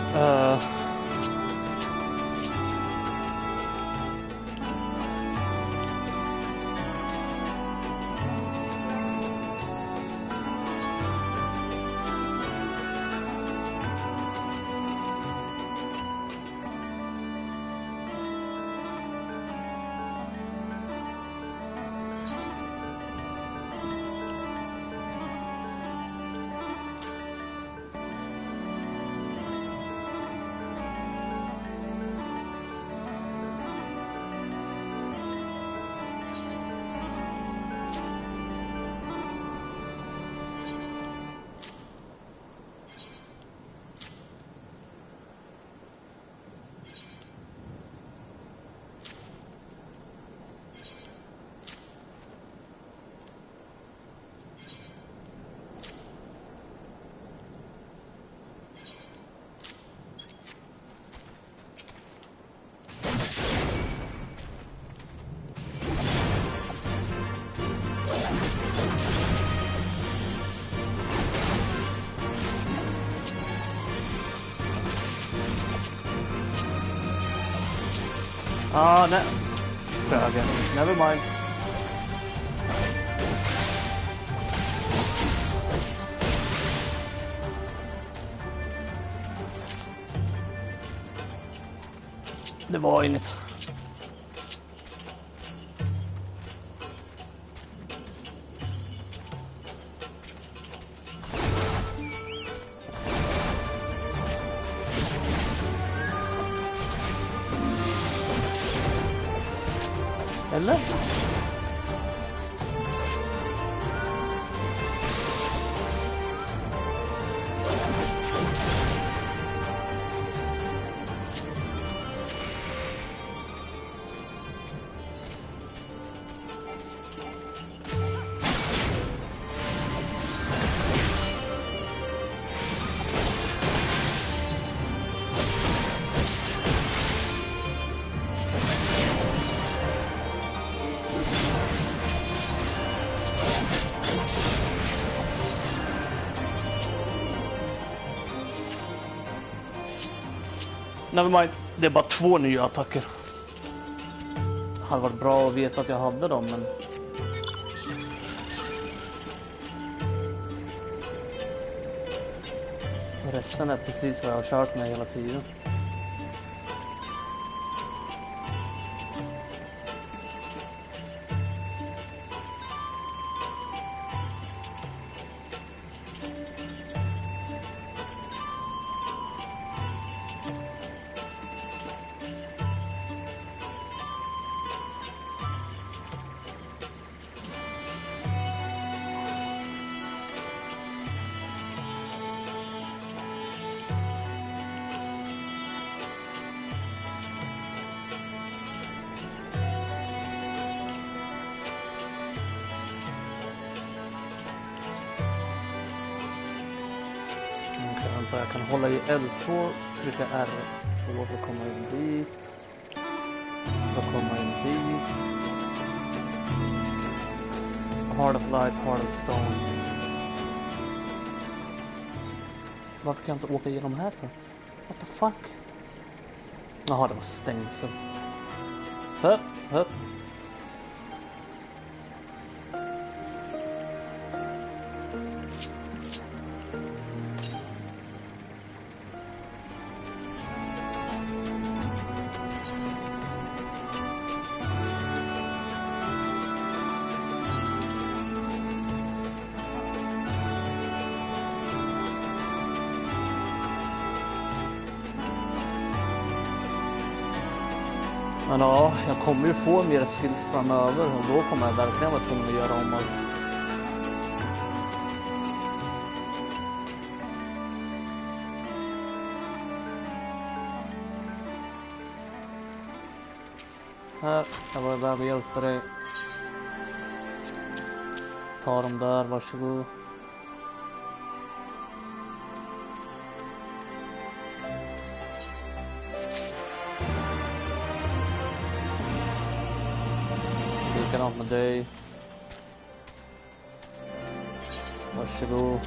Ah, nej. Höger. Never mind. Det var inget. Eller? Nevermind, det är bara 2 nya attacker. Det hade varit bra att veta att jag hade dem, men... Resten är precis vad jag har kört med hela tiden. Jag kan hålla i L2, trycka R2 för att komma in dit. För att komma in dit. Heart of Light, Heart of Stone. Varför kan jag inte åka igenom här för? What the fuck? Jaha, det var stängsel. Höpp, höpp. Men ja, jag kommer ju få mer skills framöver och då kommer jag verkligen vara tvungen att göra om allt. Här, jag var iväg och hjälpte dig. Ta dem där, varsågod. Likadant med dig. Varsågod.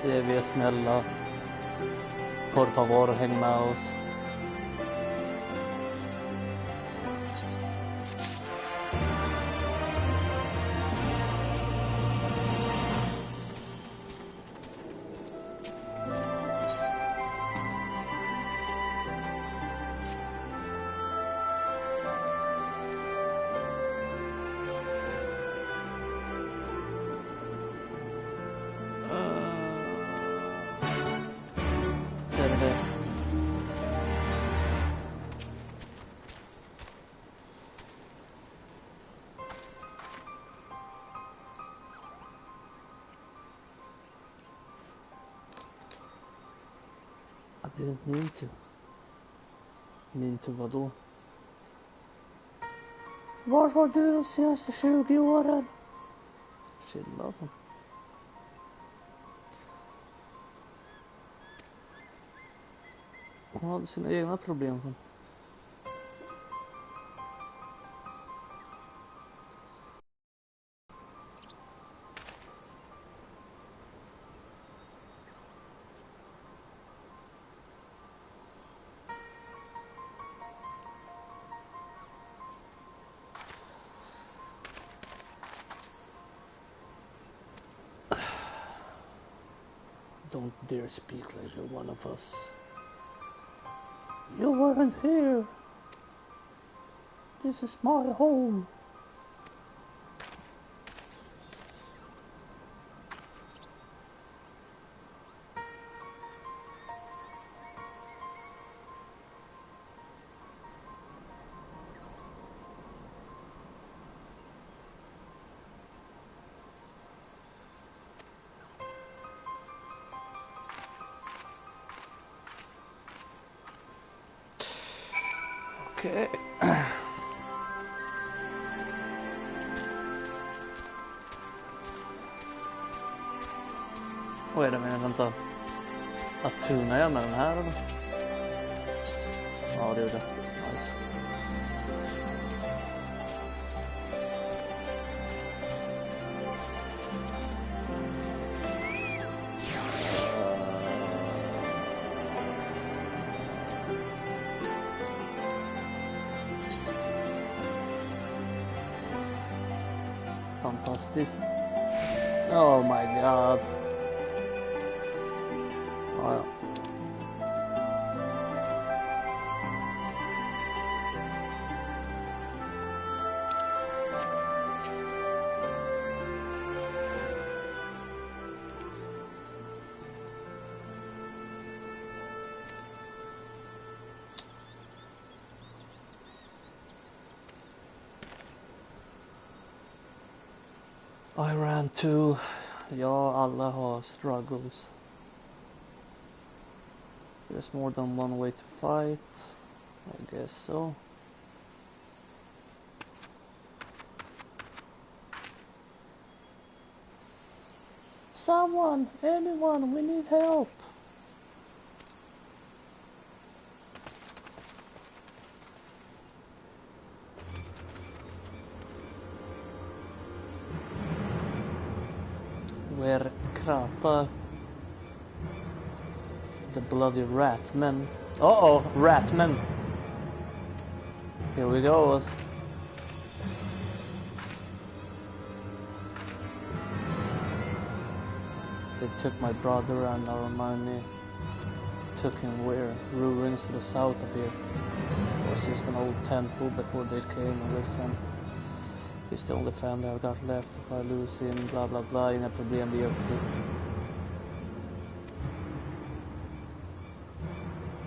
Se, vi är snälla. Por favor, häng med oss. I didn't mean to. Mean to vadå? Var var du de senaste 20 åren? Chilla. Hon hade sina egna problem. Don't dare speak like you're one of us. You weren't here. This is my home. Okay. Wait a minute, vänta. Attunar jag med den här eller? Ja, det gjorde jag. Nice. Fantastiskt. Oh my god. Ja, ja. I ran to... Ja, alla har struggles. There's more than one way to fight. I guess so. Someone! Anyone! We need help! Where Krata, the bloody rat men. Uh-oh, rat men. Here we go. They took my brother and our money. Took him where? Ruins to the south of here. It was just an old temple before they came and listened. He's the only family I've got left. If I lose him, blah blah blah, inga problem vi är upp till.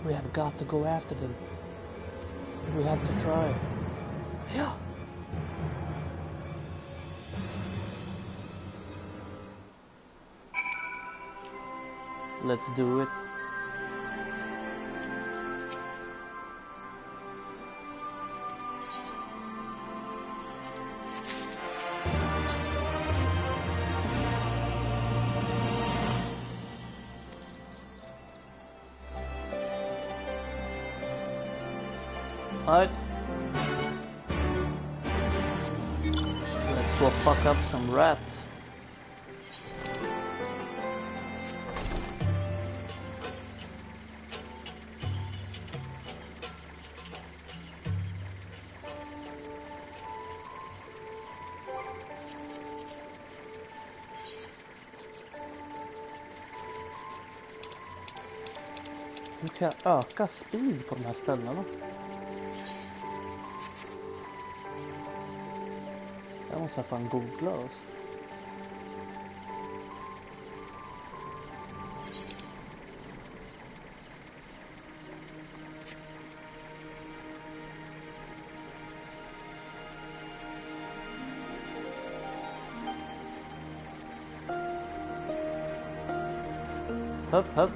We have got to go after them. We have to try. Yeah. Let's do it. Alright. Let's go fuck up some rats. Hur kan jag öka speed på de här ställena? Jag måste fan googla oss. Hup, hup.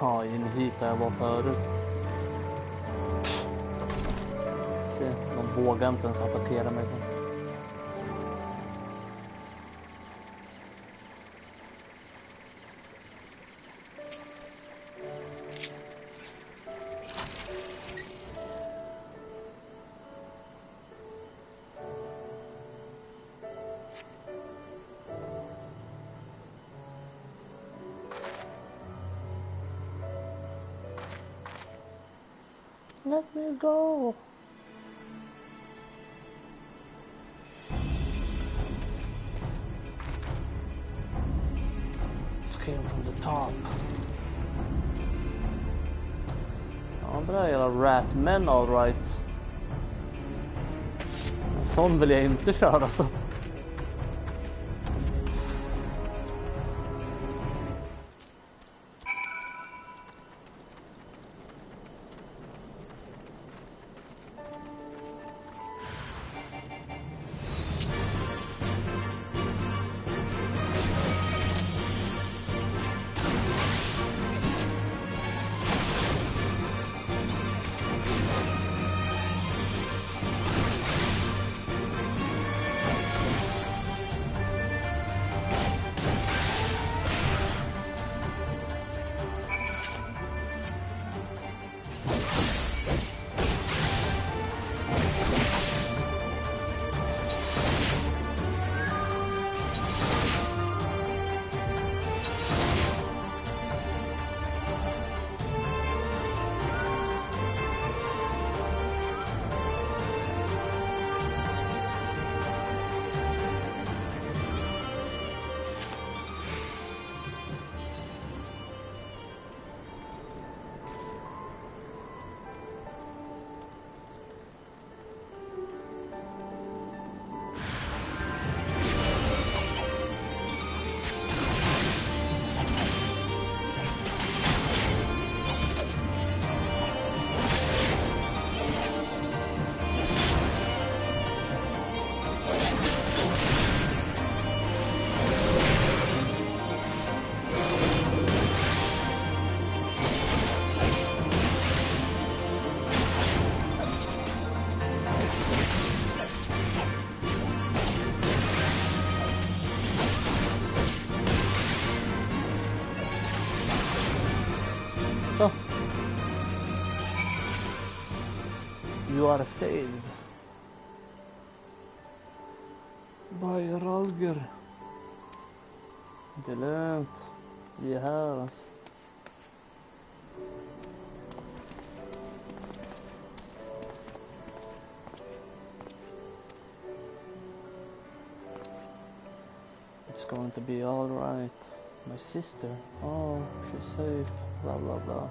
Ja, in hit där jag var förut. Se, de vågar inte ens attackera mig. Let me go. It came from the top. Ja, det där är jävla ratmen all right. En sån vill jag inte köra så. You are saved. Bajaralger. Det är lugnt. Vi är här alltså. It's going to be all right. My sister. Oh, she's safe. Blah blah blah.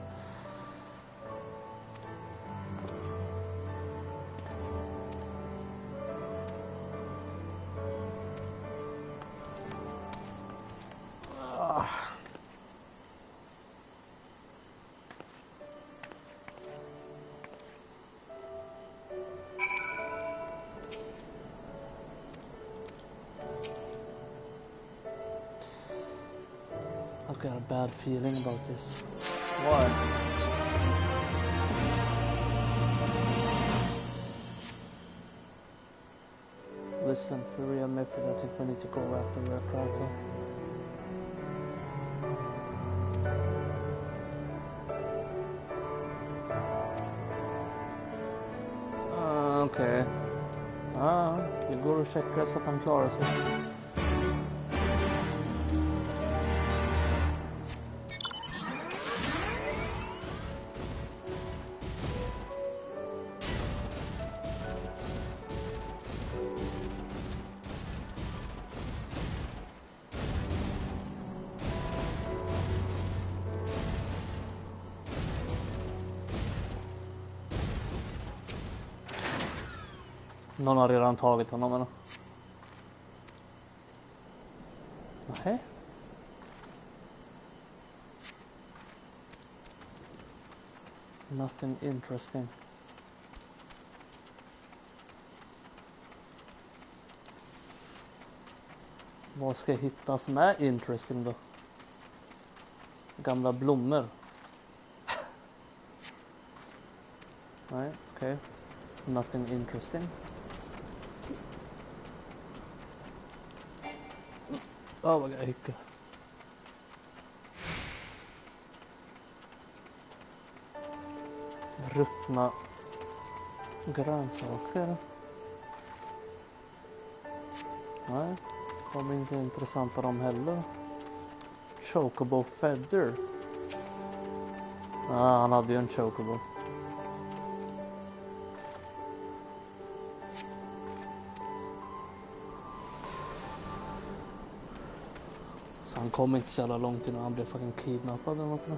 I've got a bad feeling about this. Why? Listen, Fury and Method, I think we need to go after the Kratos. Okej. Vi går och checkar så att han klarar sig. Någon har redan tagit honom eller? Nej. Nothing interesting. Vad ska jag hitta som är interesting då? Gamla blommor. Nej, okej. Nothing interesting. Vad jag hickar. Ruttna grönsaker. Nej, de är inte intressanta de heller. Chocobo feather. Han hade ju en chocobo. Så han kom inte så jävla långt innan han blev fucking kidnappad eller något.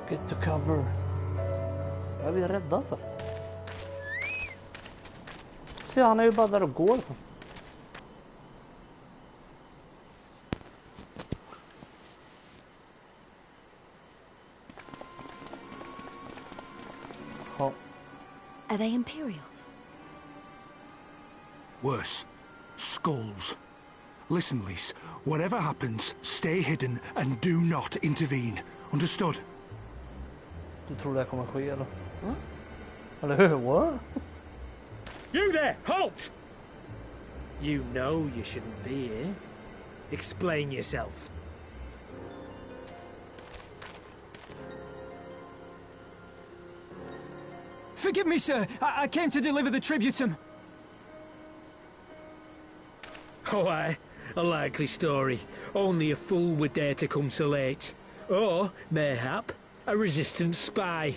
Get to cover. Vad är vi rädda för? Se, han är ju bara där och går. Oh. Are they Imperials? Worse. Skulls. Listen, Lise. Whatever happens, stay hidden and do not intervene. Understood? Du tror det kommer ske eller? Eller hur? What? You there! Halt! You know you shouldn't be here. Explain yourself. Forgive me, sir. I came to deliver the tributum. Oh, aye. A likely story. Only a fool would dare to come so late. Or, mayhap, a resistance spy.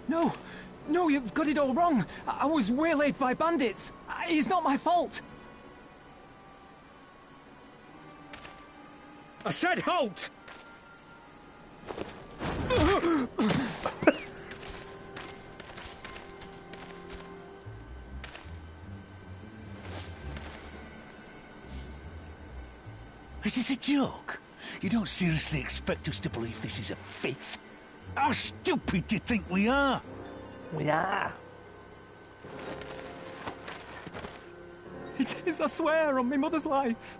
No, no, you've got it all wrong. I was waylaid by bandits. It's not my fault. I said halt! Is this a joke? You don't seriously expect us to believe this is a fifth? How stupid do you think we are? We are. It is, I swear, on my mother's life.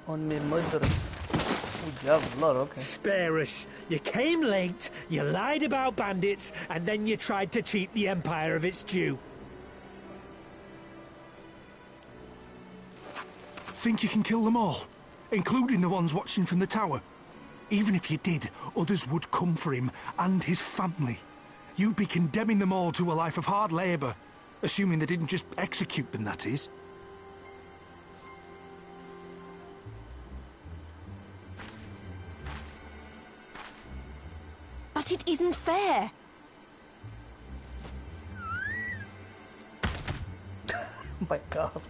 On my mother's. Oh, jävlar, okay. Spare us. You came late, you lied about bandits, and then you tried to cheat the Empire of its due. Think you can kill them all? Including the ones watching from the tower? Even if you did, others would come for him and his family. You'd be condemning them all to a life of hard labour. Assuming they didn't just execute them, that is. But it isn't fair. Oh my god.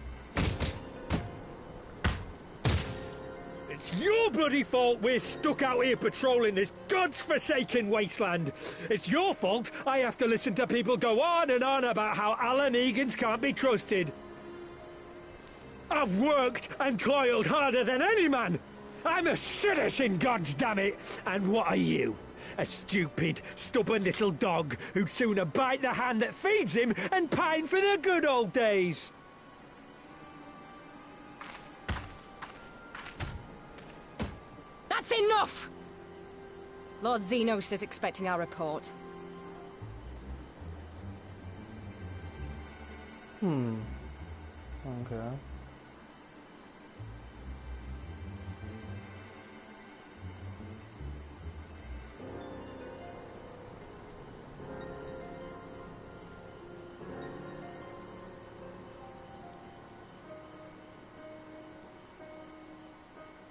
It's your bloody fault we're stuck out here patrolling this god's-forsaken wasteland. It's your fault I have to listen to people go on and on about how Alan Egans can't be trusted. I've worked and toiled harder than any man. I'm a citizen, goddammit. And what are you? A stupid, stubborn little dog who'd sooner bite the hand that feeds him and pine for the good old days. That's enough! Lord Xenos is expecting our report. Okay.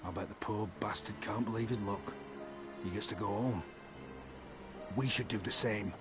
I bet the poor bastard can't believe his luck. He gets to go home. We should do the same.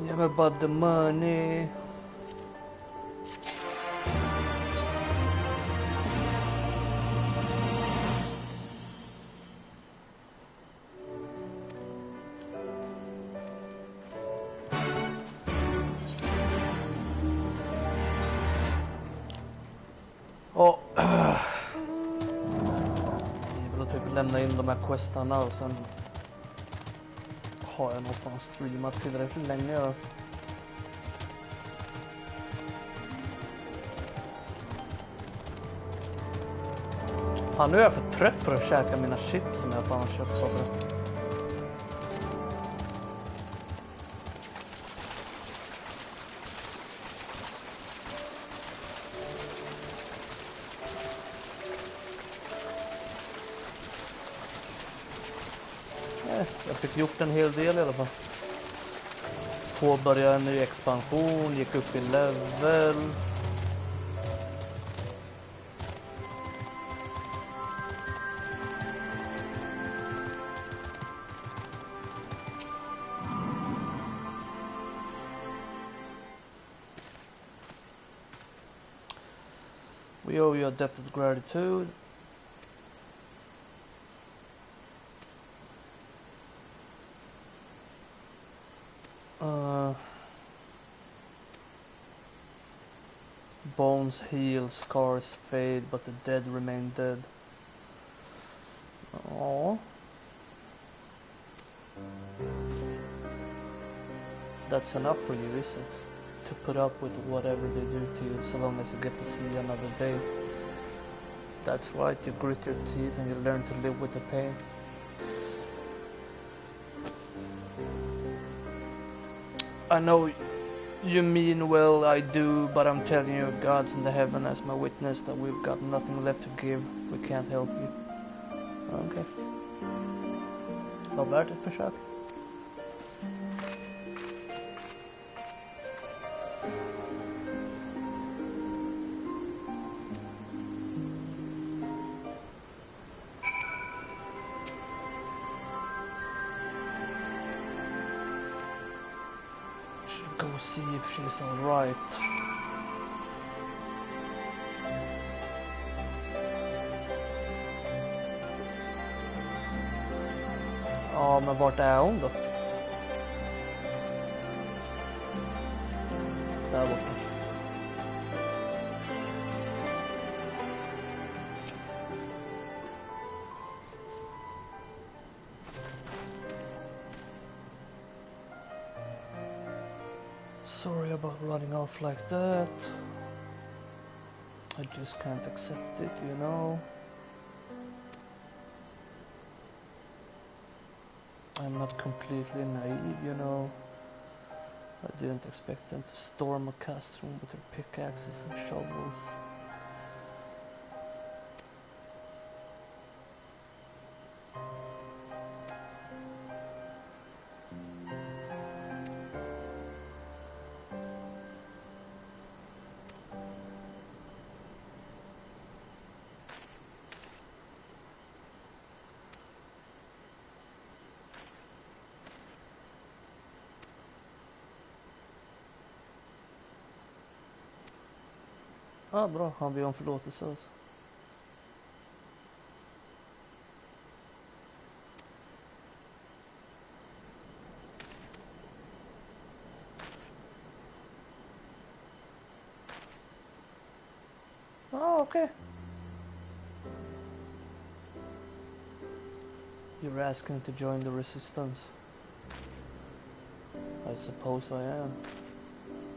Yeah, about the money. Och jag vill typ lämna in de här questarna och sen har jag nog fan streamat tillräckligt länge. Alltså. Fan, nu är jag för trött för att käka mina chips som jag fan har köpt på det. Jag fick gjort en hel del i alla fall. Påbörjade en ny expansion, gick upp i level. We owe you a debt of gratitude. Bones heal, scars fade, but the dead remain dead. Aww. That's enough for you, is it? To put up with whatever they do to you, so long as you get to see another day. That's right, you grit your teeth and you learn to live with the pain. I know You mean well, I do, but I'm telling you, God's in the heaven as my witness that we've got nothing left to give. We can't help you. Okay. Var värt ett försök. Go see if she's alright. Ja, men vart är hon då? Där borta. Sorry about running off like that. I just can't accept it, you know. I'm not completely naive, you know. I didn't expect them to storm a cast room with their pickaxes and shovels. Bra, han ber om förlåtelse alltså. Okay. You're asking to join the resistance. I suppose I am.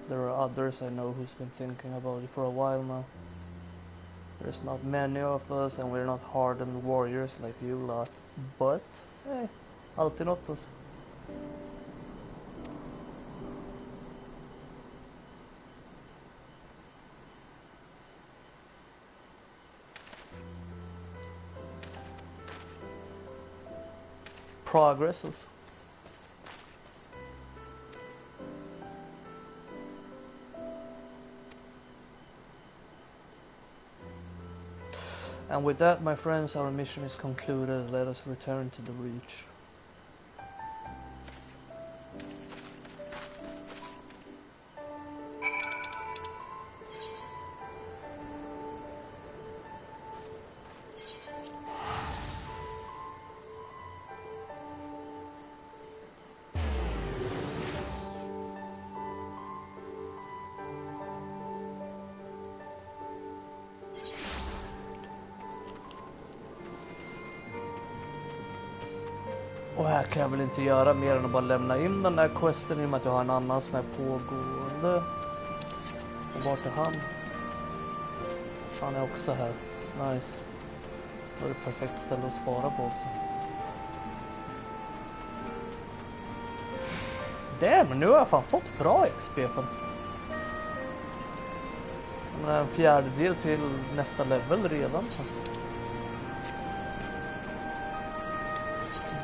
There are others I know who's been thinking about it for a while now. There's not many of us and we're not hardened warriors like you lot. But, hey, alltid något alltså. Progress alltså. And with that, my friends, our mission is concluded. Let us return to the Reach. Och här kan jag väl inte göra mer än att bara lämna in den där questen i och med att jag har en annan som är pågående. Och vart är han? Han är också här. Nice. Då är det perfekt ställe att spara på också. Damn, nu har jag fan fått bra XP för en fjärdedel till nästa level redan.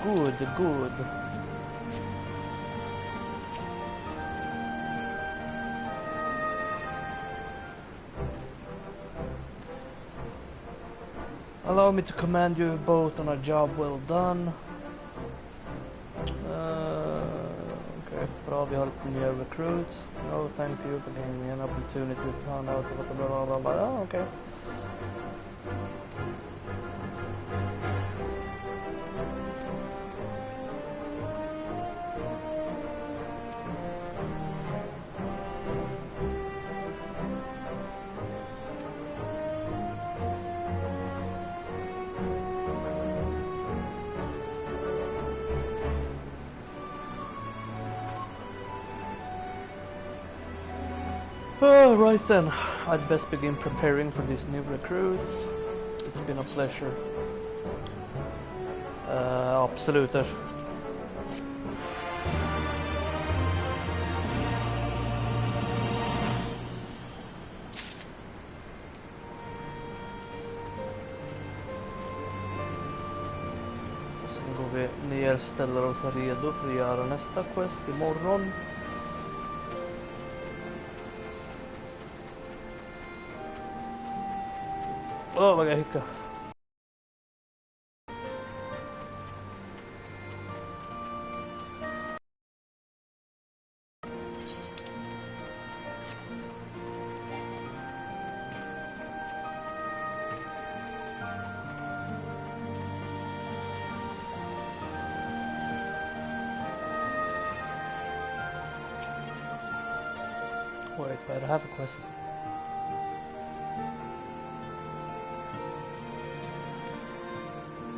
Good, good. Allow me to command you both on a job well done. Okay, bra, vi har lite nya recruits. No, thank you for giving me an opportunity to find out what the blah blah blah. Oh, okay. Right then, I'd best begin preparing for these new recruits. It's been a pleasure. Absolut. Vi ställer oss redo för att göra nästa quest imorgon. Vad jag hickar. Wait, vad är det här för quest?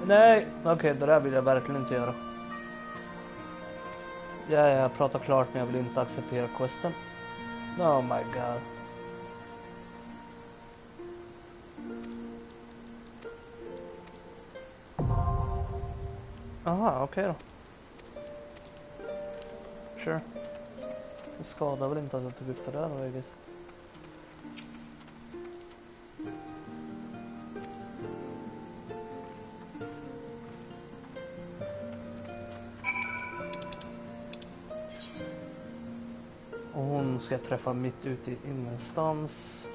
Nej, okej, det där vill jag verkligen inte göra. Ja, jag pratar klart men jag vill inte acceptera questen. Oh my god. Aha, okej då. Sure. Det skadar väl inte att jag tog upp det där, I guess. Och hon ska träffa mitt ute i ingenstans.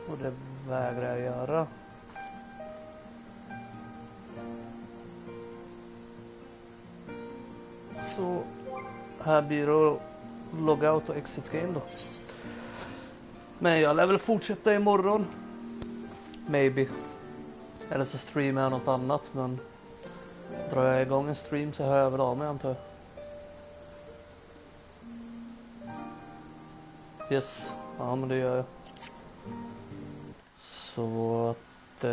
Och det vägrar jag göra. Så här blir det logout och exit game då. Men jag lär väl fortsätta imorgon. Maybe. Eller så streamar jag något annat. Men drar jag igång en stream så hör jag väl av mig, antar jag. Yes, ja men det gör jag. Så att